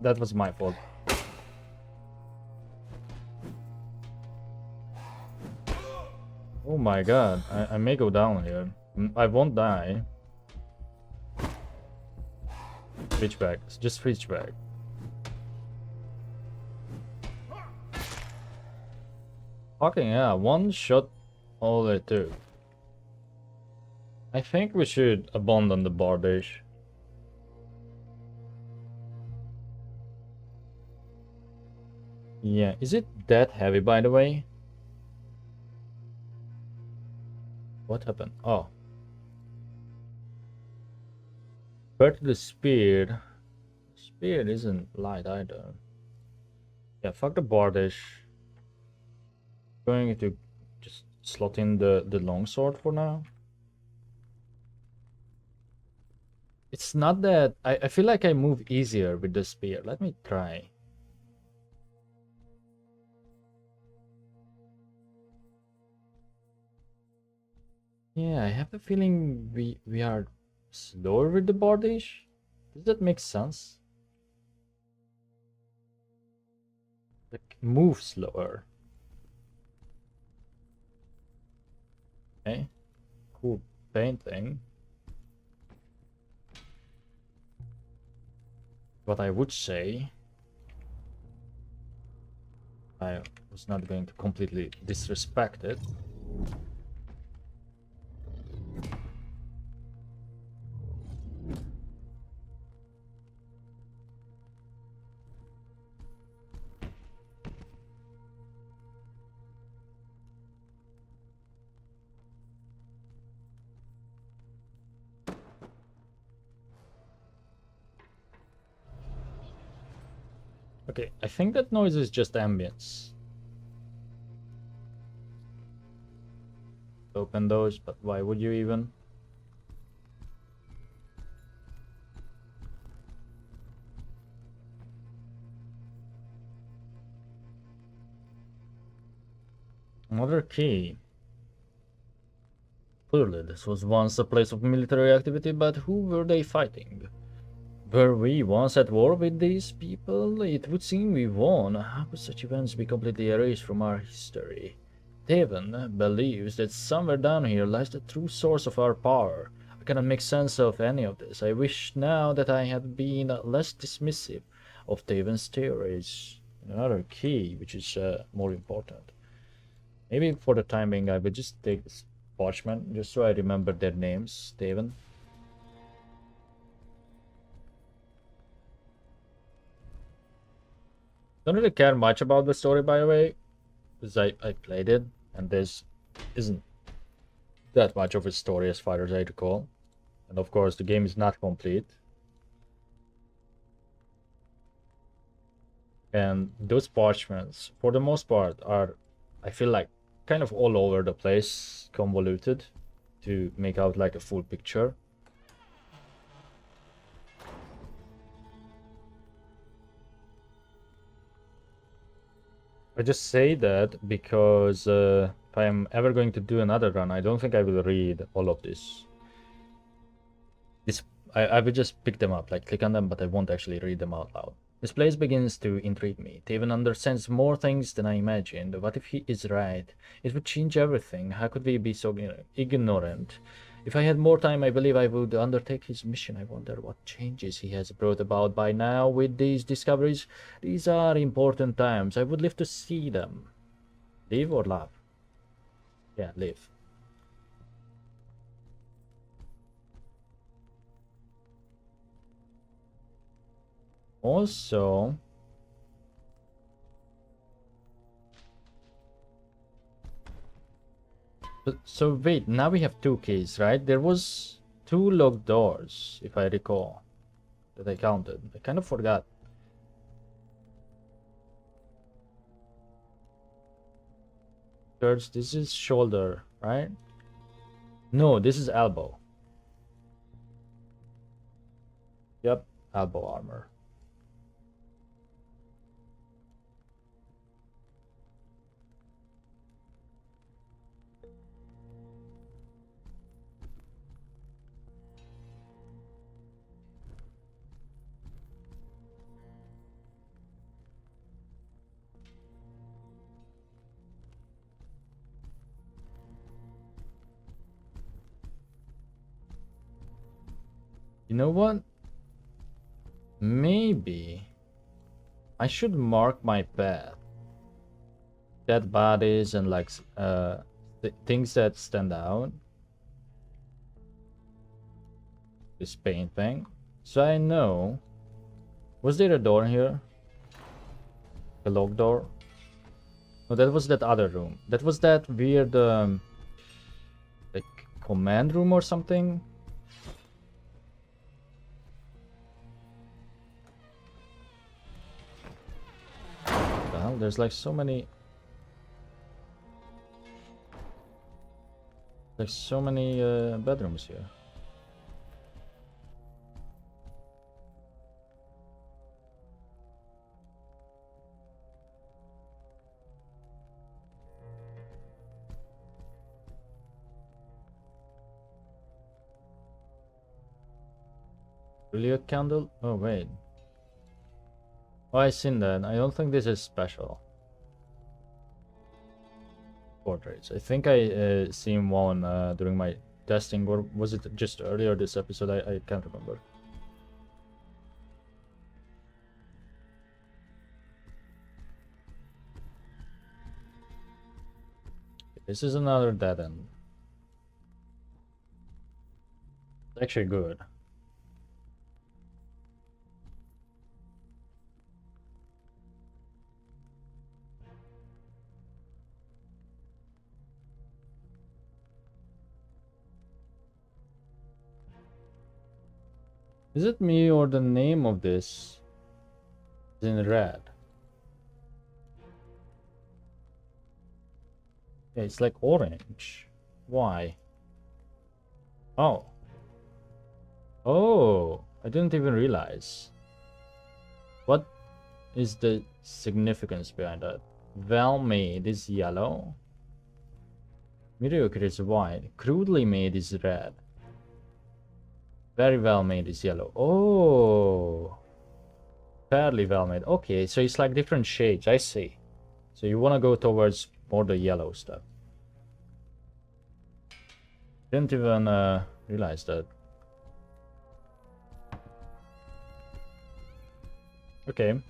That was my fault. Oh my god, I may go down here. I won't die. Reach back, just reach back. Fucking yeah, one shot all the way through. I think we should abandon the Bardish. Yeah, is it that heavy by the way? What happened? Oh. Compared to the spear. Spear isn't light either. Yeah, fuck the Bardish. Going to just slot in the longsword for now. It's not that... I feel like I move easier with the spear. Let me try. Yeah, I have the feeling we are slower with the Bardish. Does that make sense? Like, move slower. Okay. Cool painting. What I would say... I was not going to completely disrespect it. Okay, I think that noise is just ambience. Open those, but why would you even? Another key. Clearly, this was once a place of military activity, but who were they fighting? Were we once at war with these people? It would seem we won. How could such events be completely erased from our history? Taven believes that somewhere down here lies the true source of our power. I cannot make sense of any of this. I wish now that I had been less dismissive of Taven's theories. Another key, which is more important. Maybe for the time being I will just take this parchment, just so I remember their names, Taven. Don't really care much about the story, by the way, because I played it, and there's isn't that much of a story as far as I recall. And of course, the game is not complete. And those parchments, for the most part, are, I feel like, kind of all over the place, convoluted, to make out like a full picture. I just say that because if I'm ever going to do another run, I don't think I will read all of this. I will just pick them up, like click on them, but I won't actually read them out loud. This place begins to intrigue me. Taven understands more things than I imagined. What if he is right? It would change everything. How could we be so ignorant? If I had more time, I believe I would undertake his mission. I wonder what changes he has brought about by now with these discoveries. These are important times. I would live to see them. Live or laugh? Yeah, live. Also, so wait, now we have two keys, right? There was two locked doors, if I recall, that I counted. I kind of forgot. Church, this is shoulder, right? No, this is elbow. Yep, elbow armor. You know what? Maybe I should mark my path. Dead bodies and like things that stand out. This paint thing. So I know. Was there a door here? A locked door? No, that was that other room. That was that weird like command room or something. Well, there's like so many. There's so many bedrooms here. Really a candle? Oh wait. Oh, I seen that. I don't think this is special. Portraits. I think I seen one during my testing, or was it just earlier this episode? I can't remember. This is another dead end. It's actually good. Is it me or the name of this is in red? Yeah, it's like orange. Why? Oh. Oh, I didn't even realize. What is the significance behind that? Well made is yellow. Mediocre is white. Crudely made is red. Very well made is yellow. Oh. Fairly well made. Okay, so it's like different shades. I see. So you want to go towards more the yellow stuff. Didn't even realize that. Okay.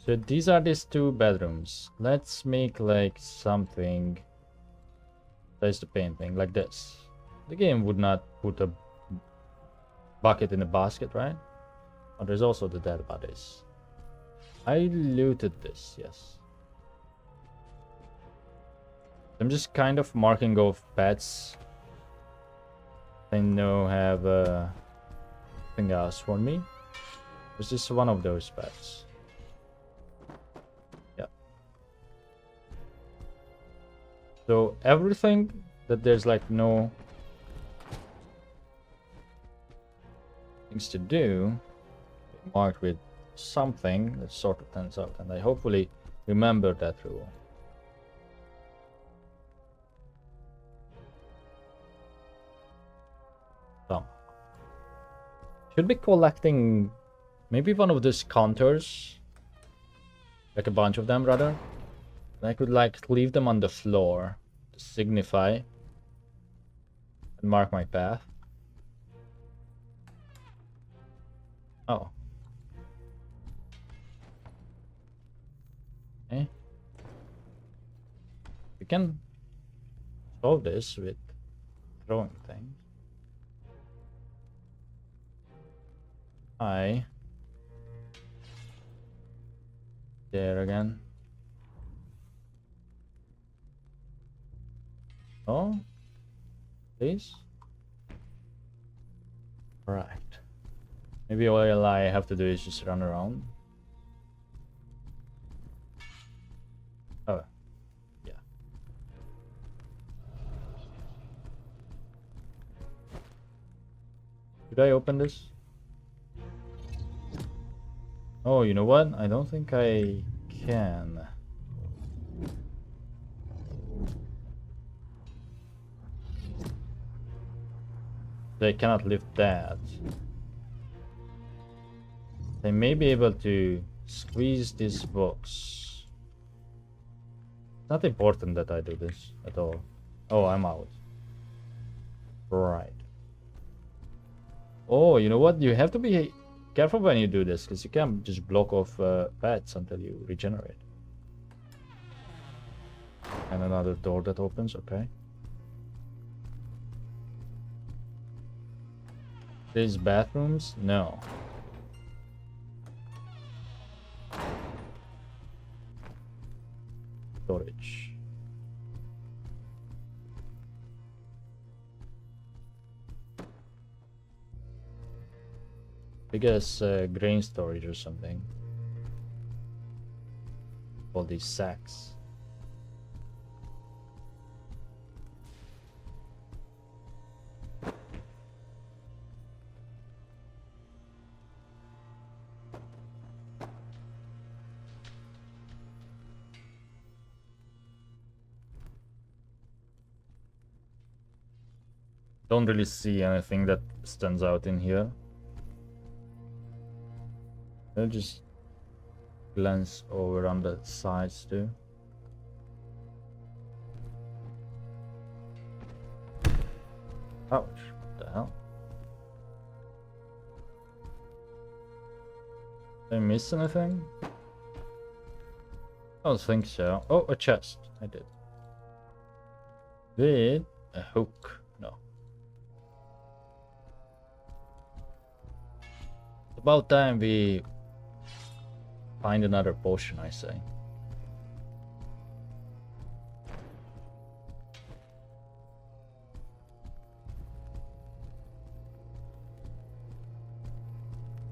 So these are these two bedrooms. Let's make like something. There's the painting like this. The game would not put a bucket in a basket, right? Oh, there's also the dead bodies. I looted this, yes. I'm just kind of marking off pets I know have something else for me. Is this one of those pets? Yeah. So everything that there's like no things to do, marked with something that sort of turns out, and I hopefully remember that rule. So should be collecting maybe one of these counters, like a bunch of them rather. And I could like leave them on the floor to signify and mark my path. Oh. Okay. We can solve this with throwing things. I There again. Oh, please. Right. Maybe all I have to do is just run around. Oh, yeah. Should I open this? Oh, you know what? I don't think I can. I cannot lift that. I may be able to squeeze this box. It's not important that I do this at all. Oh, I'm out. Right. Oh, you know what? You have to be careful when you do this, because you can't just block off paths until you regenerate. And another door that opens, okay. These bathrooms? No. Storage. I guess grain storage or something. All these sacks. Don't really see anything that stands out in here. I'll just glance over on the sides too. Ouch, what the hell? Did I miss anything? I don't think so. Oh, a chest. I did. With a hook. No. About time we find another potion, I say.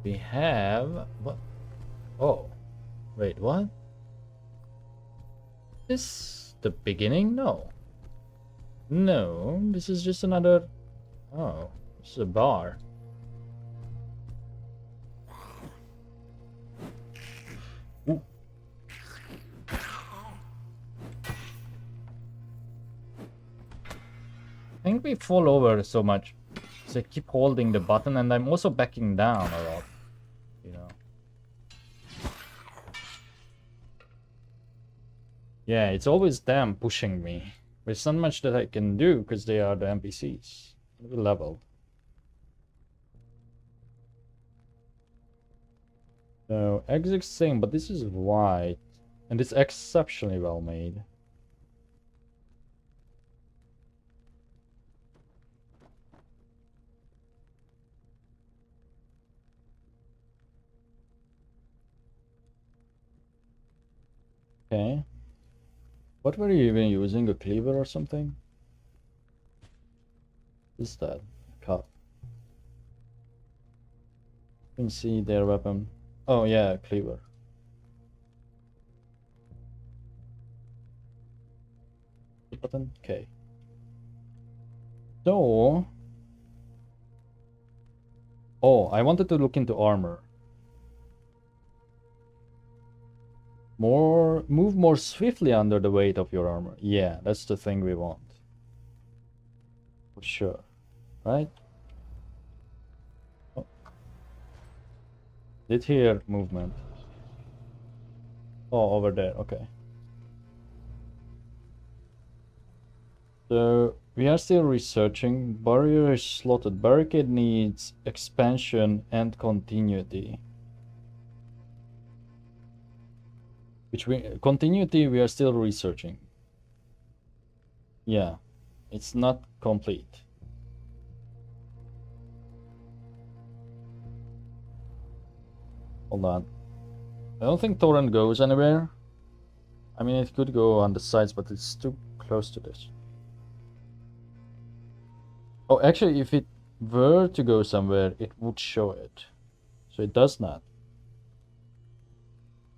We have what? Oh, wait, what? This the beginning? No. No, this is just another. Oh, this is a bar. Ooh. I think we fall over so much. So I keep holding the button, and I'm also backing down a lot. You know. Yeah, it's always them pushing me. There's not much that I can do because they are the NPCs. Leveled. So, exact same, but this is white. And it's exceptionally well made. Okay. What were you even using? A cleaver or something? What is that? Cup. You can see their weapon. Oh yeah, cleaver. Button? Okay. So... Oh, I wanted to look into armor. Move more swiftly under the weight of your armor. Yeah, that's the thing we want. For sure. Right? Oh. Did hear movement. Oh, over there. Okay. So we are still researching. Barrier is slotted. Barricade needs expansion and continuity. Continuity we are still researching. Yeah, it's not complete. Hold on. I don't think Torrent goes anywhere. I mean, it could go on the sides, but it's too close to this. Oh, actually, if it were to go somewhere, it would show it. So it does not.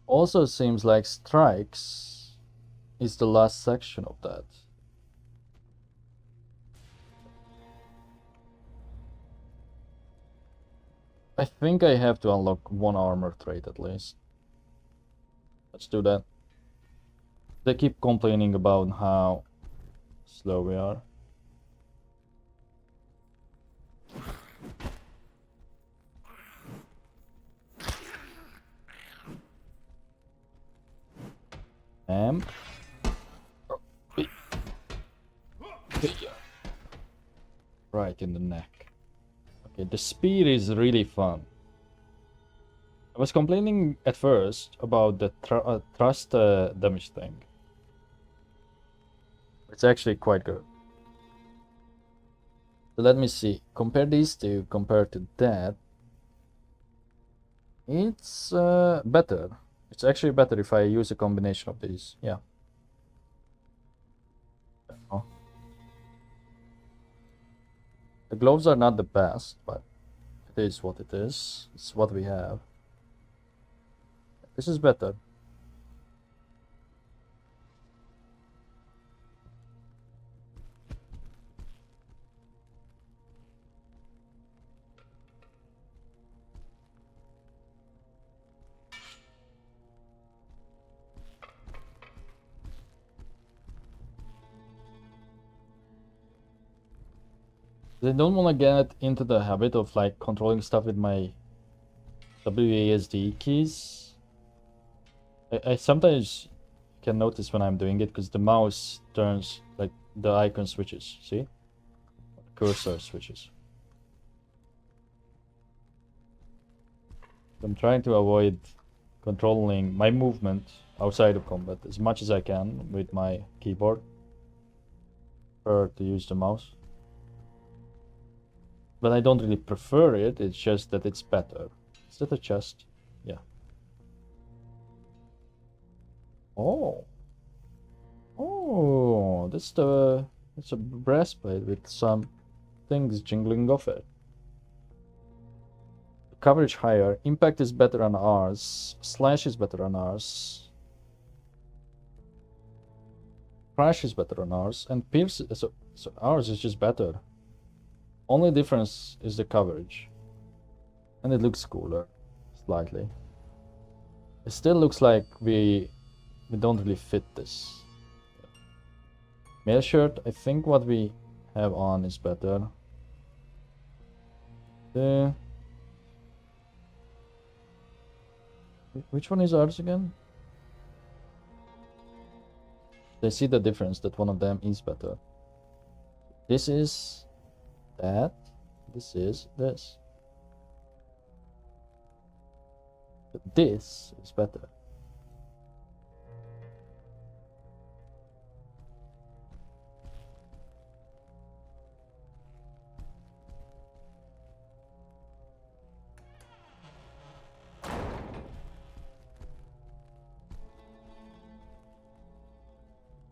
Also seems like strikes is the last section of that. I think I have to unlock one armor trait at least. Let's do that. They keep complaining about how slow we are. Right in the neck. Okay, the speed is really fun. I was complaining at first about the thrust damage thing. It's actually quite good. So let me see. Compare these two compared to that. It's better. It's actually better if I use a combination of these. Yeah. Oh. The gloves are not the best, but it is what it is. It's what we have. This is better. I don't want to get into the habit of like controlling stuff with my WASD keys. I sometimes can notice when I'm doing it because the mouse turns, like the icon switches, see? Cursor switches. I'm trying to avoid controlling my movement outside of combat as much as I can with my keyboard. Prefer to use the mouse. But I don't really prefer it, it's just that it's better. Is that a chest? Yeah. Oh. Oh, that's a breastplate with some things jingling off it. Coverage higher. Impact is better on ours. Slash is better on ours. Crash is better on ours. And Pierce, so ours is just better. Only difference is the coverage. And it looks cooler. Slightly. It still looks like we don't really fit this. Mail shirt, I think what we have on is better. Which one is ours again? They see the difference that one of them is better. This is that. This is this. But this is better.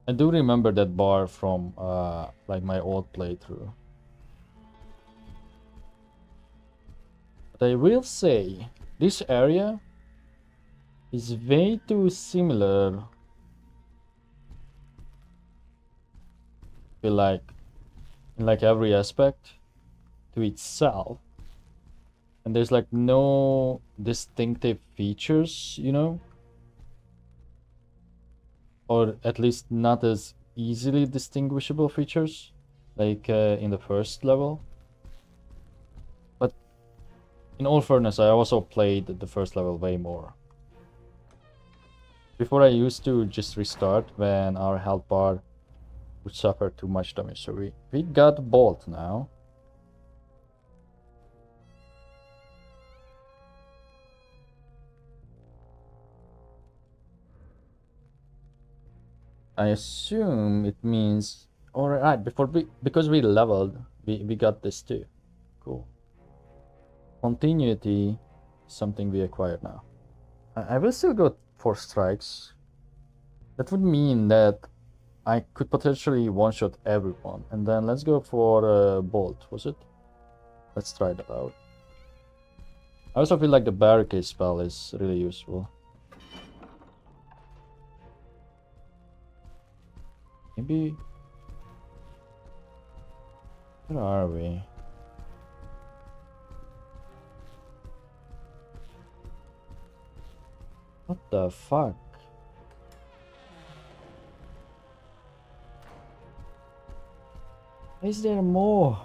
I do remember that bar from like my old playthrough. But I will say this area is way too similar. Feel like in like every aspect to itself. And there's like no distinctive features, you know? Or at least not as easily distinguishable features like in the first level. But in all fairness, I also played the first level way more. Before I used to just restart when our health bar would suffer too much damage. So we got Bolt now. I assume it means, alright, because we leveled, we got this too. Cool. Continuity is something we acquired now. I will still go for strikes. That would mean that I could potentially one-shot everyone. And then let's go for bolt, was it? Let's try that out. I also feel like the barricade spell is really useful. Maybe... Where are we? What the fuck? Is there more?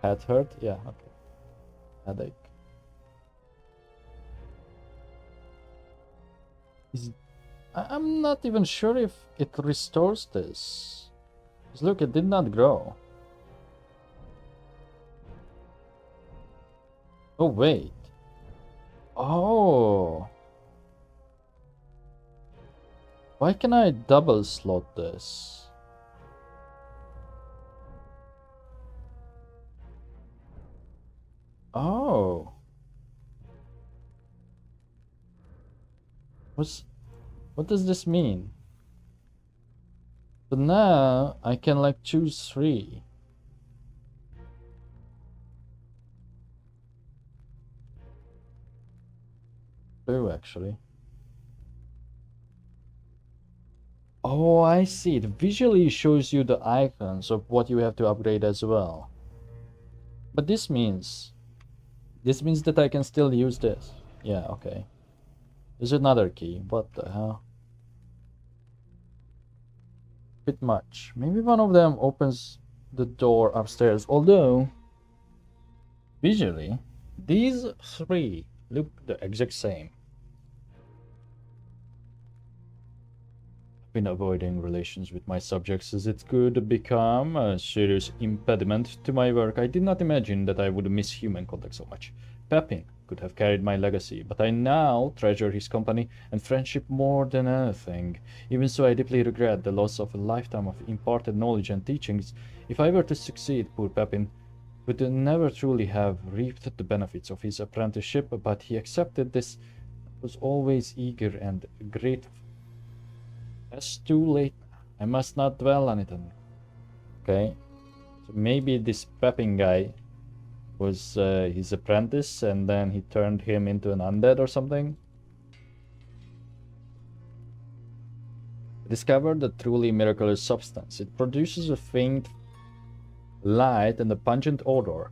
Head hurt? Yeah, okay. Headache. I'm not even sure if it restores this. 'Cause look, it did not grow. Oh, wait. Oh. Why can I double slot this? Oh. What does this mean? So now I can like choose 3. Two actually. Oh, I see. It visually shows you the icons of what you have to upgrade as well. But this means that I can still use this. Yeah, okay. There's another key. What the hell? Bit much. Maybe one of them opens the door upstairs. Although, visually, these 3 look the exact same. I've been avoiding relations with my subjects as it could become a serious impediment to my work. I did not imagine that I would miss human contact so much. Pepin could have carried my legacy, but I now treasure his company and friendship more than anything. Even so, I deeply regret the loss of a lifetime of imparted knowledge and teachings. If I were to succeed, poor Pepin would never truly have reaped the benefits of his apprenticeship, but he accepted this, was always eager and grateful. It's too late. I must not dwell on it. Okay, so maybe this Pepin guy was his apprentice and then he turned him into an undead or something. I discovered a truly miraculous substance. It produces a faint light and a pungent odor.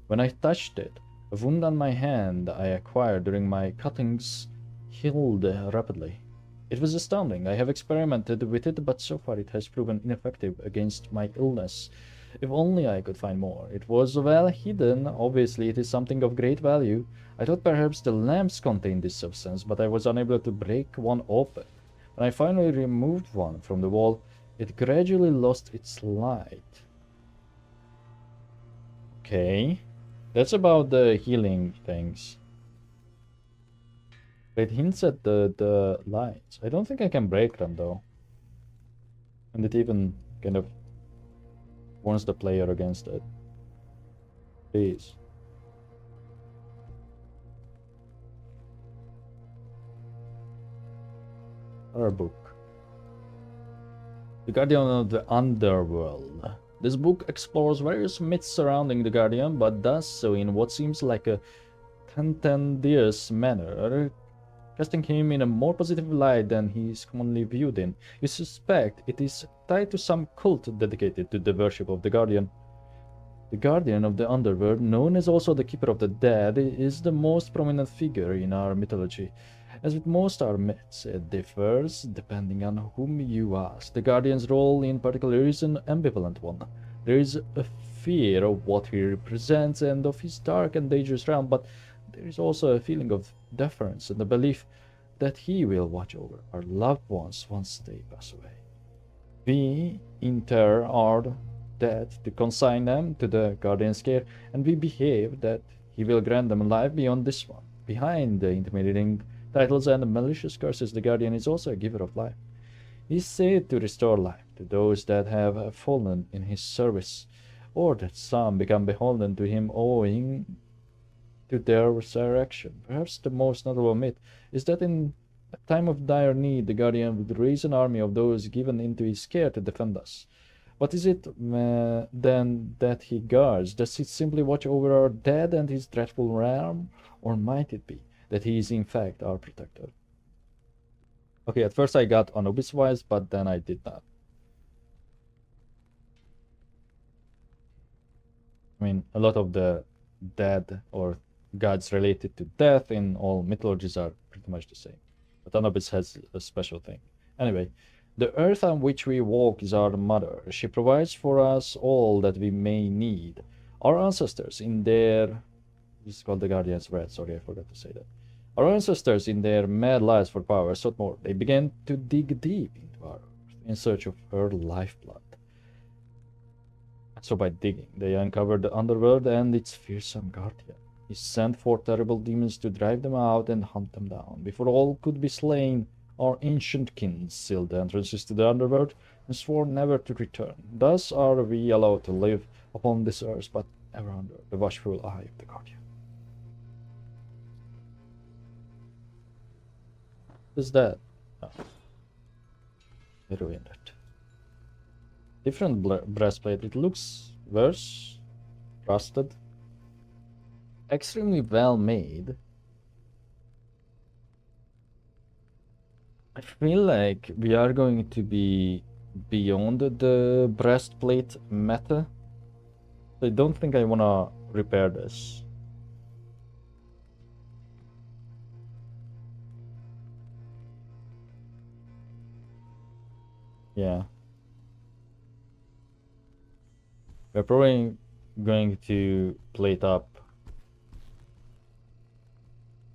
When I touched it, a wound on my hand I acquired during my cuttings healed rapidly. It was astounding. I have experimented with it, but so far it has proven ineffective against my illness. If only I could find more. It was well hidden. Obviously, it is something of great value. I thought perhaps the lamps contained this substance, but I was unable to break one open. When I finally removed one from the wall, it gradually lost its light. Okay. That's about the healing things. It hints at the lights. I don't think I can break them though. And it even kind of warns the player against it. Please. Our book. The Guardian of the Underworld. This book explores various myths surrounding the Guardian, but does so in what seems like a tendentious manner, casting him in a more positive light than he is commonly viewed in. You suspect it is tied to some cult dedicated to the worship of the Guardian. The Guardian of the Underworld, known as also the Keeper of the Dead, is the most prominent figure in our mythology. As with most our myths, it differs depending on whom you ask. The Guardian's role in particular is an ambivalent one. There is a fear of what he represents and of his dark and dangerous realm, but there is also a feeling of deference and the belief that he will watch over our loved ones once they pass away. We inter our dead to consign them to the Guardian's care, and we behave that he will grant them life beyond this one. Behind the intimidating titles and the malicious curses, the Guardian is also a giver of life. He is said to restore life to those that have fallen in his service, or that some become beholden to him owing to their resurrection. Perhaps the most notable myth is that in a time of dire need, the Guardian would raise an army of those given into his care to defend us. But is it then that he guards? Does he simply watch over our dead and his dreadful realm? Or might it be that he is in fact our protector? Okay, at first I got Anubis wise, but then I did not. I mean, a lot of the dead or gods related to death in all mythologies are pretty much the same. But Anubis has a special thing. Anyway, the earth on which we walk is our mother. She provides for us all that we may need. Our ancestors in their... This is called the Guardian's Wrath. Sorry, I forgot to say that. Our ancestors in their mad lives for power sought more. They began to dig deep into our earth in search of her lifeblood. So by digging, they uncovered the underworld and its fearsome guardian. He sent forth terrible demons to drive them out and hunt them down. Before all could be slain, our ancient kin sealed the entrances to the underworld and swore never to return. Thus are we allowed to live upon this earth, but ever under the watchful eye of the guardian. What is that? Oh. I ruined it. Different breastplate. It looks worse. Rusted. Extremely well made. I feel like we are going to be beyond the breastplate meta. I don't think I want to repair this. Yeah. We're probably going to plate up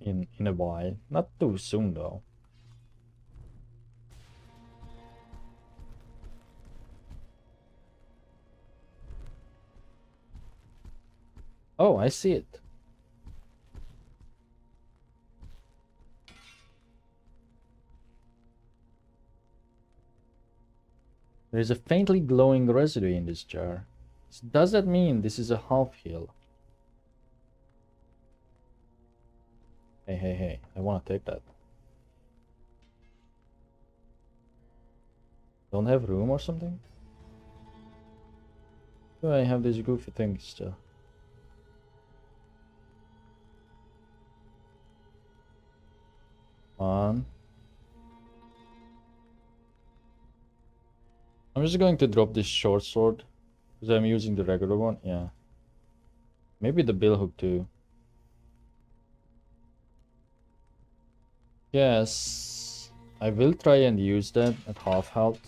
in a while. Not too soon though. Oh, I see it. There is a faintly glowing residue in this jar. Does that mean this is a half heal? Hey, I want to take that. Don't have room or something? Do I have these goofy things still? On. I'm just going to drop this short sword because I'm using the regular one. Yeah. Maybe the bill hook too. Yes. I will try and use that at half health.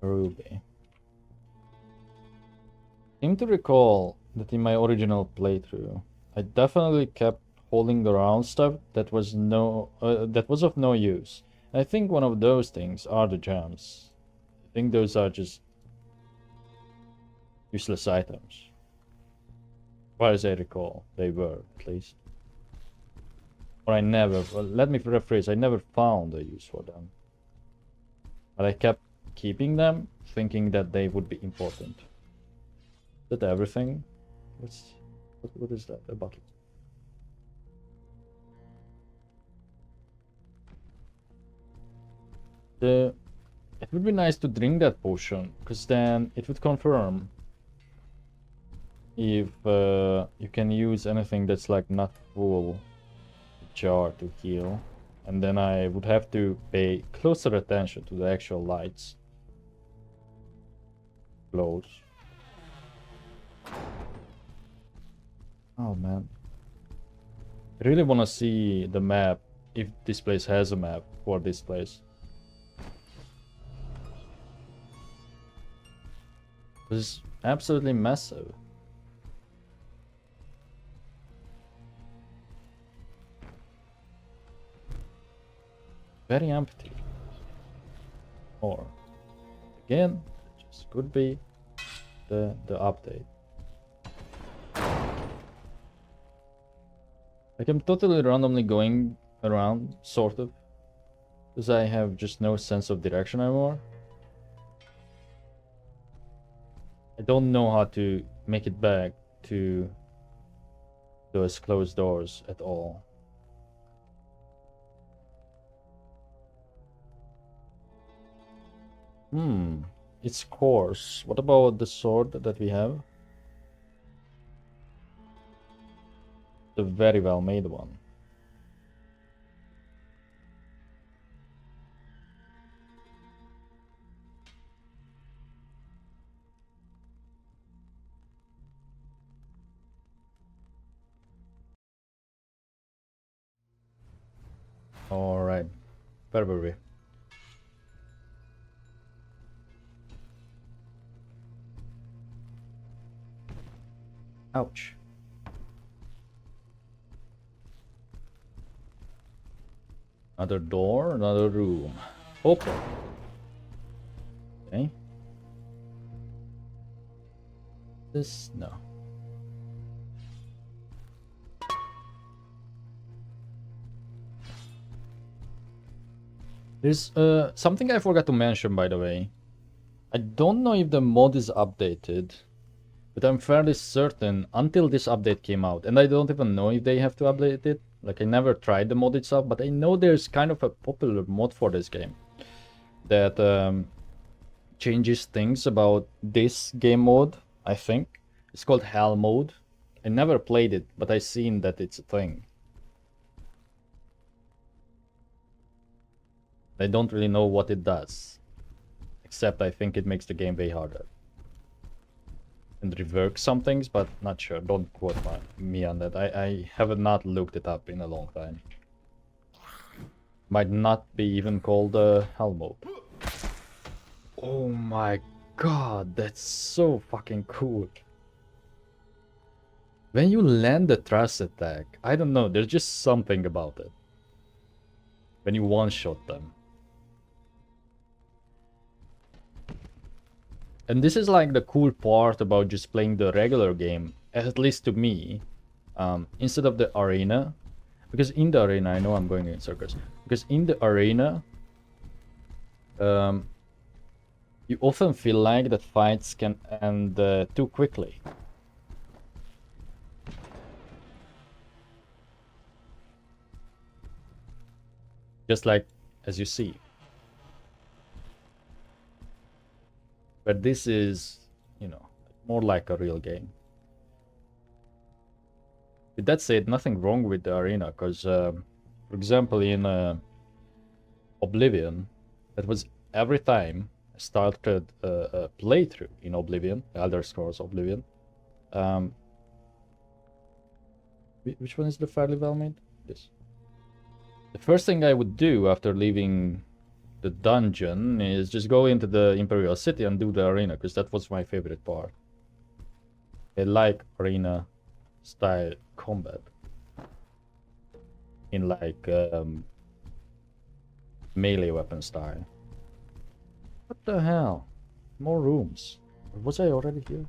Ruby. I seem to recall that in my original playthrough, I definitely kept holding around stuff that was of no use. I think one of those things are the gems. I think those are just useless items. As far as I recall, they were, at least. Or I never, well, let me rephrase, I never found a use for them. But I kept keeping them, thinking that they would be important. Is that everything? What is that? A bottle. It would be nice to drink that potion, because then it would confirm if you can use anything that's like not full jar to heal. And then I would have to pay closer attention to the actual lights. Glows. Oh man. I really want to see the map, if this place has a map for this place. This is absolutely massive. Very empty. Or again, it just could be the update. Like I'm totally randomly going around, sort of, because I have just no sense of direction anymore. I don't know how to make it back to those closed doors at all. It's coarse. What about the sword that we have? The very well made one. Alright. February. Ouch. Another door, another room. Open. Okay. This, no. There's something I forgot to mention, by the way. I don't know if the mod is updated, but I'm fairly certain until this update came out, and I don't even know if they have to update it. Like, I never tried the mod itself, but I know there's kind of a popular mod for this game that changes things about this game mode, I think. It's called Hell mode. I never played it, but I seen that it's a thing. I don't really know what it does, except I think it makes the game way harder. And rework some things, but not sure. Don't quote me on that. I have not looked it up in a long time. Might not be even called Hell mode. Oh my god, that's so fucking cool. When you land the thrust attack, I don't know, there's just something about it. When you one-shot them. And this is like the cool part about just playing the regular game, at least to me, instead of the arena. Because in the arena, I know I'm going in circles. Because in the arena, you often feel like that fights can end too quickly. Just like as you see. But this is, you know, more like a real game. With that said, nothing wrong with the arena, because, for example, in Oblivion, that was every time I started a playthrough in Oblivion, Elder Scrolls Oblivion. Which one is the fairly well made? This. The first thing I would do after leaving the dungeon is just go into the Imperial City and do the arena, because that was my favorite part. I like arena style combat in like melee weapon style. What the hell? More rooms. Was I already here?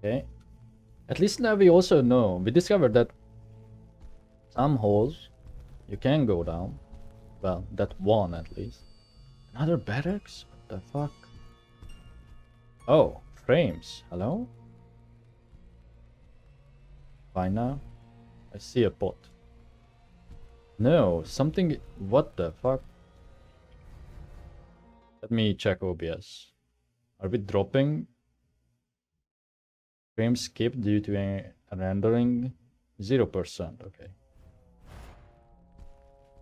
Okay. At least now we also know. We discovered that some holes you can go down. Well, that one at least. Another barracks? What the fuck? Oh, frames. Hello? Fine now. I see a pot. No, something... What the fuck? Let me check OBS. Are we dropping? Frame skip due to a rendering? 0%, okay.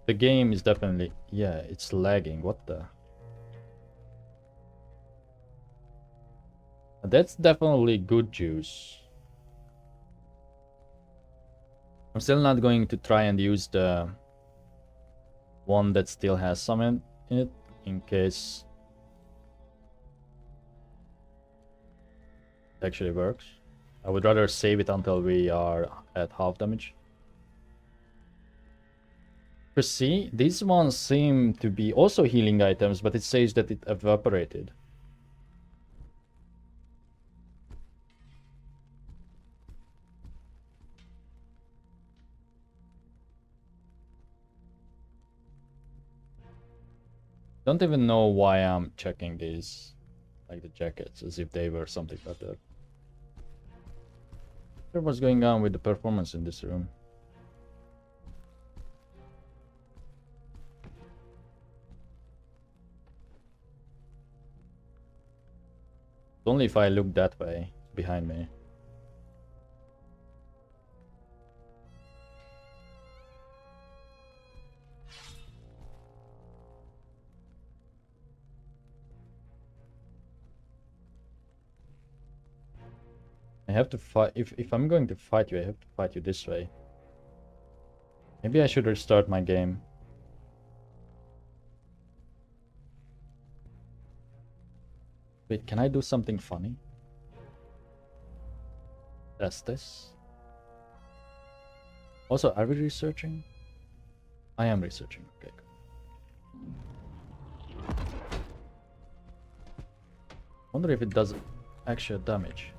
The game is definitely... Yeah, it's lagging. What the... That's definitely good juice. I'm still not going to try and use the one that still has some in it, in case it actually works. I would rather save it until we are at half damage. But see, these ones seem to be also healing items, but it says that it evaporated. Don't even know why I'm checking these, like the jackets, as if they were something better. What's going on with the performance in this room? Only if I look that way behind me. I have to fight. If I'm going to fight you, I have to fight you this way. Maybe I should restart my game. Wait, can I do something funny? Test this. Also, are we researching? I am researching. Okay. Wonder if it does actual damage.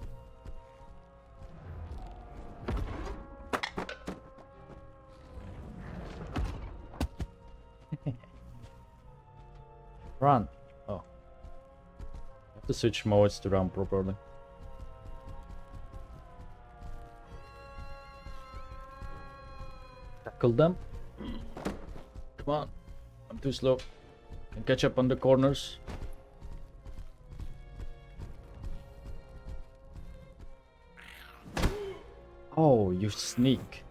Run. Oh. I have to switch modes to run properly. Tackle them. Come on. I'm too slow. Can catch up on the corners. Oh, you sneak.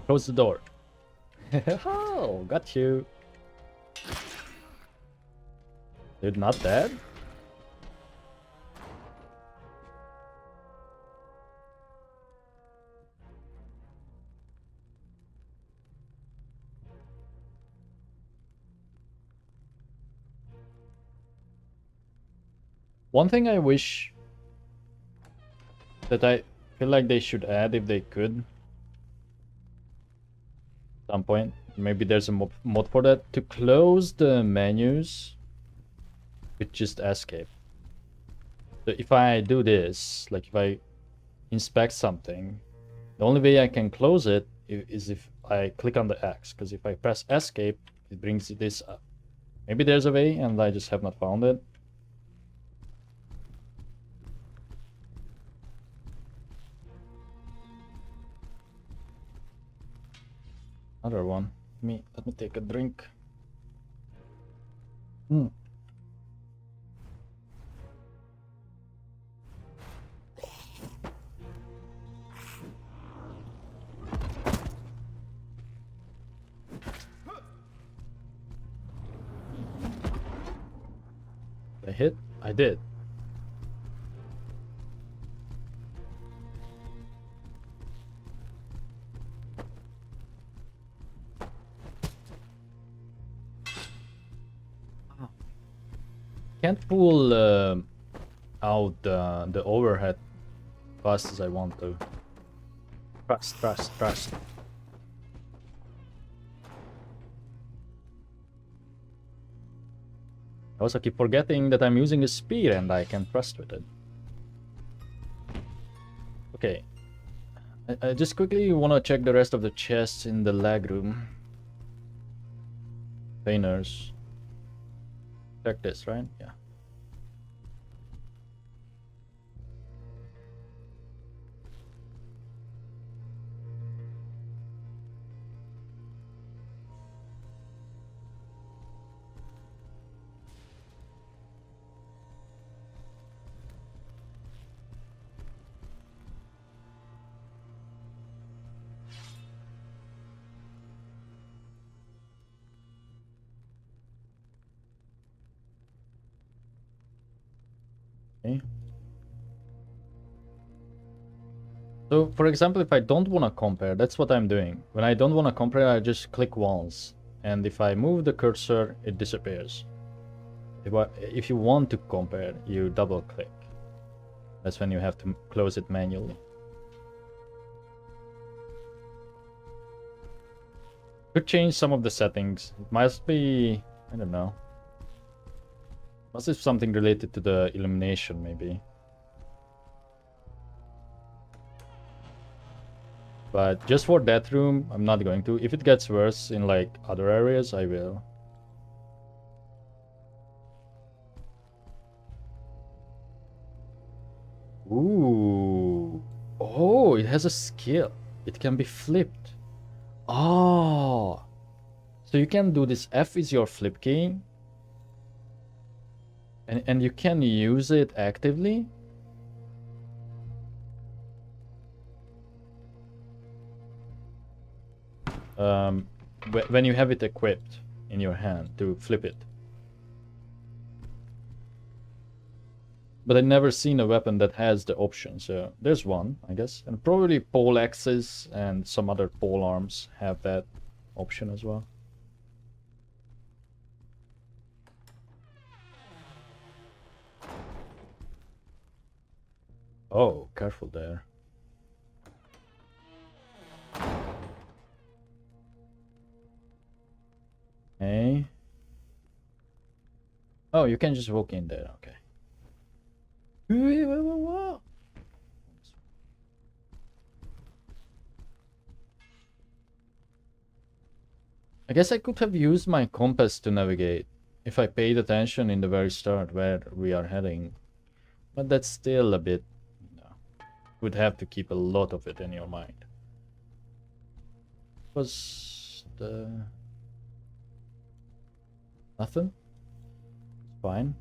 Close the door. Oh, got you. Dude, not dead? One thing I wish that I feel like they should add, if they could, at some point, maybe there's a mod for that, to close the menus with just escape. So if I do this, like if I inspect something, the only way I can close it is if I click on the X, because if I press escape, it brings this up. Maybe there's a way and I just have not found it. Another one. Let me take a drink. I hit? I did. Can't pull out the overhead fast as I want to. Trust. I also keep forgetting that I'm using a spear and I can trust with it. Okay. I just quickly want to check the rest of the chests in the lag room. Painters. Check this, right? Yeah. Okay. So, for example, if I don't want to compare, that's what I'm doing. When I don't want to compare, I just click once. And if I move the cursor, it disappears. If you want to compare, you double click. That's when you have to close it manually. Could change some of the settings. It must be, I don't know. Must be something related to the illumination, maybe. But just for that room, I'm not going to. If it gets worse in like other areas, I will. Ooh. Oh, it has a skill. It can be flipped. Oh. So you can do this. F is your flip key. And you can use it actively. When you have it equipped in your hand to flip it. But I've never seen a weapon that has the option, so there's one, I guess. And probably pole axes and some other pole arms have that option as well. Oh, careful there. Hey. Oh, you can just walk in there, okay. I guess I could have used my compass to navigate if I paid attention in the very start where we are heading. But that's still a bit, you know, would have to keep a lot of it in your mind. Was the... Nothing? Fine.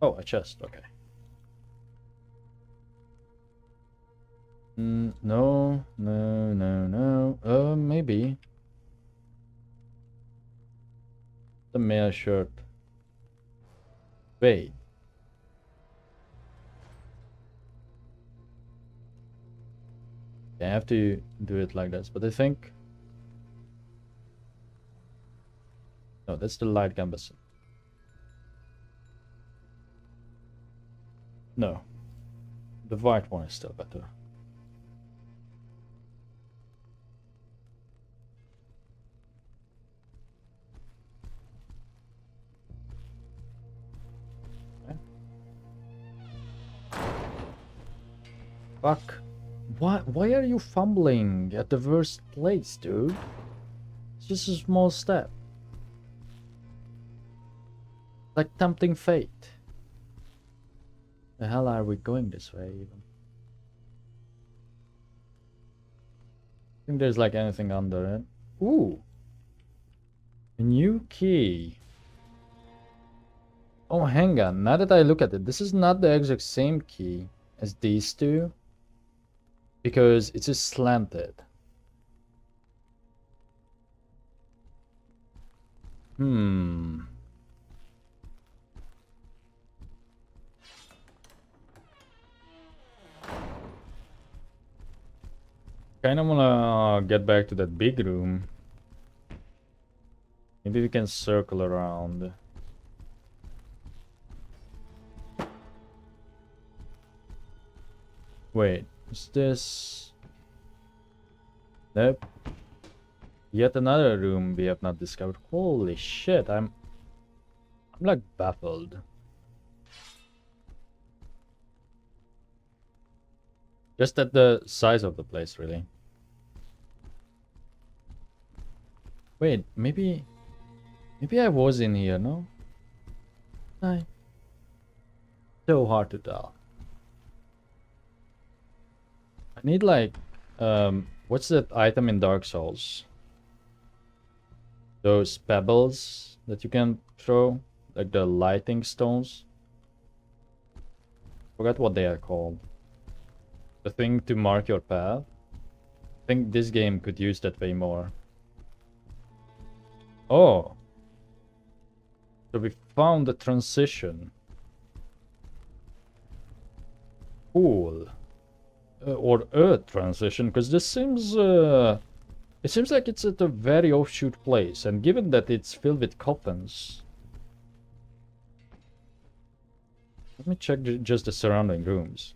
Oh, a chest, okay. No, no, no, no. Maybe. The male shirt. Wait. I have to do it like this, but I think... No, that's the light gambeson. No. The white one is still better. Okay. Fuck. Why are you fumbling at the worst place, dude? It's just a small step. Like tempting fate. The hell are we going this way even? I think there's like anything under it. Ooh. A new key. Oh, hang on. Now that I look at it, this is not the exact same key as these two. Because it's just slanted. Hmm. Kinda wanna get back to that big room. Maybe we can circle around. Wait, is this... Nope. Yet another room we have not discovered. Holy shit, I'm like baffled. Just at the size of the place, really. Wait, maybe I was in here, no? I... So hard to tell. I need like, what's that item in Dark Souls? Those pebbles that you can throw, like the lighting stones. Forgot what they are called. The thing to mark your path. I think this game could use that way more. Oh. So we found the transition. Cool. Or Earth transition, because this seems it seems like it's at a very offshoot place, and given that it's filled with coffins, let me check just the surrounding rooms.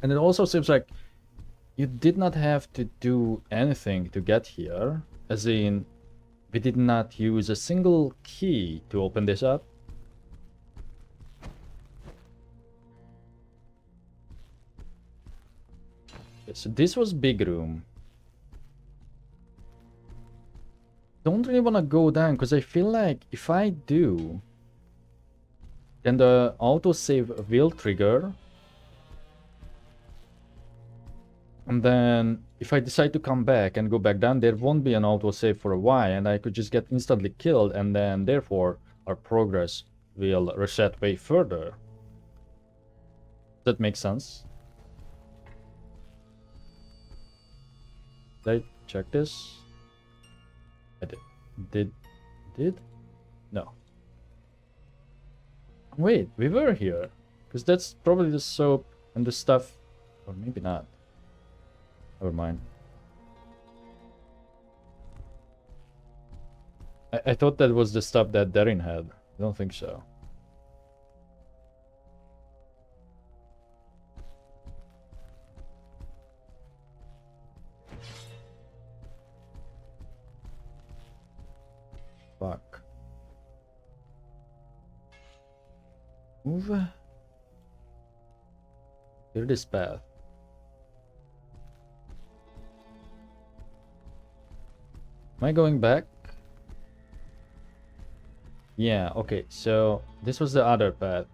And it also seems like you did not have to do anything to get here, as in we did not use a single key to open this up. Okay, so this was big room. Don't really want to go down because I feel like if I do, then the autosave will trigger. And then if I decide to come back and go back down, there won't be an autosave for a while, and I could just get instantly killed, and then therefore our progress will reset way further. That makes sense. Did I check this? I did? No. Wait, we were here. Because that's probably the soap and the stuff. Or maybe not. Never mind. I thought that was the stuff that Darin had. I don't think so. Fuck. Move. Clear this path. Am I going back? Yeah, okay, so this was the other path.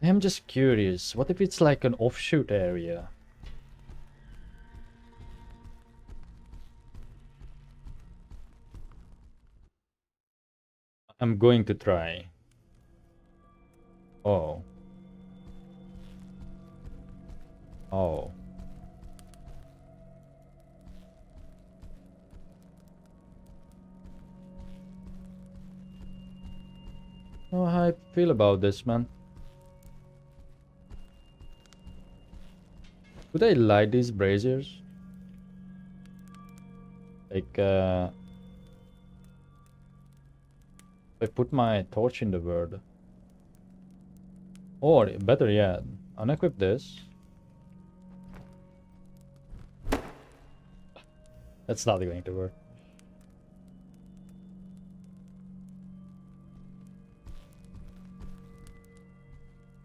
I am just curious, what if it's like an offshoot area? I'm going to try. Oh. Oh. Oh, how I feel about this, man. Could I light these braziers? Like, if I put my torch in the word. Or, better yet, unequip this. That's not going to work.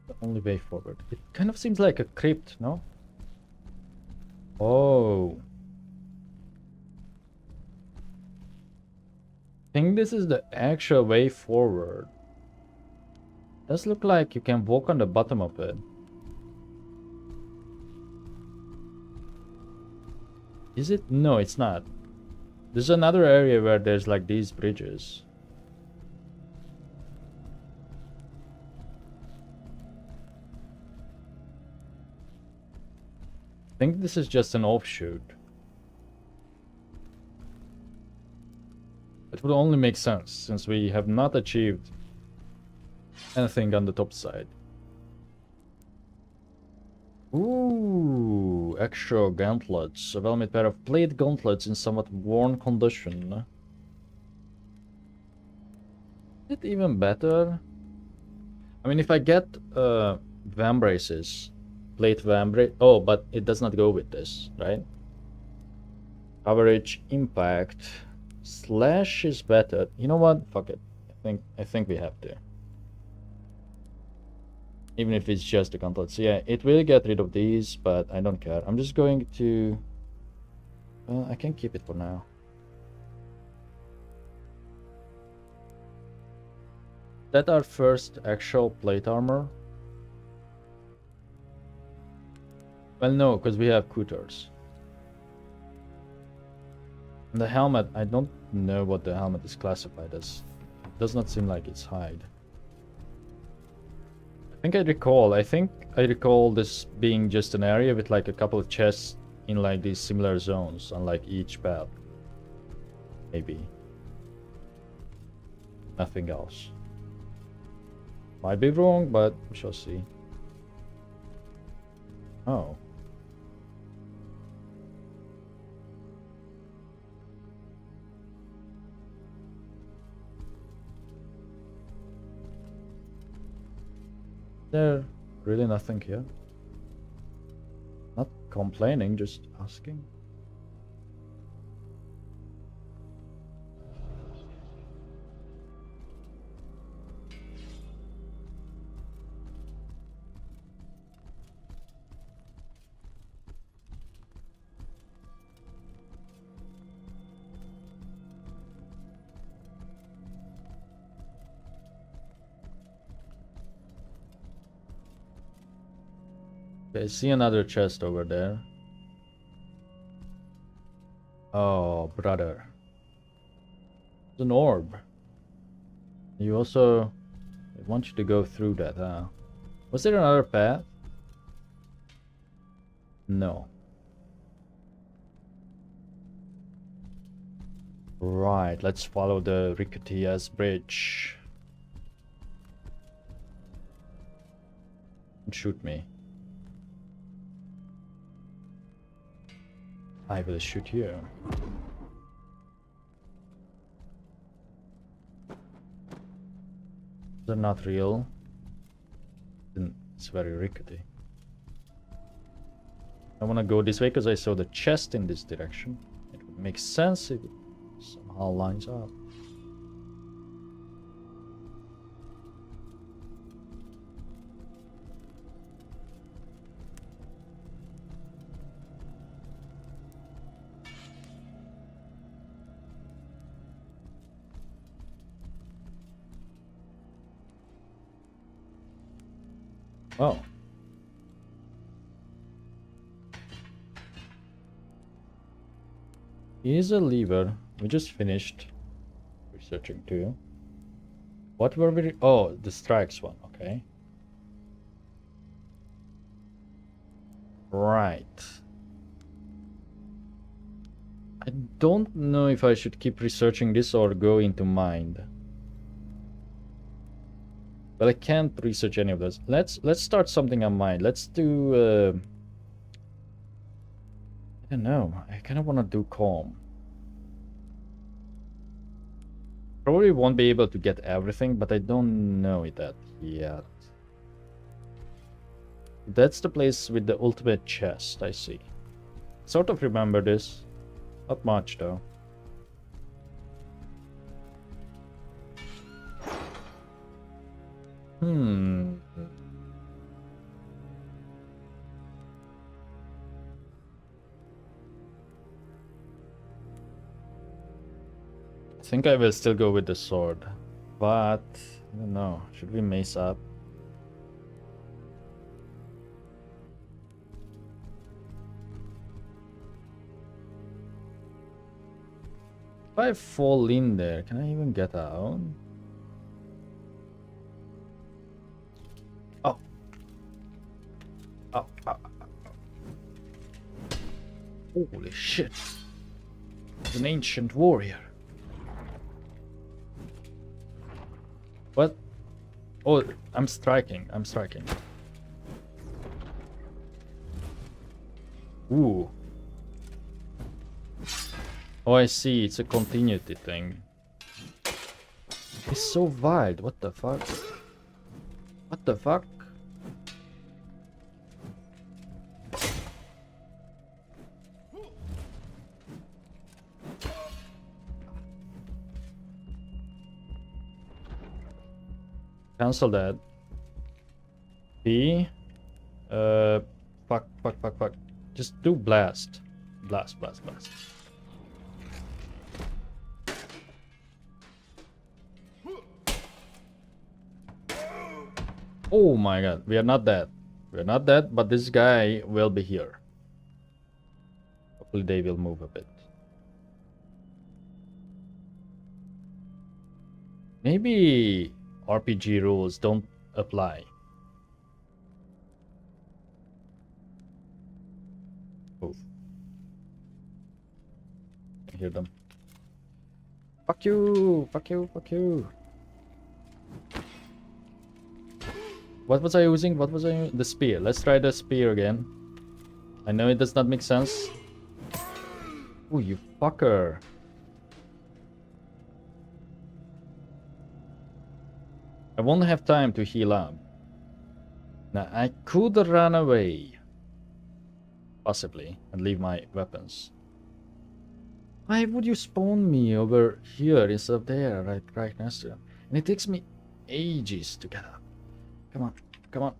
The only way forward. It kind of seems like a crypt, no? Oh. I think this is the actual way forward. Does look like you can walk on the bottom of it. Is it? No, it's not. There's another area where there's like these bridges. I think this is just an offshoot. It would only make sense since we have not achieved anything on the top side. Ooh, extra gauntlets. A well-made pair of plate gauntlets in somewhat worn condition. Is it even better? I mean, if I get vambraces, plate vambrace. Oh, but it does not go with this, right? Coverage, impact, slash is better. You know what? Fuck it. I think we have to. Even if it's just the gauntlets. Yeah, it will get rid of these, but I don't care. I'm just going to... Well, I can keep it for now. That our first actual plate armor. Well, no, because we have couters. And the helmet, I don't know what the helmet is classified as. It does not seem like it's hide. I think I recall this being just an area with like a couple of chests in like these similar zones on like each path. Maybe. Nothing else. Might be wrong, but we shall see. Oh. There really nothing here? Not complaining, just asking. Okay, I see another chest over there. Oh, brother. It's an orb. You also... I want you to go through that, huh? Was there another path? No. Right, let's follow the Rickety-ass bridge. Don't shoot me. I will shoot you. They're not real. It's very rickety. I want to go this way because I saw the chest in this direction. It would make sense if it somehow lines up. Oh. Here's a lever. We just finished researching too. What were we... Oh, the strikes one. Okay. Right. I don't know if I should keep researching this or go into mind. But I can't research any of those. Let's start something on mine. Let's do I don't know. I kind of want to do calm. Probably won't be able to get everything, but I don't know that yet. That's the place with the ultimate chest, I see. Sort of remember this. Not much though. I think I will still go with the sword, but I don't know. Should we mace up? If I fall in there, can I even get out? Oh. Oh. Holy shit. He's an ancient warrior. What? Oh, I'm striking. Ooh. Oh, I see. It's a continuity thing. It's so wild. What the fuck? What the fuck? Cancel that. B. Fuck. Just do blast. Blast. Oh my god, we are not dead. But this guy will be here. Hopefully they will move a bit. Maybe RPG rules don't apply. Move. I hear them. Fuck you! What was I using? The spear. Let's try the spear again. I know it does not make sense. Oh, you fucker. I won't have time to heal up. Now, I could run away. Possibly. And leave my weapons. Why would you spawn me over here instead of there, right next to him? And it takes me ages to get up. Come on, come on.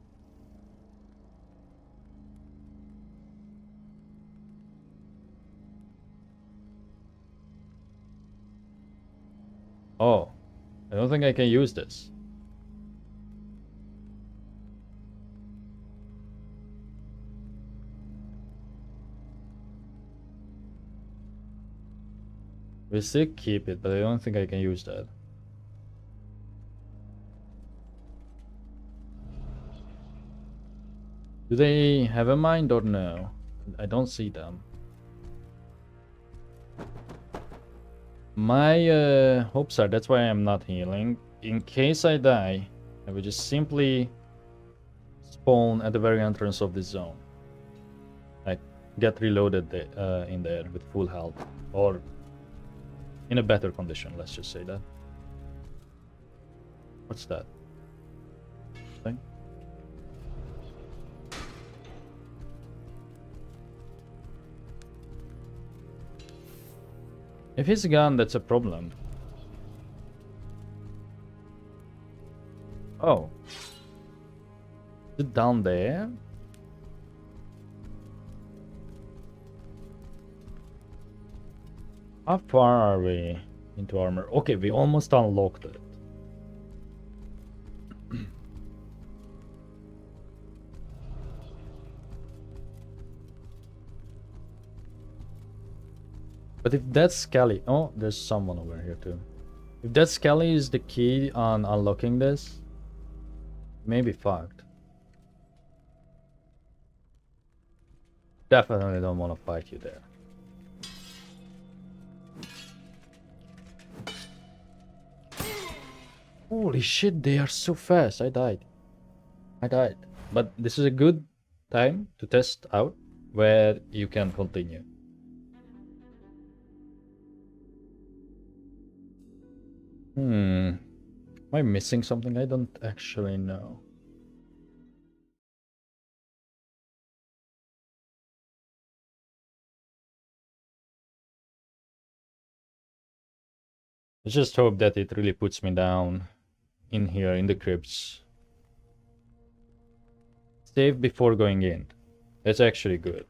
Oh, I don't think I can use this. We still keep it, but I don't think I can use that. Do they have a mind or no? I don't see them. My hopes are, that's why I'm not healing. In case I die, I will just simply spawn at the very entrance of this zone. Like, get reloaded in there with full health. Or in a better condition, let's just say that. What's that? Thing? If he's gone, that's a problem. Oh. Is it down there? How far are we into armor? Okay, we almost unlocked it. But if that's Skelly... Oh, there's someone over here too. If that Skelly is the key on unlocking this, maybe fucked. Definitely don't want to fight you there. Holy shit, they are so fast. I died. But this is a good time to test out where you can continue. Am I missing something? I don't actually know. I just hope that it really puts me down in here in the crypts. Save before going in. That's actually good.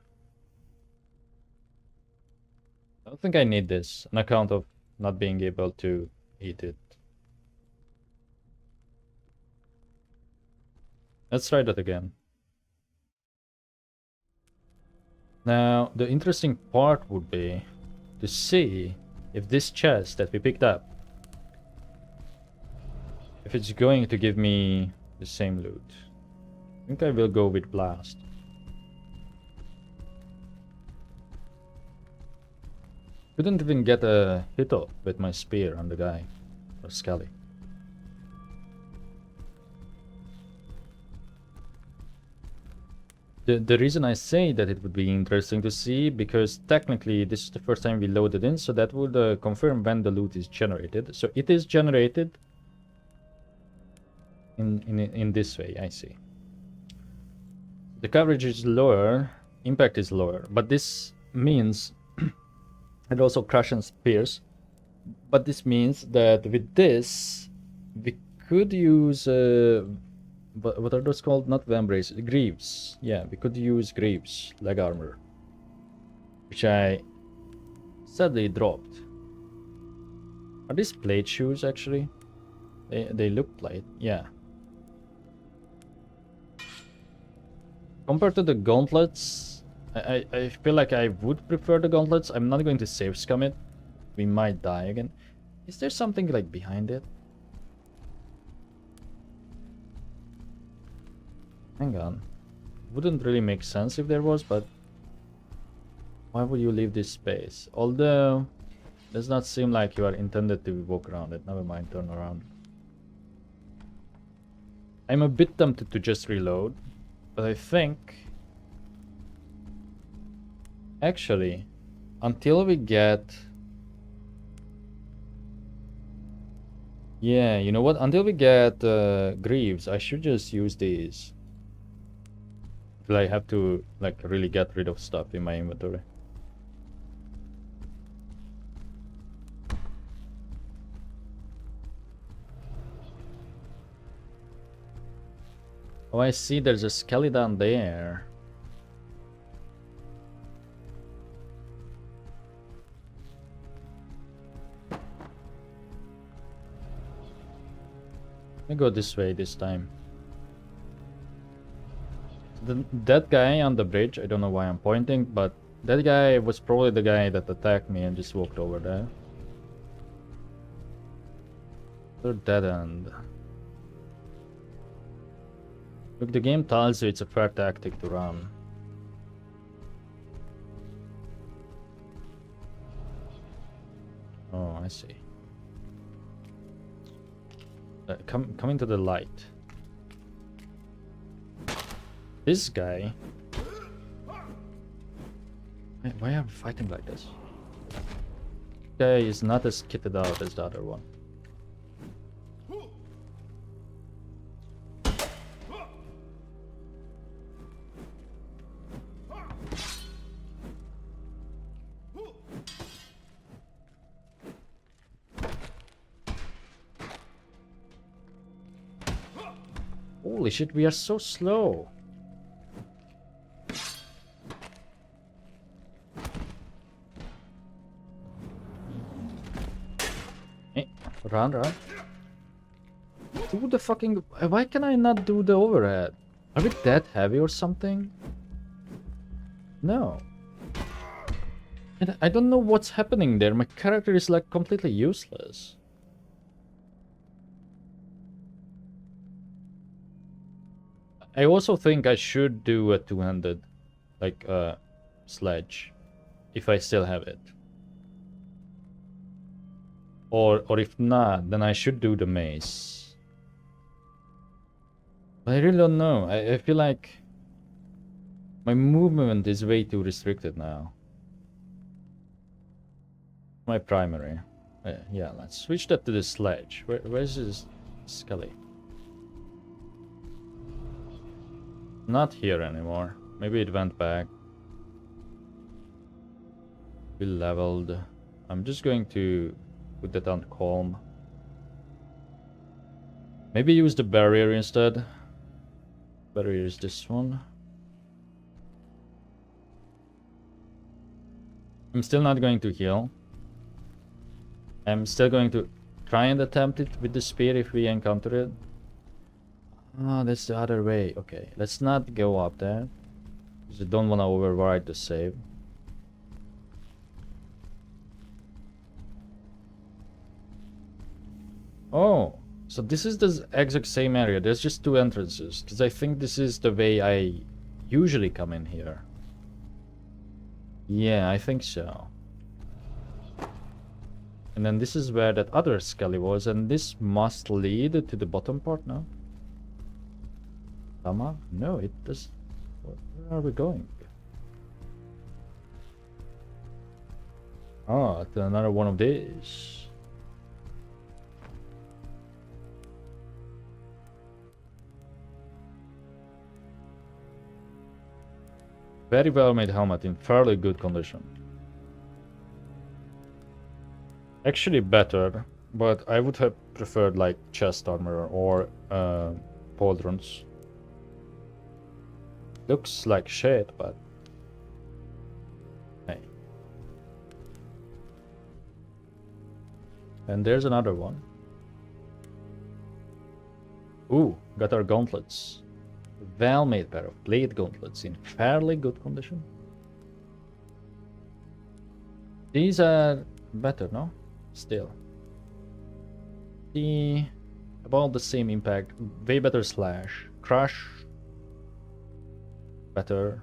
I don't think I need this on account of not being able to eat it. Let's try that again. Now, the interesting part would be to see if this chest that we picked up, if it's going to give me the same loot. I think I will go with Blast. Couldn't even get a hit off with my spear on the guy, or Skelly. The reason I say that it would be interesting to see, because technically this is the first time we loaded in, so that would confirm when the loot is generated. So it is generated in this way, I see. The coverage is lower, impact is lower, but this means it also crushes and spears. But this means that with this, we could use what are those called? Not vambrace, greaves. Yeah, we could use greaves, leg armor, which I sadly dropped. Are these plate shoes actually? They look plate, yeah. Compared to the gauntlets, I feel like I would prefer the gauntlets. I'm not going to save scum it. We might die again. Is there something like behind it? Hang on. Wouldn't really make sense if there was, but why would you leave this space? Although, does not seem like you are intended to walk around it. Never mind, turn around. I'm a bit tempted to just reload, but I think Actually, until we get... Yeah, you know what? Until we get Greaves, I should just use these. Till I have to, like, really get rid of stuff in my inventory. Oh, I see there's a skeleton there. Let me go this way this time. That guy on the bridge, I don't know why I'm pointing, but that guy was probably the guy that attacked me and just walked over there. They're dead end. Look, the game tells you it's a fair tactic to run. Oh, I see. Come into the light. This guy... Why are we fighting like this? This guy is not as kitted out as the other one. Holy shit, we are so slow. Hey, run. Do the fucking... Why can I not do the overhead? Are we that heavy or something? No. And I don't know what's happening there. My character is like completely useless. I also think I should do a two-handed, like, sledge, if I still have it. Or if not, then I should do the mace. But I really don't know. I feel like my movement is way too restricted now. My primary. Yeah, let's switch that to the sledge. Where's this Scully? Not here anymore. Maybe it went back. We leveled. I'm just going to put that on calm. Maybe use the barrier instead. Barrier is this one. I'm still not going to heal. I'm still going to try and attempt it with the spear if we encounter it. Ah, that's the other way. Okay, let's not go up there, because I don't want to override the save. Oh, so this is the exact same area. There's just two entrances, because I think this is the way I usually come in here. Yeah, I think so. And then this is where that other Scully was, and this must lead to the bottom part now. Tama? No, it does. Where are we going? Oh, to another one of these. Very well made helmet in fairly good condition. Actually better, but I would have preferred like chest armor or pauldrons. Looks like shit, but hey. And there's another one. Ooh, got our gauntlets. Well made pair of blade gauntlets in fairly good condition. These are better, no? Still. About the same impact. Way better slash. Crush. Better.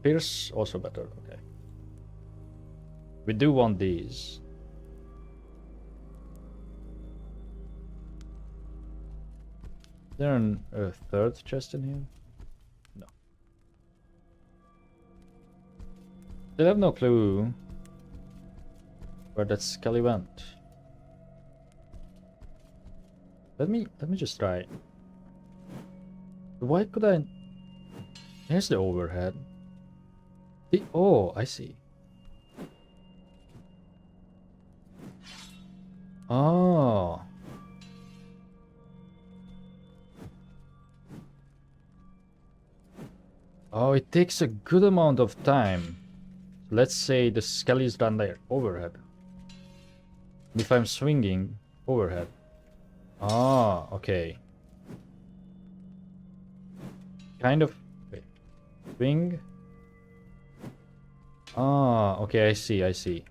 Pierce also better. Okay. We do want these. Is there a third chest in here? No. Still have no clue where that Skelly went. Let me just try. Why could I? Here's the overhead. Oh, I see. Oh. Oh, it takes a good amount of time. Let's say the Skelly is done there. Overhead. If I'm swinging, overhead. Ah, okay. Kind of. Wait. Swing. Ah, okay, I see.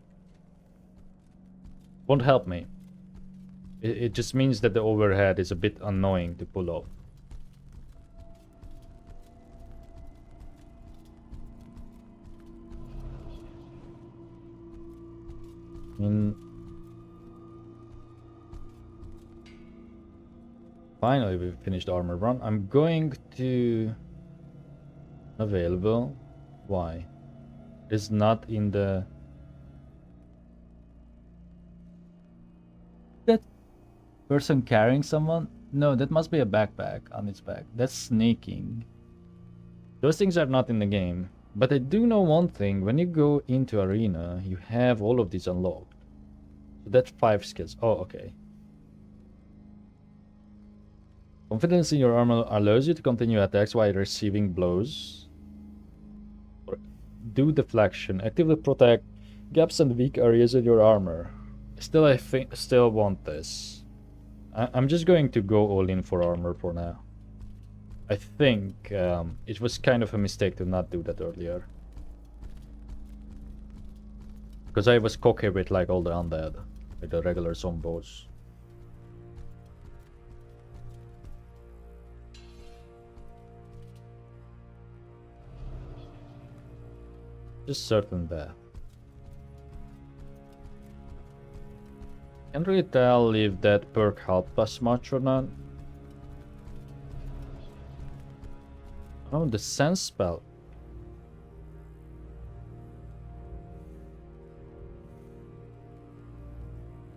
Won't help me. It just means that the overhead is a bit annoying to pull off. Finally, we finished armor run. I'm going to available. Why? It's not in the. That person carrying someone? No, that must be a backpack on its back. That's sneaking. Those things are not in the game. But I do know one thing. When you go into arena, you have all of these unlocked. So that's 5 skills. Oh, okay. Confidence in your armor allows you to continue attacks while receiving blows. Do deflection. Actively protect gaps and weak areas in your armor. Still, I think still want this. I'm just going to go all in for armor for now. I think it was kind of a mistake to not do that earlier. Because I was cocky with like all the undead. With the regular zombies. Just certain death. Can't really tell if that perk helped us much or not. Oh, the sense spell.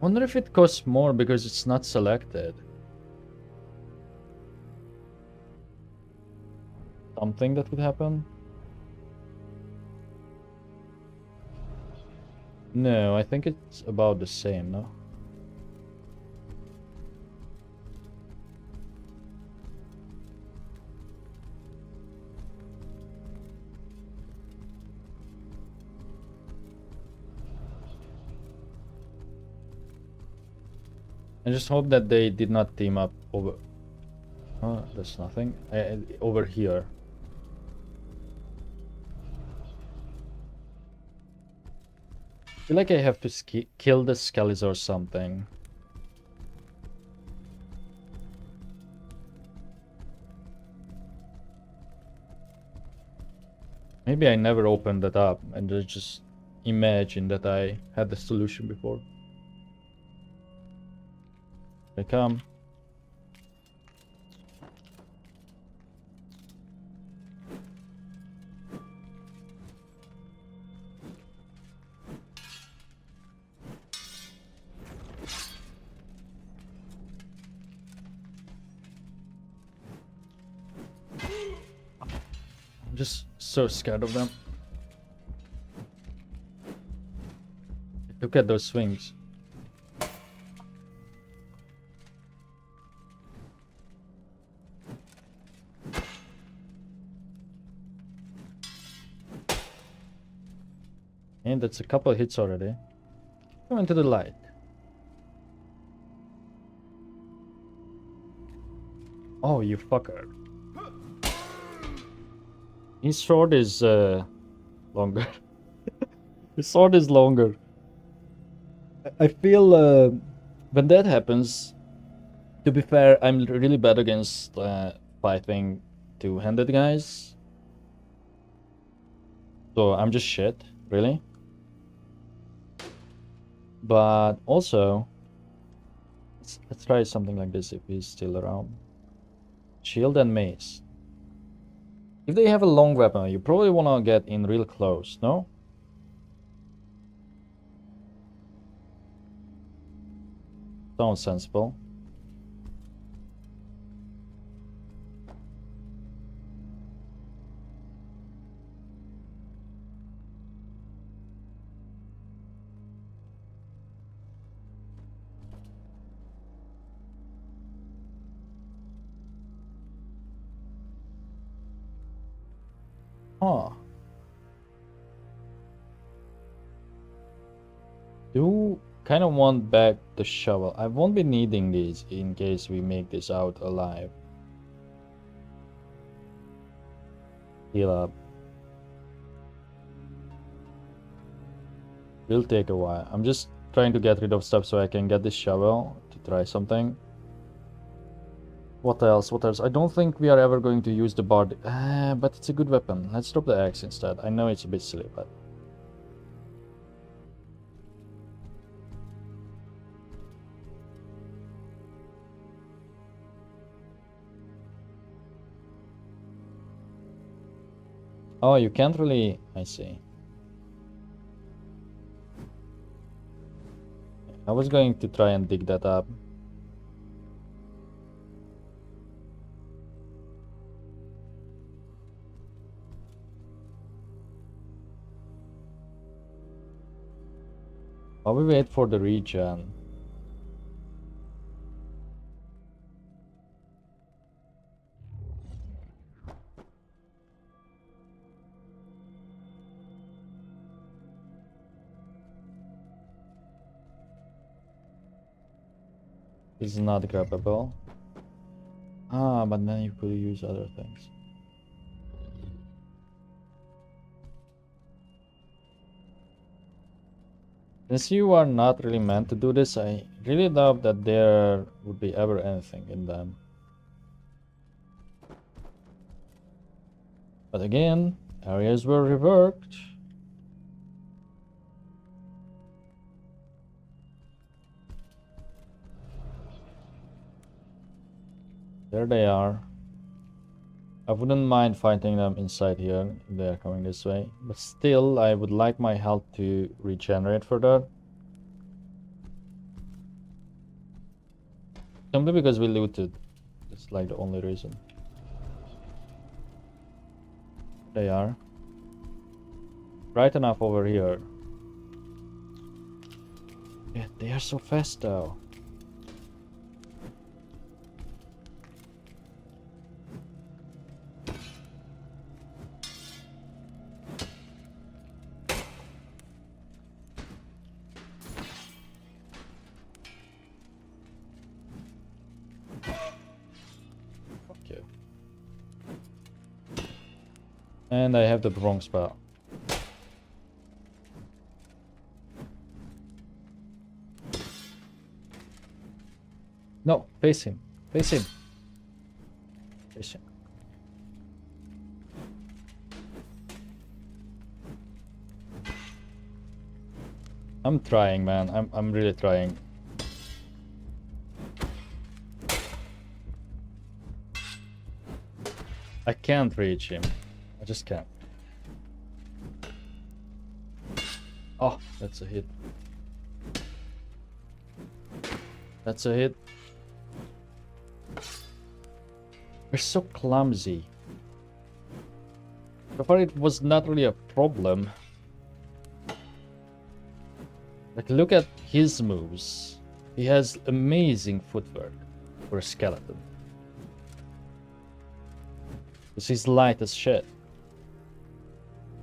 Wonder if it costs more because it's not selected. Something that would happen? No, I think it's about the same, no? I just hope that they did not team up over... Oh, that's nothing. Over here. I feel like I have to kill the skellies or something. Maybe I never opened that up and I just imagine that I had the solution before. They come. I'm just so scared of them. Look at those swings. And that's a couple of hits already. Go into the light. Oh, you fucker. His sword is longer. His sword is longer. I feel when that happens, to be fair, I'm really bad against fighting two-handed guys. So I'm just shit, really. But also, let's try something like this if he's still around. Shield and mace. If they have a long weapon, you probably want to get in real close, no? Sounds sensible. Huh. Do kind of want back the shovel. I won't be needing these in case we make this out alive. Heal up. Will take a while. I'm just trying to get rid of stuff so I can get this shovel to try something. What else? What else? I don't think we are ever going to use the bard. But it's a good weapon. Let's drop the axe instead. I know it's a bit silly, but... Oh, you can't really... I see. I was going to try and dig that up. While we wait for the regen. This is not grabbable. Ah, but then you could use other things. Since you are not really meant to do this, I really doubt that there would be ever anything in them. But again, areas were reworked. There they are. I wouldn't mind fighting them inside here if they are coming this way. But still, I would like my health to regenerate further. Simply because we looted. It's like the only reason. They are. Right enough over here. Yeah, they are so fast though. Okay. And I have the wrong spell. No, face him. Face him. Face him. I'm trying, man. I'm really trying. I can't reach him. I just can't. Oh, that's a hit. That's a hit. We're so clumsy. So far it was not really a problem. Like, look at his moves. He has amazing footwork for a skeleton. Because he's light as shit.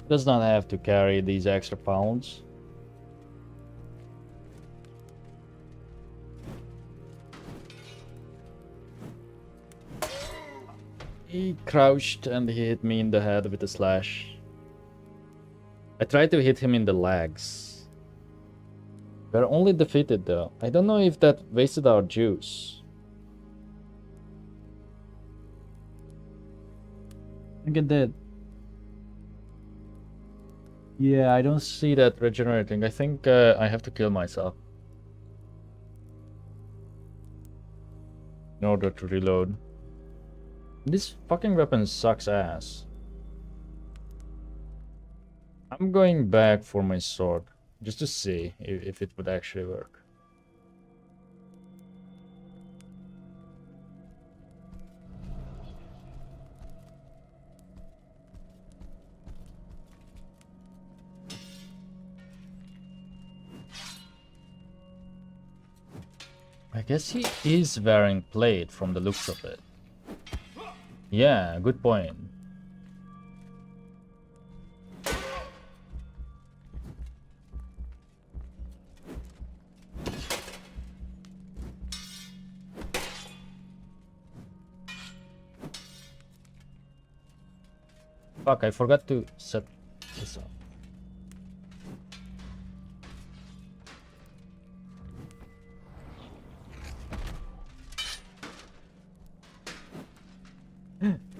He does not have to carry these extra pounds. He crouched and he hit me in the head with a slash. I tried to hit him in the legs. We're only defeated though. I don't know if that wasted our juice. I think it did. Yeah, I don't see that regenerating. I think I have to kill myself in order to reload. This fucking weapon sucks ass. I'm going back for my sword just to see if it would actually work. I guess he is wearing plate from the looks of it. Yeah, good point. Fuck, I forgot to set this up.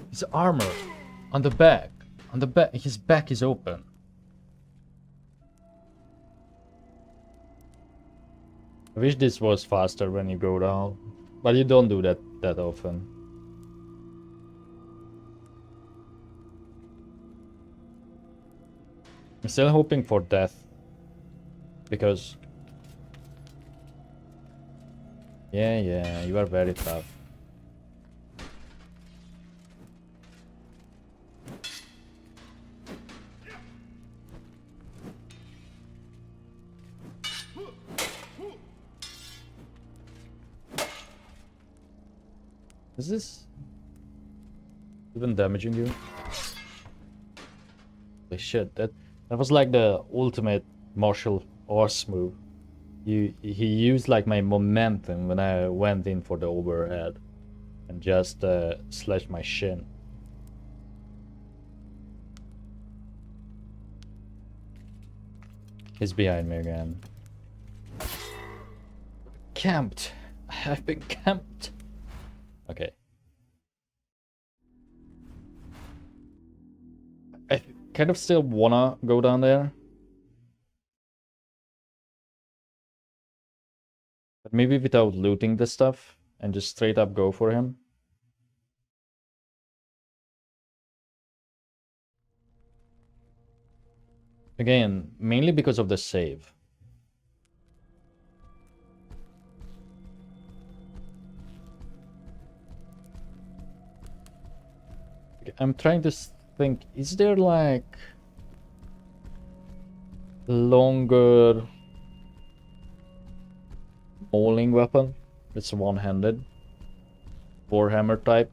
His armor on the back. On the back, his back is open. I wish this was faster when you go down, but you don't do that often. I'm still hoping for death, because yeah, you are very tough. Is this even damaging you? Holy shit, that was like the ultimate martial arts move. He used like my momentum when I went in for the overhead and just slashed my shin. He's behind me again. Camped. I've been camped. Okay. I kind of still wanna go down there. But maybe without looting the stuff and just straight up go for him. Again, mainly because of the save. I'm trying to think, is there like longer mauling weapon that's one-handed? Warhammer type?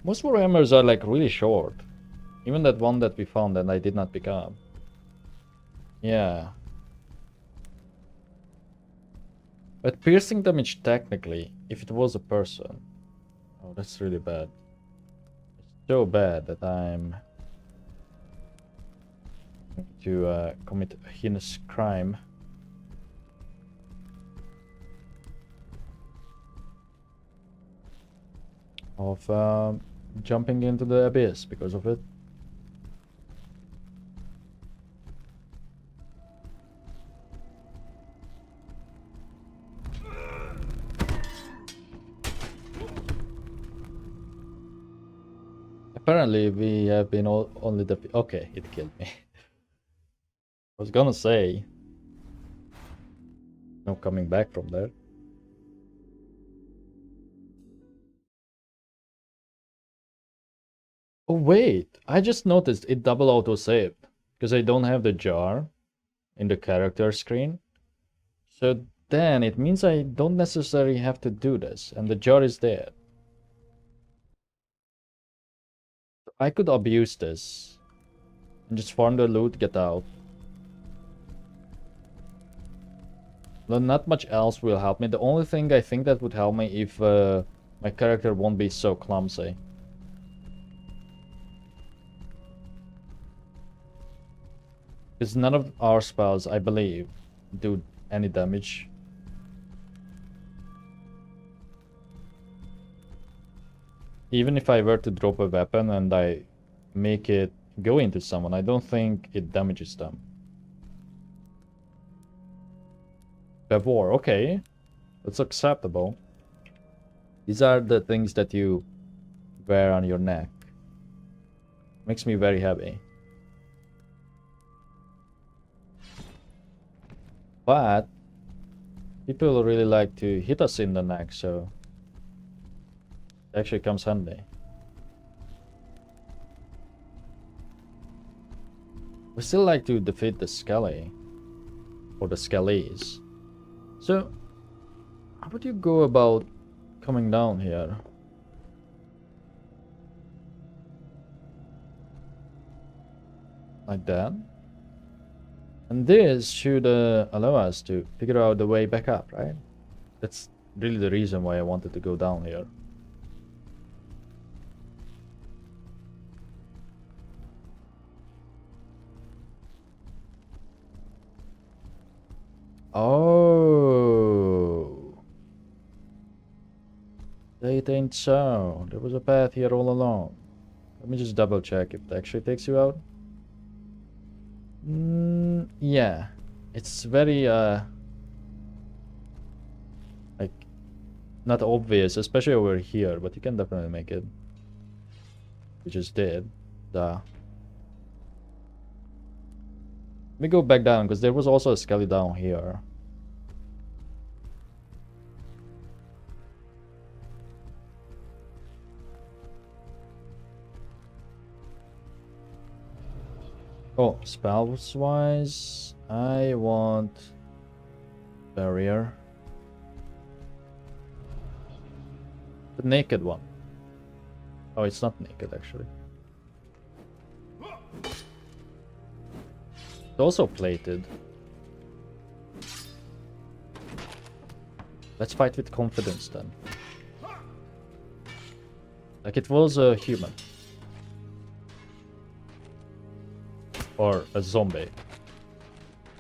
Most Warhammers are like really short. Even that one that we found and I did not pick up. Yeah. But piercing damage technically, if it was a person. Oh, that's really bad. So bad that I'm going to commit a heinous crime. Of jumping into the abyss because of it. Apparently we have been only the... Okay, it killed me. I was gonna say... No coming back from there. Oh wait, I just noticed it double auto saved. Because I don't have the jar in the character screen. So then it means I don't necessarily have to do this. And the jar is there. I could abuse this. And just farm the loot, get out. Well, not much else will help me. The only thing I think that would help me if my character won't be so clumsy. Because none of our spells, I believe, do any damage. Even if I were to drop a weapon and I make it go into someone, I don't think it damages them. War, okay. That's acceptable. These are the things that you wear on your neck. Makes me very happy. But people really like to hit us in the neck, so it actually comes handy. We still like to defeat the Skelly, or the Skellies. So How would you go about coming down here? Like that. And this should allow us to figure out the way back up, right? That's really the reason why I wanted to go down here. Oh. It ain't so. There was a path here all along. Let me just double check if it actually takes you out. Yeah. It's very, like, not obvious, especially over here, but you can definitely make it. We just did. Duh. Let me go back down, because there was also a skelly down here. Oh, spells wise, I want barrier. The naked one. Oh, it's not naked actually. It's also plated. Let's fight with confidence then. Like it was a human. Or a zombie.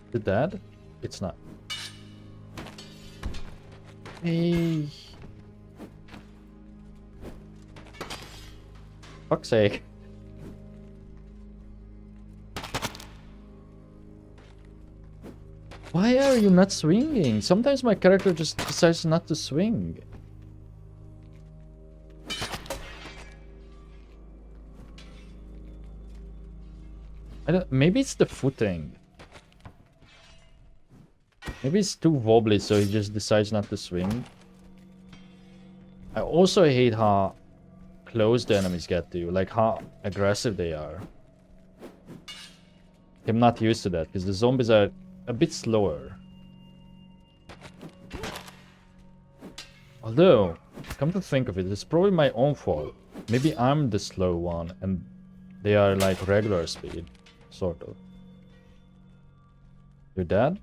Is it dead? It's not. Hey. Fuck's sake. Why are you not swinging? Sometimes my character just decides not to swing. Maybe it's the footing. Maybe it's too wobbly, so he just decides not to swing. I also hate how close the enemies get to you, like how aggressive they are. I'm not used to that, because the zombies are a bit slower. Although, come to think of it, it's probably my own fault. Maybe I'm the slow one, and they are like regular speed. Sort of. You're dead?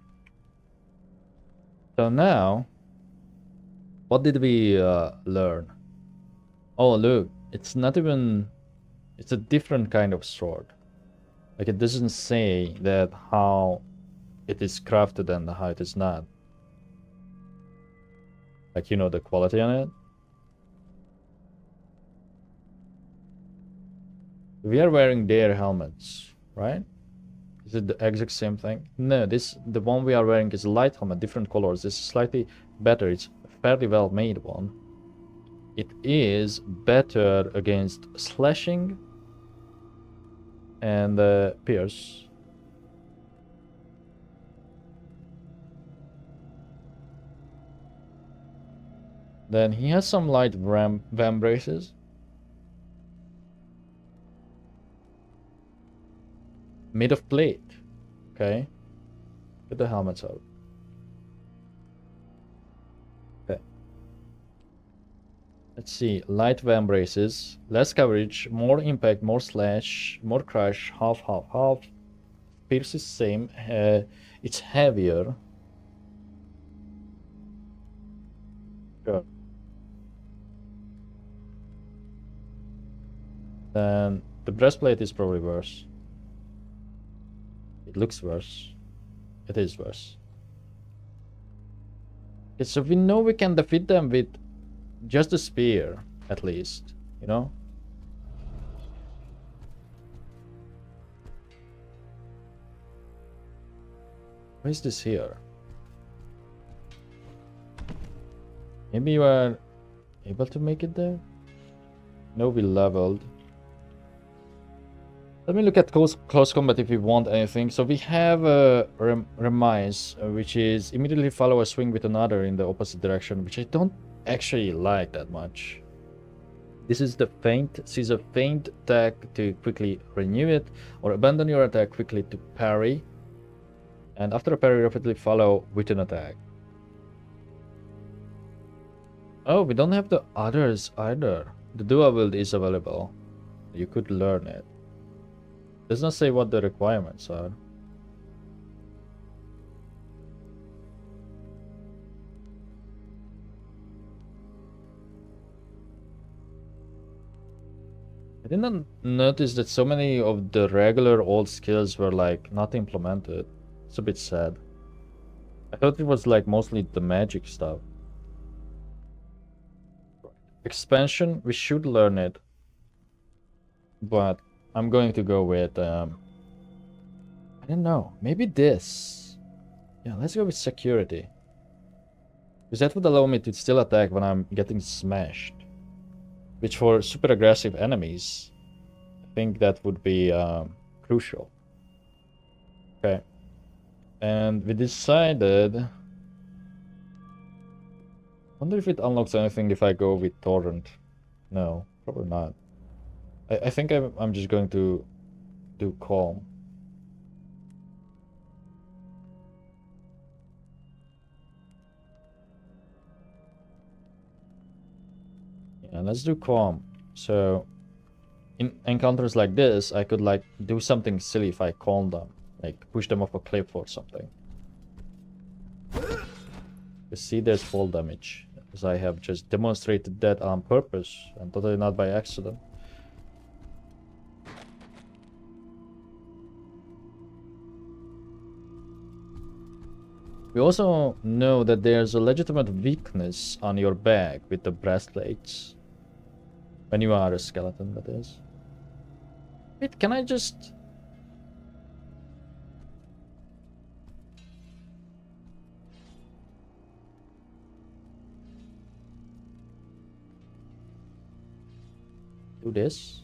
So now, what did we learn? Oh, look, it's not even... It's a different kind of sword. Like, it doesn't say that how it is crafted and how it is not. Like, you know, the quality on it. We are wearing their helmets, right? Is it the exact same thing? No, the one we are wearing is a light helmet, different colors. This is slightly better. It's a fairly well made one. It is better against slashing and pierce. Then he has some light vam braces. Made of plate. Okay. Get the helmets out. Okay. Let's see. Light vam braces. Less coverage. More impact. More slash. More crush. Half, half, half. Pierce is same. It's heavier. Sure. Then the breastplate is probably worse. It looks worse. It is worse. Okay, so we know we can defeat them with just a spear, at least, you know? Why is this here? Maybe you are able to make it there? No, we leveled. Let me look at close combat if we want anything. So we have a remise, which is immediately follow a swing with another in the opposite direction, which I don't actually like that much. This is the feint. Seize a feint attack to quickly renew it, or abandon your attack quickly to parry. And after a parry, rapidly follow with an attack. Oh, we don't have the others either. The dual wield is available. You could learn it. Does not say what the requirements are. I didn't notice that so many of the regular old skills were like not implemented. It's a bit sad. I thought it was like mostly the magic stuff. Expansion, we should learn it. But I'm going to go with I don't know, maybe this. Yeah, let's go with security. Because that would allow me to still attack when I'm getting smashed. Which for super aggressive enemies, I think that would be crucial. Okay. And we decided... I wonder if it unlocks anything if I go with Torrent. No, probably not. I think I'm just going to do Calm. Yeah, let's do Calm. So, in encounters like this, I could like do something silly if I calm them. Like push them off a cliff or something. You see there's fall damage. Because I have just demonstrated that on purpose and totally not by accident. We also know that there's a legitimate weakness on your back with the breastplates. When you are a skeleton, that is. Wait, can I just... do this?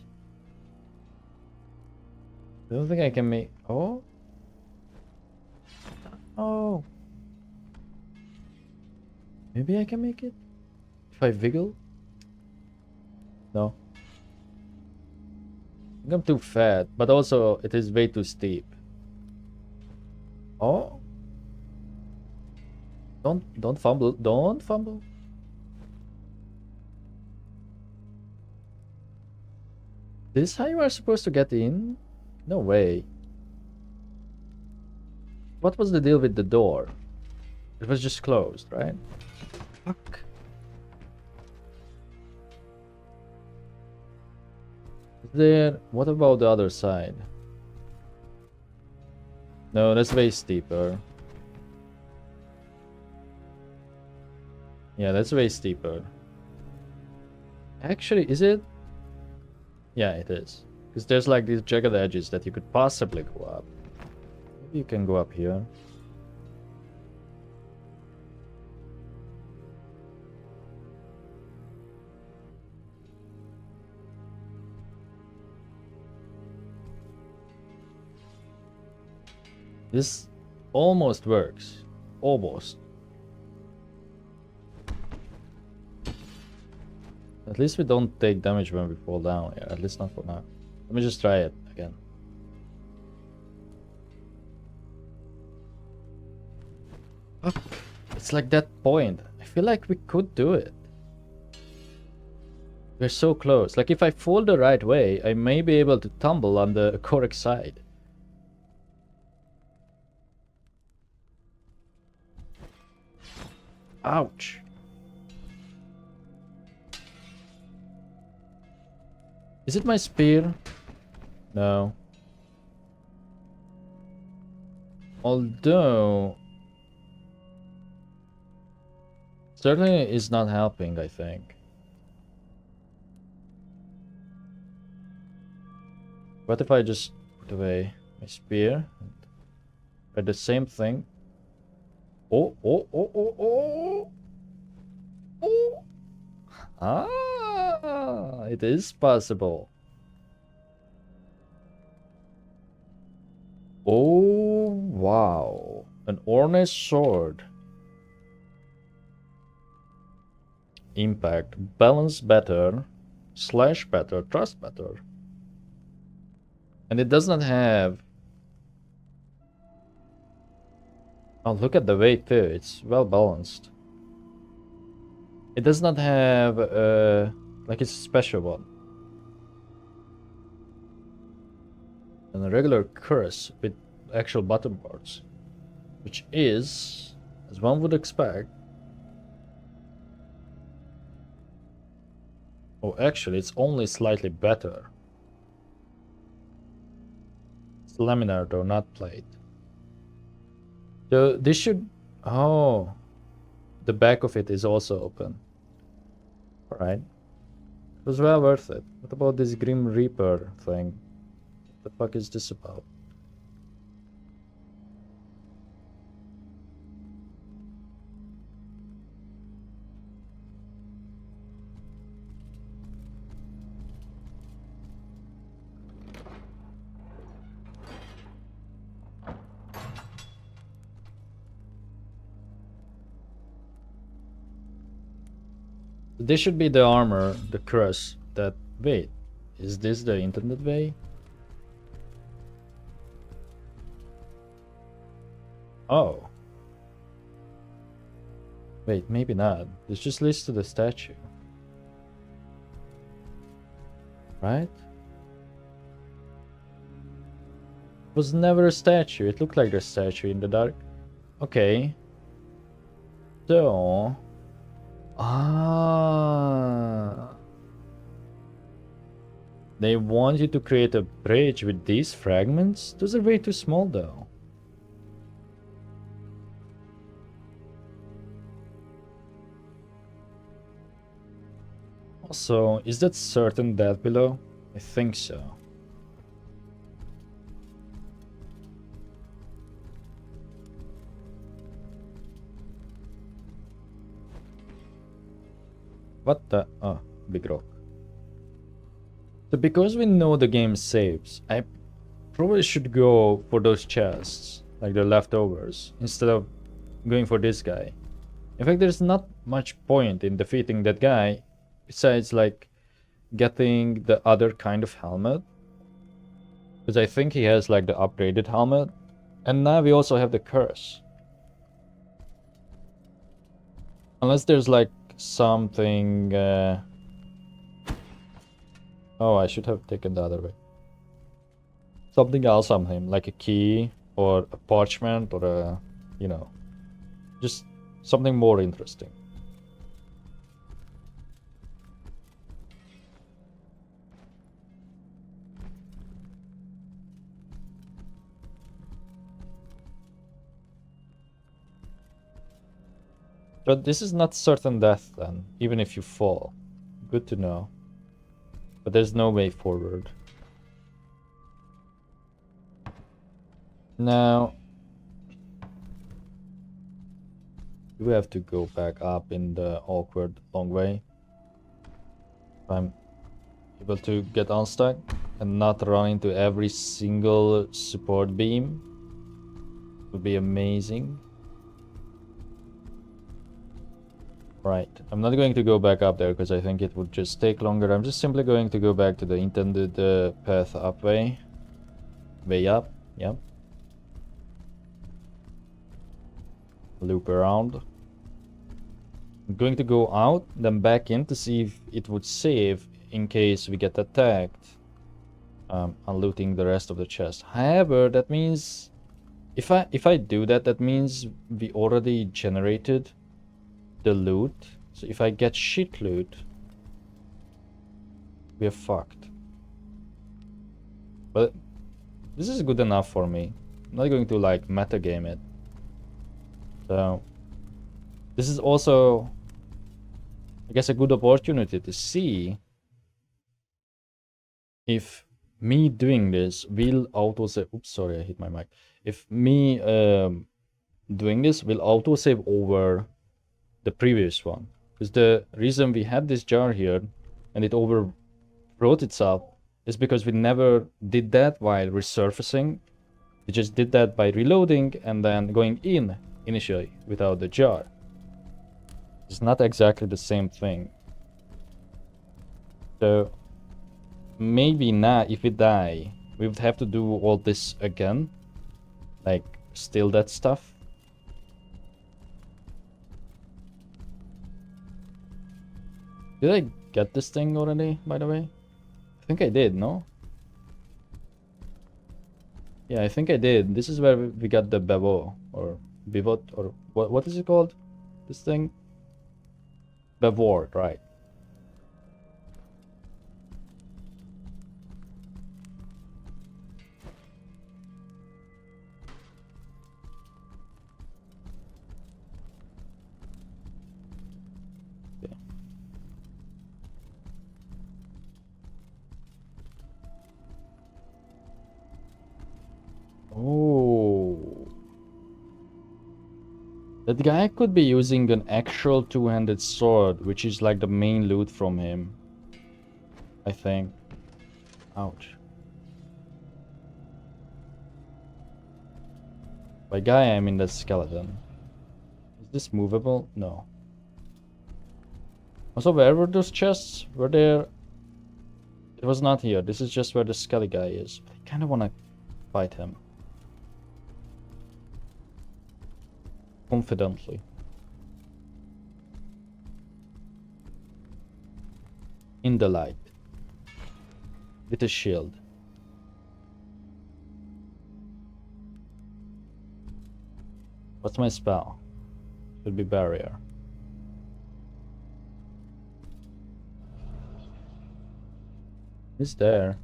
I don't think I can make... Oh? Oh. Maybe I can make it? If I wiggle? No. I think I'm too fat, but also it is way too steep. Oh? Don't fumble. Don't fumble. This is how you are supposed to get in? No way. What was the deal with the door? It was just closed, right? Fuck. Is there... What about the other side? No, that's way steeper. Yeah, that's way steeper. Actually, is it? Yeah, it is. Because there's like these jagged edges that you could possibly go up. Maybe you can go up here. This almost works. Almost. At least we don't take damage when we fall down. Yeah, at least not for now. Let me just try it again. Fuck. It's like that point. I feel like we could do it. We're so close. Like if I fall the right way, I may be able to tumble on the correct side. Ouch. Is it my spear? No. Although... certainly is not helping, I think. What if I just put away my spear? And try the same thing. Oh, oh, oh, oh, oh! Oh! Ah, it is possible. Oh, wow. An Ornate sword. Impact. Balance better. Slash better. Trust better. And it does not have... oh, look at the weight too. It's well balanced. It does not have like it's a special one. And a regular curse with actual button parts, which is, as one would expect. Oh, actually, it's only slightly better. It's laminar though, not plate. So this should... Oh, the back of it is also open. Alright. It was well worth it. What about this Grim Reaper thing? What the fuck is this about? This should be the armor, the curse that... Wait, is this the intended way? Oh. Wait, maybe not. This just leads to the statue. Right? It was never a statue. It looked like a statue in the dark. Okay. So... Ah. They want you to create a bridge with these fragments? Those are way too small though. Also, is that certain death below? I think so. What the... Oh, big rock. So because we know the game saves, I probably should go for those chests, like the leftovers, instead of going for this guy. In fact, there's not much point in defeating that guy, besides like getting the other kind of helmet. Because I think he has like the upgraded helmet. And now we also have the curse. Unless there's like something... Oh, I should have taken the other way. Something else on him, like a key or a parchment or a, you know, just something more interesting. But this is not certain death then, even if you fall. Good to know. But there's no way forward. Now... do we have to go back up in the awkward long way? If I'm able to get unstuck and not run into every single support beam, would be amazing. Right, I'm not going to go back up there because I think it would just take longer. I'm just simply going to go back to the intended path up way. Way up, yep. Loop around. I'm going to go out, then back in to see if it would save in case we get attacked. Unlooting the rest of the chest. However, that means if I do that, that means we already generated the loot. So if I get shit loot, we're fucked. But this is good enough for me. I'm not going to like metagame it. So this is also, I guess, a good opportunity to see if me doing this will autosave. Oops, sorry, I hit my mic. If me doing this will autosave over the previous one. Because the reason we had this jar here and it overwrote itself is because we never did that while resurfacing. We just did that by reloading and then going in initially without the jar. It's not exactly the same thing. So maybe now if we die, we would have to do all this again. Like steal that stuff. Did I get this thing already, by the way? I think I did, no? Yeah, I think I did. This is where we got the bevo, or bivot, or what is it called? This thing? Bevort, right. Okay. Oh. That guy could be using an actual two-handed sword, which is like the main loot from him. I think. Ouch. By guy, I mean the skeleton. Is this movable? No. Also, where were those chests? Were there... It was not here. This is just where the skelly guy is. I kind of want to fight him. Confidently. In the light. With a shield. What's my spell? Should be barrier. He's there.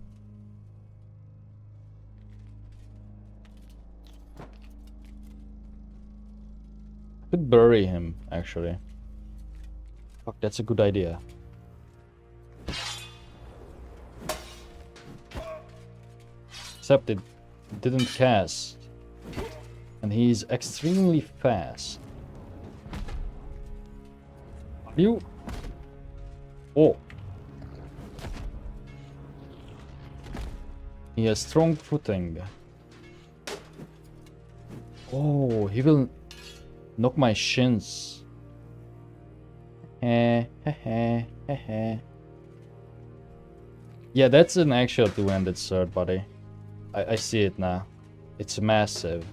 I could bury him, actually. Fuck, that's a good idea. Except it didn't cast. And he's extremely fast. Are you? Oh. He has strong footing. Oh, he will knock my shins. Yeah, that's an actual two-handed sword, buddy. I see it now. It's massive.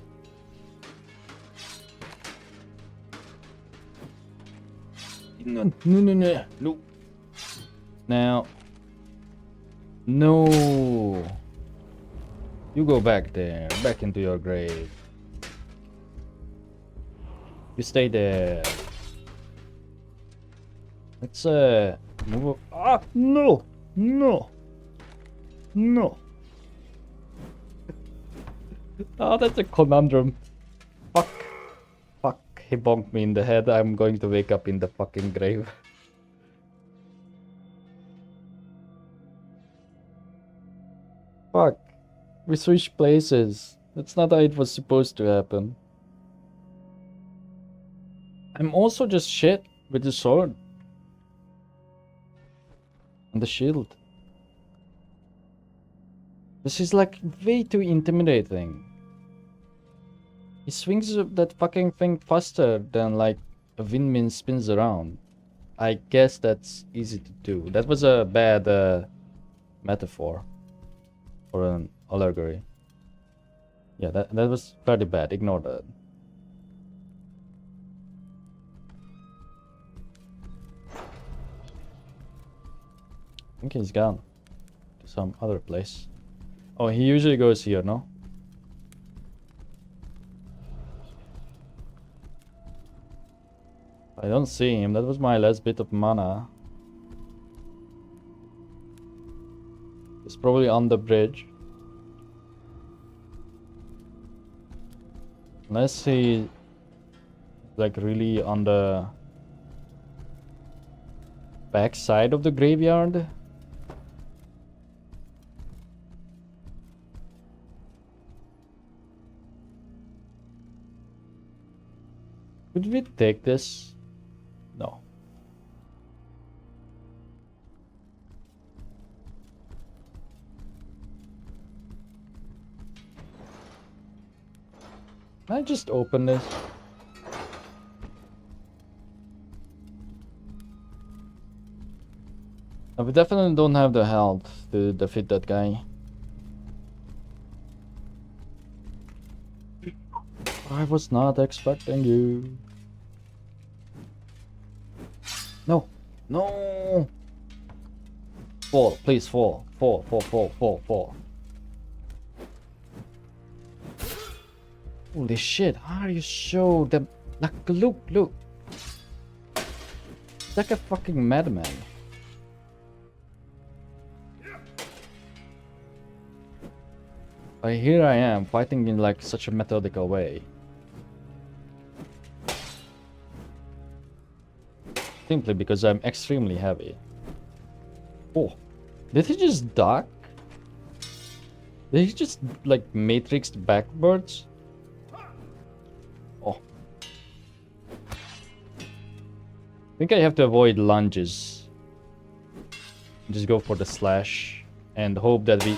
No. Now. No. You go back there. Back into your grave. You stay there. Let's move. Ah, no. Oh, that's a conundrum. Fuck. He bonked me in the head. I'm going to wake up in the fucking grave. Fuck. We switched places. That's not how it was supposed to happen. I'm also just shit with the sword. And the shield. This is like way too intimidating. He swings that fucking thing faster than like a windmill spins around. I guess that's easy to do. That was a bad metaphor. Or an allegory. Yeah, that was very bad. Ignore that. I think he's gone to some other place. Oh, he usually goes here, no? I don't see him. That was my last bit of mana. He's probably on the bridge. Unless he like really on the back side of the graveyard. Could we take this? No. Can I just open this? We definitely don't have the health to defeat that guy. I was not expecting you. No. No! Fall, please fall. Fall, fall, fall, fall, fall. Holy shit, how are you so damn... Like, look, look. It's like a fucking madman. But here I am, fighting in like such a methodical way. Simply because I'm extremely heavy. Oh, did he just duck? Did he just like matrixed backwards? Oh. I think I have to avoid lunges. Just go for the slash and hope that we...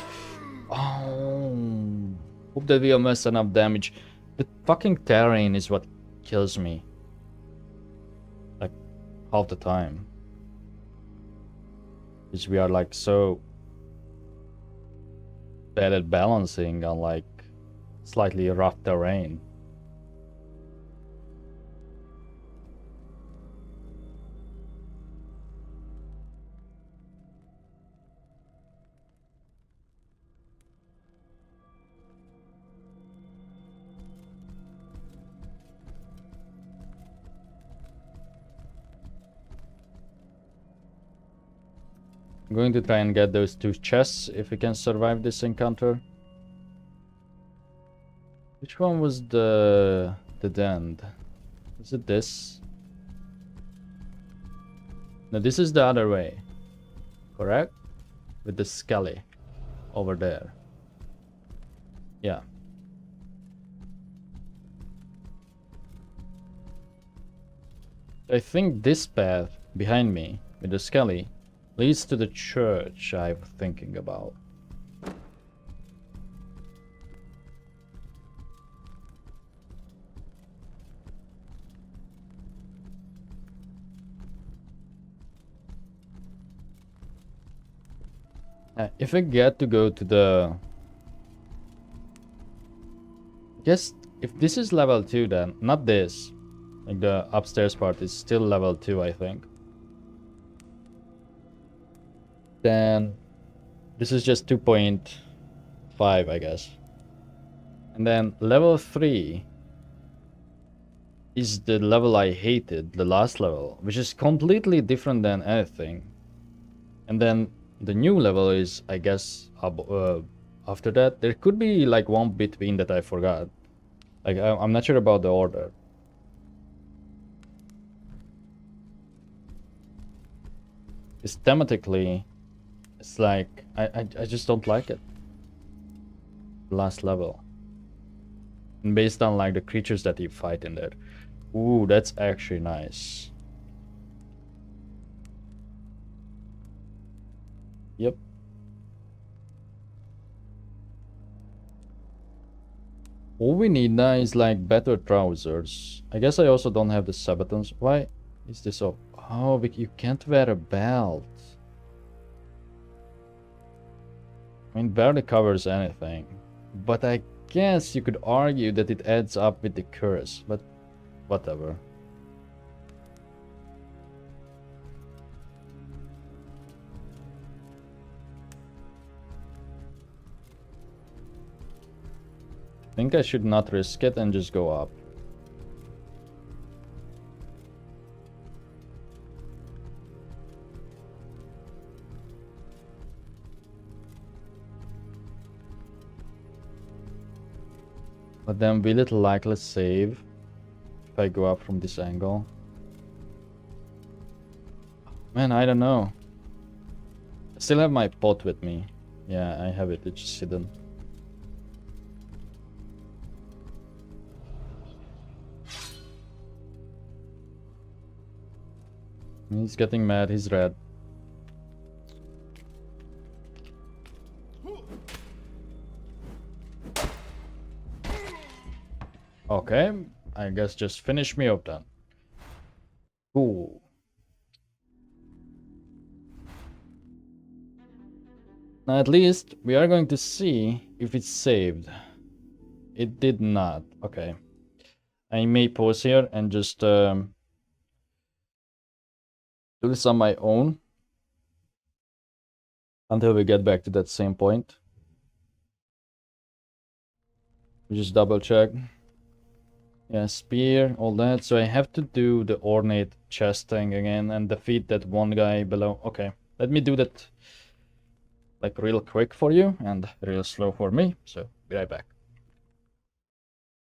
Oh, hope that we amass enough damage. The fucking terrain is what kills me. Like, half the time. Because we are like so bad at balancing on like slightly rough terrain. I'm going to try and get those 2 chests if we can survive this encounter. Which one was the end? Is it this? No, this is the other way. Correct? With the Skelly over there. Yeah. I think this path behind me with the Skelly leads to the church I'm thinking about. If I get to go to the... Guess if this is level 2 then, not this. Like the upstairs part is still level 2 I think. Then this is just 2.5 I guess. And then level 3 is the level I hated, the last level, which is completely different than anything. And then the new level is, I guess, after that. There could be like one between that I forgot. Like I'm not sure about the order. It's thematically, it's like I just don't like it. Last level. And based on like the creatures that you fight in there. Ooh, that's actually nice. Yep. All we need now is like better trousers. I guess I also don't have the sabatons. Why is this so... Oh, you can't wear a belt. I mean, barely covers anything. But I guess you could argue that it adds up with the curse, but whatever. I think I should not risk it and just go up. But then will it likely save if I go up from this angle? Man, I don't know. I still have my pot with me. Yeah, I have it. It's just hidden. He's getting mad. He's red. Okay, I guess just finish me up then. Cool. Now at least we are going to see if it's saved. It did not. Okay. I may pause here and just do this on my own until we get back to that same point. Just double check. Yeah, spear, all that. So I have to do the ornate chest thing again and defeat that one guy below. Okay, let me do that like real quick for you and real slow for me. So be right back.